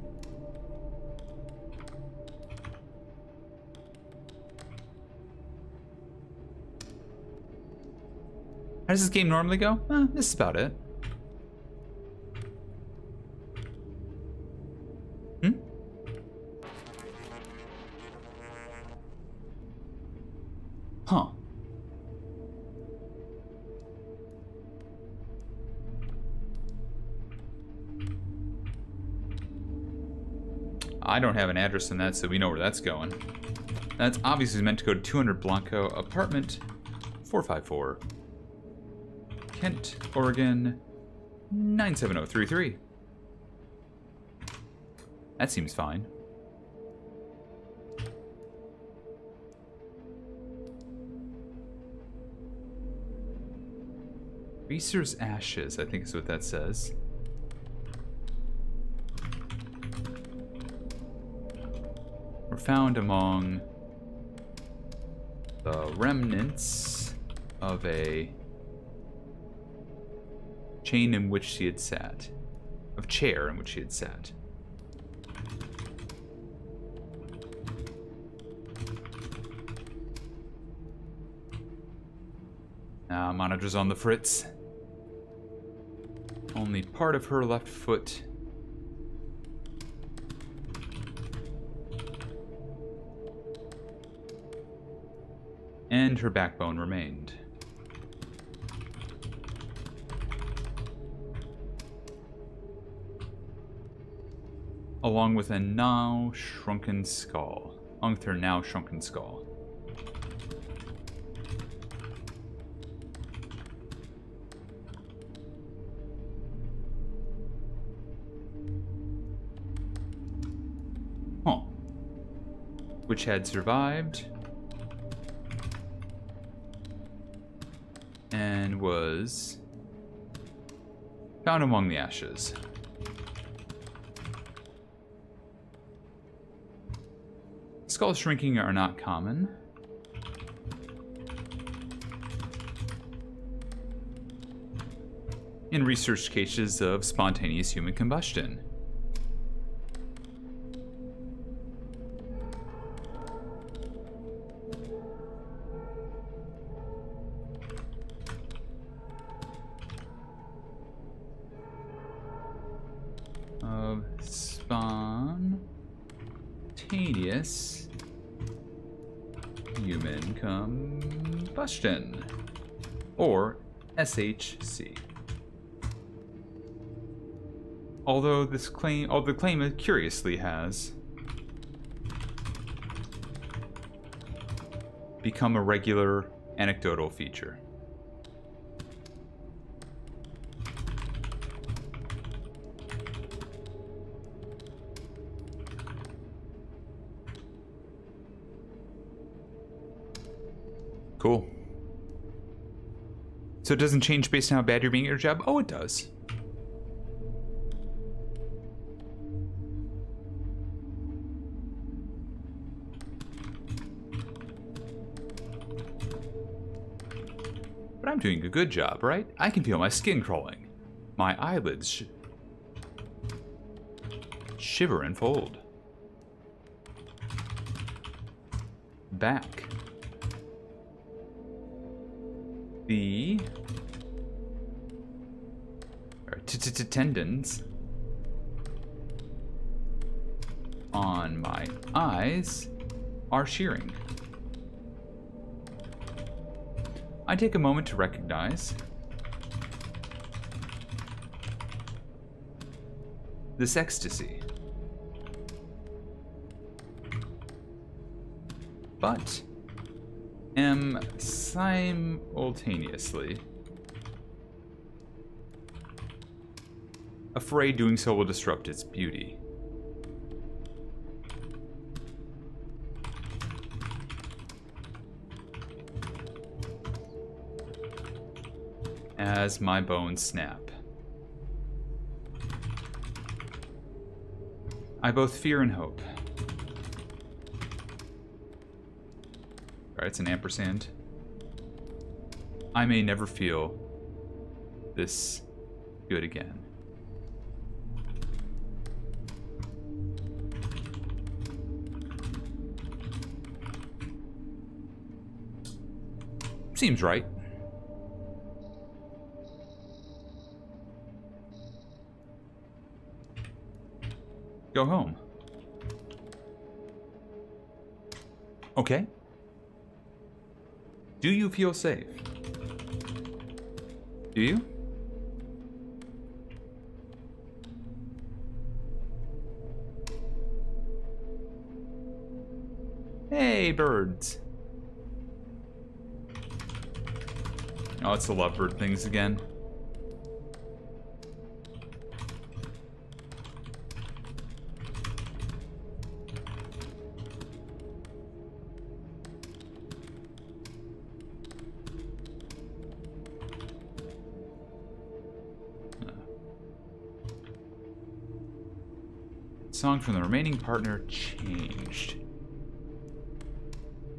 How does this game normally go? This is about it. Huh. I don't have an address in that, so we know where that's going. That's obviously meant to go to 200 Blanco, apartment 454. Kent, Oregon 97033. That seems fine. Reeser's Ashes, I think is what that says. Were found among the remnants of a chair in which she had sat. Monitor's on the fritz. Only part of her left foot. And her backbone remained. Along with a now shrunken skull. Along with her now shrunken skull. Huh. Which had survived. And was found among the ashes. Skull shrinking are not common. In research cases of spontaneous human combustion. Of spontaneous human combustion, or SHC. Although the claim curiously has become a regular anecdotal feature. Cool. So it doesn't change based on how bad you're being at your job? Oh, it does. But I'm doing a good job, right? I can feel my skin crawling. My eyelids shiver and fold. Back. The tendons on my eyes are shearing. I take a moment to recognize this ecstasy. But am simultaneously afraid doing so will disrupt its beauty. As my bones snap. I both fear and hope. Alright, it's an ampersand. I may never feel this good again. Seems right. Go home. Okay. Do you feel safe? Do you? Hey, birds. Oh, it's the lovebird things again. Song from the remaining partner changed.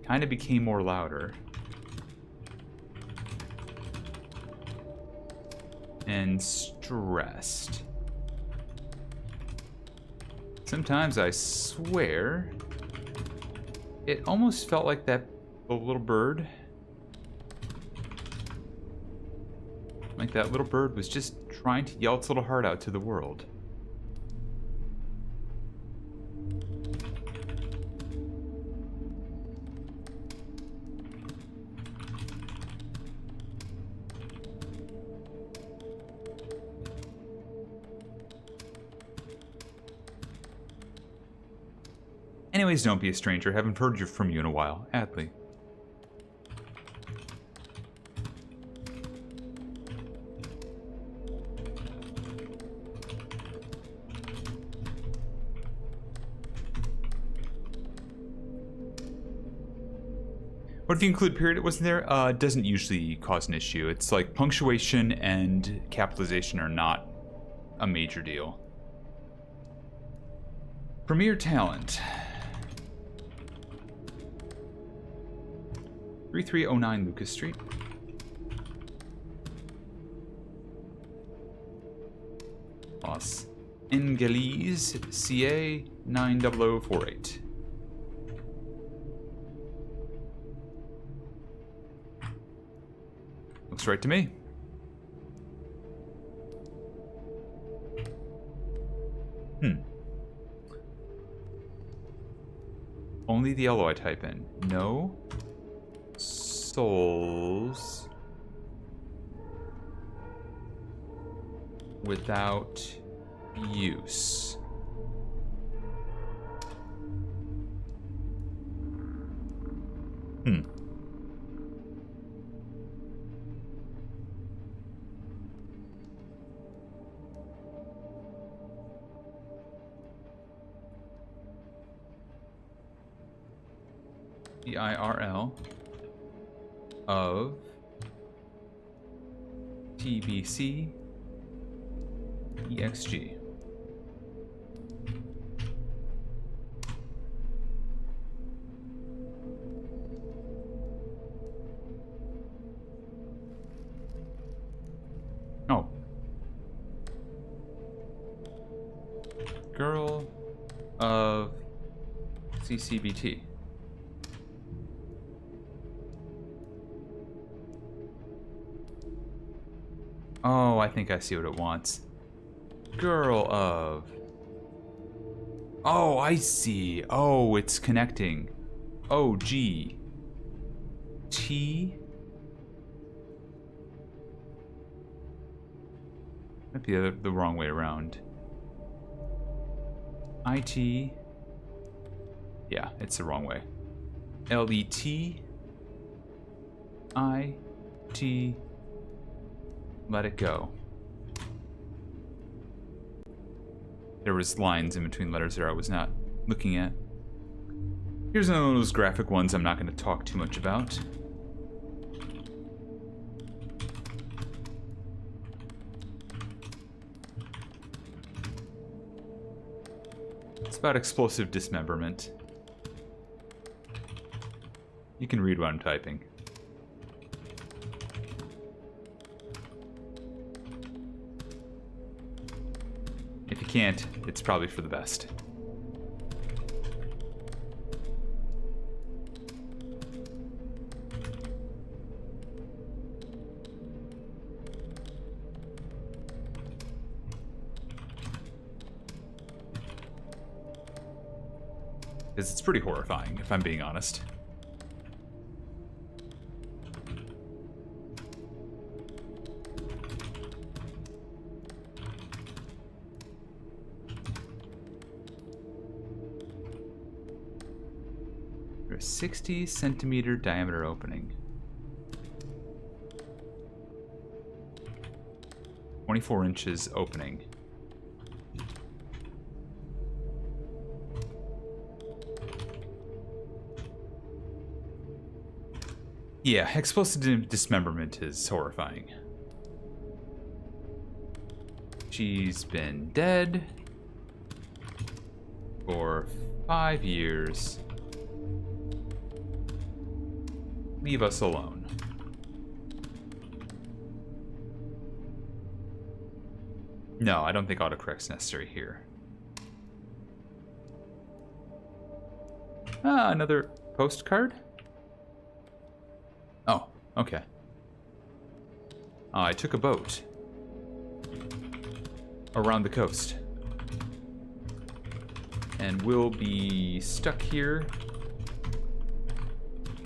Kind of became more louder. And stressed. Sometimes I swear it almost felt like that little bird Like that little bird was just trying to yell its little heart out to the world. Anyways, don't be a stranger. Haven't heard from you in a while. Adley. What if you include period it wasn't there? Doesn't usually cause an issue. It's like punctuation and capitalization are not a major deal. Premier talent. 3309 Lucas Street. Los Angeles, CA 90048. Looks right to me. Only the yellow I type in. No souls without use. The IRL of TBC EXG. Oh. Girl of CCBT. Oh, I think I see what it wants. Girl of... Oh, I see. Oh, it's connecting. O, G. T. Might be the wrong way around. IT. Yeah, it's the wrong way. LET. IT. Let it go. There was lines in between letters there I was not looking at. Here's another one of those graphic ones I'm not going to talk too much about. It's about explosive dismemberment. You can read what I'm typing. If you can't, it's probably for the best. Because it's pretty horrifying, if I'm being honest. There's a 60 centimeter diameter opening. 24 inches opening. Yeah, explosive dismemberment is horrifying. She's been dead for 5 years. Leave us alone. No, I don't think autocorrect's necessary here. Ah, another postcard? Oh, okay. I took a boat around the coast. And we'll be stuck here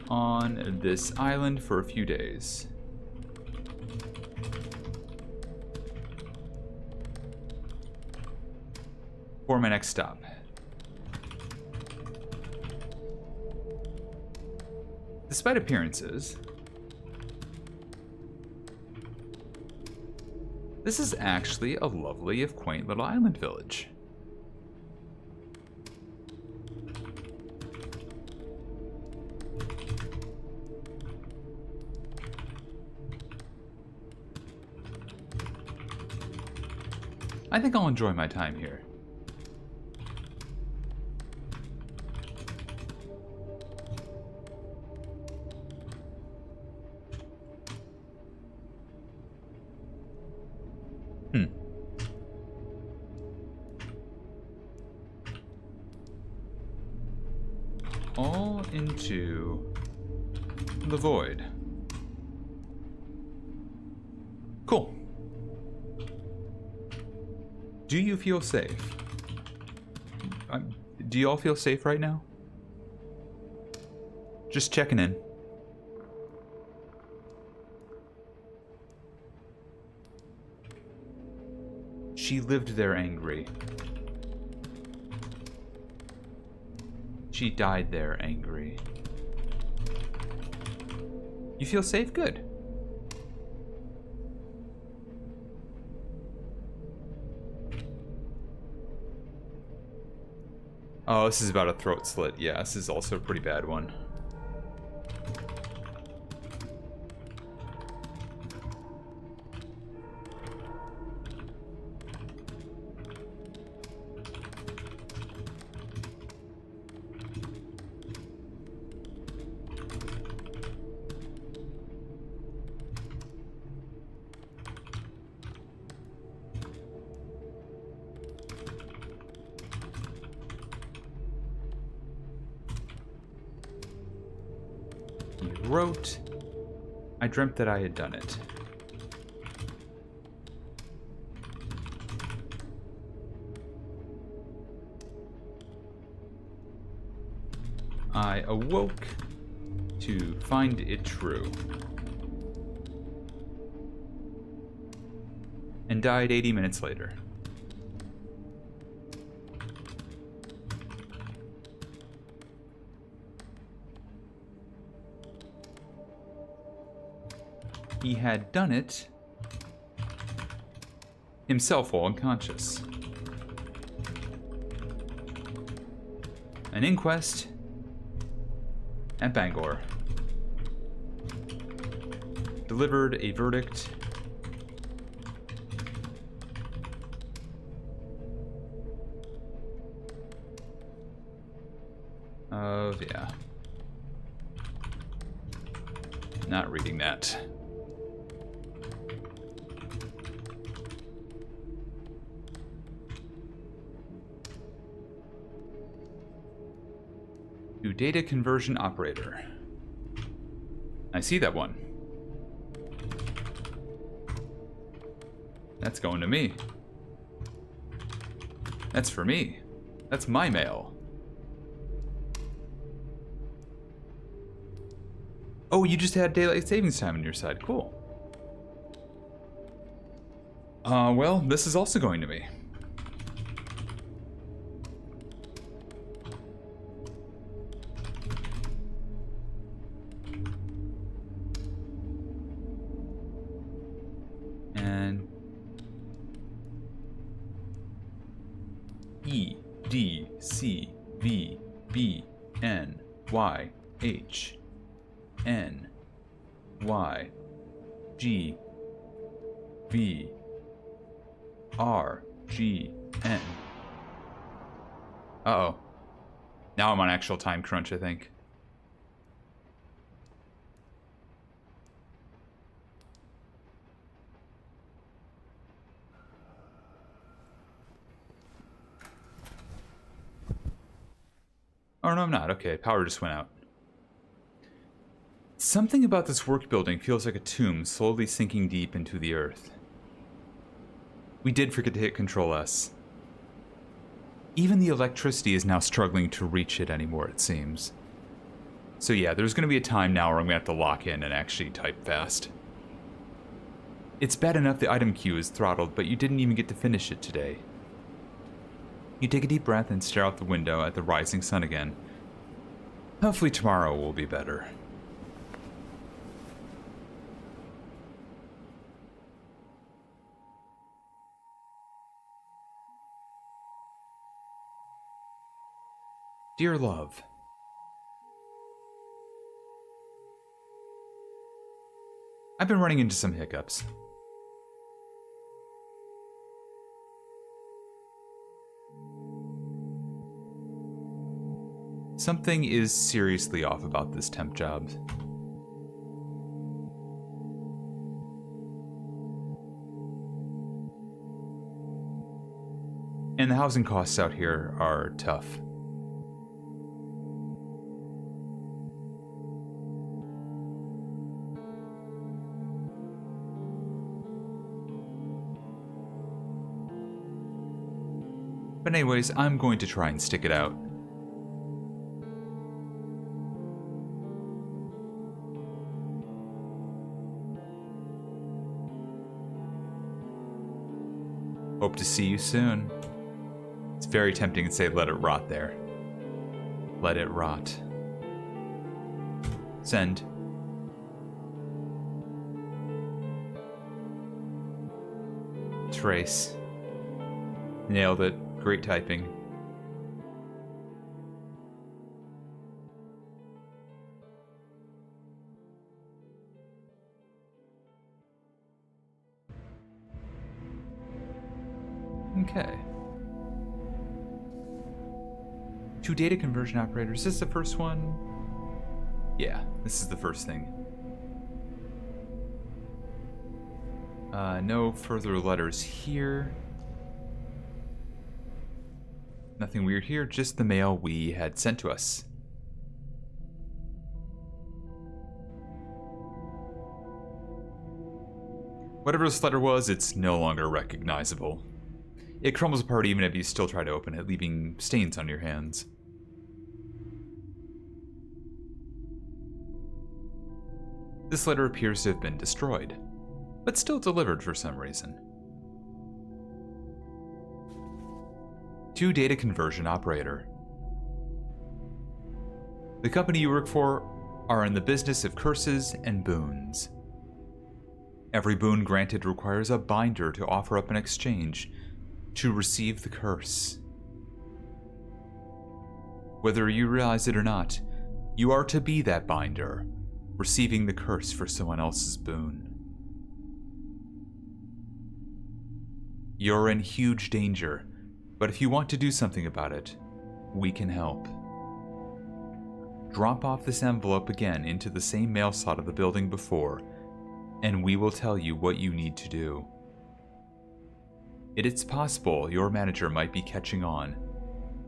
on this island for a few days. For my next stop. Despite appearances, this is actually a lovely, if quaint, little island village. I think I'll enjoy my time here. All into the void. Cool. Do you feel safe? Do you all feel safe right now? Just checking in. She lived there angry. She died there angry. You feel safe? Good. Oh, this is about a throat slit. Yeah, this is also a pretty bad one. Wrote, I dreamt that I had done it. I awoke to find it true. And died 80 minutes later. He had done it himself while unconscious. An inquest at Bangor delivered a verdict of, yeah, not reading that. To data conversion operator. I see that one. That's going to me. That's for me. That's my mail. Oh, you just had daylight savings time on your side. Cool. Well, this is also going to me. And E D C V B N Y H N Y G V R G N. Uh-oh. Now I'm on actual time crunch, I think. Oh, no, I'm not. Okay, power just went out. Something about this work building feels like a tomb slowly sinking deep into the earth. We did forget to hit Control S. Even the electricity is now struggling to reach it anymore, it seems. So yeah, there's going to be a time now where I'm going to have to lock in and actually type fast. It's bad enough the item queue is throttled, but you didn't even get to finish it today. You take a deep breath and stare out the window at the rising sun again. Hopefully tomorrow will be better. Dear love, I've been running into some hiccups. Something is seriously off about this temp job. And the housing costs out here are tough. But anyways, I'm going to try and stick it out. Hope to see you soon. It's very tempting to say let it rot there. Let it rot. Send. Trace. Nailed it. Great typing. Okay. 2 data conversion operators. Is this the first one? Yeah, this is the first thing. No further letters here. Nothing weird here, just the mail we had sent to us. Whatever this letter was, it's no longer recognizable. It crumbles apart even if you still try to open it, leaving stains on your hands. This letter appears to have been destroyed, but still delivered for some reason. 2 data conversion operator. The company you work for are in the business of curses and boons. Every boon granted requires a binder to offer up in exchange to receive the curse. Whether you realize it or not, you are to be that binder, receiving the curse for someone else's boon. You're in huge danger, but if you want to do something about it, we can help. Drop off this envelope again into the same mail slot of the building before, and we will tell you what you need to do. It's possible your manager might be catching on.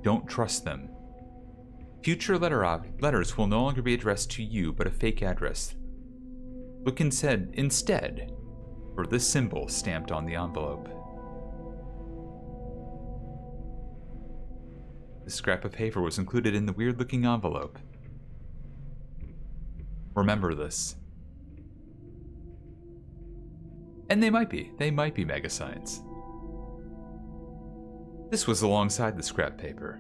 Don't trust them. Future letters will no longer be addressed to you, but a fake address. Look instead for this symbol stamped on the envelope. The scrap of paper was included in the weird-looking envelope. Remember this. And they might be mega science. This was alongside the scrap paper.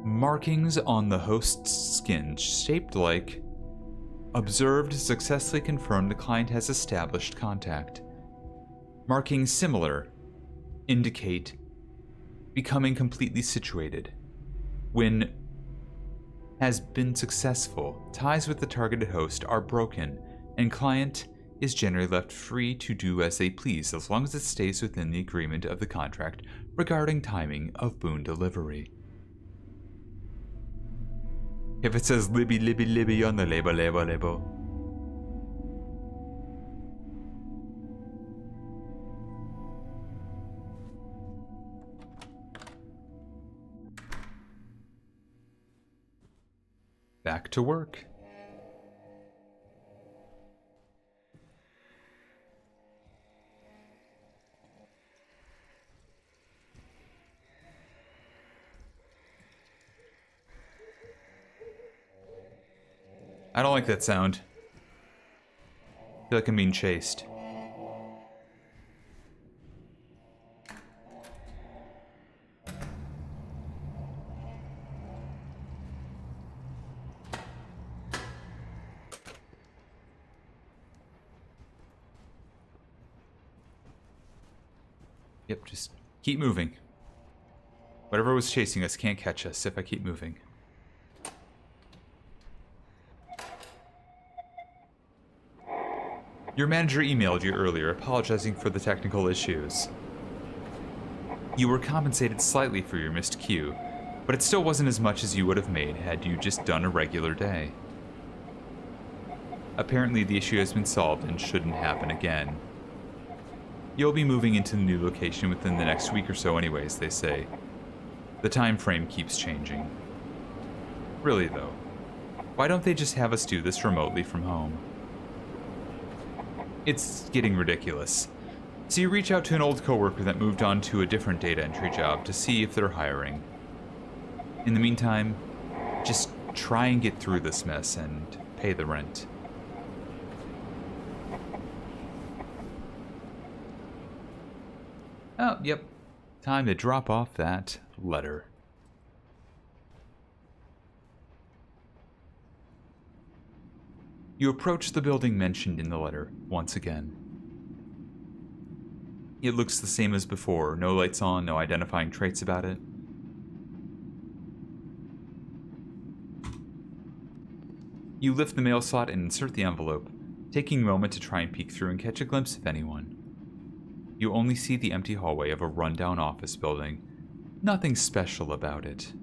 Markings on the host's skin shaped like observed, successfully confirmed the client has established contact. Markings similar indicate becoming completely situated. When has been successful, ties with the targeted host are broken, and client is generally left free to do as they please as long as it stays within the agreement of the contract regarding timing of boon delivery. If it says Libby, Libby, Libby on the label. Back to work. I don't like that sound. I feel like I'm being chased. Yep, just keep moving. Whatever was chasing us can't catch us if I keep moving. Your manager emailed you earlier apologizing for the technical issues. You were compensated slightly for your missed queue, but it still wasn't as much as you would have made had you just done a regular day. Apparently the issue has been solved and shouldn't happen again. You'll be moving into the new location within the next week or so anyways, they say. The time frame keeps changing. Really though, why don't they just have us do this remotely from home? It's getting ridiculous. So you reach out to an old coworker that moved on to a different data entry job to see if they're hiring. In the meantime, just try and get through this mess and pay the rent. Oh, yep. Time to drop off that letter. You approach the building mentioned in the letter once again. It looks the same as before. No lights on, no identifying traits about it. You lift the mail slot and insert the envelope, taking a moment to try and peek through and catch a glimpse of anyone. You only see the empty hallway of a rundown office building. Nothing special about it.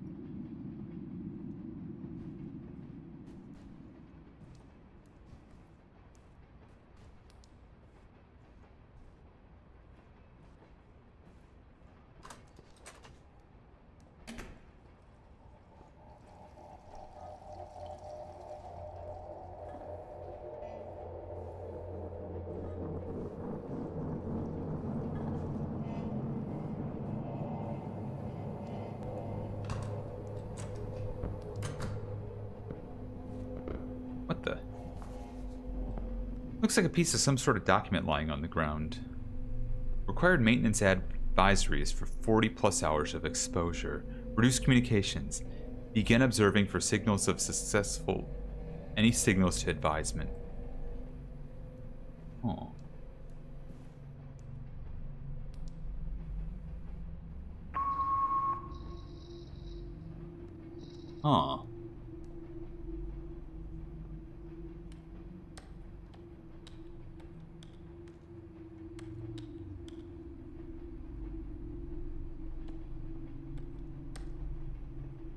What the? Looks like a piece of some sort of document lying on the ground. Required maintenance advisories for 40 plus hours of exposure. Reduce communications. Begin observing for signals of successful. Any signals to advisement. Oh. Huh.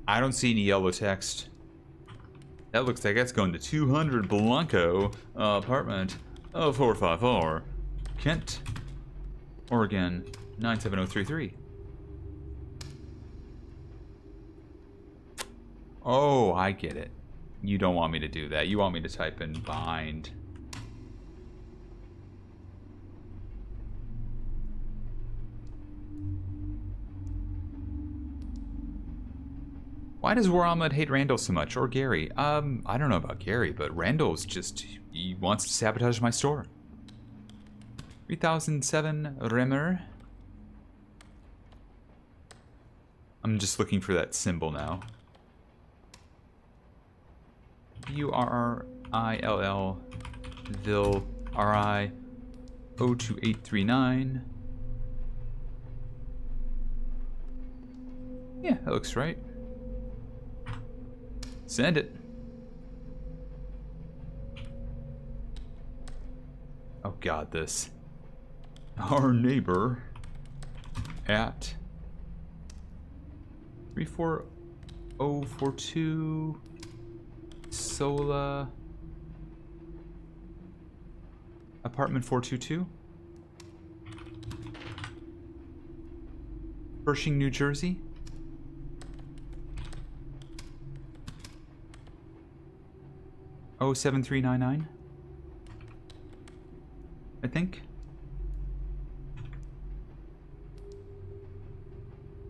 I don't see any yellow text. That looks like that's going to 200 Blanco apartment 454 Kent, Oregon 97033. Oh, I get it. You don't want me to do that. You want me to type in bind. Why does War Ahmed hate Randall so much? Or Gary? I don't know about Gary, but Randall's just... he wants to sabotage my store. 3007 Remer. I'm just looking for that symbol now. URRILL Vil RI 02839. Yeah, that looks right. Send it. Oh god, this. Our neighbor at 34042 Sola apartment 422 Pershing, New Jersey. Oh, 7399, I think.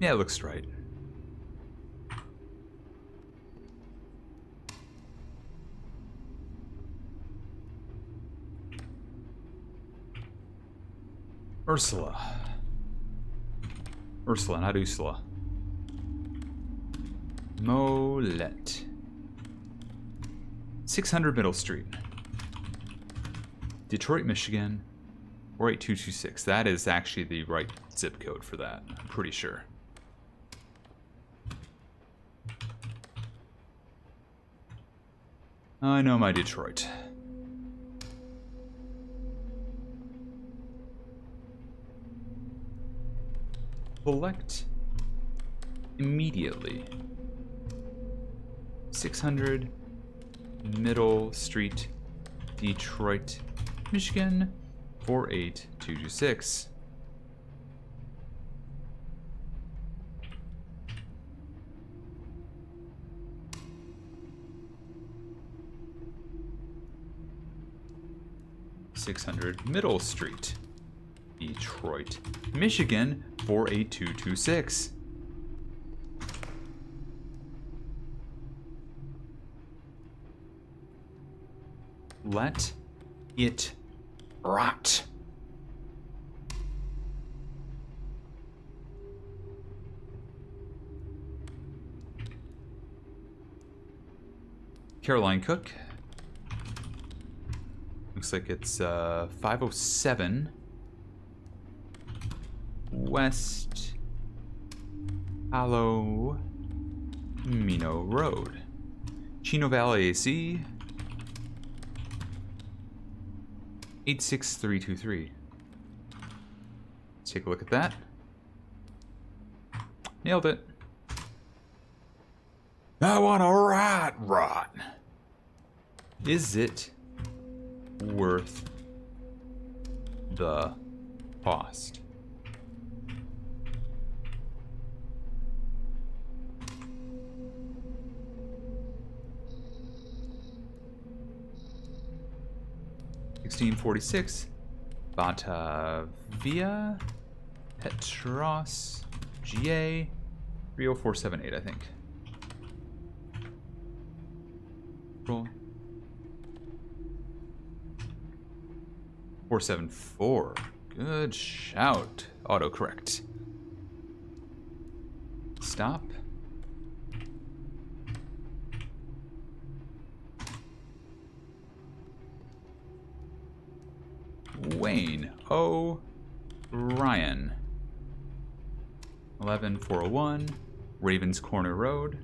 Yeah, it looks right. Ursula. Ursula, not Ursula. Molet. 600 Middle Street. Detroit, Michigan. 48226. That is actually the right zip code for that. I'm pretty sure. I know my Detroit. Collect immediately. 600 Middle Street, Detroit, Michigan, 48226. Middle Street, Detroit, Michigan, 48226. Let it rot. Caroline Cook. Looks like it's 507 West Palomino Road, Chino Valley, AC 86323. Let's take a look at that. Nailed it. I want a rot. Is it worth the cost? $16.46. Batavia, Petros, GA, 30478, I think. Roll. 474. Good shout. Autocorrect. Stop. Wayne O. Ryan. 11401 Ravens Corner Road.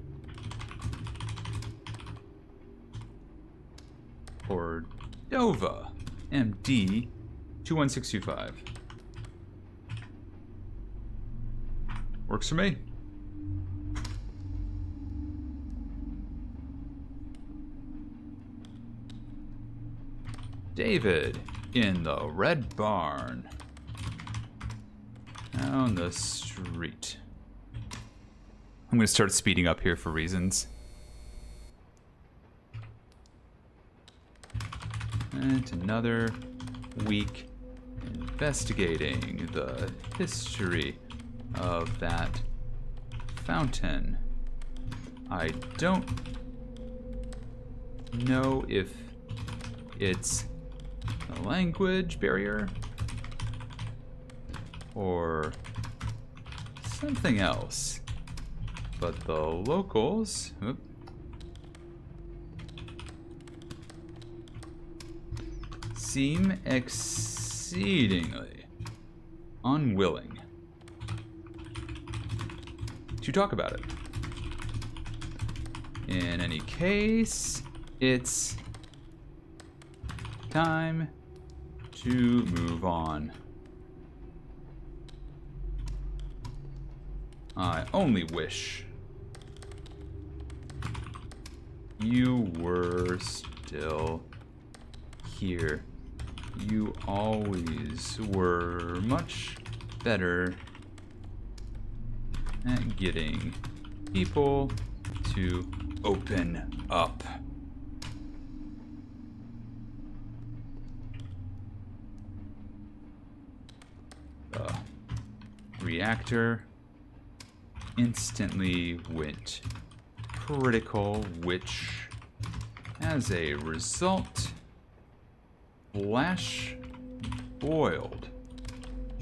Cordova. MD 21625. Works for me. David in the Red Barn. Down the street. I'm going to start speeding up here for reasons. And another week investigating the history of that fountain. I don't know if it's a language barrier or something else, but the locals seem exceedingly unwilling to talk about it. In any case, it's time to move on. I only wish you were still here. You always were much better at getting people to open up. The reactor instantly went critical, which, as a result, flash boiled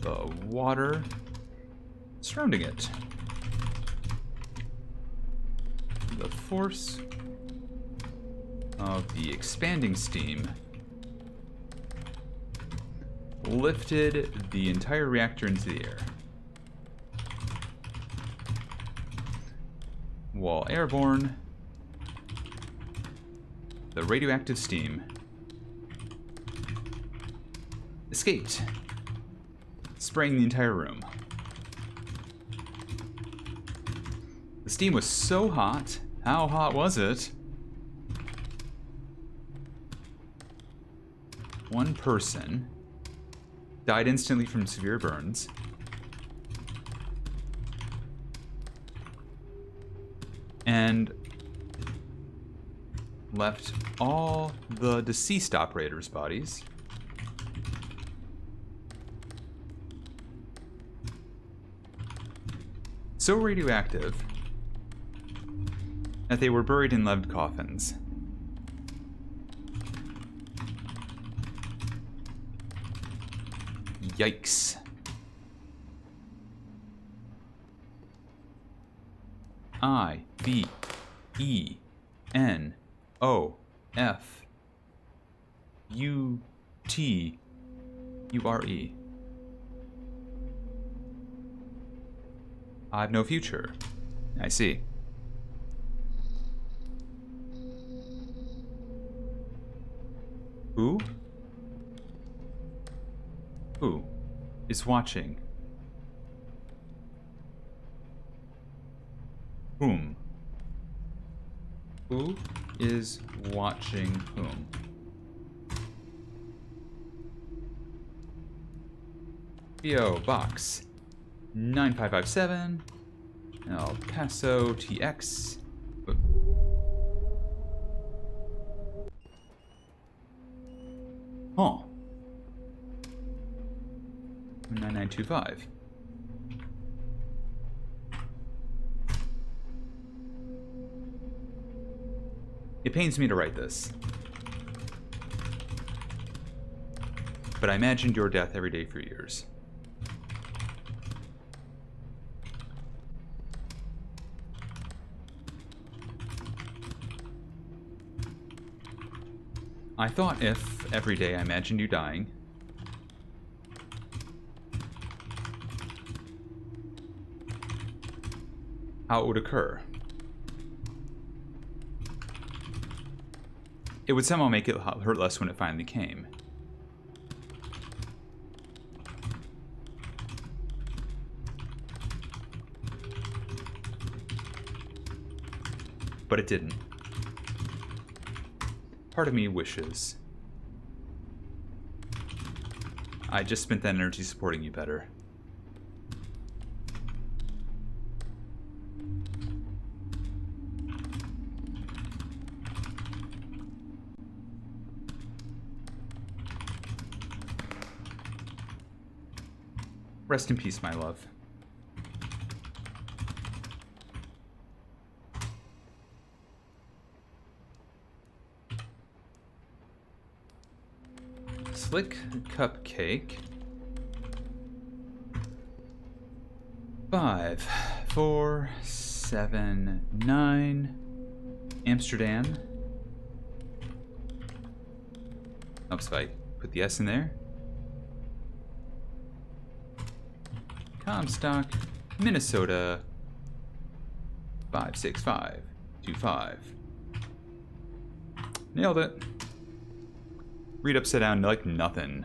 the water surrounding it. The force of the expanding steam lifted the entire reactor into the air. While airborne, the radioactive steam escaped, spraying the entire room. The steam was so hot. How hot was it? One person died instantly from severe burns. And left all the deceased operators' bodies so radioactive that they were buried in lead coffins. Yikes. IVENOFUTURE. I have no future. I see. Who? Who is watching? Whom? Who is watching whom? PO Box 9557 El Paso TX. Huh. 9925. It pains me to write this, but I imagined your death every day for years. I thought if every day I imagined you dying, how it would occur. It would somehow make it hurt less when it finally came. But it didn't. Part of me wishes I just spent that energy supporting you better. Rest in peace, my love. Slick Cupcake. 5479 Amsterdam. Oops, if I put the S in there. Comstock, Minnesota 56525. Nailed it. Read upside down like nothing.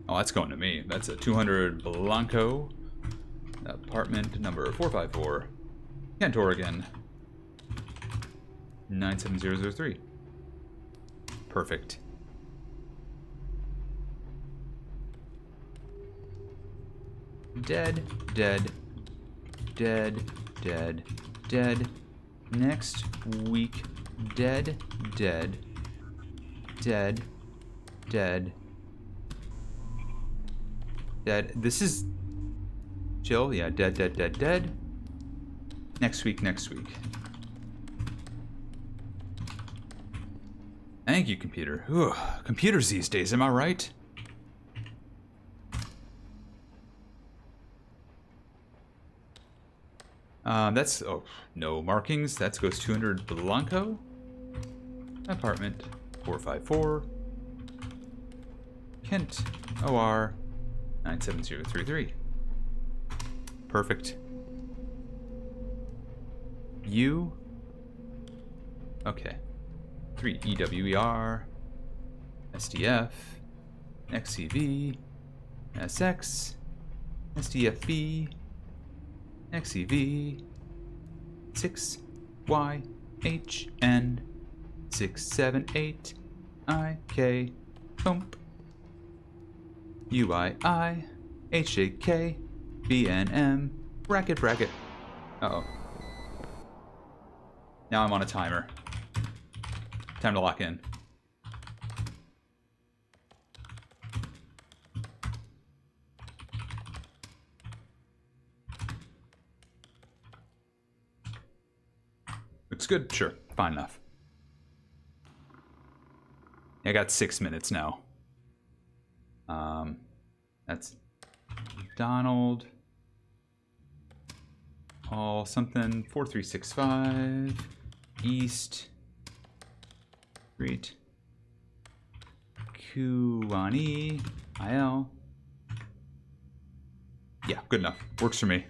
Oh, that's going to me. That's a 200 Blanco. Apartment number 454. Kent, Oregon. 97003. Perfect. Dead, dead, dead, dead, dead. Next week, dead, dead, dead, dead, dead. This is chill, yeah. Dead, dead, dead, dead. Next week, next week. Thank you, computer. Ugh, computers these days, am I right? That's, oh, no markings. That goes 200 Blanco. Apartment 454. Kent, OR 97033. Perfect. U. Okay. 3 EWER. SDF. XCV. SX. SDFB. XEV 6YHN 678 IK Bump UII HJK BNM bracket. Uh-oh. Now I'm on a timer. Time to lock in. Looks good, sure, fine enough. I got 6 minutes now. That's Donald. All something 4365 East Street. Kuani IL. Yeah, good enough. Works for me.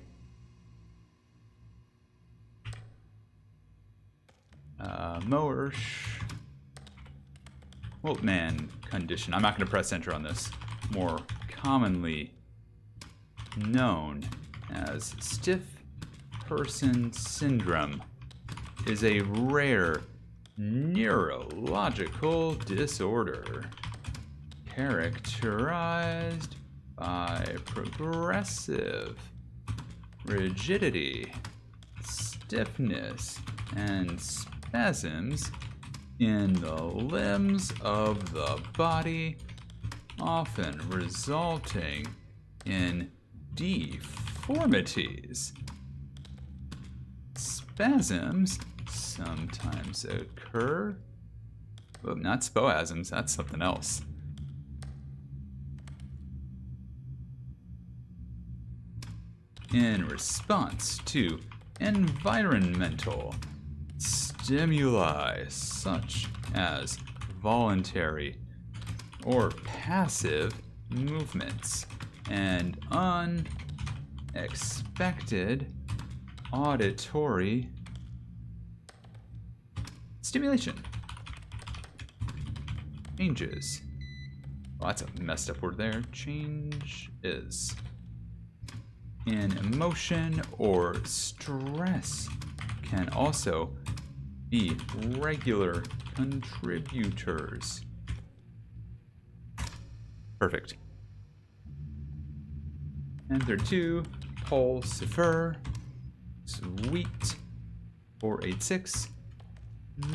Mowersh. Woltman condition. I'm not going to press enter on this. More commonly known as stiff person syndrome is a rare neurological disorder characterized by progressive rigidity, stiffness, and spasms in the limbs of the body, often resulting in deformities. Spasms sometimes occur, but not spoasms, that's something else. In response to environmental stimuli such as voluntary or passive movements and unexpected auditory stimulation. Changes. Well, that's a messed up word there. Change is in emotion or stress can also be regular contributors. Perfect. Enter 2, Pulsifer, Sweet, 486,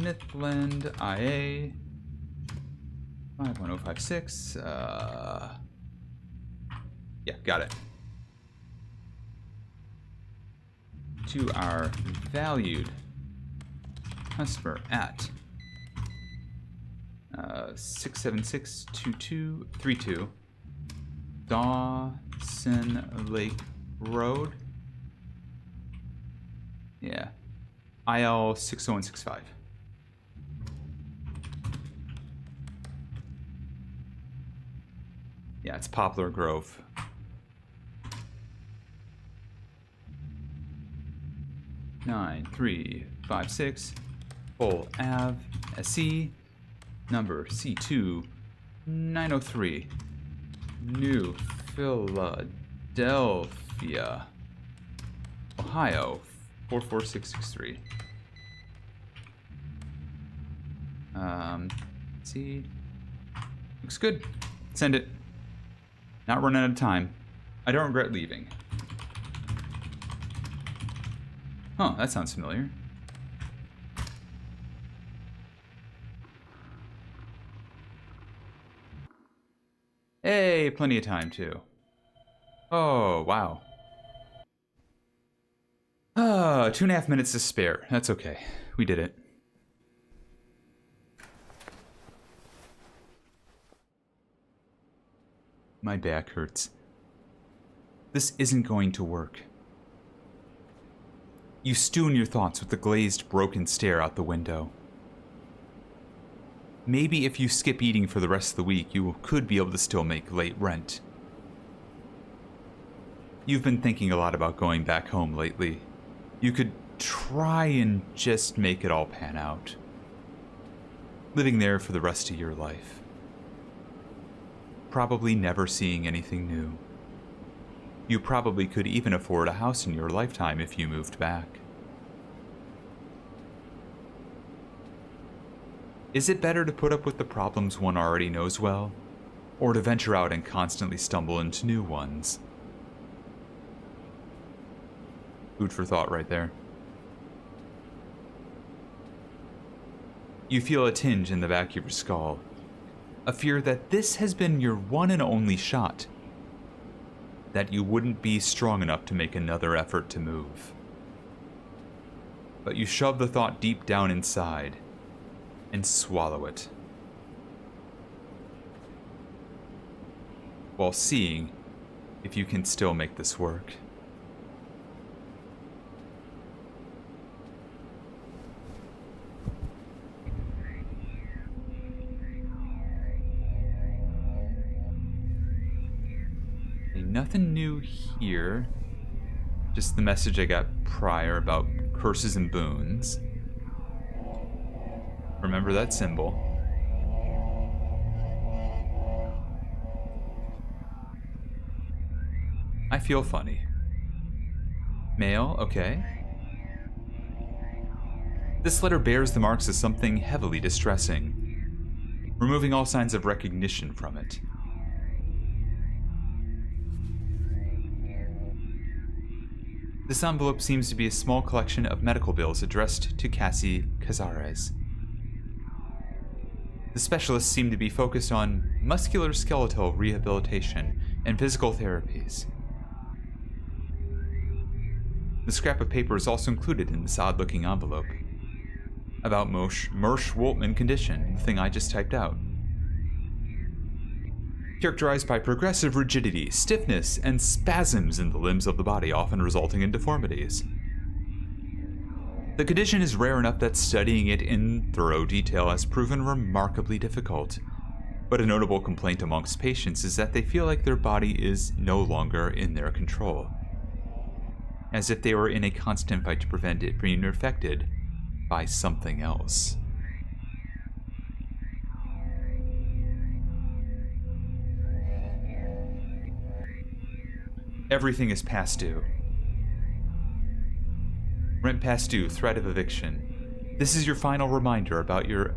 Midland IA, 51056, yeah, got it. To our valued customer at 6762232 Dawson Lake Road. Yeah. IL 60165. Yeah, it's Poplar Grove. Nine, 356 Full Ave SC number C2 903 New Philadelphia, Ohio 44663. See, looks good. Send it. Not running out of time. I don't regret leaving. Huh, that sounds familiar. Hey, plenty of time too. Oh, wow. 2.5 minutes to spare. That's okay. We did it. My back hurts. This isn't going to work. You stew in your thoughts with the glazed, broken stare out the window. Maybe if you skip eating for the rest of the week, you could be able to still make late rent. You've been thinking a lot about going back home lately. You could try and just make it all pan out. Living there for the rest of your life. Probably never seeing anything new. You probably could even afford a house in your lifetime if you moved back. Is it better to put up with the problems one already knows well, or to venture out and constantly stumble into new ones? Food for thought right there. You feel a tinge in the back of your skull, a fear that this has been your one and only shot, that you wouldn't be strong enough to make another effort to move. But you shove the thought deep down inside and swallow it, while seeing if you can still make this work. Nothing new here. Just the message I got prior about curses and boons. Remember that symbol. I feel funny. Mail, okay. This letter bears the marks of something heavily distressing, removing all signs of recognition from it. This envelope seems to be a small collection of medical bills addressed to Cassie Cazares. The specialists seem to be focused on musculoskeletal rehabilitation and physical therapies. The scrap of paper is also included in this odd-looking envelope. About Marsh-Woltman condition, the thing I just typed out. Characterized by progressive rigidity, stiffness, and spasms in the limbs of the body, often resulting in deformities. The condition is rare enough that studying it in thorough detail has proven remarkably difficult, but a notable complaint amongst patients is that they feel like their body is no longer in their control, as if they were in a constant fight to prevent it being infected by something else. Everything is past due. Rent past due, threat of eviction. This is your final reminder about your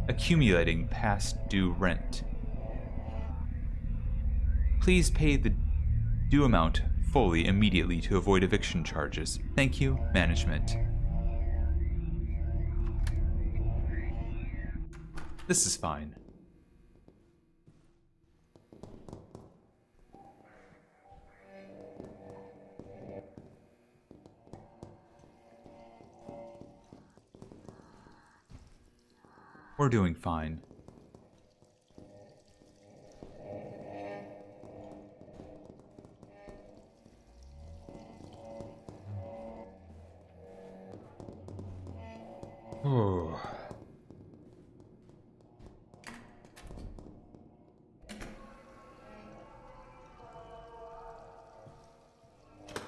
accumulating past due rent. Please pay the due amount fully immediately to avoid eviction charges. Thank you, management. This is fine. We're doing fine. Oh.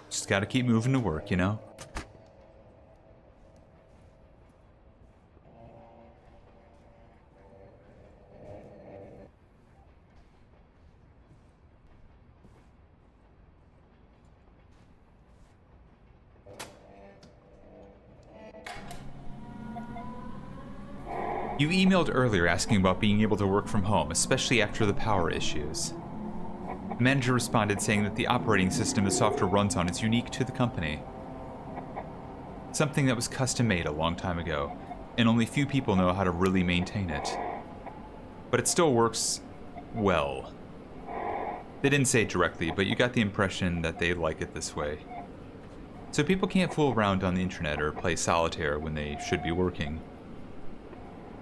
Just gotta keep moving to work, you know? You emailed earlier asking about being able to work from home, especially after the power issues. The manager responded saying that the operating system the software runs on is unique to the company. Something that was custom made a long time ago, and only few people know how to really maintain it. But it still works well. They didn't say it directly, but you got the impression that they like it this way. So people can't fool around on the internet or play solitaire when they should be working.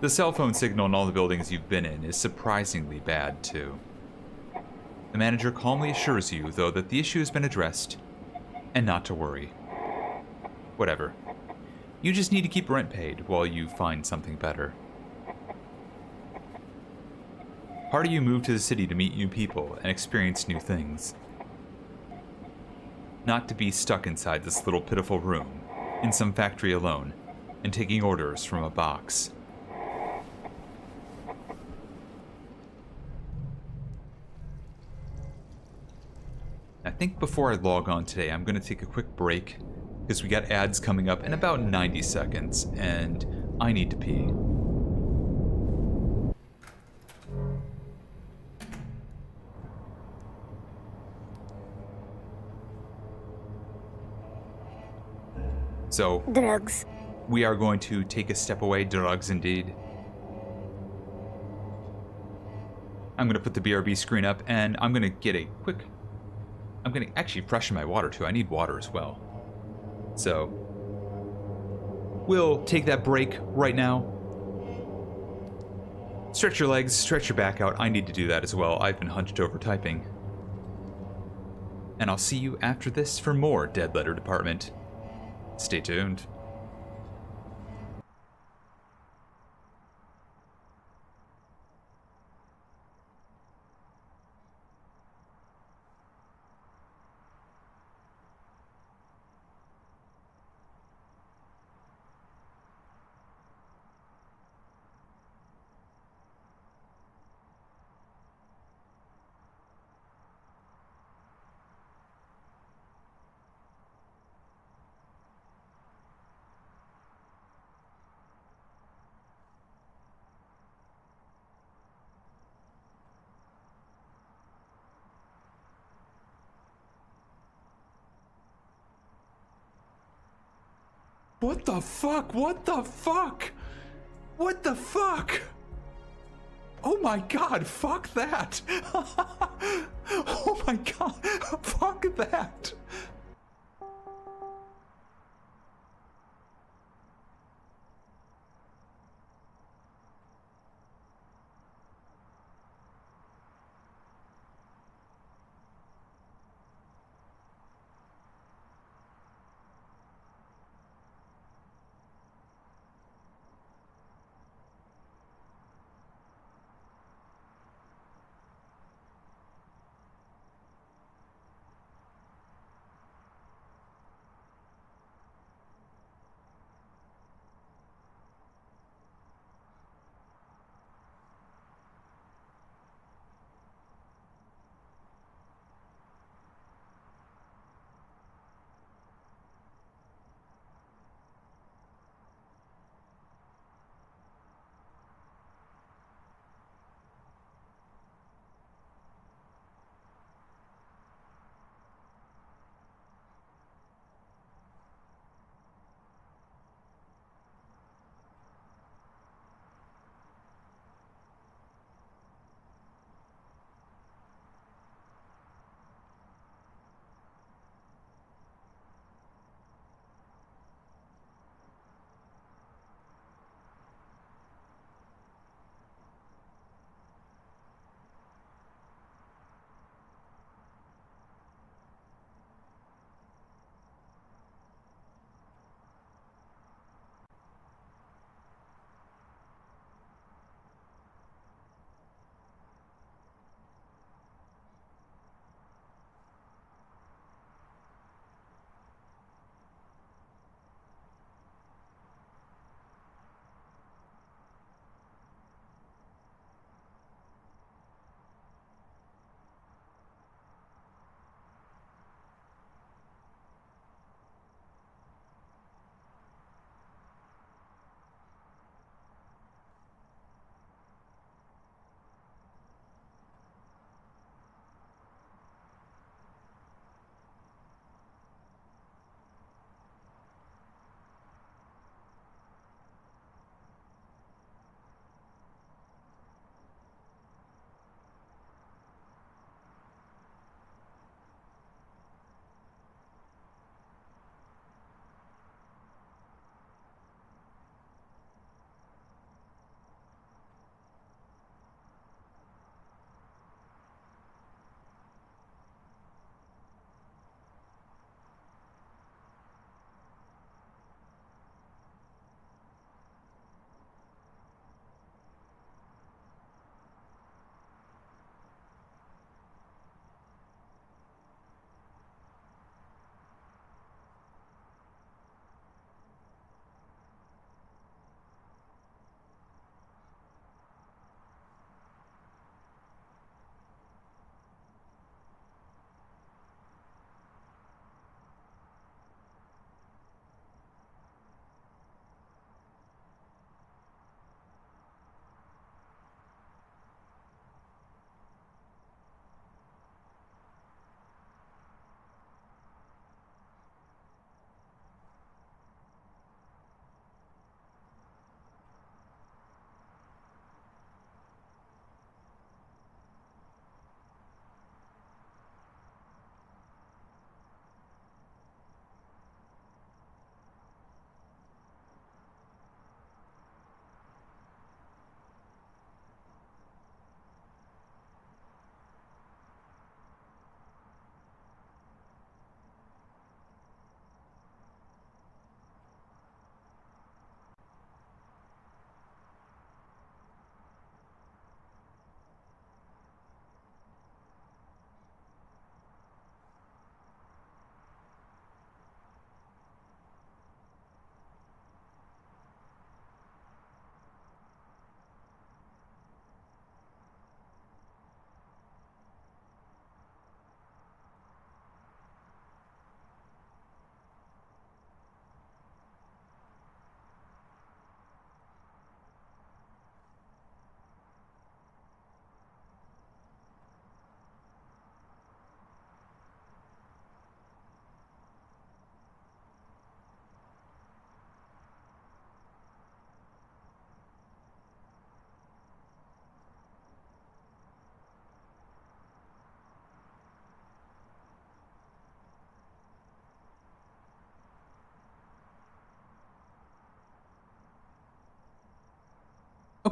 The cell phone signal in all the buildings you've been in is surprisingly bad, too. The manager calmly assures you, though, that the issue has been addressed, and not to worry. Whatever. You just need to keep rent paid while you find something better. Part of you moved to the city to meet new people and experience new things. Not to be stuck inside this little pitiful room, in some factory alone, and taking orders from a box. I think before I log on today, I'm going to take a quick break, because we got ads coming up in about 90 seconds, and I need to pee. So, Drugs. we are going to take a step away. Drugs, indeed. I'm going to put the BRB screen up, and I'm going to get a quick... I'm going to actually freshen my water, too. I need water as well. So, we'll take that break right now. Stretch your legs, stretch your back out. I need to do that as well. I've been hunched over typing. And I'll see you after this for more Dead Letter Department. Stay tuned. What the fuck? What the fuck? What the fuck? Oh my god, fuck that. Oh my god, fuck that.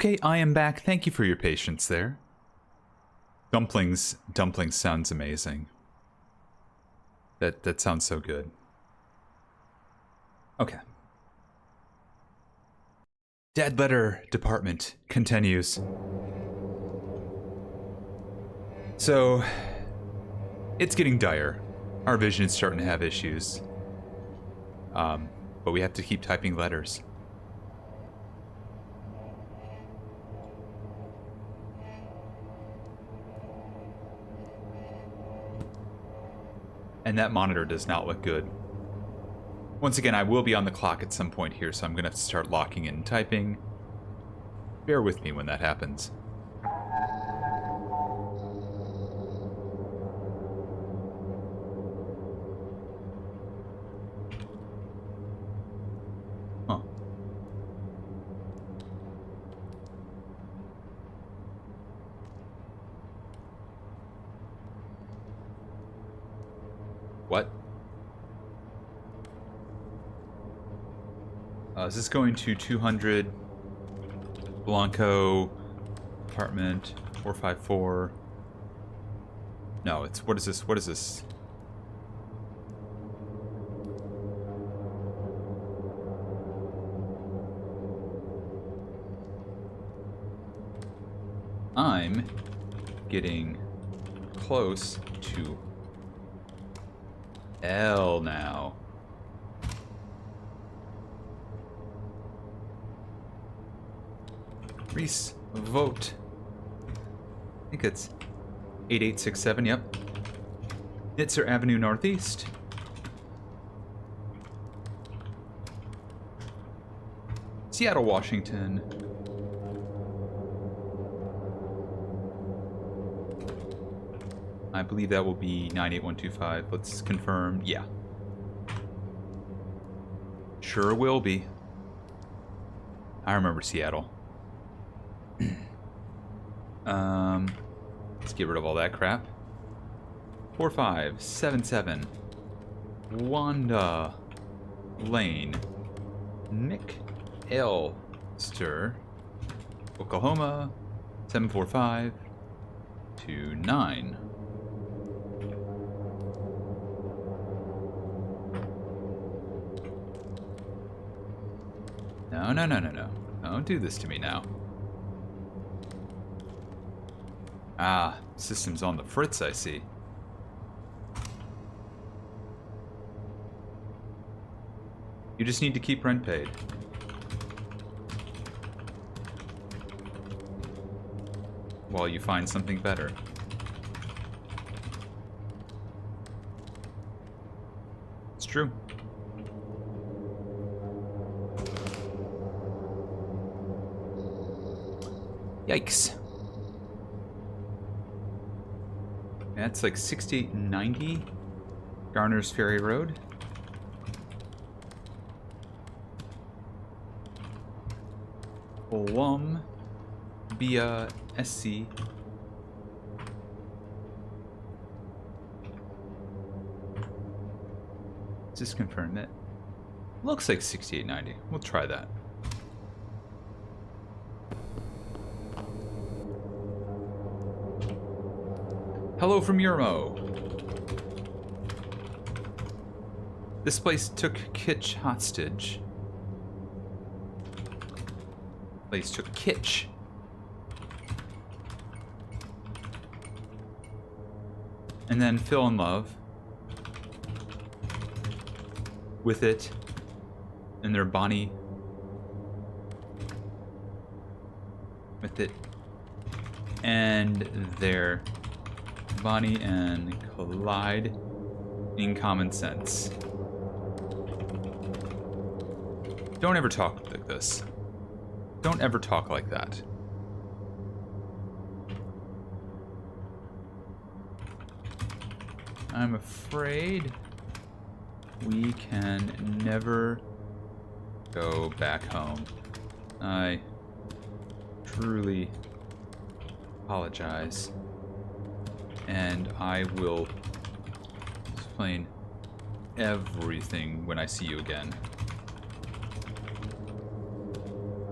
Okay, I am back. Thank you for your patience there. Dumplings sounds amazing. That sounds so good. Okay. Dead Letter Department continues. So, it's getting dire. Our vision is starting to have issues. But we have to keep typing letters. And that monitor does not look good. Once again, I will be on the clock at some point here, so I'm going to have to start locking in and typing. Bear with me when that happens. Huh. What? Is this going to 200 Blanco apartment 454? No, it's what is this? What is this? I'm getting close to L now. Reese, vote. I think it's 8867, yep. Nitzer Avenue Northeast. Seattle, Washington. I believe that will be 98125. Let's confirm. Yeah. Sure will be. I remember Seattle. Let's get rid of all that crap. 4577 Wanda Lane, Nick Elster, Oklahoma 74529. No. Don't do this to me now. Ah, system's on the fritz, I see. You just need to keep rent paid. While you find something better. It's true. Yikes. That's like 6890 Garner's Ferry Road. Columbia SC. Just confirm it. Looks like 6890. We'll try that. Hello from Yermo. This place took Kitsch hostage. Place took Kitsch. And then fell in love with it and their Bonnie with it and their Bonnie and Clyde in common sense. Don't ever talk like this. Don't ever talk like that. I'm afraid we can never go back home. I truly apologize. And I will explain everything when I see you again.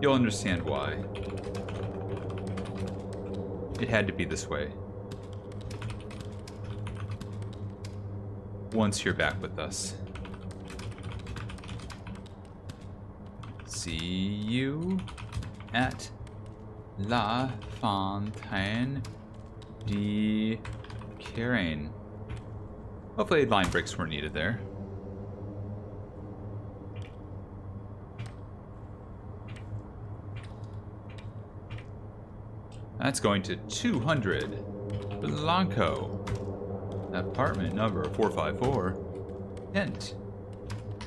You'll understand why. It had to be this way. Once you're back with us. See you at La Fontaine de Carène. Hopefully line breaks weren't needed there. That's going to 200 Blanco. Apartment number 454. Kent,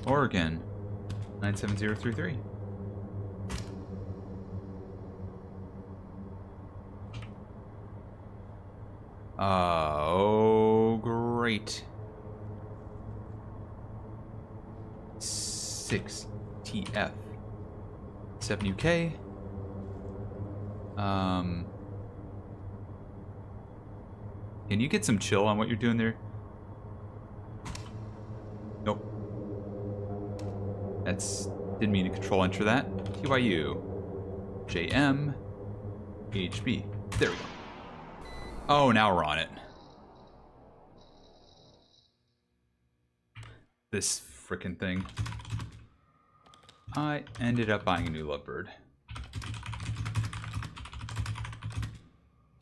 Oregon 97033. Oh, great. 6 TF 7 UK. Can you get some chill on what you're doing there? Nope. Didn't mean to control enter that. TYU JM HB. There we go. Oh, now we're on it. This frickin' thing. I ended up buying a new lovebird.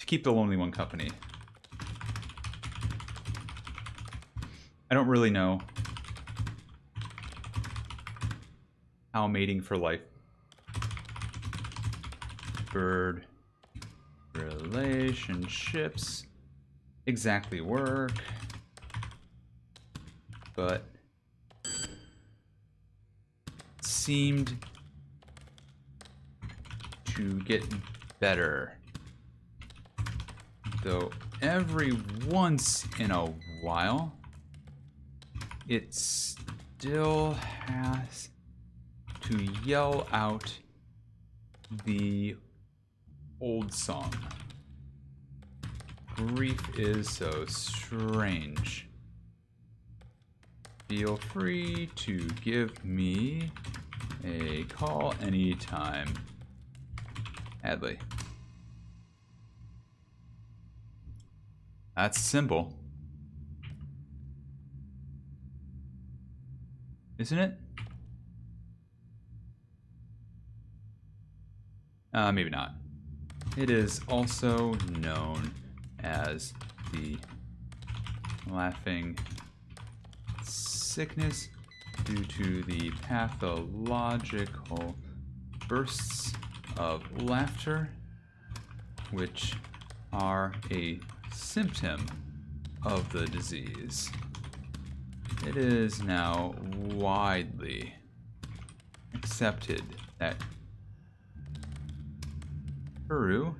To keep the lonely one company. I don't really know how mating for life bird relationships exactly work, but seemed to get better, though every once in a while it still has to yell out the old song. Grief is so strange. Feel free to give me a call anytime. Hadley. That's simple. Isn't it? Maybe not. It is also known as the laughing sickness due to the pathological bursts of laughter, which are a symptom of the disease. It is now widely accepted that Peru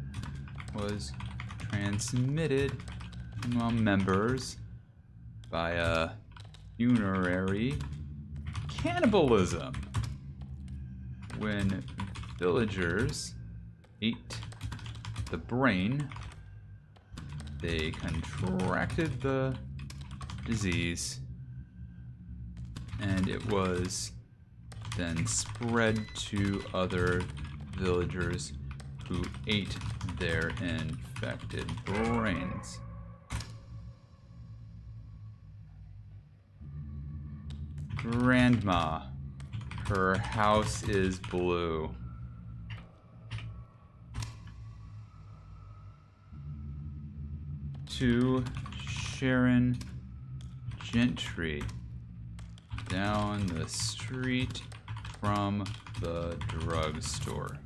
was transmitted among members by funerary cannibalism when villagers ate the brain. They contracted the disease, and it was then spread to other villagers who ate their infected brains. Grandma, her house is blue. To Sharon Gentry, down the street from the drugstore.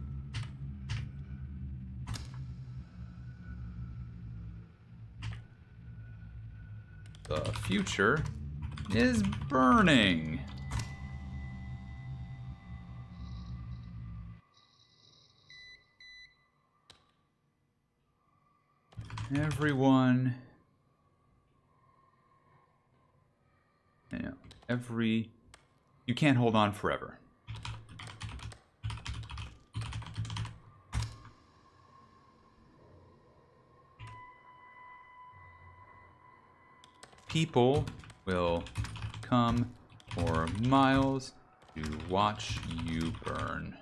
The future is burning. Everyone, you can't hold on forever. People will come for miles to watch you burn.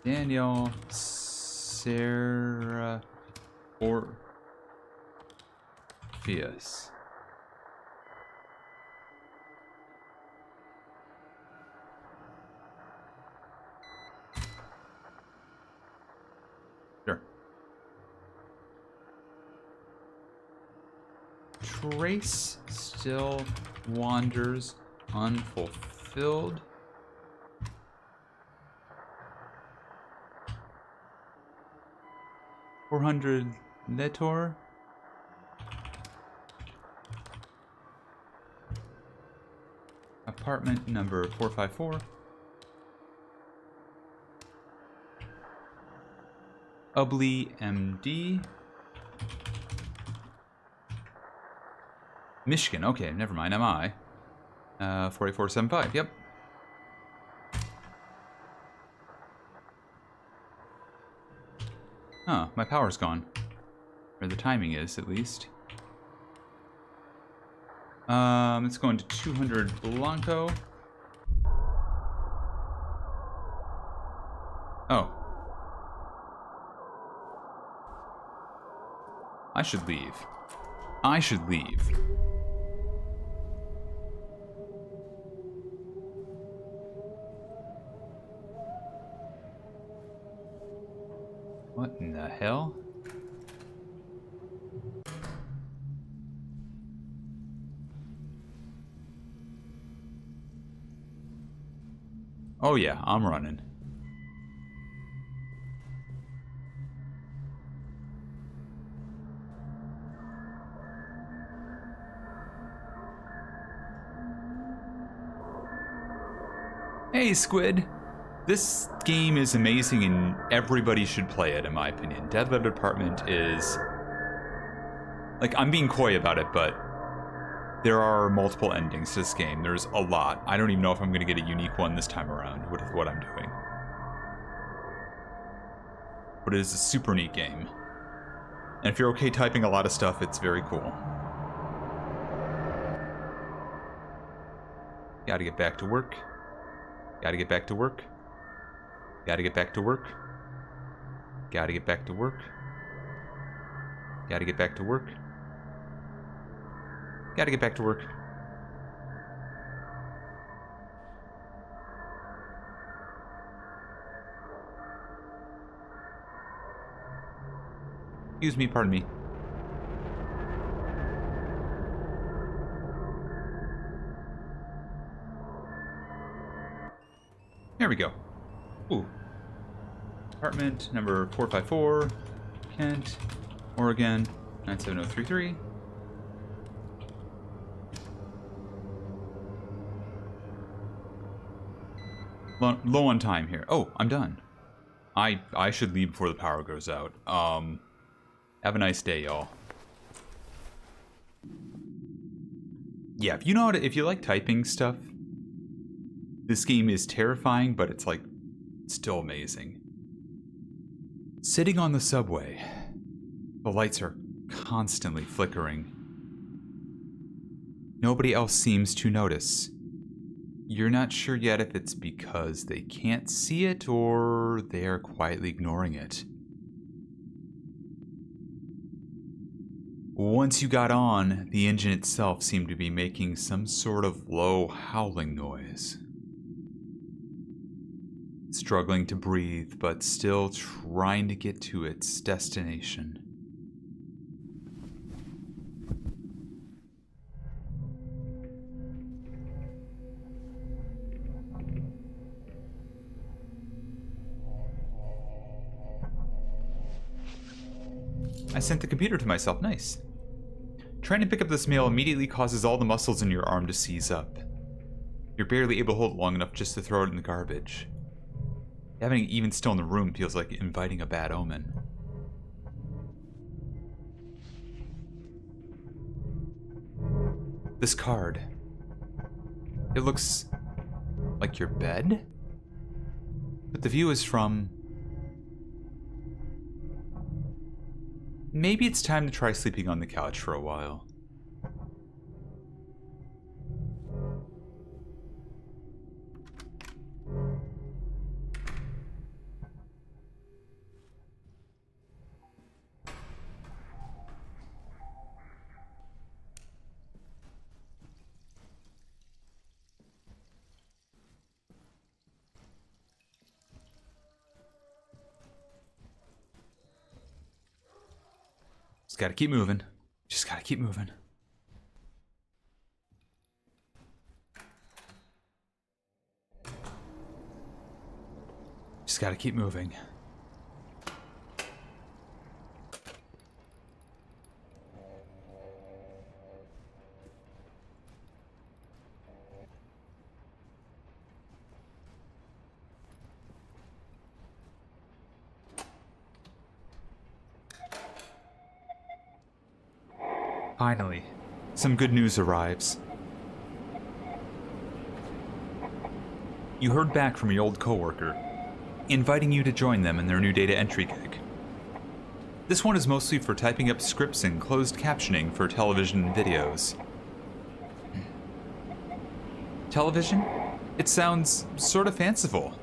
Daniel, Sarah, Orpheus. Sure. Trace still wanders unfulfilled. $400 Letor. Apartment number 454. Ubly MD. Michigan. Okay, never mind. MI. 4475. Yep. Huh, my power's gone. Or the timing is, at least. Let's go into 200 Blanco. Oh. I should leave. I should leave. What in the hell? Oh yeah, I'm running. Hey, Squid. This game is amazing and everybody should play it, in my opinion. Dead Letter Dept is... Like, I'm being coy about it, but there are multiple endings to this game. There's a lot. I don't even know if I'm going to get a unique one this time around with what I'm doing. But it is a super neat game. And if you're okay typing a lot of stuff, it's very cool. Gotta get back to work. Gotta get back to work. Gotta get back to work. Gotta get back to work. Gotta get back to work. Gotta get back to work. Excuse me, pardon me. There we go. Ooh. Apartment number 454, Kent, Oregon, 97033. Low on time here. Oh, I'm done. I should leave before the power goes out. Have a nice day, y'all. Yeah, if you know how to, if you like typing stuff, this game is terrifying, but it's like still amazing. Sitting on the subway, the lights are constantly flickering. Nobody else seems to notice. You're not sure yet if it's because they can't see it or they are quietly ignoring it. Once you got on, the engine itself seemed to be making some sort of low howling noise. Struggling to breathe, but still trying to get to its destination. I sent the computer to myself, nice. Trying to pick up this mail immediately causes all the muscles in your arm to seize up. You're barely able to hold it long enough just to throw it in the garbage. Having it even still in the room feels like inviting a bad omen. This card. It looks like your bed? But the view is from... Maybe it's time to try sleeping on the couch for a while. gotta keep moving. Just gotta keep moving. Just gotta keep moving. Finally, some good news arrives. You heard back from your old coworker, inviting you to join them in their new data entry gig. This one is mostly for typing up scripts and closed captioning for television and videos. Television? It sounds sort of fanciful.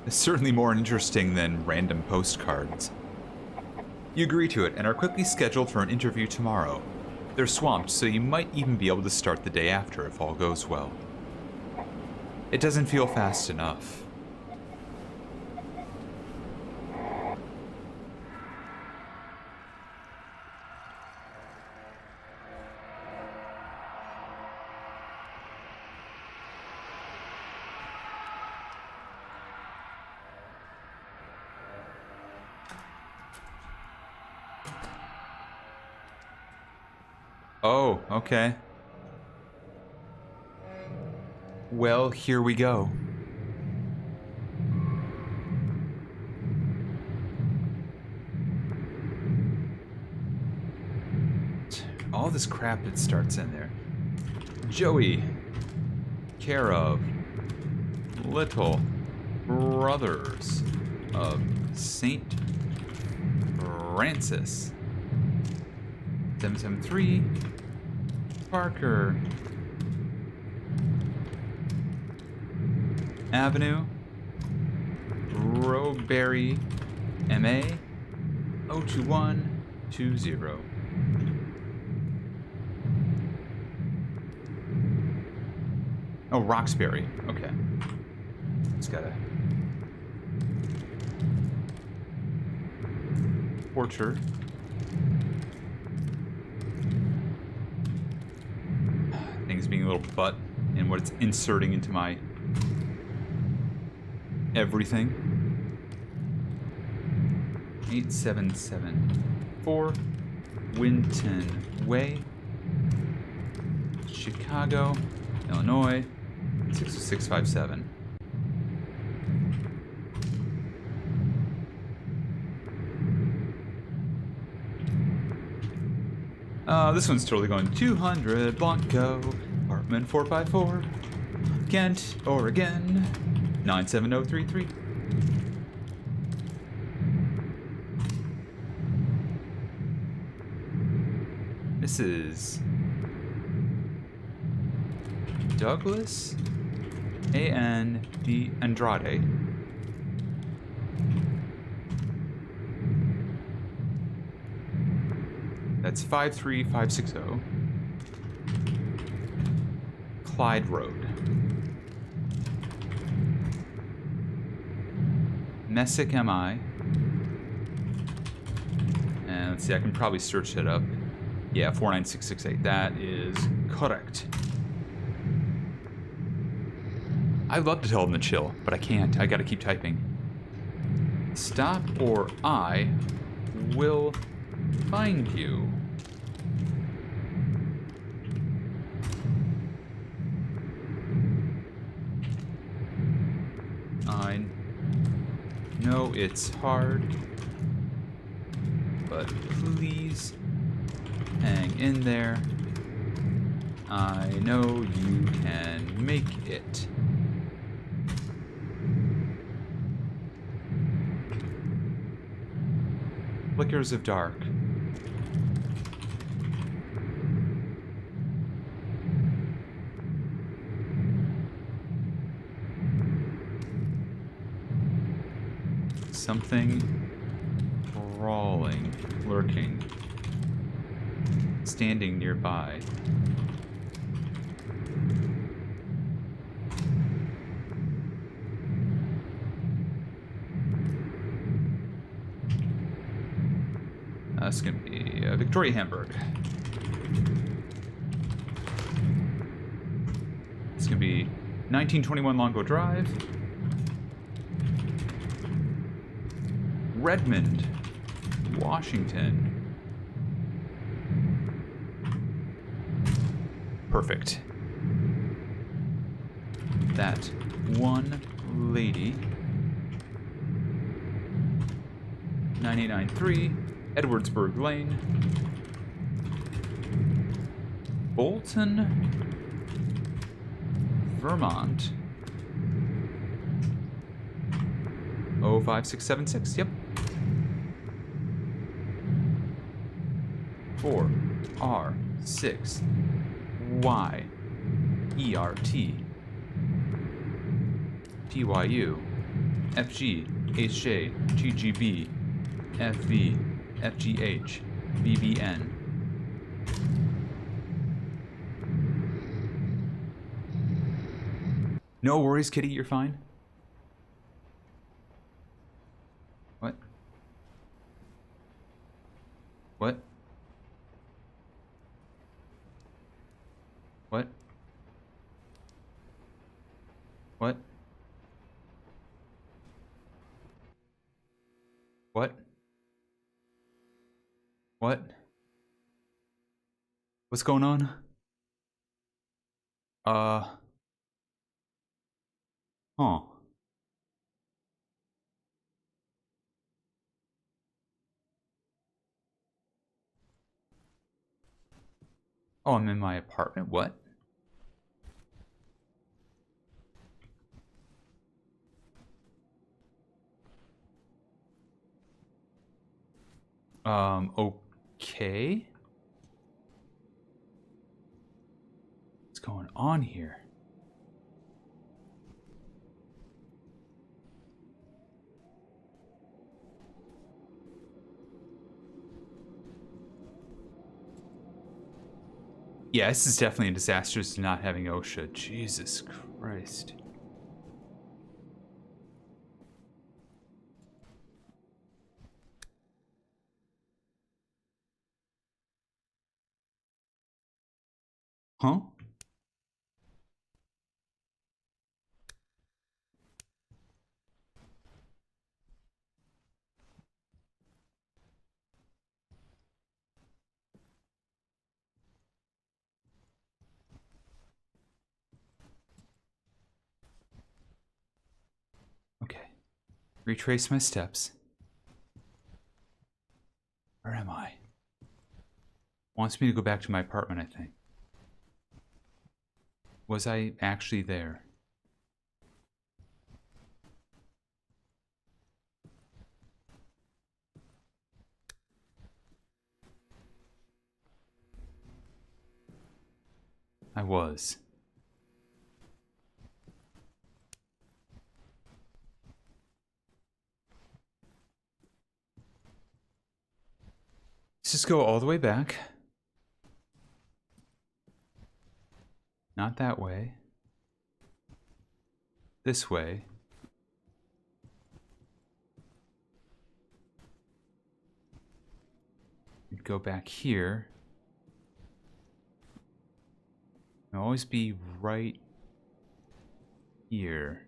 It's certainly more interesting than random postcards. You agree to it and are quickly scheduled for an interview tomorrow. They're swamped, so you might even be able to start the day after if all goes well. It doesn't feel fast enough. Oh, okay. Well, here we go. All this crap that starts in there. Joey, care of Little Brothers of Saint Francis. 773 Parker Avenue, Rowberry, MA 02120. Oh, Roxbury. Okay. Just gotta. Orchard. Things being a little butt and what it's inserting into my everything. 8774 Winton Way, Chicago, Illinois 60657. This one's totally going 200 Blanco, apartment 4x4, Kent, Oregon, 97033. This is Douglas A.N.D. Andrade. That's 53560 Clyde Road. Messick MI. And let's see, I can probably search it up. Yeah, 49668. That is correct. I'd love to tell them to chill, but I can't. I gotta keep typing. Stop or I will find you. I know it's hard, but please hang in there. I know you can make it. Flickers of dark. Something crawling, lurking, standing nearby. That's gonna be Victoria Hamburg. It's gonna be 1921 Longo Drive. Redmond, Washington. Perfect. That one lady. 9893 Edwardsburg Lane. Bolton, Vermont. 05676, yep. 4R6 YERT PYU FG HJ GGB FV FGH BBN. No worries, kitty, you're fine. What? What? What? What? What? What? What's going on? Huh. Oh, I'm in my apartment? What? Okay. What's going on here? Yeah, this is definitely a disaster to not having OSHA. Jesus Christ. Huh? Okay. Retrace my steps. Where am I? Wants me to go back to my apartment, I think. Was I actually there? I was. Let's just go all the way back. Not that way. This way. We'd go back here. And always be right here.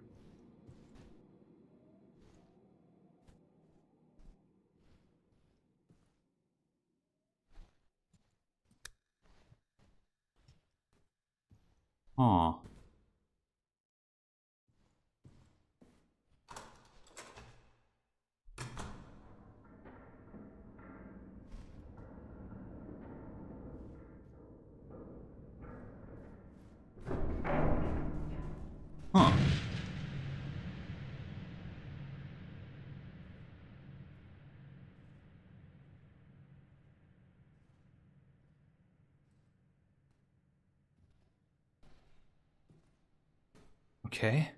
Huh. Huh. Okay.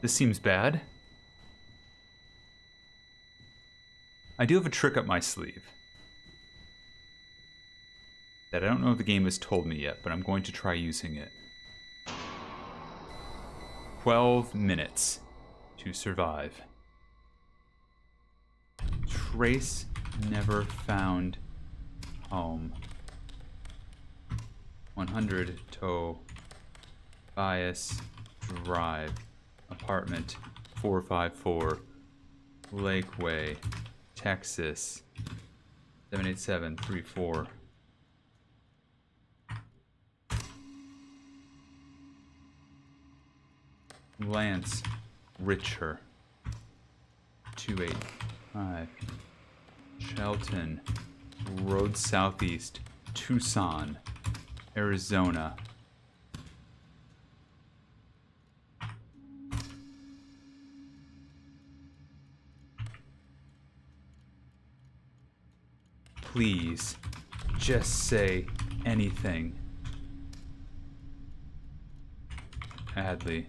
This seems bad. I do have a trick up my sleeve that I don't know if the game has told me yet, but I'm going to try using it. 12 minutes. to survive. Trace never found home. 100 Tobias Drive, apartment 454, Lakeway, Texas 78734. Lance Richer 285, Shelton Road Southeast, Tucson, Arizona. Please, just say anything. Adley.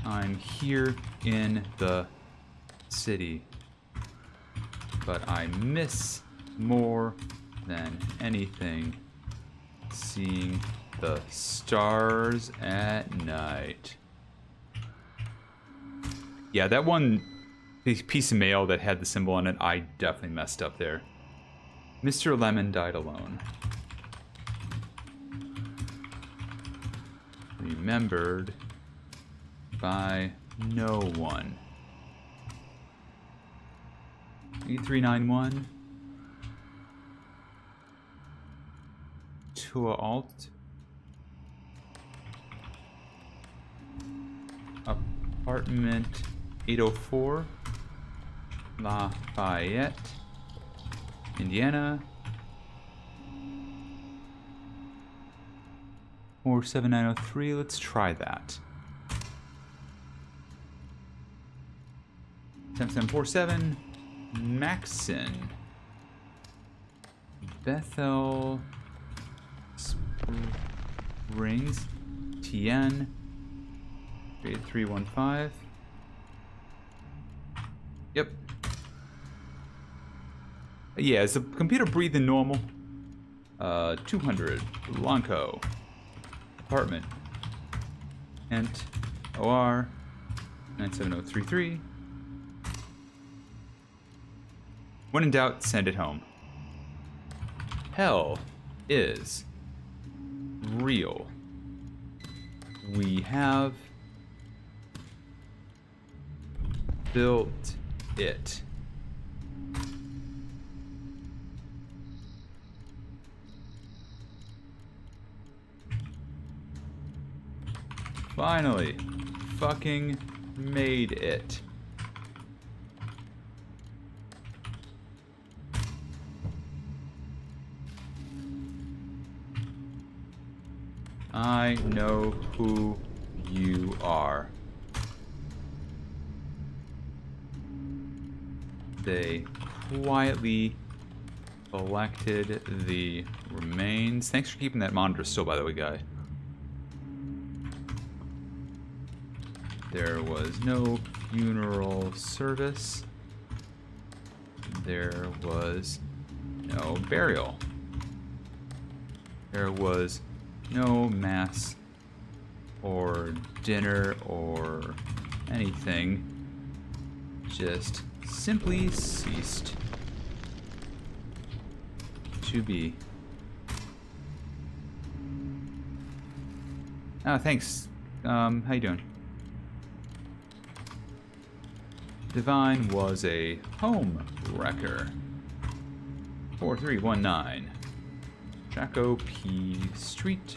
I'm here in the city, but I miss more than anything seeing the stars at night. Yeah, that one piece of mail that had the symbol on it, I definitely messed up there. Mr. Lemon died alone. Remembered by no one. 8391. To alt. Apartment 804, Lafayette, Indiana. 47903, let's try that. 7747, Maxon, Bethel Springs, TN, 8315. Yep. Yeah, is the computer breathing normal? 200, Blanco, apartment, Kent, OR, 97033. When in doubt, send it home. Hell is real. We have built it. Finally, fucking made it. I know who you are. They quietly collected the remains. Thanks for keeping that monitor still, by the way, guy. There was no funeral service. There was no burial. There was no mass or dinner or anything. Just simply ceased to be. Oh, thanks. How you doing? Divine was a home wrecker. 4319. Chaco P Street.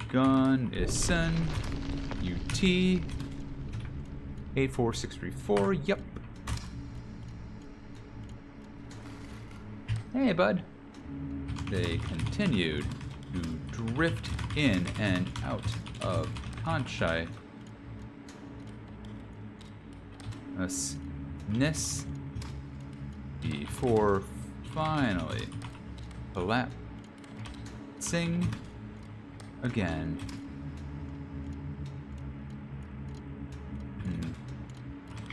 Gun is Sun. UT. 84634. Yep. Hey, bud. They continued to drift in and out of Conchai. Ness before finally collapsing again.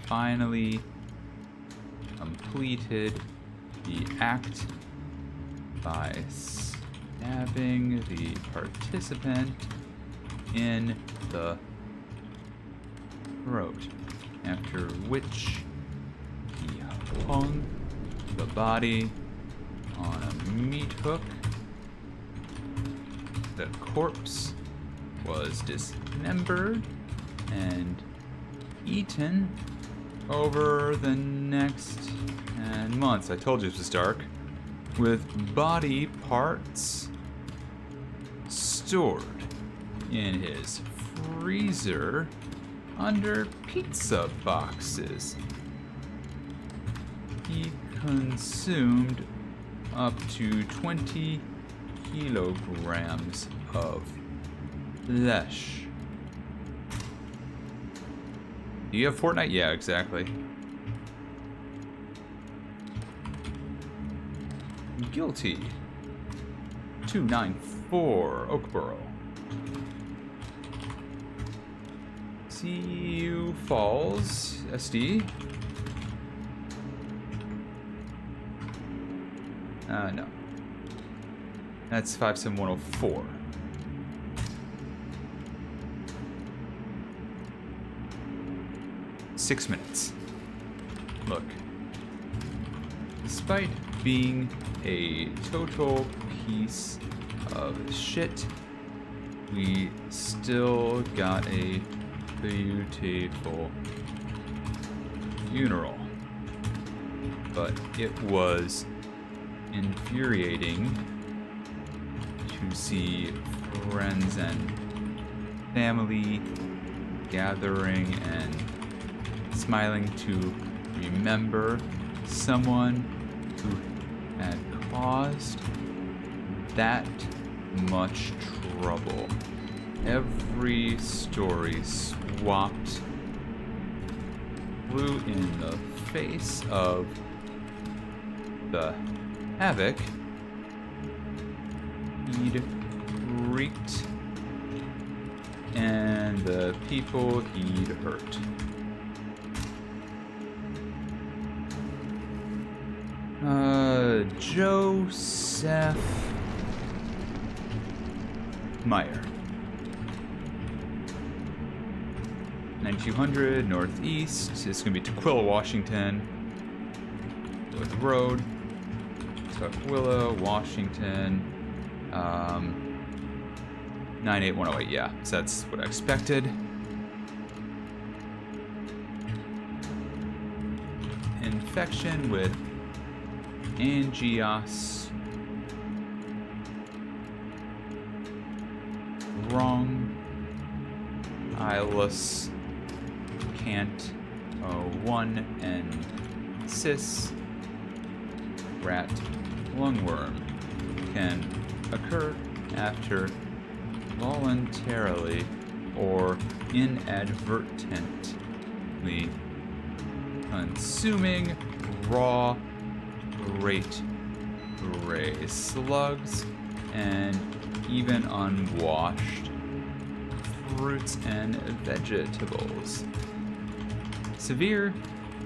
Finally completed the act by stabbing the participant in the throat, after which he hung the body on a meat hook. The corpse was dismembered and eaten over the next 10 months. I told you it was dark. With body parts stored in his freezer under pizza boxes. He consumed up to 20 kilograms of flesh. Do you have Fortnite? Yeah, exactly. Guilty. 294 Oakboro. Sioux Falls SD. No. That's 57104. Six minutes. Look. Despite being a total piece of shit, we still got a beautiful funeral. But it was infuriating to see friends and family gathering and smiling to remember someone who had caused that much trouble. Every story swapped flew in the face of the havoc he'd wreaked and the people he'd hurt. Joseph Meyer. 9200 Northeast. It's going to be Tukwila, Washington. North Road. Tukwila, Washington. 98108, yeah. So that's what I expected. Infection with angios. Wrong. Eyeless. Can't. 1 and cis. Rat lungworm can occur after voluntarily or inadvertently consuming raw great gray slugs and even unwashed fruits and vegetables. Severe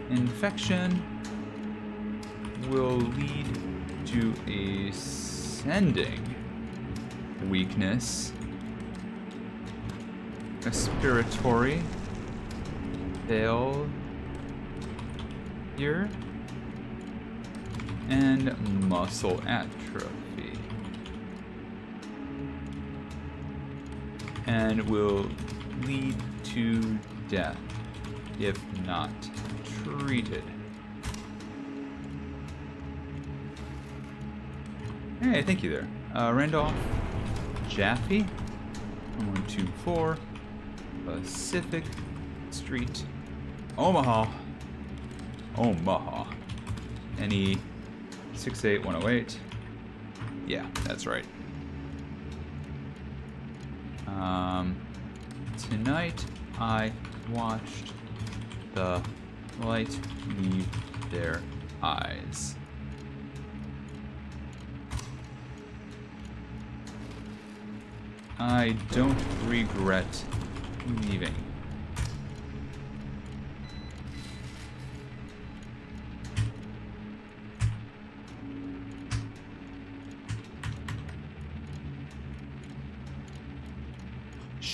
infection will lead to ascending weakness, respiratory failure, and muscle atrophy, and will lead to death if not treated. Hey, thank you there. Randolph Jaffe, 124 Pacific Street, Omaha. NE 68108. Yeah, that's right. Tonight I watched the light leave their eyes. I don't regret leaving.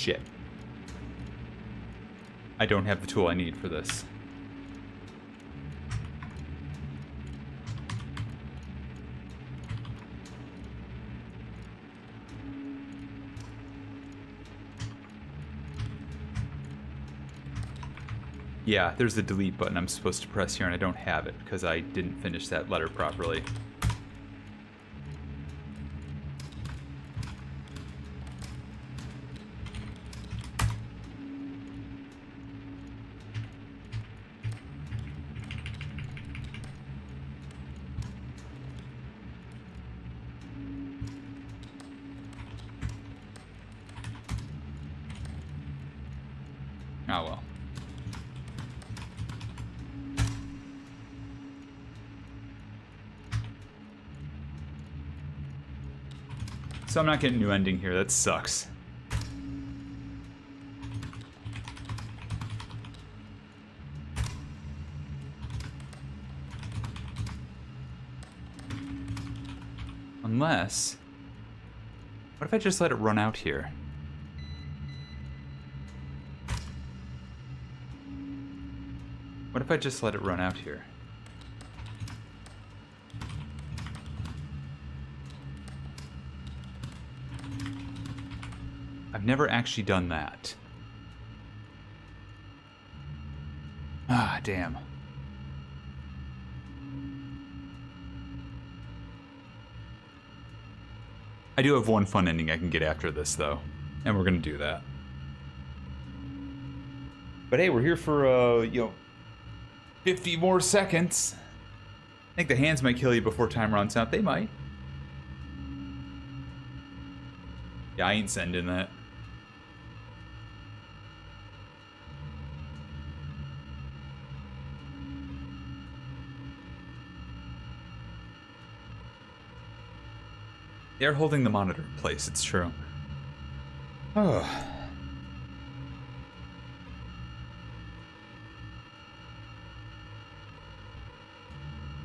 Shit. I don't have the tool I need for this. Yeah, there's the delete button I'm supposed to press here, and I don't have it because I didn't finish that letter properly. Oh well. So I'm not getting a new ending here. That sucks. Unless... What if I just let it run out here? What if I just let it run out here? I've never actually done that. Ah, damn. I do have one fun ending I can get after this, though. And we're gonna do that. But hey, we're here for, 50 more seconds. I think the hands might kill you before time runs out. They might. Yeah, I ain't sending that. They're holding the monitor in place, it's true. Oh.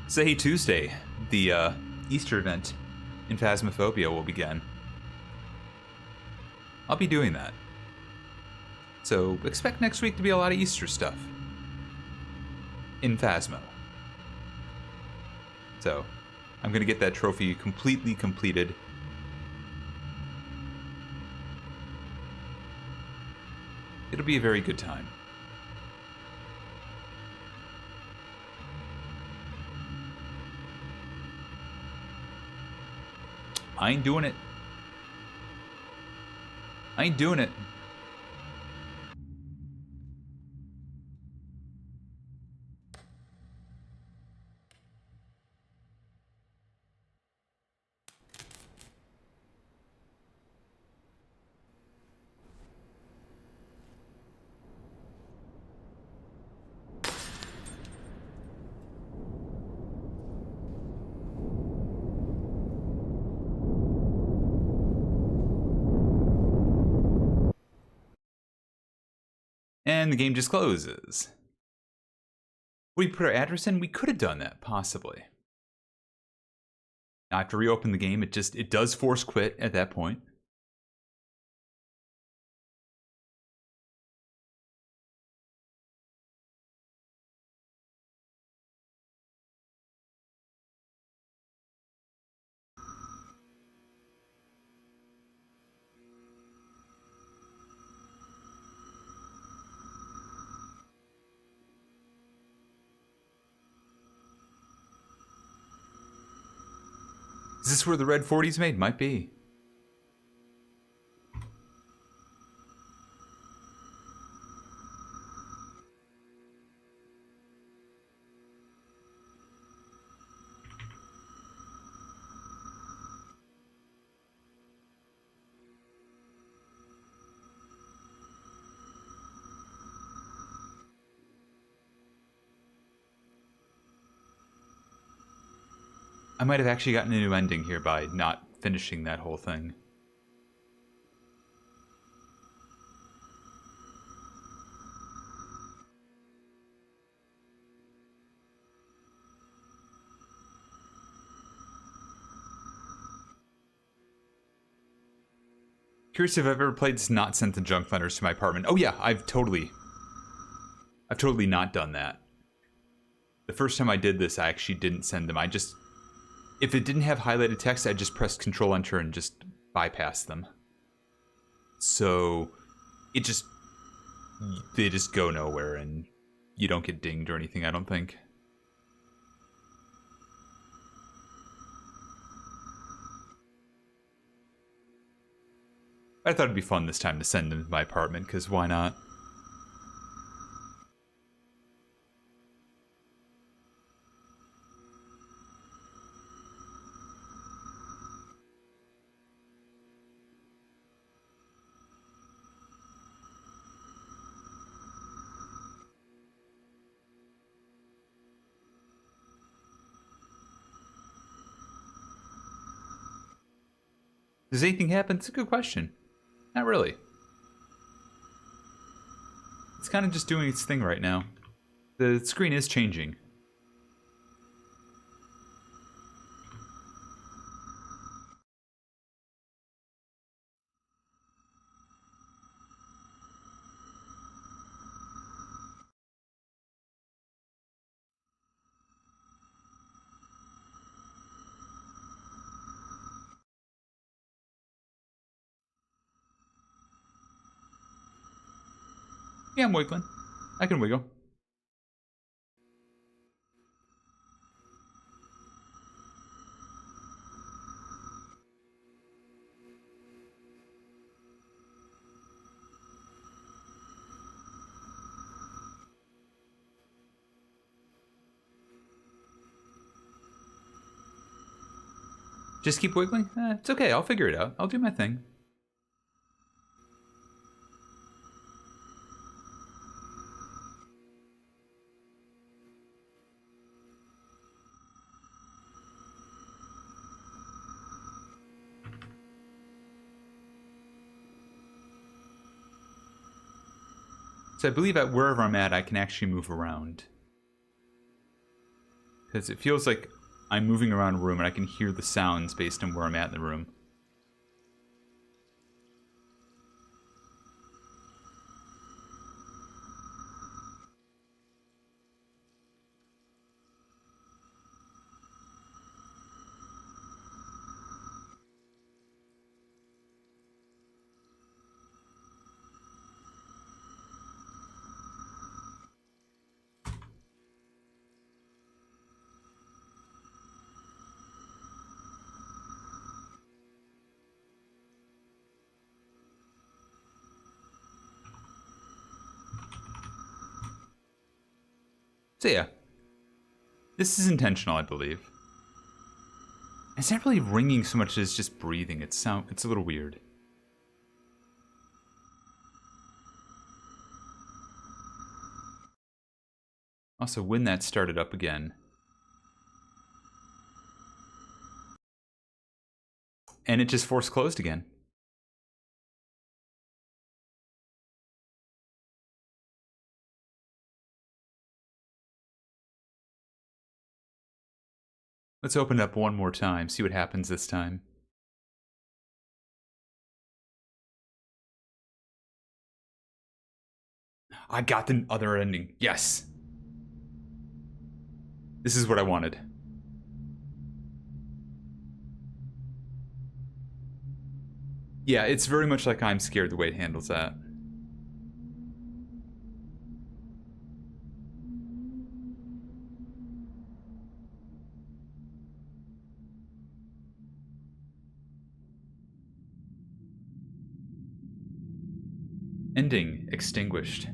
Say Tuesday, the Easter event in Phasmophobia will begin. I'll be doing that. So expect next week to be a lot of Easter stuff. In Phasmo. So, I'm gonna get that trophy completely completed. It'll be a very good time. I ain't doing it. I ain't doing it. And the game just closes. We put our address in? We could have done that, possibly. Now I have to reopen the game. It does force quit at that point. Is this where the red 40's made? Might be. I might have actually gotten a new ending here by not finishing that whole thing. Curious if I've ever played this not sent the junk letters to my apartment. Oh yeah, I've totally not done that. The first time I did this, I actually didn't send them. If it didn't have highlighted text, I just pressed Control Enter and just bypassed them. So they just go nowhere and you don't get dinged or anything, I don't think. I thought it'd be fun this time to send them to my apartment, because why not? Does anything happen? It's a good question. Not really. It's kind of just doing its thing right now. The screen is changing. Yeah, I'm wiggling. I can wiggle. Just keep wiggling? It's okay, I'll figure it out. I'll do my thing. So I believe at wherever I'm at, I can actually move around. Because it feels like I'm moving around a room and I can hear the sounds based on where I'm at in the room. So yeah, this is intentional, I believe. It's not really ringing so much as just breathing. It's a little weird. Also, when that started up again. And it just force closed again. Let's open it up one more time, see what happens this time. I got the other ending. Yes! This is what I wanted. Yeah, it's very much like I'm Scared the way it handles that. Ending extinguished.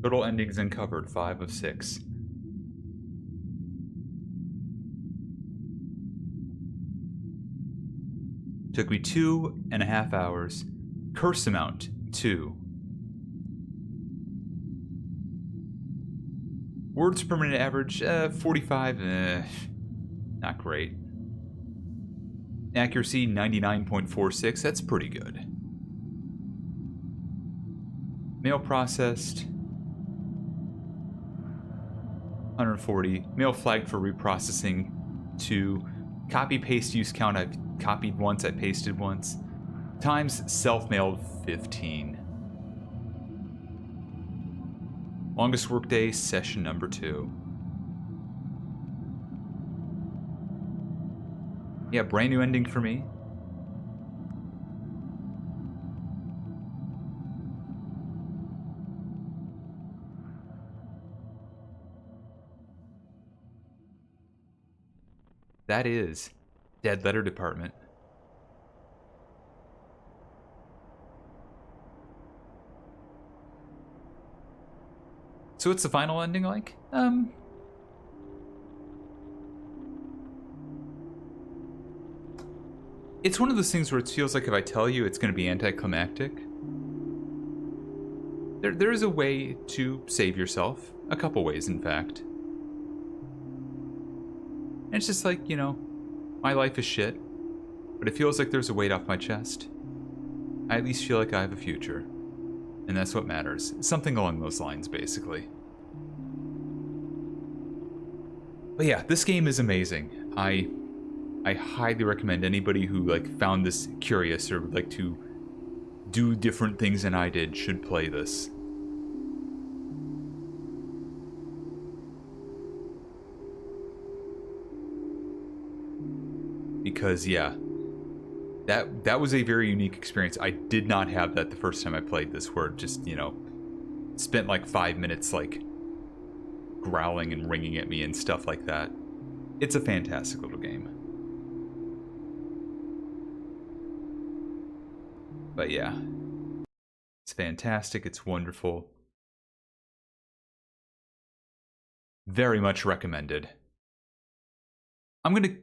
Total endings uncovered 5 of 6. Took me 2.5 hours. Curse amount 2. Words per minute average 45. Not great. Accuracy 99.46. That's pretty good. Mail processed 140. Mail flagged for reprocessing 2. Copy paste use count, I've copied once, I pasted once. Times self-mailed 15. Longest workday, session number 2. Yeah, brand new ending for me. That is Dead Letter Department. So what's the final ending like? It's one of those things where it feels like if I tell you it's going to be anticlimactic. There is a way to save yourself. A couple ways, in fact. And it's just like, you know, my life is shit, but it feels like there's a weight off my chest. I at least feel like I have a future. And that's what matters. Something along those lines, basically. But yeah, this game is amazing. I highly recommend anybody who like found this curious or would like to do different things than I did should play this. Because yeah, that was a very unique experience. I did not have that the first time I played this, where it just, you know, spent like 5 minutes like growling and ringing at me and stuff like that. It's a fantastic little game. But yeah, it's fantastic, it's wonderful. Very much recommended. I'm gonna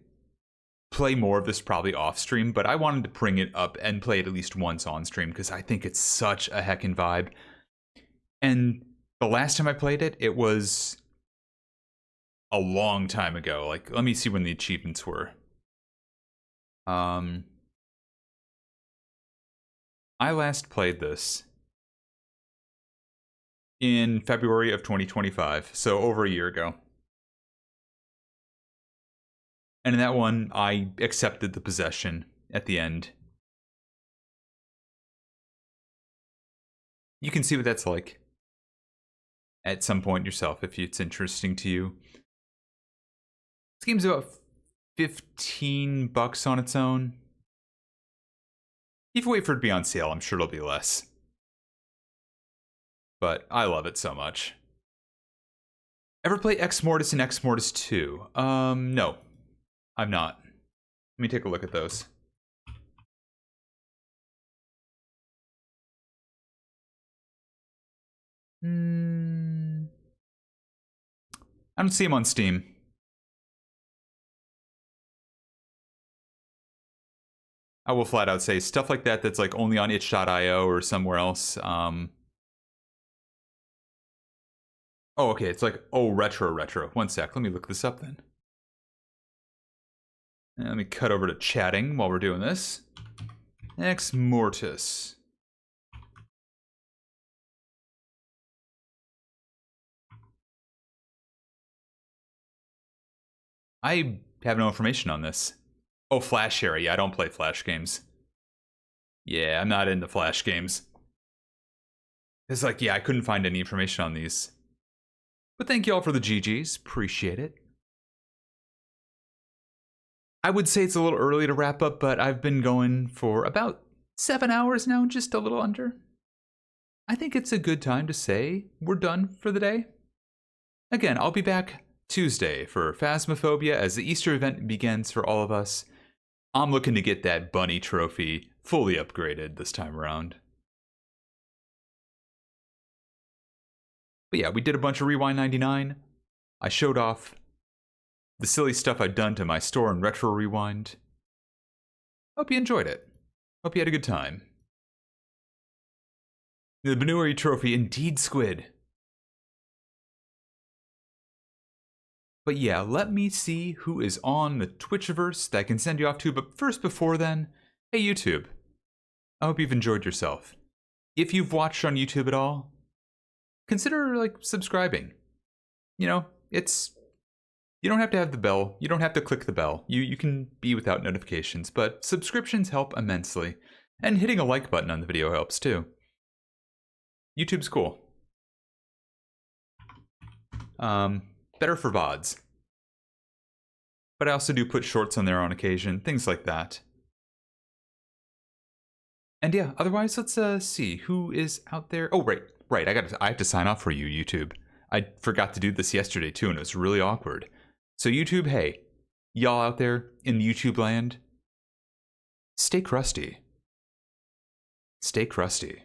play more of this probably off stream, but I wanted to bring it up and play it at least once on stream because I think it's such a heckin' vibe. And the last time I played it, it was a long time ago. Like, let me see when the achievements were. I last played this in February of 2025, so over a year ago. And in that one, I accepted the possession at the end. You can see what that's like at some point yourself if it's interesting to you. This game's about $15 on its own. If you wait for it to be on sale, I'm sure it'll be less. But I love it so much. Ever play Ex Mortis and Ex Mortis 2? No. I'm not. Let me take a look at those. I don't see them on Steam. I will flat out say stuff like that that's like only on itch.io or somewhere else. Oh, okay, it's like, oh, retro. One sec, let me look this up then. And let me cut over to chatting while we're doing this. Ex Mortis. I have no information on this. Oh, Flash area. Yeah, I don't play Flash games. Yeah, I'm not into Flash games. It's like, yeah, I couldn't find any information on these. But thank you all for the GGs. Appreciate it. I would say it's a little early to wrap up, but I've been going for about 7 hours now, just a little under. I think it's a good time to say we're done for the day. Again, I'll be back Tuesday for Phasmophobia as the Easter event begins for all of us. I'm looking to get that bunny trophy fully upgraded this time around. But yeah, we did a bunch of Rewind 99. I showed off the silly stuff I'd done to my store in Retro Rewind. Hope you enjoyed it. Hope you had a good time. The Benuri trophy, indeed, Squid. But yeah, let me see who is on the Twitchiverse that I can send you off to. But first, before then, hey YouTube, I hope you've enjoyed yourself. If you've watched on YouTube at all, consider like subscribing. You know, you don't have to have the bell. You don't have to click the bell. You can be without notifications, but subscriptions help immensely. And hitting a like button on the video helps too. YouTube's cool. Better for VODs. But I also do put shorts on there on occasion, things like that. And yeah, otherwise, let's see who is out there. Oh, right. I have to sign off for you, YouTube. I forgot to do this yesterday too, and it was really awkward. So YouTube, hey, y'all out there in YouTube land, stay crusty. Stay crusty.